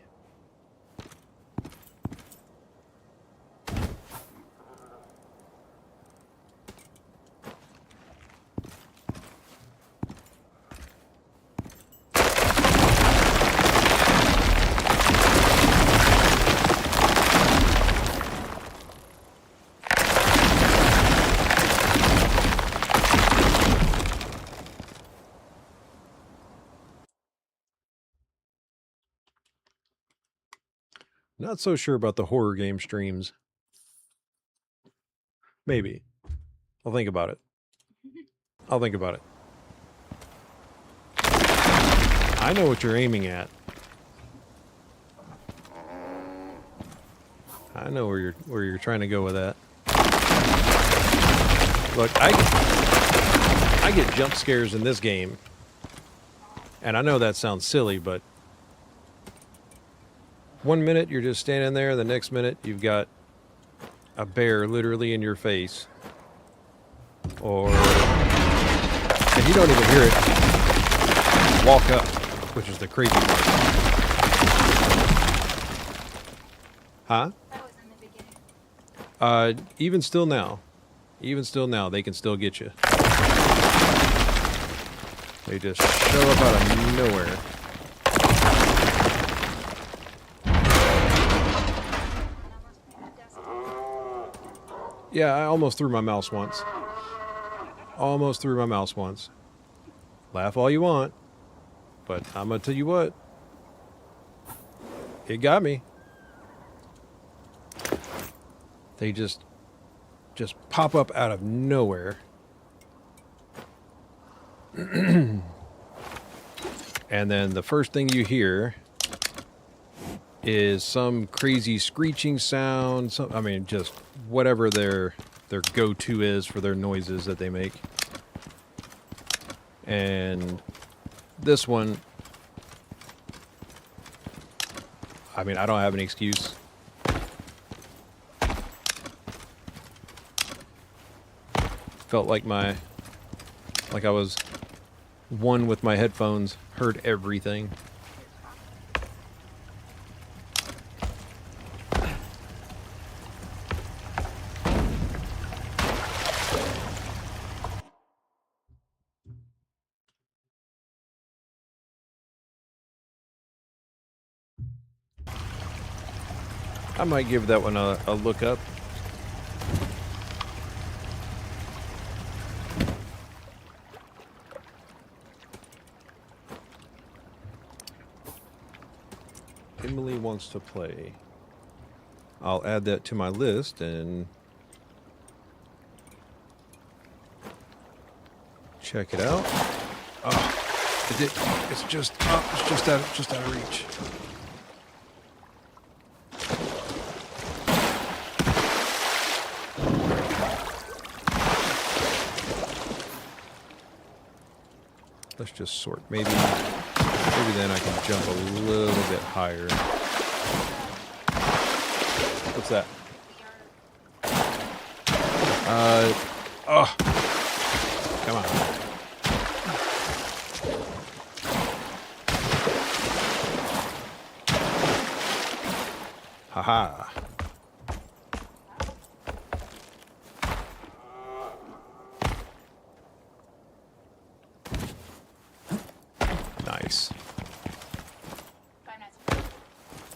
Not so sure about the horror game streams. Maybe. I'll think about it. I'll think about it. I know what you're aiming at. I know where you're trying to go with that. Look, I get jump scares in this game. And I know that sounds silly, but 1 minute you're just standing there, the next minute you've got a bear literally in your face. Or, and you don't even hear it walk up, which is the crazy part. Huh? That was in the beginning. Even still now, they can still get you. They just show up out of nowhere. Yeah, I almost threw my mouse once. Laugh all you want, but I'm gonna tell you what. It got me. They just pop up out of nowhere. And then the first thing you hear is some crazy screeching sound. I mean, just whatever their go-to is for their noises that they make. And this one, I mean, I don't have any excuse. Felt like I was one with my headphones, heard everything. I might give that one a look up. Emily wants to play. I'll add that to my list and check it out. Oh, it's just out of reach. Let's just sort. Maybe then I can jump a little bit higher. What's that? Oh, come on. Haha. Nice.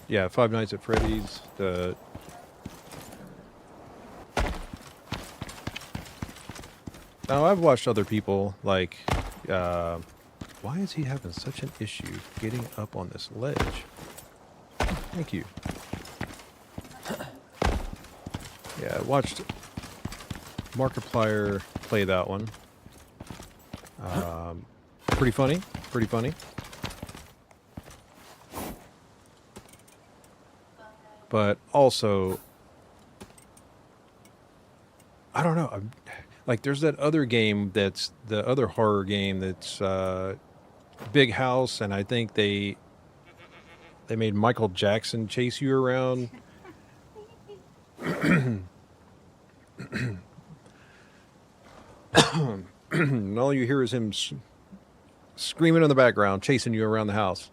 Yeah, Five Nights at Freddy's. Now, I've watched other people, like, why is he having such an issue getting up on this ledge? Thank you. Yeah, I watched Markiplier play that one. Pretty funny. Pretty funny. But also, I don't know. Like, there's that other game that's the other horror game that's Big House, and I think they made Michael Jackson chase you around. And all you hear is him screaming in the background, chasing you around the house.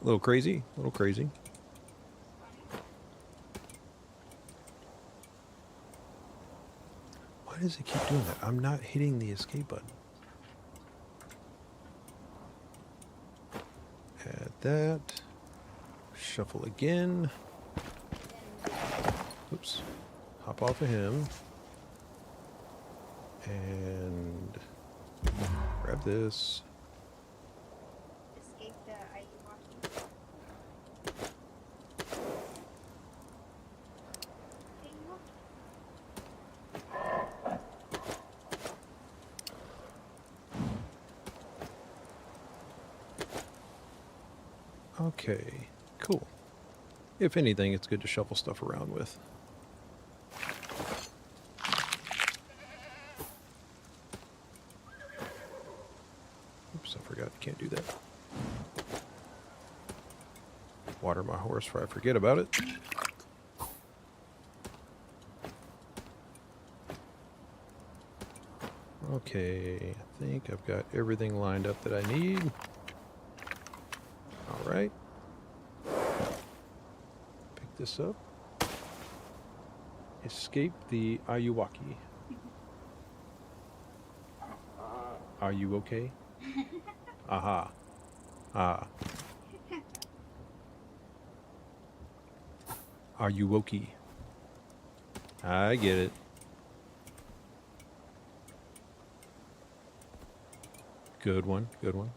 A little crazy, a little crazy. Why does it keep doing that? I'm not hitting the escape button. Add that. Shuffle again. Oops. Hop off of him. And grab this. Escape the Icarus. Okay, cool. If anything, it's good to shuffle stuff around with. Oops, I forgot. Can't do that. Water my horse before I forget about it. Okay, I think I've got everything lined up that I need. All right. Pick this up. Escape the Ayuwaki. Are you okay? Aha. Ah. Are you okay? I get it. Good one, good one.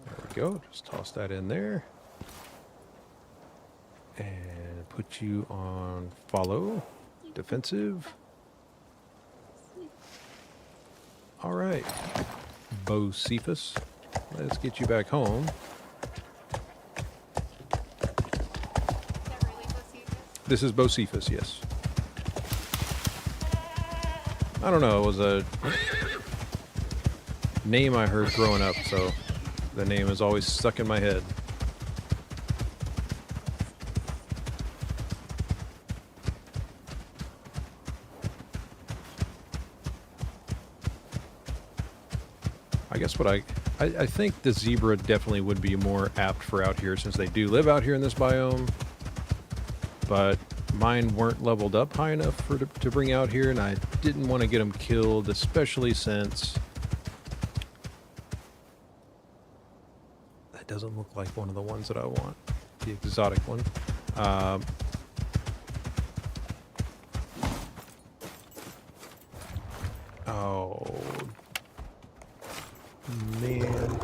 There we go. Just toss that in there. And put you on follow. Defensive. All right. Bocephus. Let's get you back home. This is Bocephus, yes. I don't know, it was a name I heard growing up, so the name is always stuck in my head. I guess what I think the zebra definitely would be more apt for out here since they do live out here in this biome. But mine weren't leveled up high enough to bring out here, and I didn't want to get them killed, especially since that doesn't look like one of the ones that I want, the exotic one. Oh, man.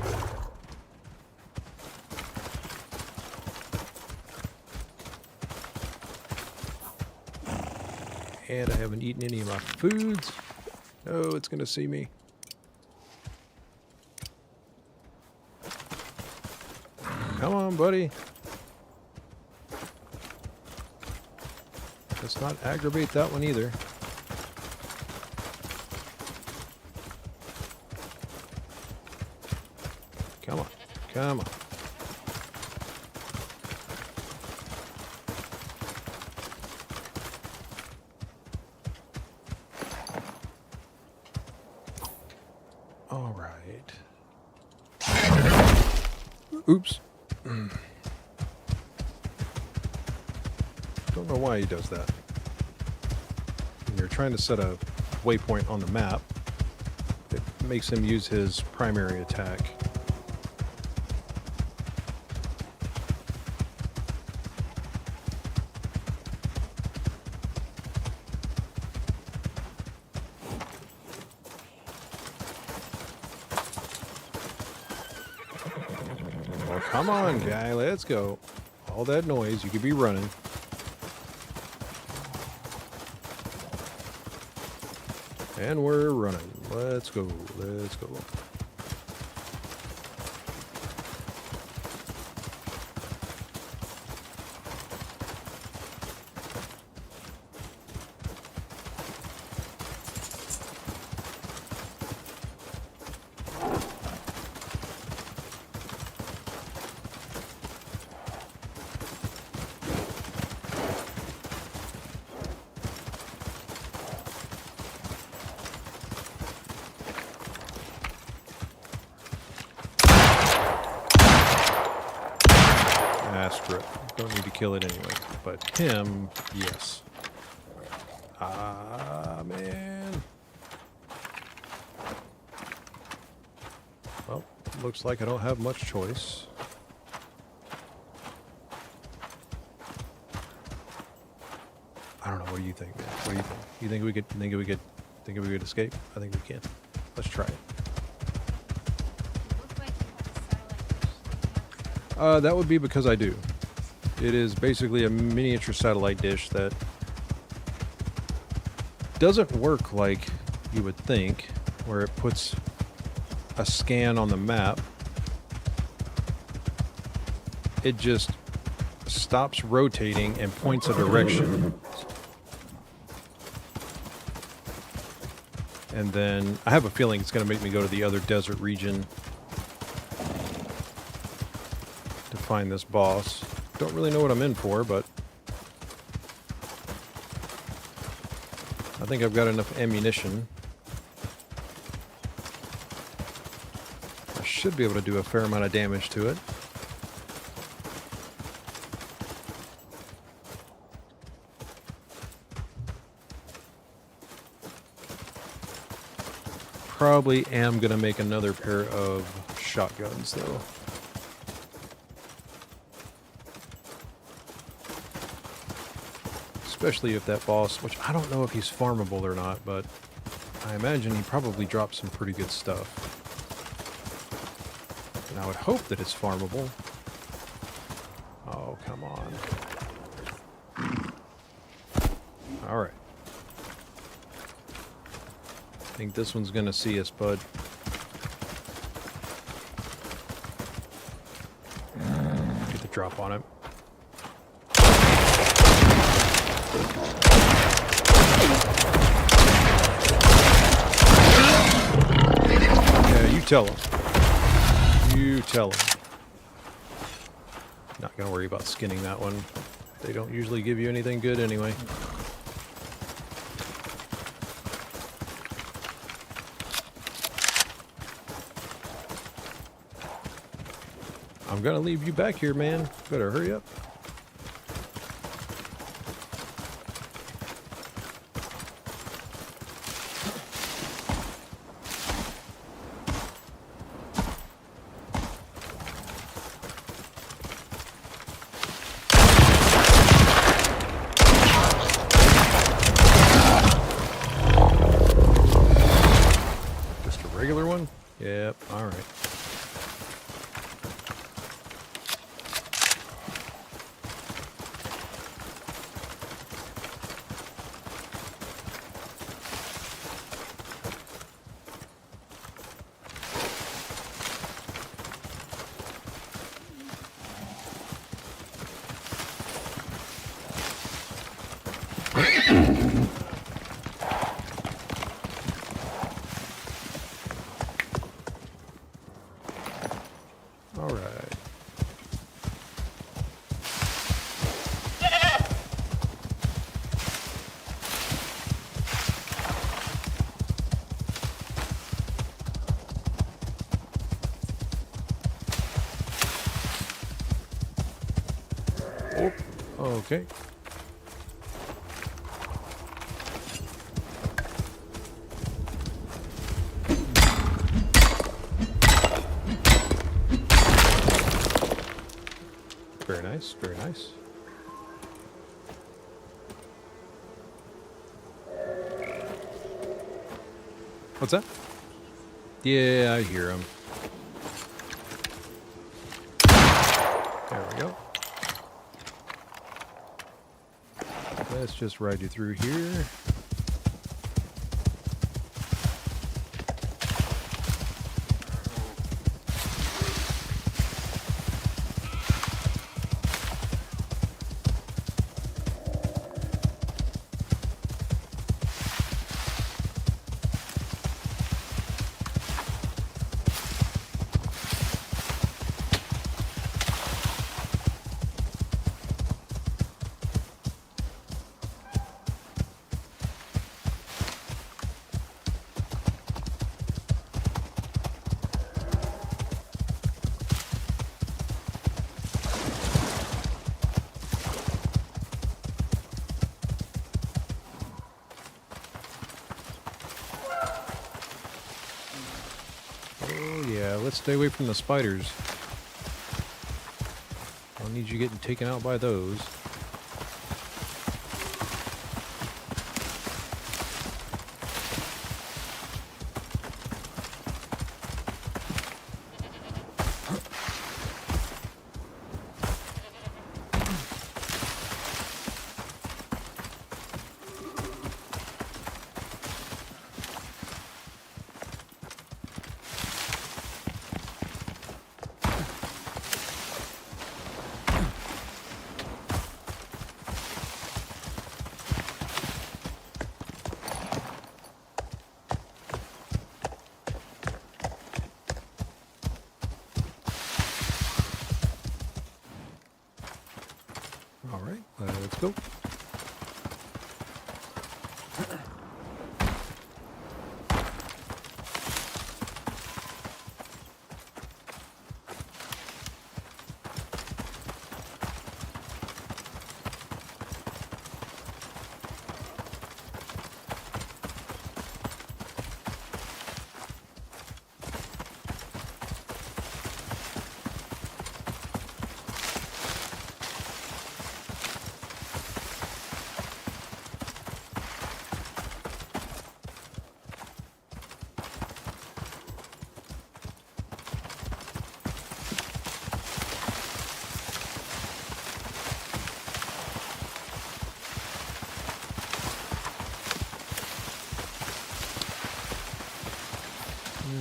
And I haven't eaten any of my foods. Oh, it's going to see me. Come on, buddy. Let's not aggravate that one either. Come on. Come on. All right. Oops. Don't know why he does that. When you're trying to set a waypoint on the map, it makes him use his primary attack. Well, come on, guy, let's go. All that noise, you could be running. And we're running. Let's go. Let's go. Screw it. Don't need to kill it anyway. But him, yes. Ah, man. Well, looks like I don't have much choice. I don't know. What do you think, man? What do you think? You think we could escape? I think we can. Let's try it. That would be because I do. It is basically a miniature satellite dish that doesn't work like you would think, where it puts a scan on the map. It just stops rotating and points a direction. And then I have a feeling it's going to make me go to the other desert region to find this boss. Don't really know what I'm in for, but I think I've got enough ammunition. I should be able to do a fair amount of damage to it. Probably am going to make another pair of shotguns, though. Especially if that boss, which I don't know if he's farmable or not, but I imagine he probably drops some pretty good stuff. And I would hope that it's farmable. Oh, come on. Alright. I think this one's gonna see us, bud. Get the drop on it. Yeah, you tell him. You tell him. Not gonna worry about skinning that one. They don't usually give you anything good anyway. I'm gonna leave you back here, man. Better hurry up. All right. Oh, okay. Very nice, very nice. What's that? Yeah, I hear him. There we go. Let's just ride you through here. Let's stay away from the spiders. I don't need you getting taken out by those. All right, let's go.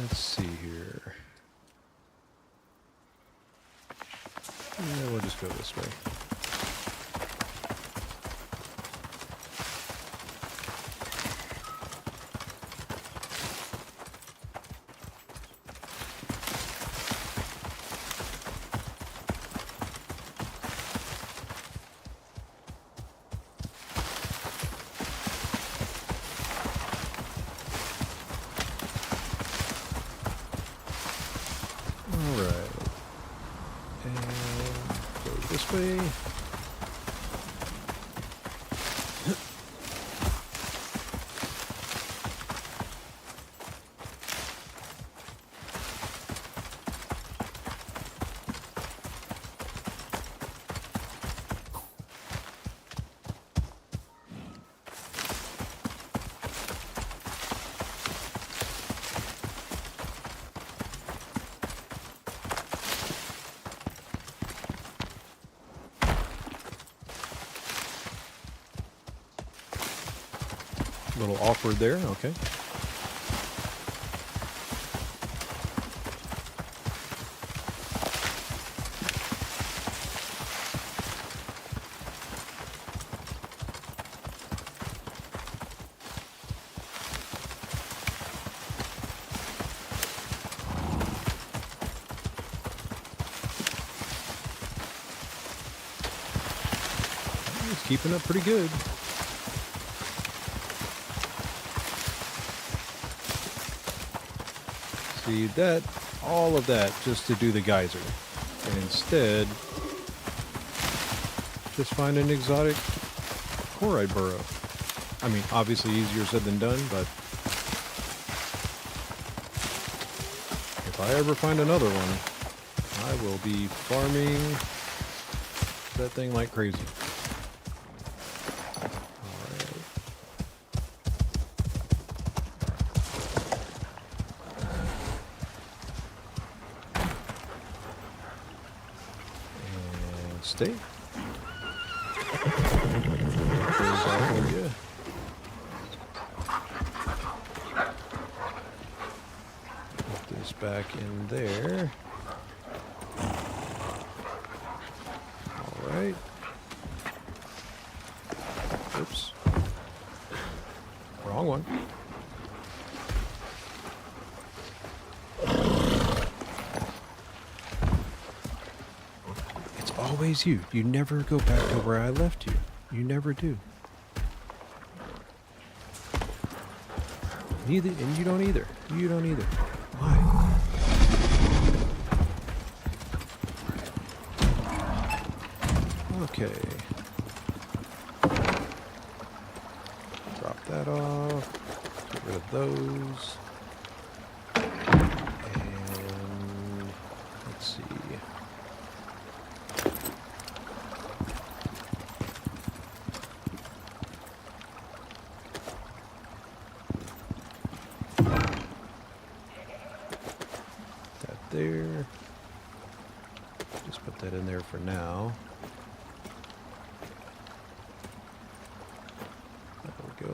Let's see here. Yeah, we'll just go this way. This way. A little awkward there, okay. keeping up pretty good. See that, all of that just to do the geyser. And instead, just find an exotic Quarrite burrow. I mean, obviously easier said than done, but if I ever find another one, I will be farming that thing like crazy. Stay. There's that one, yeah. Put this back in there. All right. Oops. Wrong one. Always you. You never go back to where I left you. You never do. Neither, and you don't either. You don't either. Why? Okay. Drop that off. Get rid of those. And let's see. There. Just put that in there for now. There we go.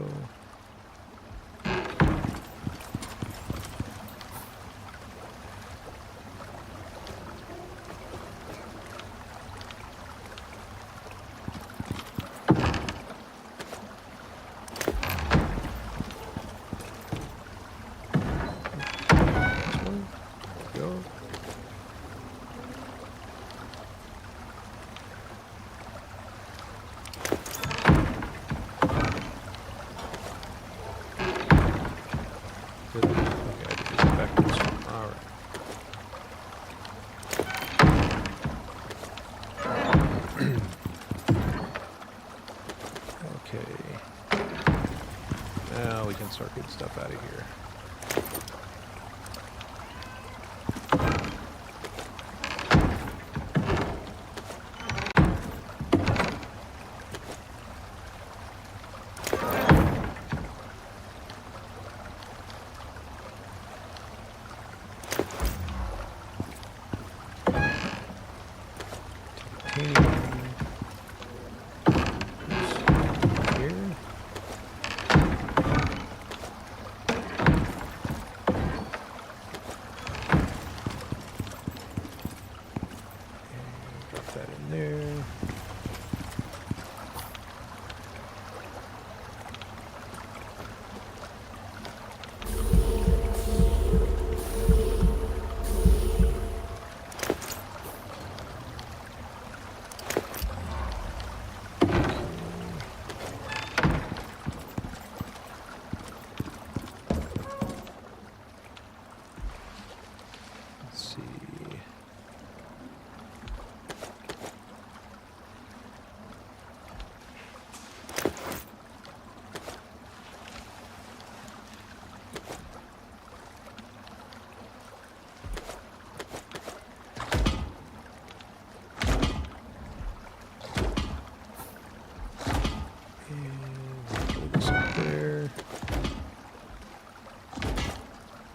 Now we can start getting stuff out of here.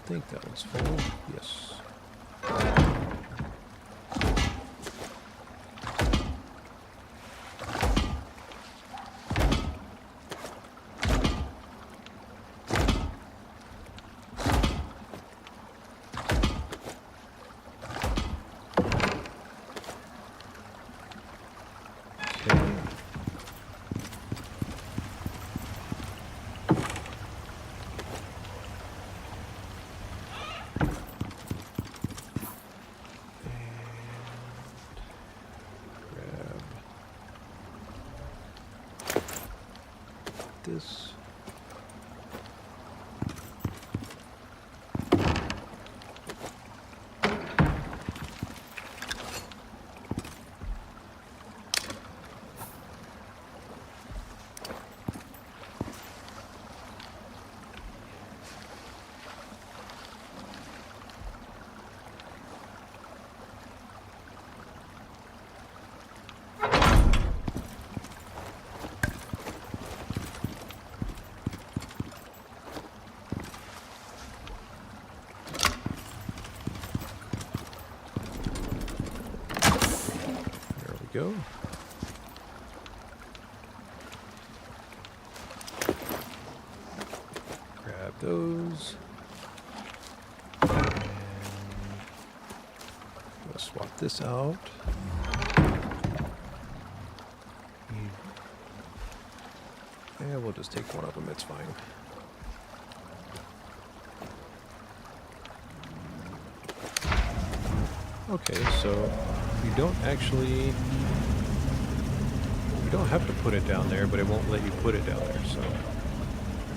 I think that one's full. Yes. this. Go. Grab those. And we'll swap this out. Yeah, we'll just take one of them, it's fine. Okay, so you don't actually... You don't have to put it down there, but it won't let you put it down there, so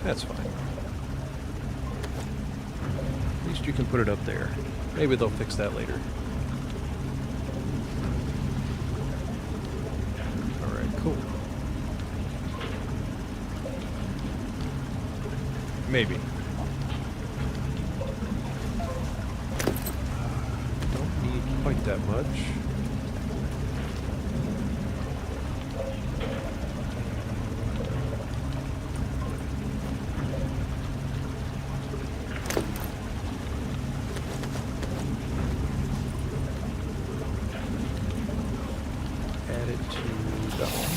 that's fine. At least you can put it up there. Maybe they'll fix that later. Alright, cool. Maybe. Don't need quite that much. Add it to that one.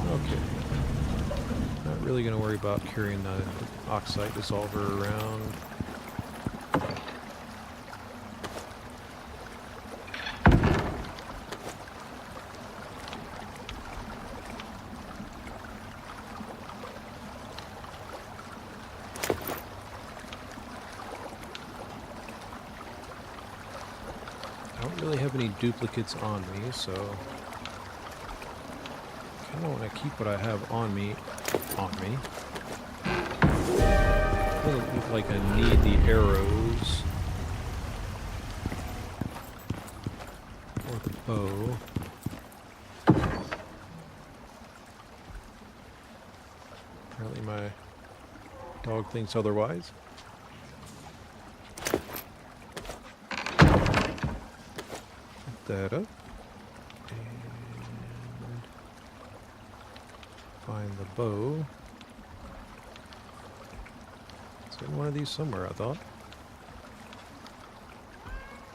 Okay. Not really going to worry about carrying the oxide dissolver around. I don't really have any duplicates on me, so I kind of want to keep what I have on me. Doesn't look like I need the arrows or the bow. Apparently my dog thinks otherwise. That up and find the bow. It's in one of these somewhere, I thought.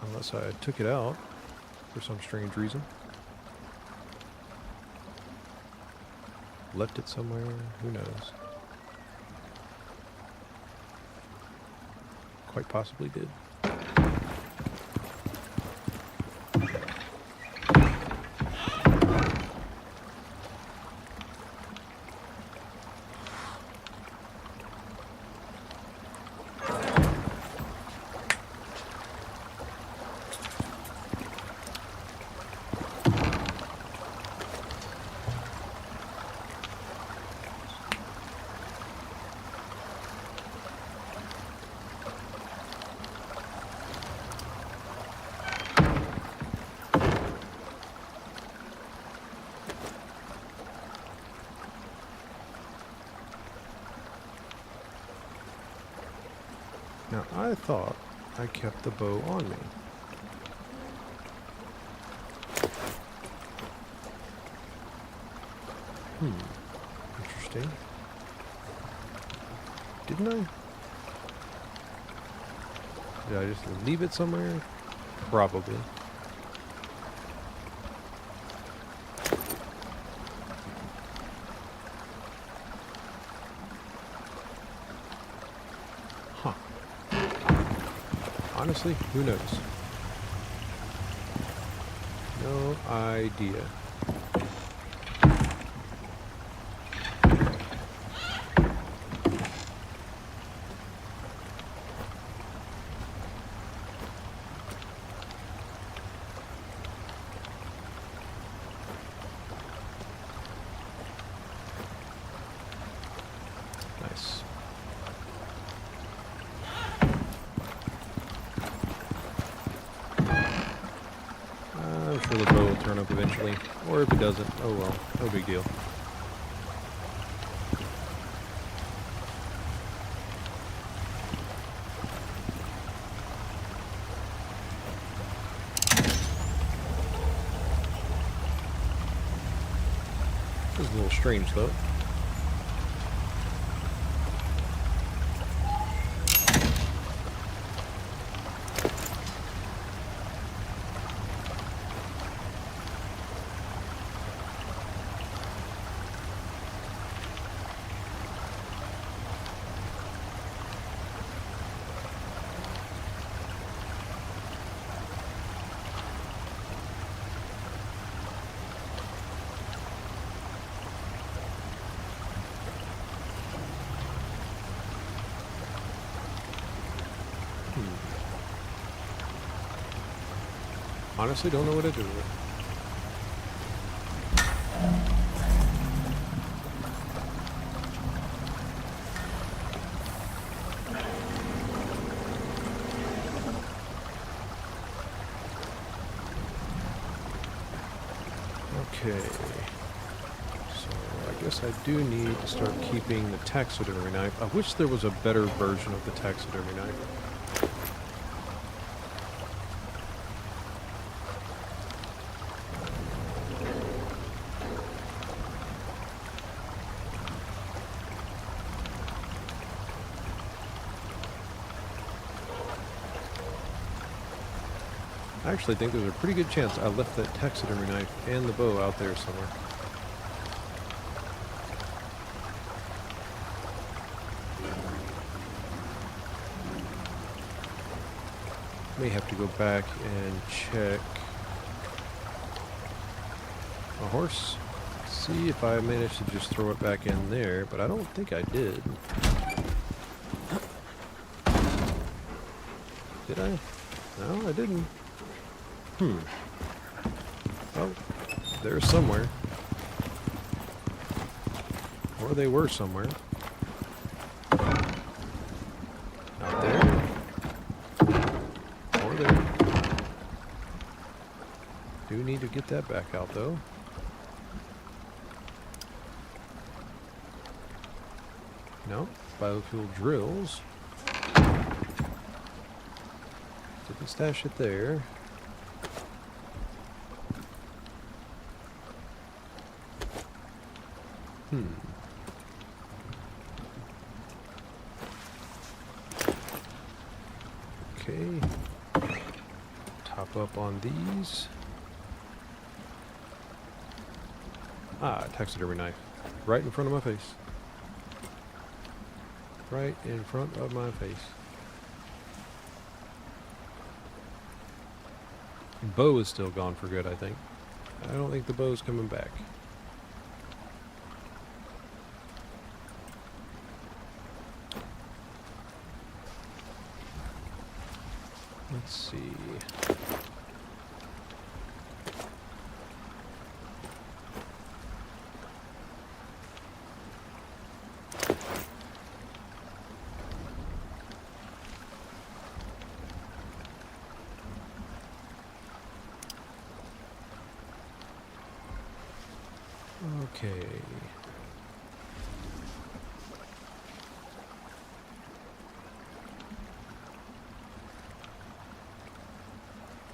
Unless I took it out for some strange reason. Left it somewhere, who knows. Quite possibly did. Now, I thought I kept the bow on me. Interesting. Didn't I? Did I just leave it somewhere? Probably. Huh. Honestly, who knows? No idea. up eventually. Or if it doesn't, oh well, no big deal. This is a little strange though. Honestly, don't know what to do with it. Okay. So I guess I do need to start keeping the taxidermy knife. I wish there was a better version of the taxidermy knife. I actually think there's a pretty good chance I left that taxidermy knife and the bow out there somewhere. May have to go back and check my horse. See if I managed to just throw it back in there, but I don't think I did. Did I? No, I didn't. Oh, they're somewhere. Or they were somewhere. Out there. Or there. Do need to get that back out though. No, biofuel drills. Didn't stash it there. Okay. Top up on these. Ah, taxidermy knife. Right in front of my face. Right in front of my face. Bow is still gone for good, I think. I don't think the bow's coming back. Let's see. Okay.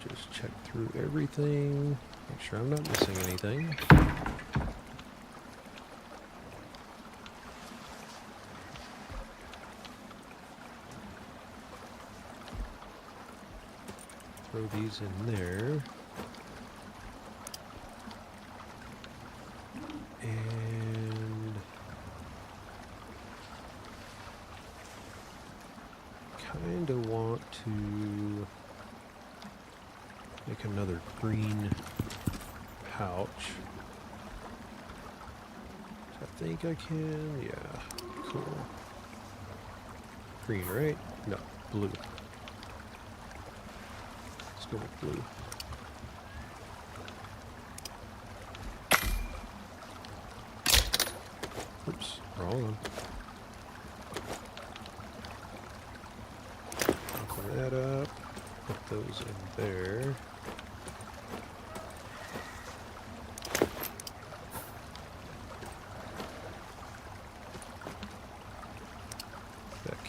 Just check through everything. Make sure I'm not missing anything. Throw these in there. And kind of want to make another green pouch. I think I can. Yeah, cool. Green, right? No, blue. Let's go with blue. Oops, wrong one. Open that up. Put those in there.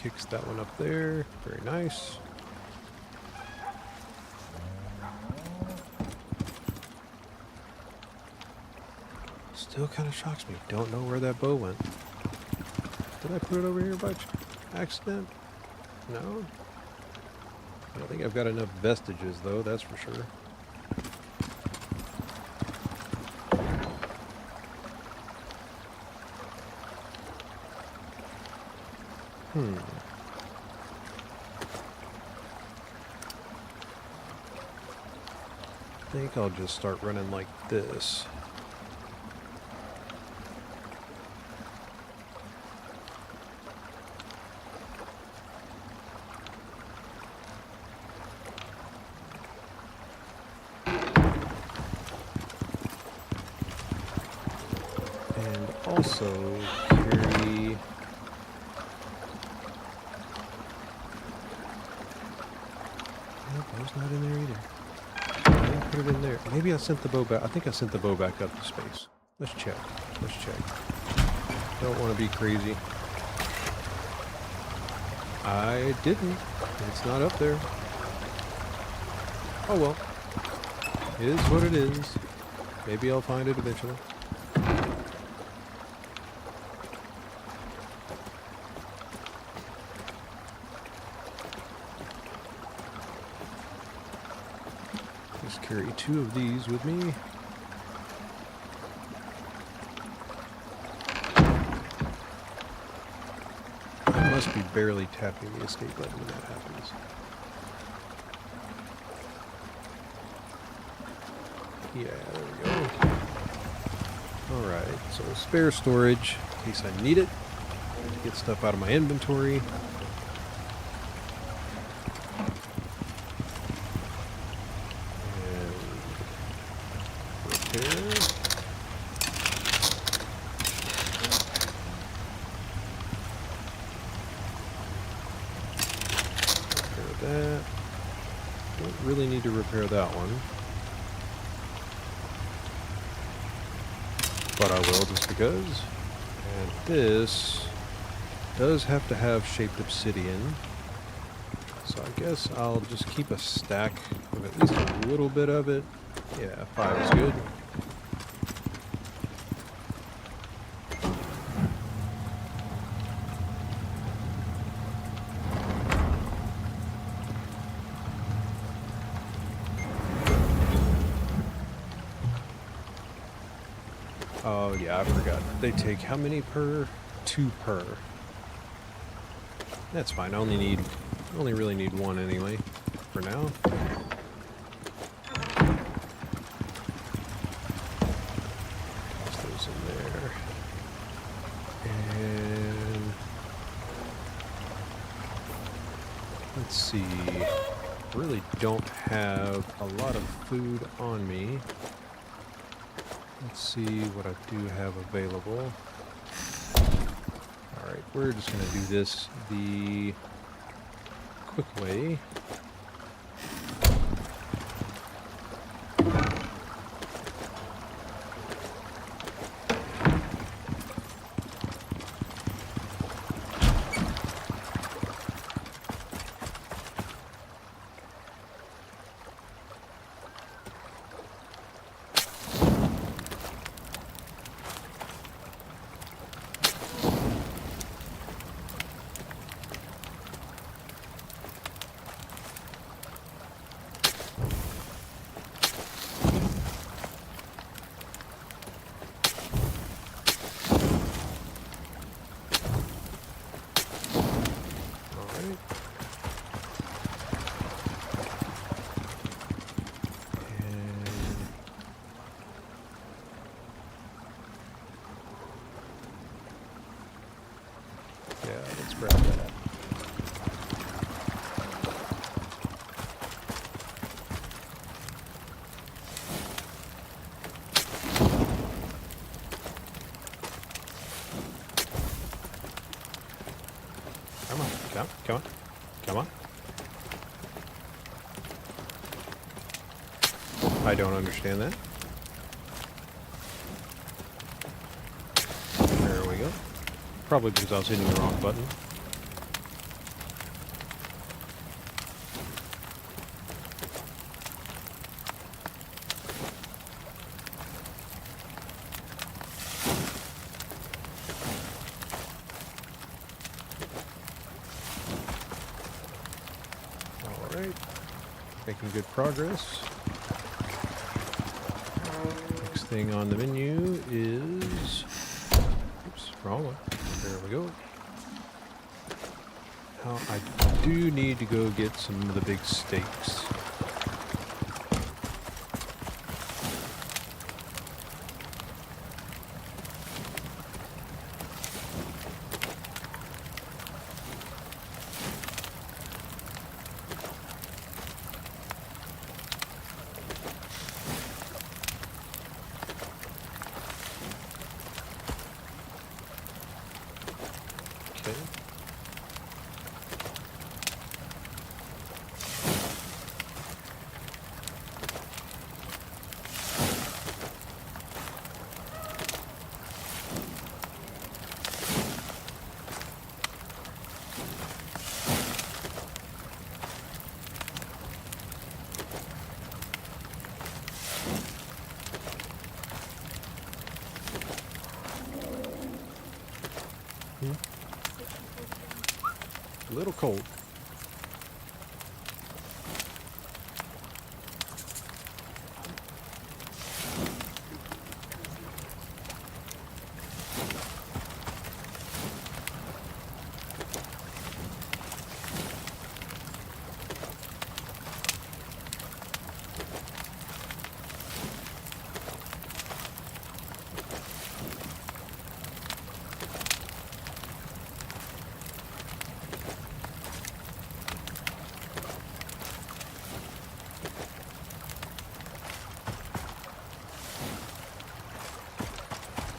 kicks that one up there. Very nice. Still kind of shocks me. Don't know where that bow went. Did I put it over here by accident? No? I don't think I've got enough vestiges, though, that's for sure. I think I'll just start running like this. And also carry... Nope, bow's not in there either. I didn't put it in there. Maybe I sent the bow back. I think I sent the bow back up to space. Let's check. Let's check. Don't want to be crazy. I didn't. It's not up there. Oh well. It is what it is. Maybe I'll find it eventually. Just carry 2 of these with me. I must be barely tapping the escape button when that happens. Yeah, there we go. Alright, so spare storage in case I need it. Get stuff out of my inventory. And repair. Repair that. Don't really need to repair that one. But I will just because. And this does have to have shaped obsidian. So I guess I'll just keep a stack of at least a little bit of it. Yeah, 5 is good. Oh yeah, I forgot. They take how many per? 2 per. That's fine. I only really need 1 anyway, for now. Toss those in there. And let's see. Really don't have a lot of food on me. Let's see what I do have available. Alright, we're just going to do this the quick way. Yeah, let's grab that. Come on, come on, come on. I don't understand that. There we go. Probably because I was hitting the wrong button. Making good progress. Next thing on the menu is... Oops, wrong one. There we go. Now I do need to go get some of the big steaks. Okay. A little cold.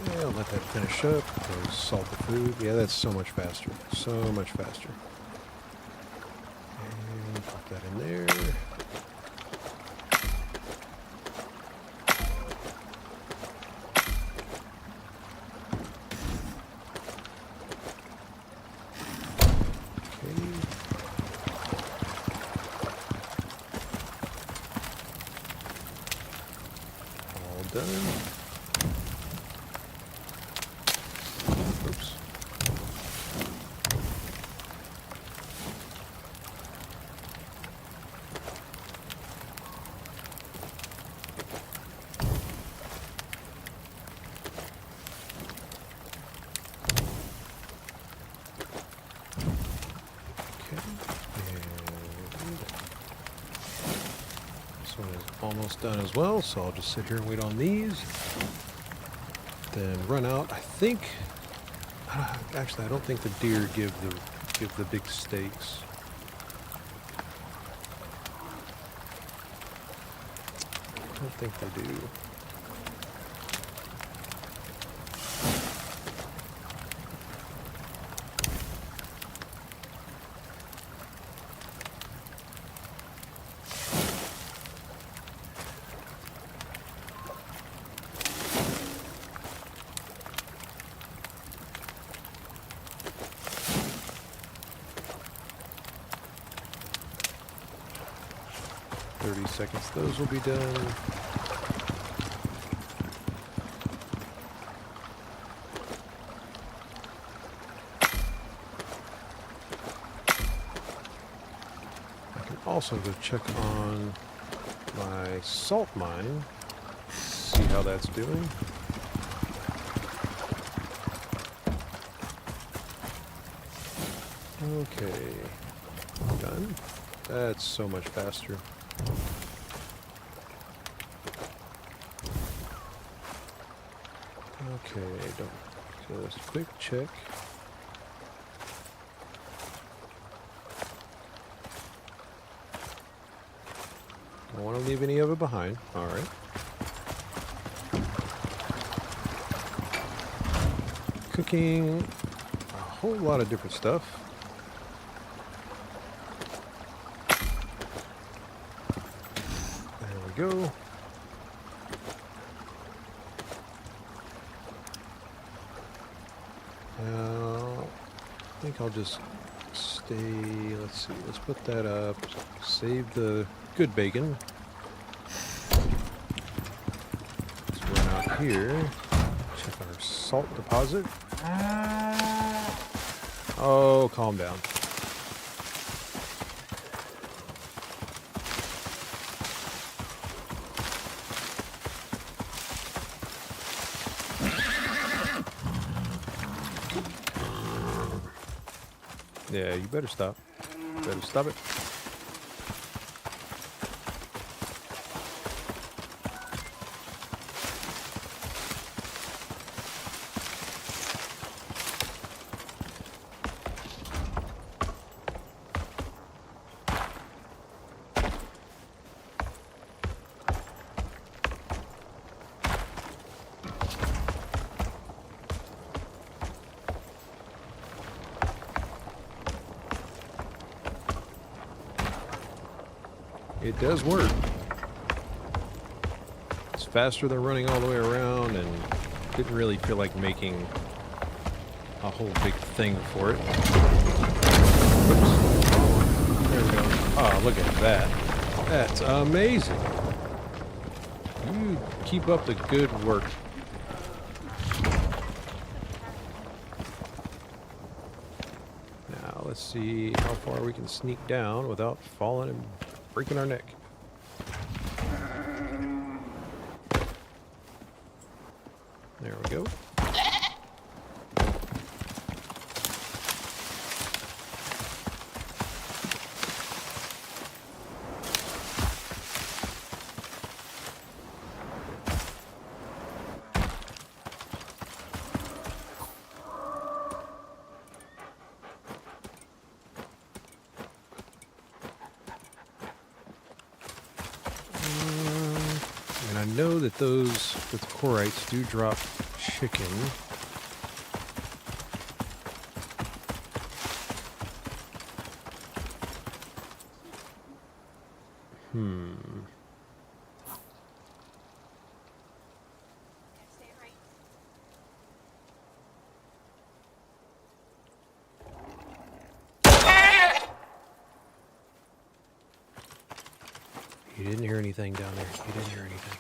Yeah, I'll let that finish up. Go salt the food. Yeah, that's so much faster. So much faster. And pop that in there. Okay. All done. Oops. Okay. And this one is almost done as well, so I'll just sit here and wait on these. Then run out. I think. Actually, I don't think the deer give the big steaks. I don't think they do. Seconds, those will be done. I can also go check on my salt mine, see how that's doing. Okay, done. That's so much faster. Okay, just quick check. Don't want to leave any of it behind. All right. Cooking a whole lot of different stuff. There we go. I think I'll just stay, let's see, let's put that up, save the good bacon. Let's run out here, check our salt deposit. Oh, calm down. Yeah, you better stop. Better stop it. It does work. It's faster than running all the way around, and didn't really feel like making a whole big thing for it. Oops. There we go. Oh, look at that. That's amazing. You keep up the good work. Now, let's see how far we can sneak down without falling and breaking our neck. There we go. And I know that those with Quarrites do drop chicken. You didn't hear anything down there. You didn't hear anything.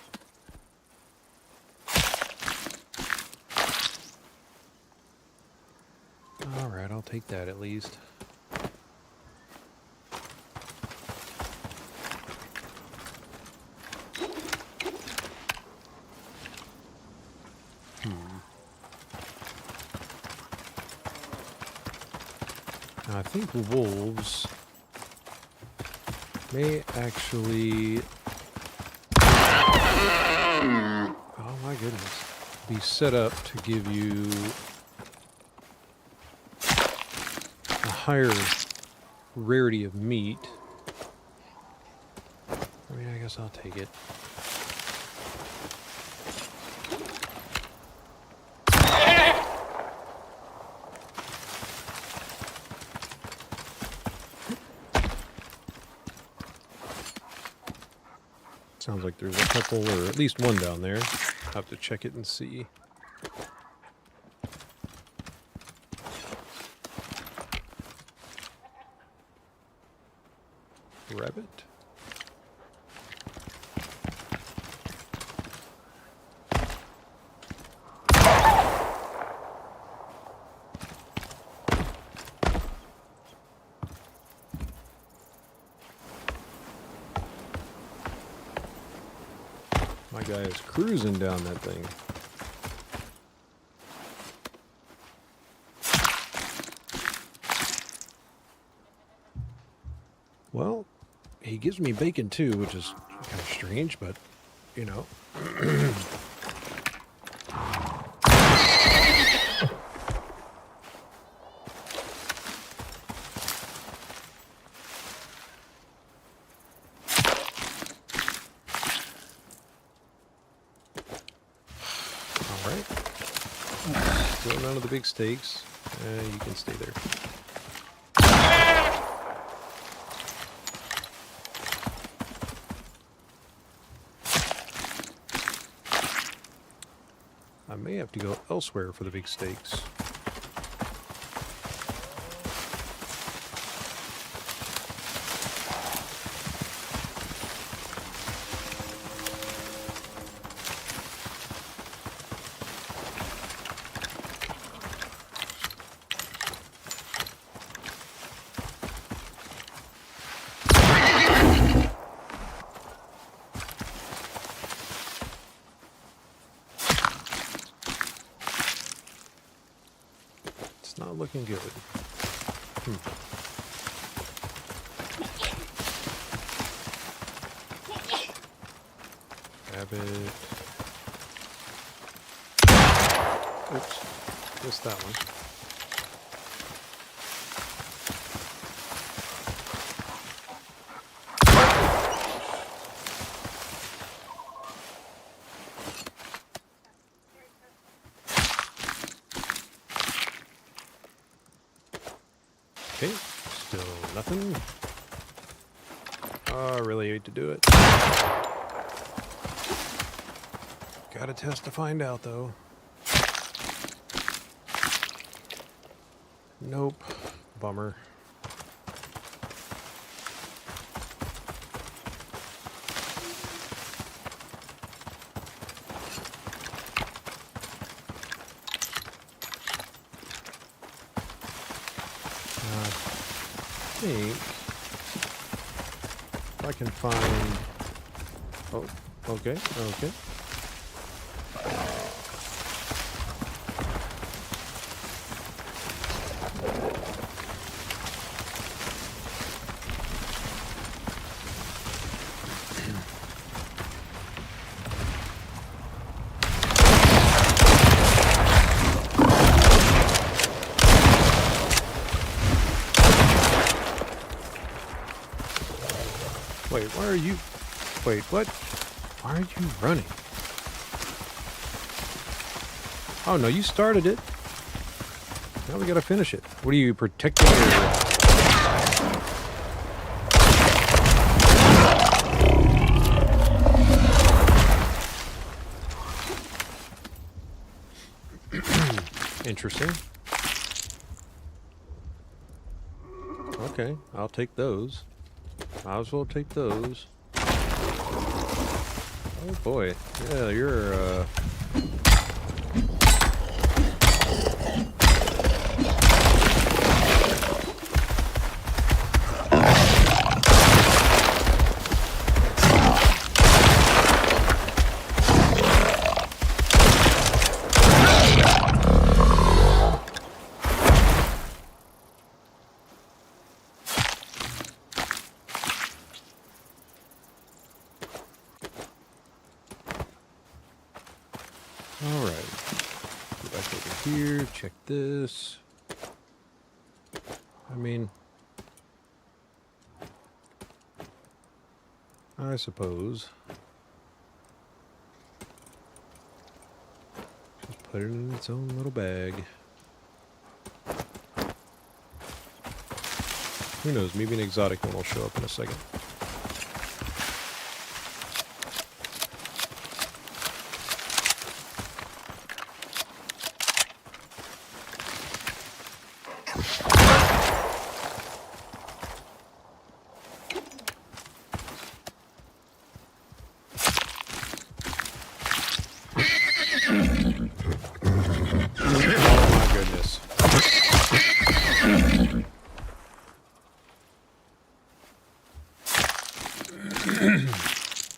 Alright, I'll take that at least. Now, I think wolves may actually... Oh my goodness. Be set up to give you a higher rarity of meat. I mean, I guess I'll take it. Sounds like there's a couple, or at least one down there. I'll have to check it and see. Rabbit? My guy is cruising down that thing. Well, he gives me bacon too, which is kind of strange, but, you know. Alright. Still none of the big steaks. You can stay there. I may have to go elsewhere for the big steaks. Not looking good. Grab it. Oops. Missed that one. Okay, still nothing. Oh, I really hate to do it. Gotta test to find out, though. Nope. Bummer. I think if I can find... Oh, okay, okay. Wait, why are you... Wait, what? Why are you running? Oh, no, you started it. Now we gotta finish it. What are you, protecting your... Interesting. Okay, I'll take those. Might as well take those. Oh boy. Yeah, you're Alright. Go back over here, check this. I mean, I suppose. Just put it in its own little bag. Who knows, maybe an exotic one will show up in a second.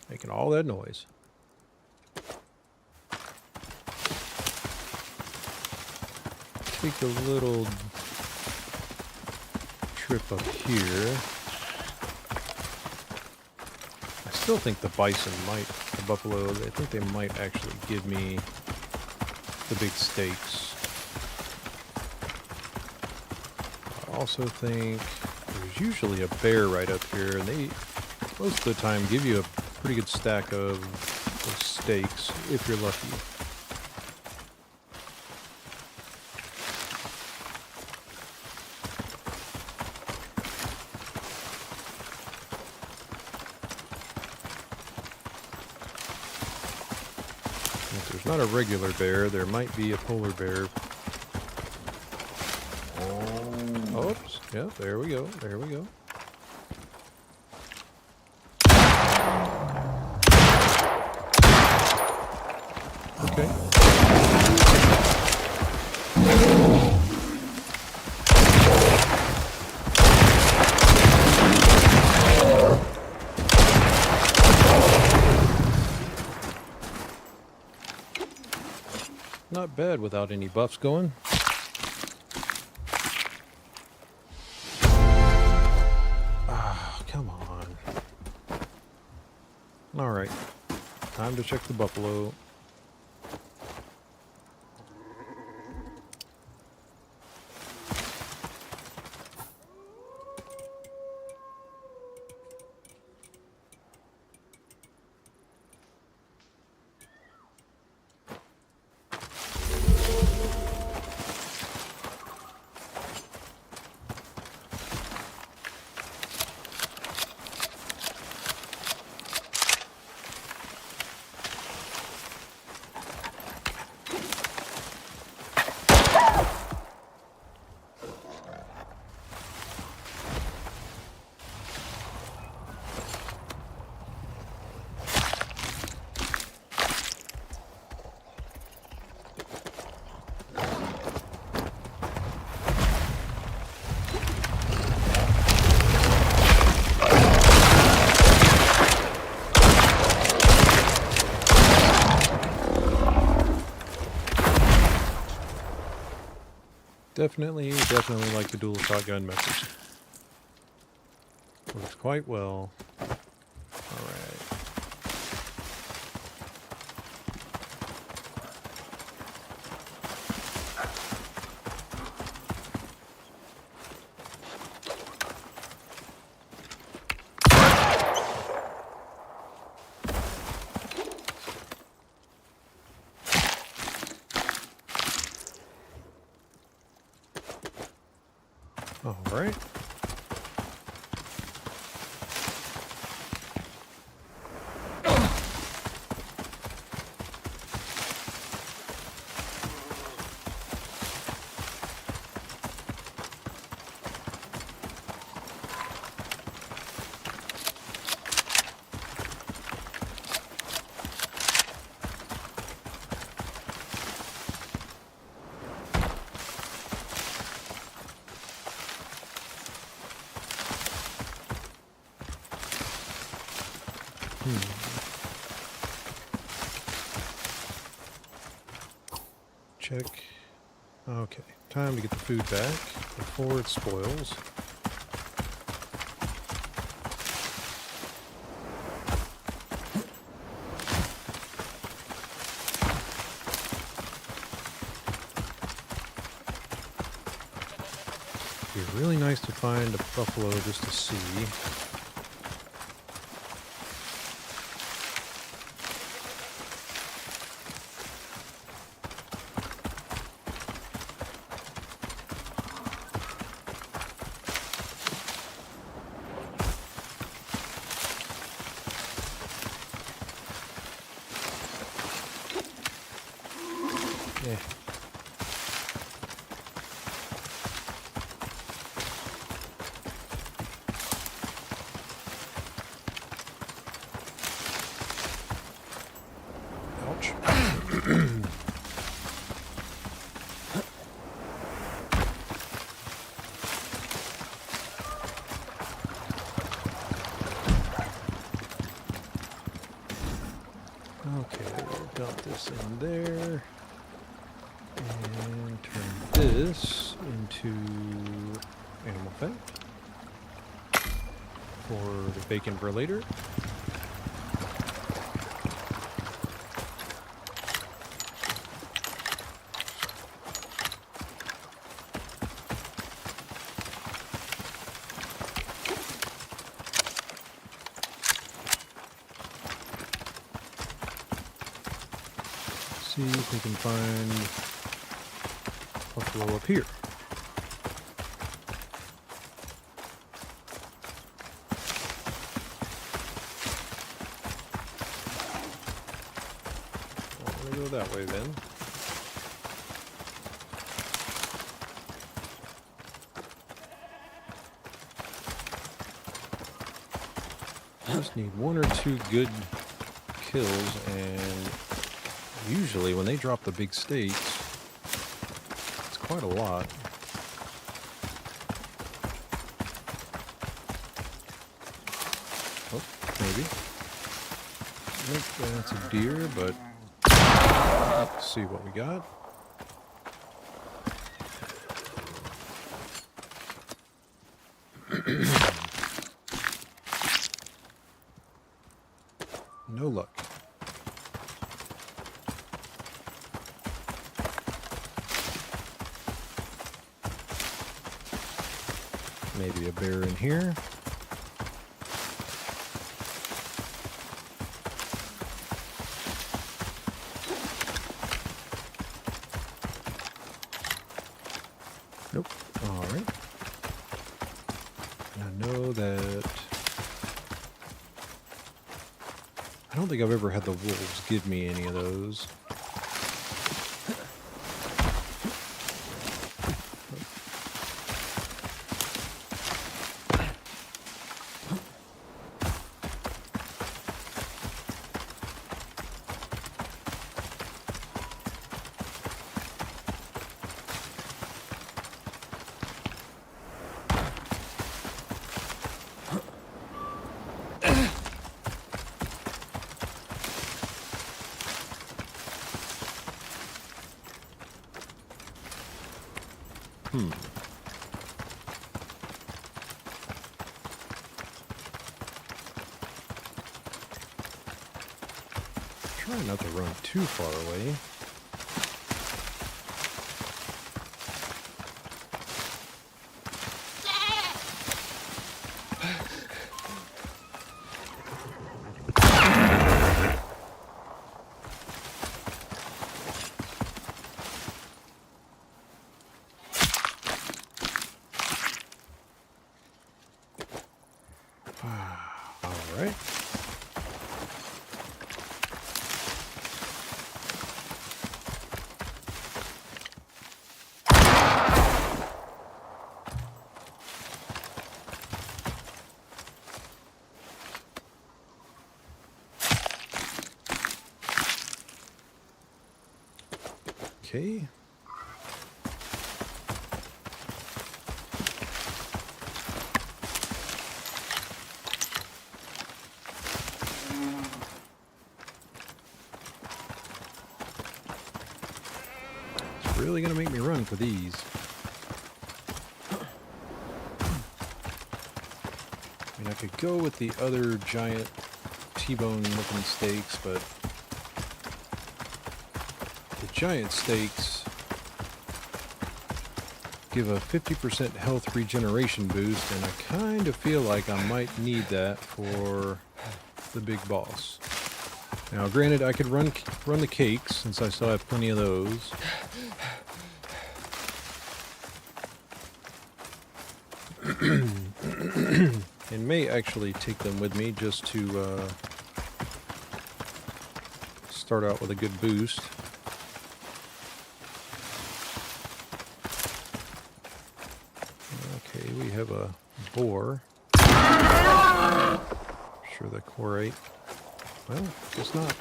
Making all that noise. Take a little trip up here. I still think the bison might, the buffalo, I think they might actually give me the big steaks. I also think there's usually a bear right up here, and they most of the time give you a pretty good stack of steaks if you're lucky. If there's not a regular bear, there might be a polar bear. Oops. Yeah, there we go. There we go. Okay. Not bad without any buffs going. Alright, time to check the buffalo. Definitely like the dual shotgun method. Works quite well. Alright. Alright. Check. Okay, time to get the food back before it spoils. It'd be really nice to find a buffalo just to see. Yeah. Ouch. Okay, dump this in there. And turn this into animal fat for the bacon for later. See if we can find buffalo up here. Well, we're gonna go that way then. Just need one or two good kills, and usually when they drop the big steaks, it's quite a lot. Oh, maybe. Nope, that's a deer, but let's see what we got. No luck. Maybe a bear in here. Nope. All right. And I know that I don't think I've ever had the wolves give me any of those. Try not to run too far away. All right. Okay. It's really gonna make me run for these. I mean, I could go with the other giant T-bone looking steaks, but the giant steaks give a 50% health regeneration boost, and I kind of feel like I might need that for the big boss. Now, granted, I could run the cakes since I still have plenty of those. And may actually take them with me just to start out with a good boost. Okay, we have a boar. Sure, the Quarrite. Well, guess not.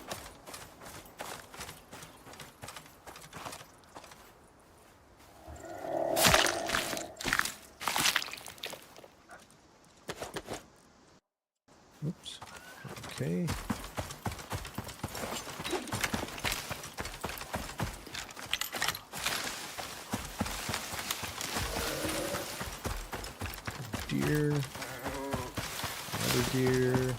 Oops. Okay. Deer. Another deer.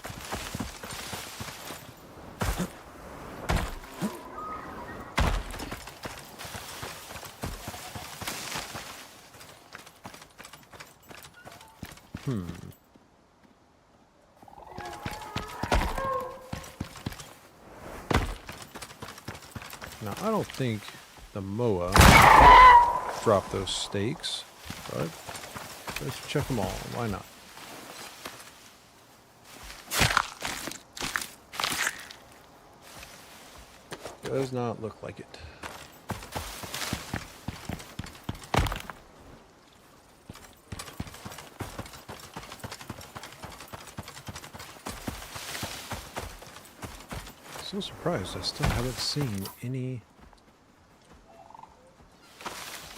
Now, I don't think the Moa dropped those steaks, but let's check them all. Why not? Does not look like it. So surprised I still haven't seen any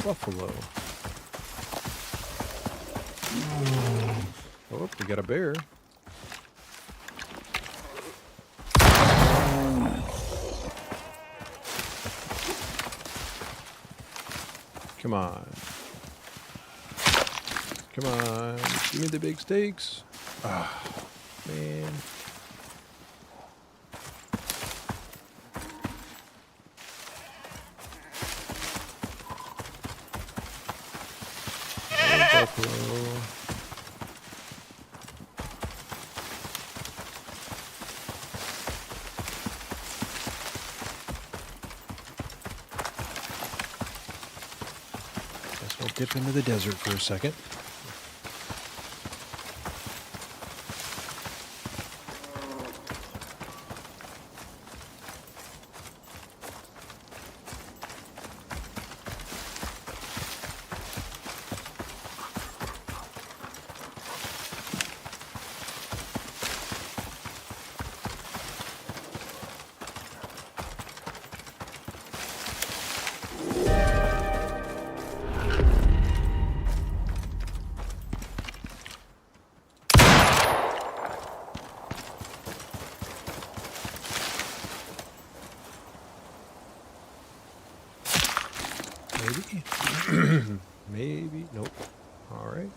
buffalo. Oh, we got a bear. Come on. Come on. Give me the big steaks. Ah, man. buffalo. Guess we'll dip into the desert for a second. Maybe. Maybe. Nope. All right.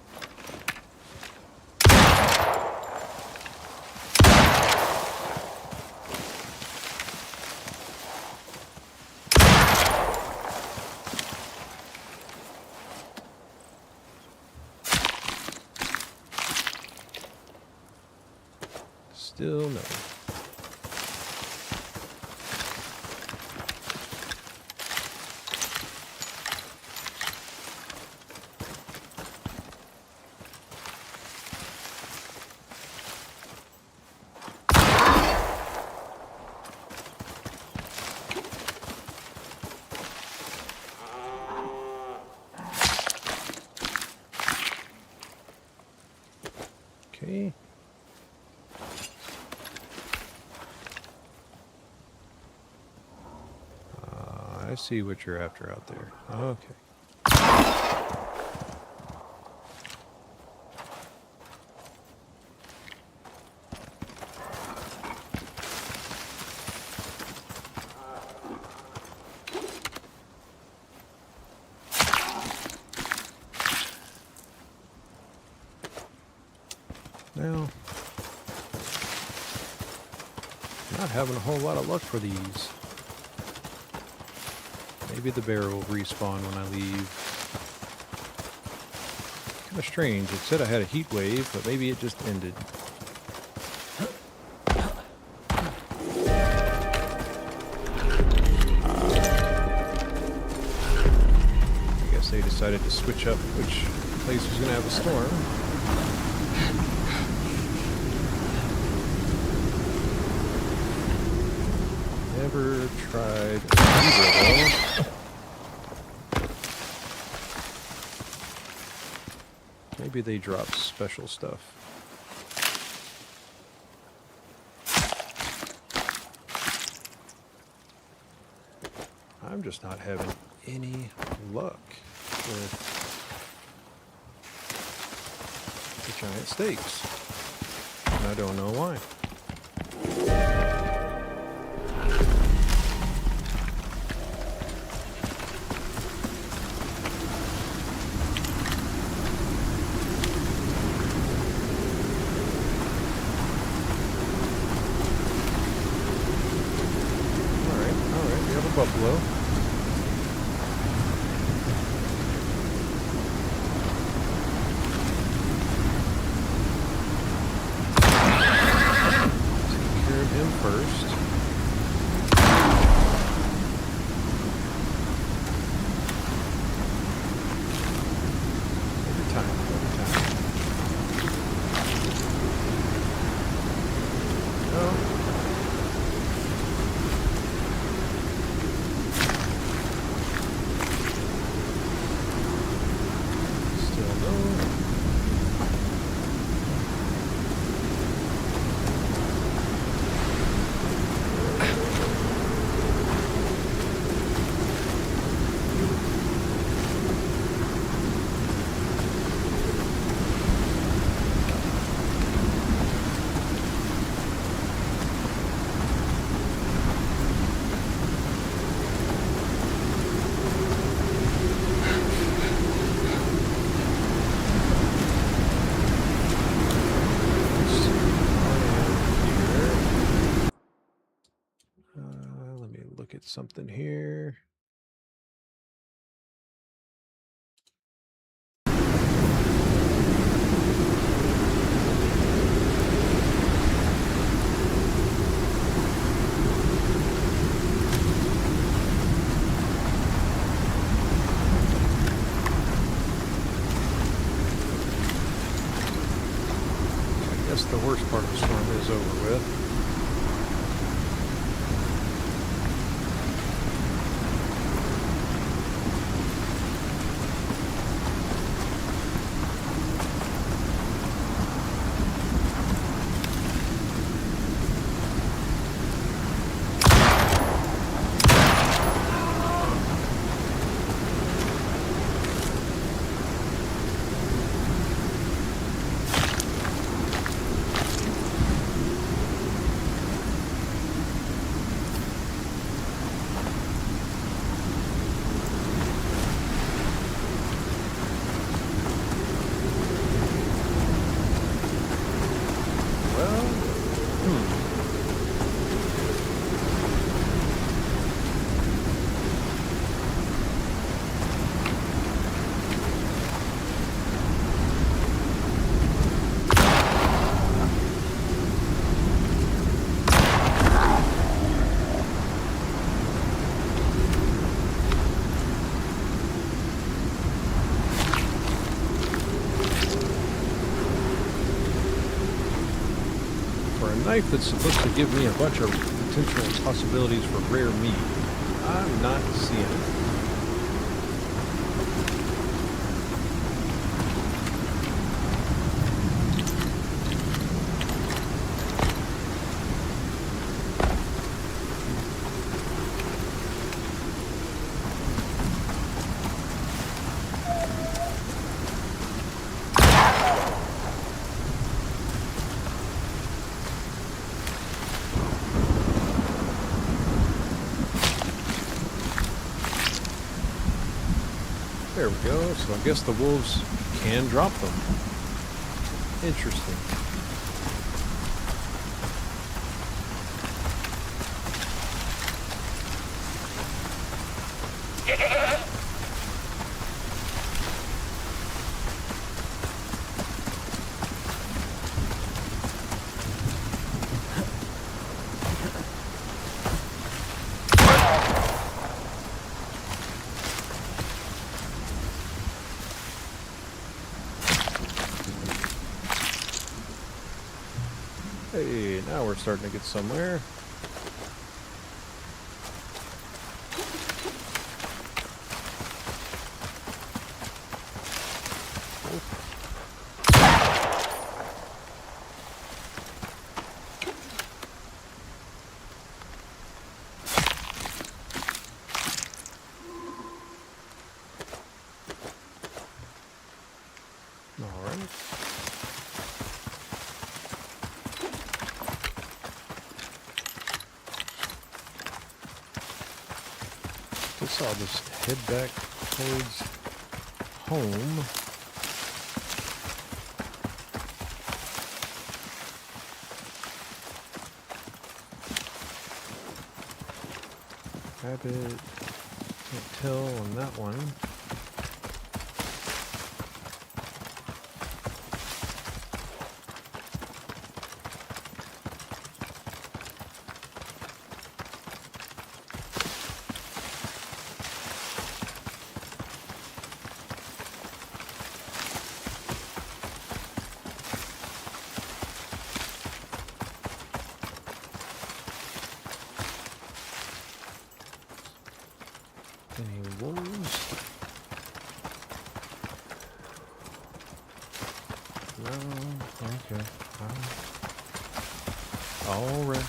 Still no. Okay. I see what you're after out there. Okay. Now, not having a whole lot of luck for these. Maybe the bear will respawn when I leave. Kind of strange. It said I had a heat wave, but maybe it just ended. I guess they decided to switch up which place was going to have a storm. Never tried either, though. Maybe they drop special stuff. I'm just not having any luck with the giant steaks. And I don't know why. Buffalo. Take care of him first. Every time. Oh. Look at something here. guess the worst part of the storm is over with. Knife that's supposed to give me a bunch of potential possibilities for rare meat. I'm not seeing it. There we go. So I guess the wolves can drop them. Interesting. Hey, now we're starting to get somewhere. All right. Guess I'll just head back towards home. Rabbit, can't tell on that one. Any wolves? No. Okay. All right.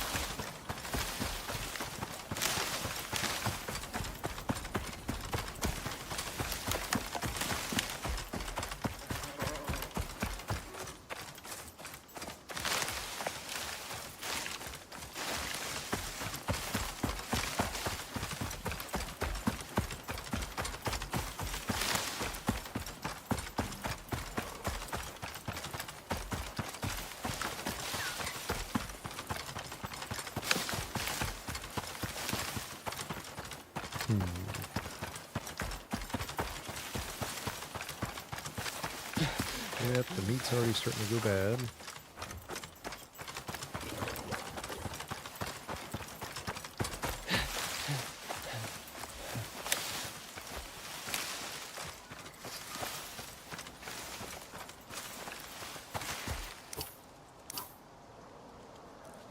Yep, the meat's already starting to go bad.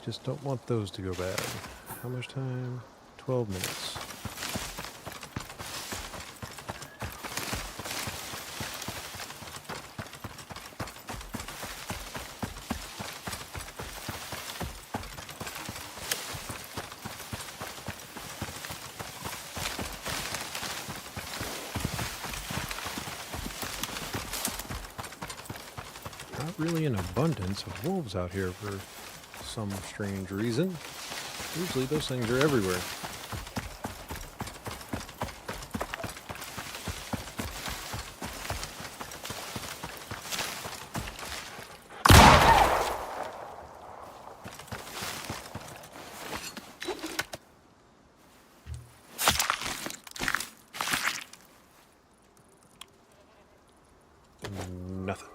Just don't want those to go bad. How much time? 12 minutes. Not really an abundance of wolves out here for some strange reason. Usually those things are everywhere. Nothing.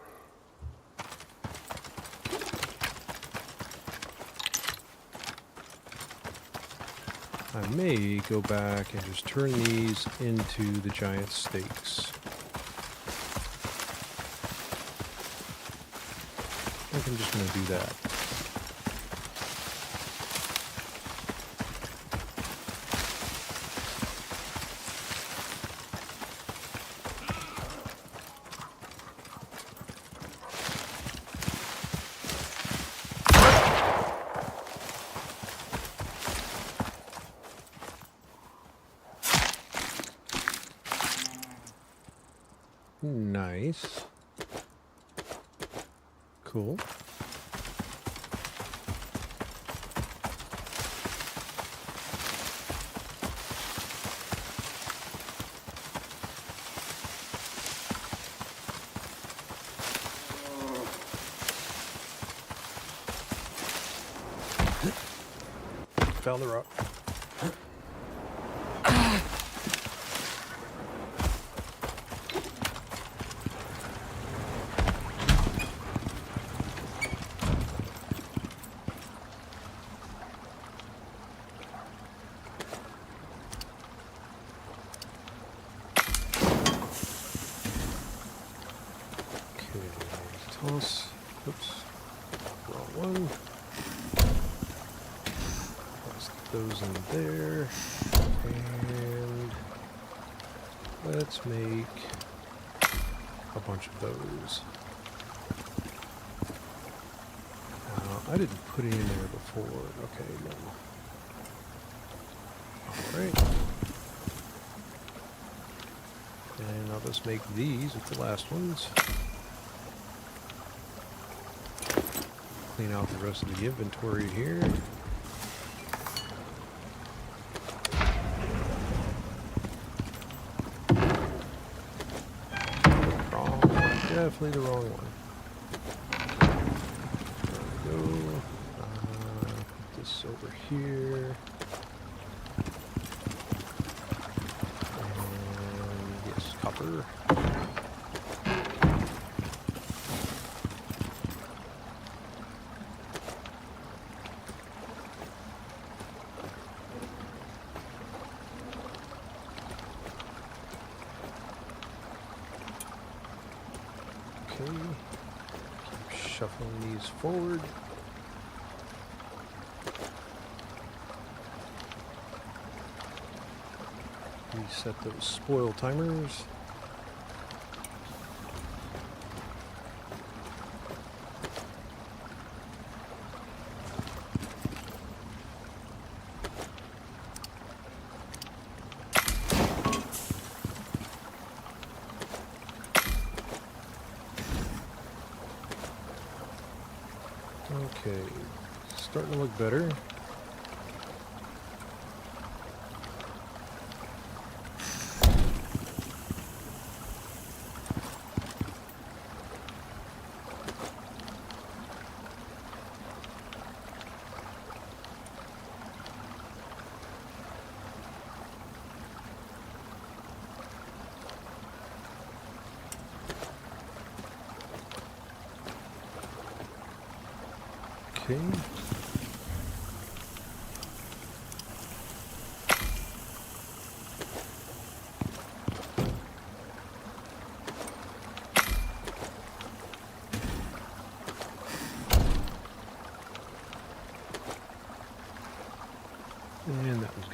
I may go back and just turn these into the giant stakes. I think I'm just going to do that. Nice. Cool. Found the rock. Toss. Oops. Wrong one. Toss those in there. And let's make a bunch of those. I didn't put it in there before. Okay, no. Alright. And I'll just make these with the last ones. Clean out the rest of the inventory here. Wrong one. Definitely the wrong one. There we go. Put this over here. And yes, copper. Okay, keep shuffling these forward. Reset those spoil timers. Okay, starting to look better. Okay.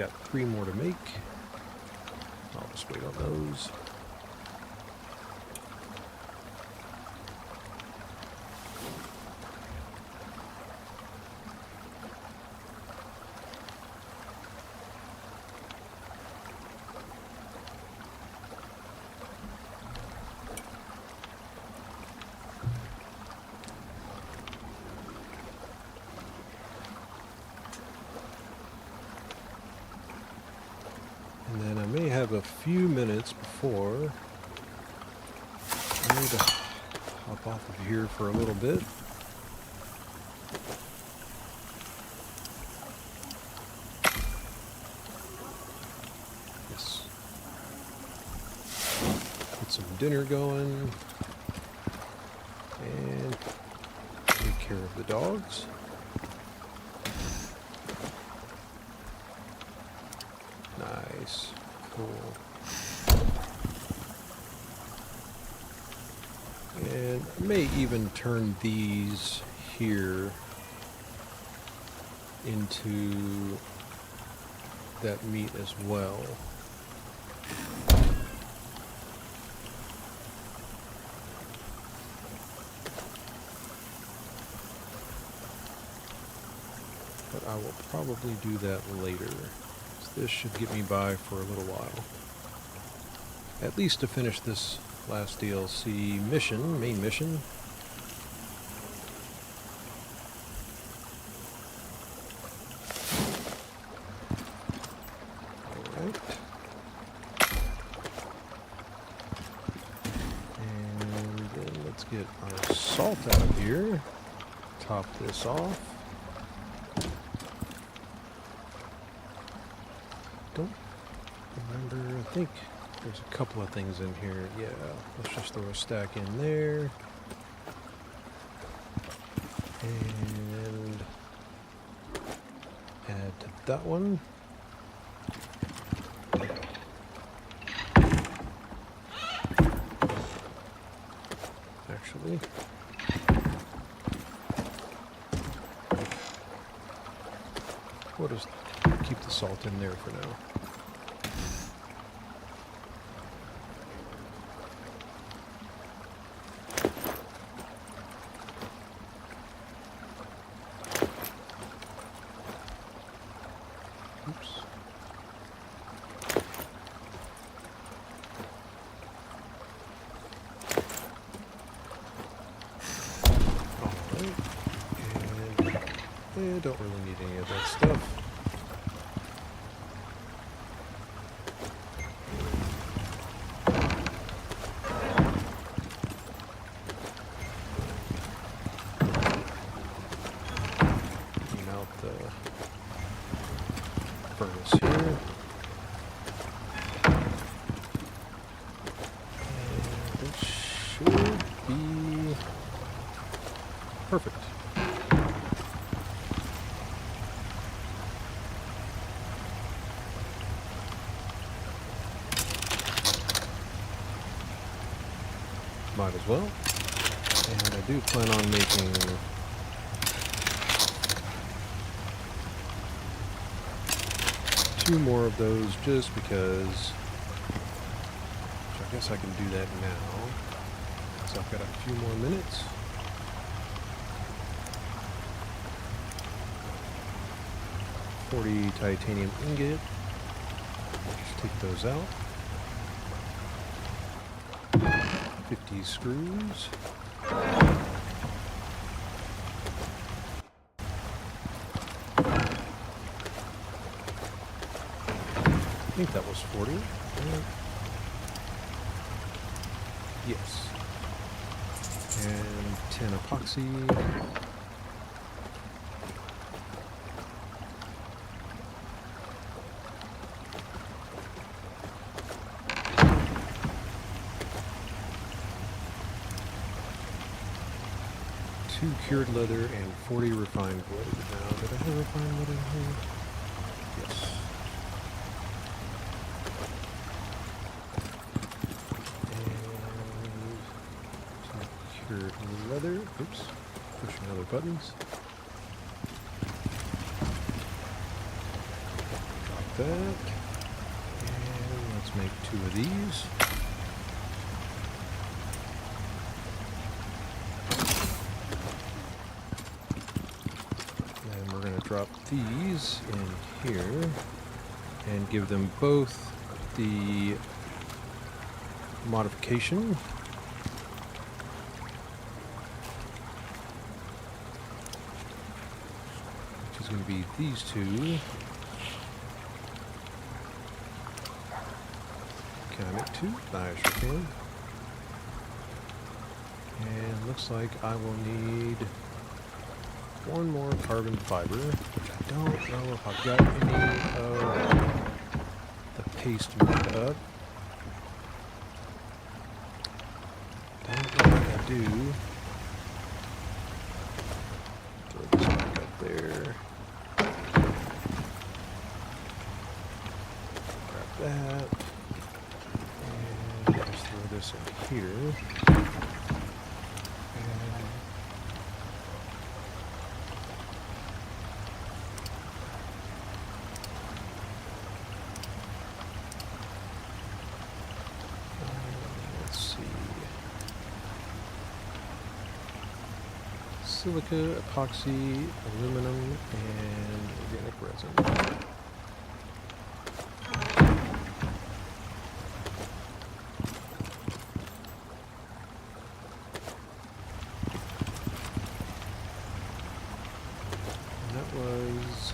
got 3 more to make. I'll just wait on those. And then I may have a few minutes before I need to hop off of here for a little bit. Yes. Get some dinner going and take care of the dogs. Nice. Cool. And I may even turn these here into that meat as well. But I will probably do that later. This should get me by for a little while. At least to finish this last DLC mission, main mission. Alright. And then let's get our salt out of here. Top this off. Don't remember, I think there's a couple of things in here. Yeah, let's just throw a stack in there. And add to that one. Actually, we'll just keep the salt in there for now. Oops. Alright. And don't really need any of that stuff. Furnace here. And it should be perfect. Might as well. And I do plan on making two more of those just because, which I guess I can do that now. So I've got a few more minutes. $40 titanium ingot. Just take those out. 50 screws. I think that was 40. Yes. And 10 epoxy. Two cured leather and 40 refined wood. Now, did I have refined wood in here? Yes. Leather. Oops. Pushing other buttons. Drop that. And let's make 2 of these. And we're going to drop these in here and give them both the modification. Which is going to be these 2. Can I make 2? I sure can. And looks like I will need 1 more carbon fiber, which I don't know if I've got any of the paste made up. Don't think I do. Throw this back up there. Grab that. And just throw this in here. Silica, epoxy, aluminum, and organic resin. And that was...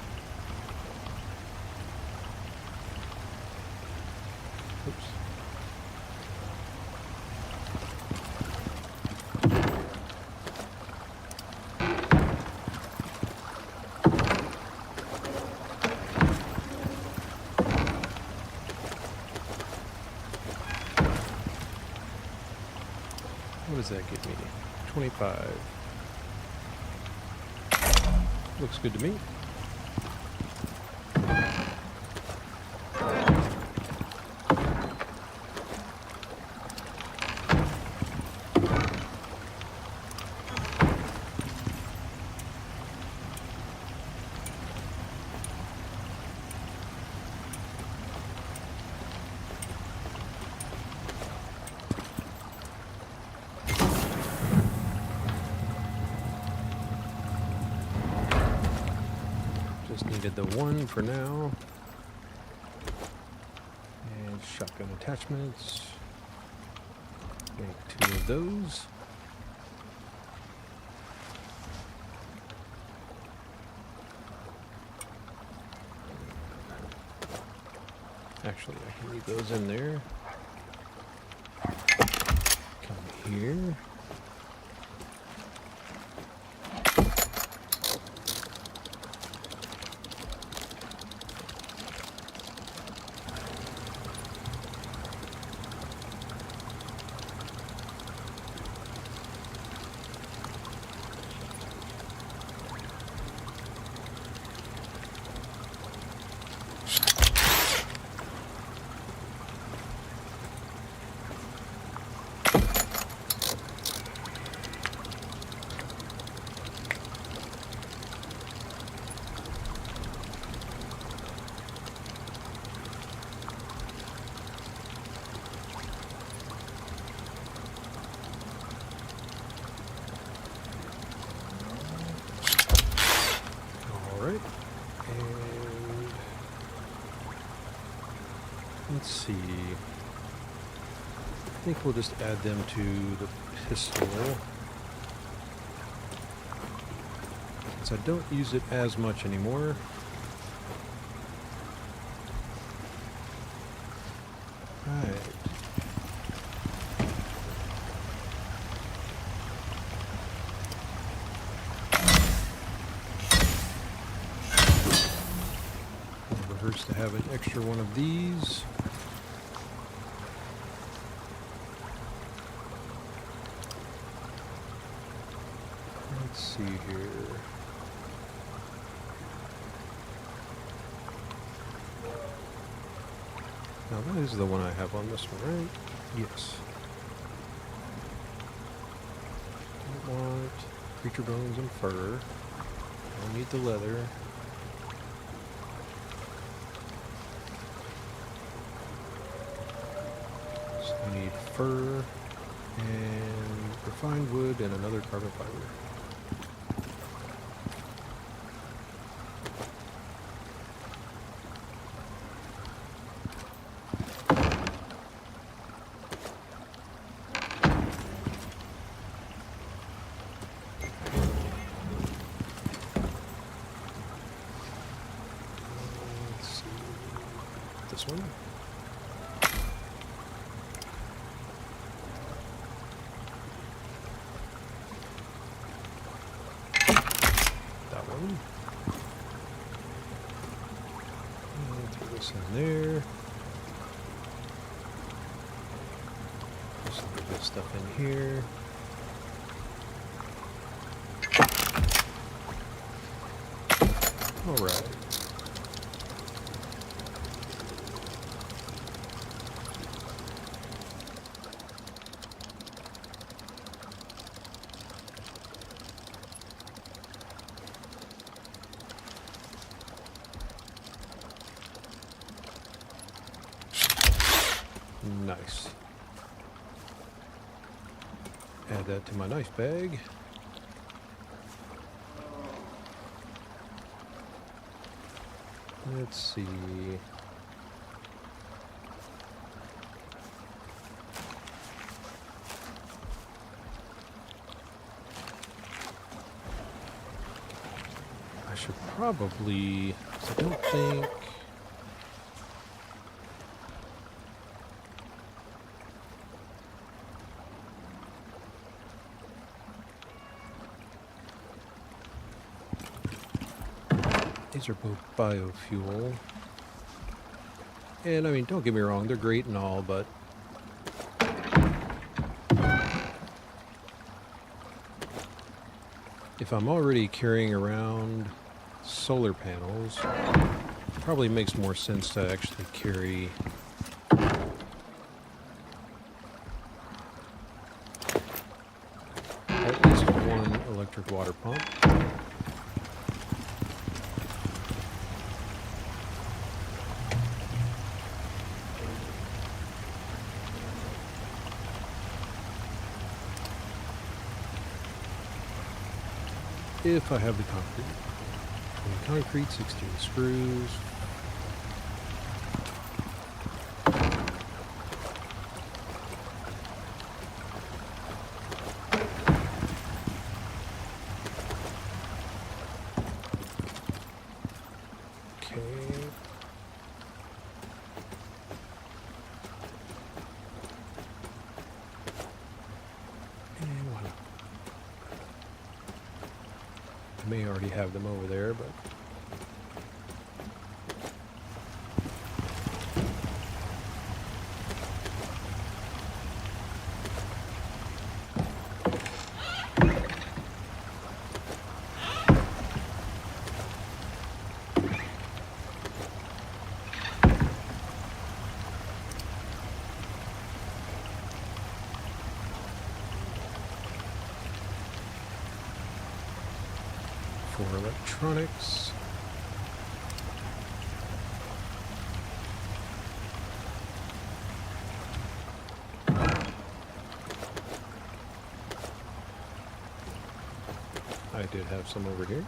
Oops. What does that give me? 25. Looks good to me. Needed the 1 for now. And shotgun attachments. Make 2 of those. Actually, I can leave those in there. Come here. Alright, and let's see. I think we'll just add them to the pistol. Since I don't use it as much anymore. Right. Never hurts to have an extra one of these. Let's see here. Now that is the one I have on this one, right? Yes. Don't want creature bones and fur. I'll need the leather. fur and refined wood and another carbon fiber. Let's see. This one. That one. And throw this in there. Just leave this stuff in here. All right. Nice. Add that to my knife bag. Let's see. I should probably, I don't think. These are both biofuel. And I mean, don't get me wrong, they're great and all, but if I'm already carrying around solar panels, it probably makes more sense to actually carry at least one electric water pump. If I have the concrete. And concrete, 16 screws. Okay. And voila. May already have them over there, but for electronics. I did have some over here.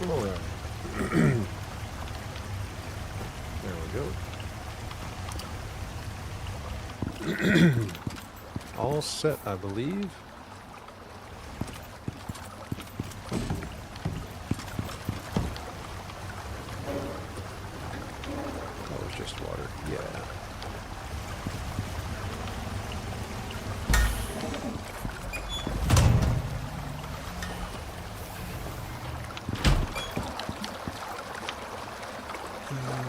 All right. There we go. All set, I believe. That was just water. Yeah.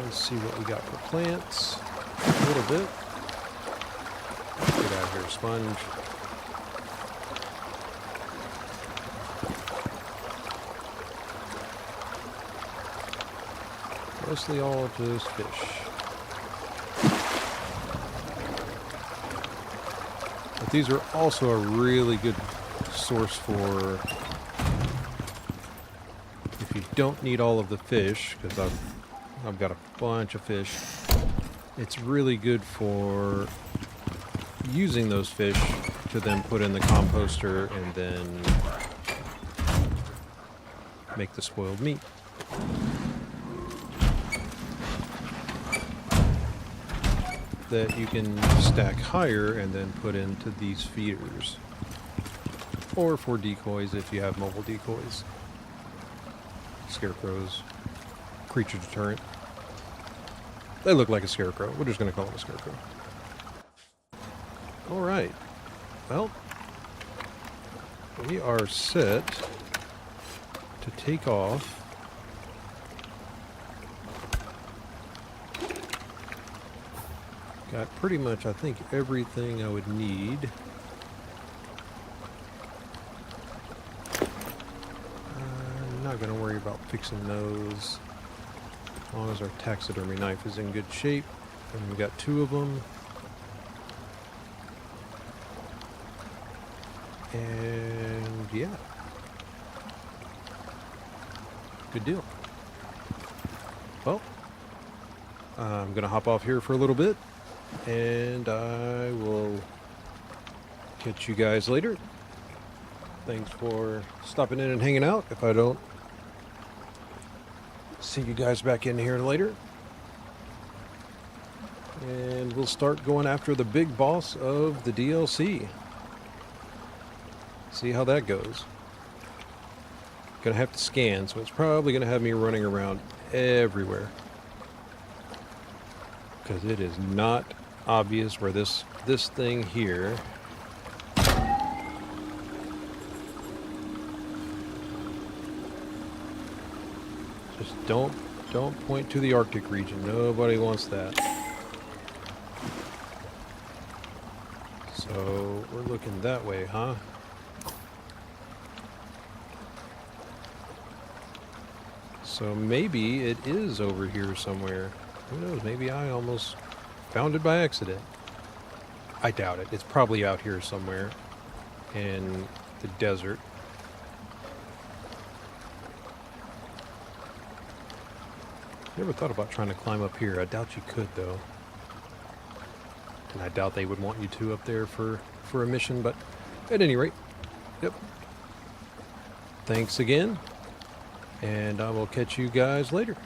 Let's see what we got for plants. A little bit. Get out here, sponge. mostly all just fish. But these are also a really good source for if you don't need all of the fish, because I've got a bunch of fish. It's really good for using those fish to then put in the composter and then make the spoiled meat. That you can stack higher and then put into these feeders. Or for decoys if you have mobile decoys. Scarecrows. Creature deterrent. They look like a scarecrow. We're just going to call them a scarecrow. Alright. Well, we are set to take off. Got pretty much, I think, everything I would need. I'm not going to worry about fixing those. As long as our taxidermy knife is in good shape. And we got 2 of them. And yeah. Good deal. Well, I'm going to hop off here for a little bit. And I will catch you guys later. Thanks for stopping in and hanging out. If I don't see you guys back in here later. And we'll start going after the big boss of the DLC. See how that goes. Gonna have to scan, so it's probably gonna have me running around everywhere. Because it is not obvious where this thing here just don't point to the Arctic region. Nobody wants that. So we're looking that way, huh? So maybe it is over here somewhere. Who knows? Maybe I almost found it by accident. I doubt it. It's probably out here somewhere in the desert. Never thought about trying to climb up here. I doubt you could, though. And I doubt they would want you to up there for a mission, but at any rate, yep. Thanks again, and I will catch you guys later.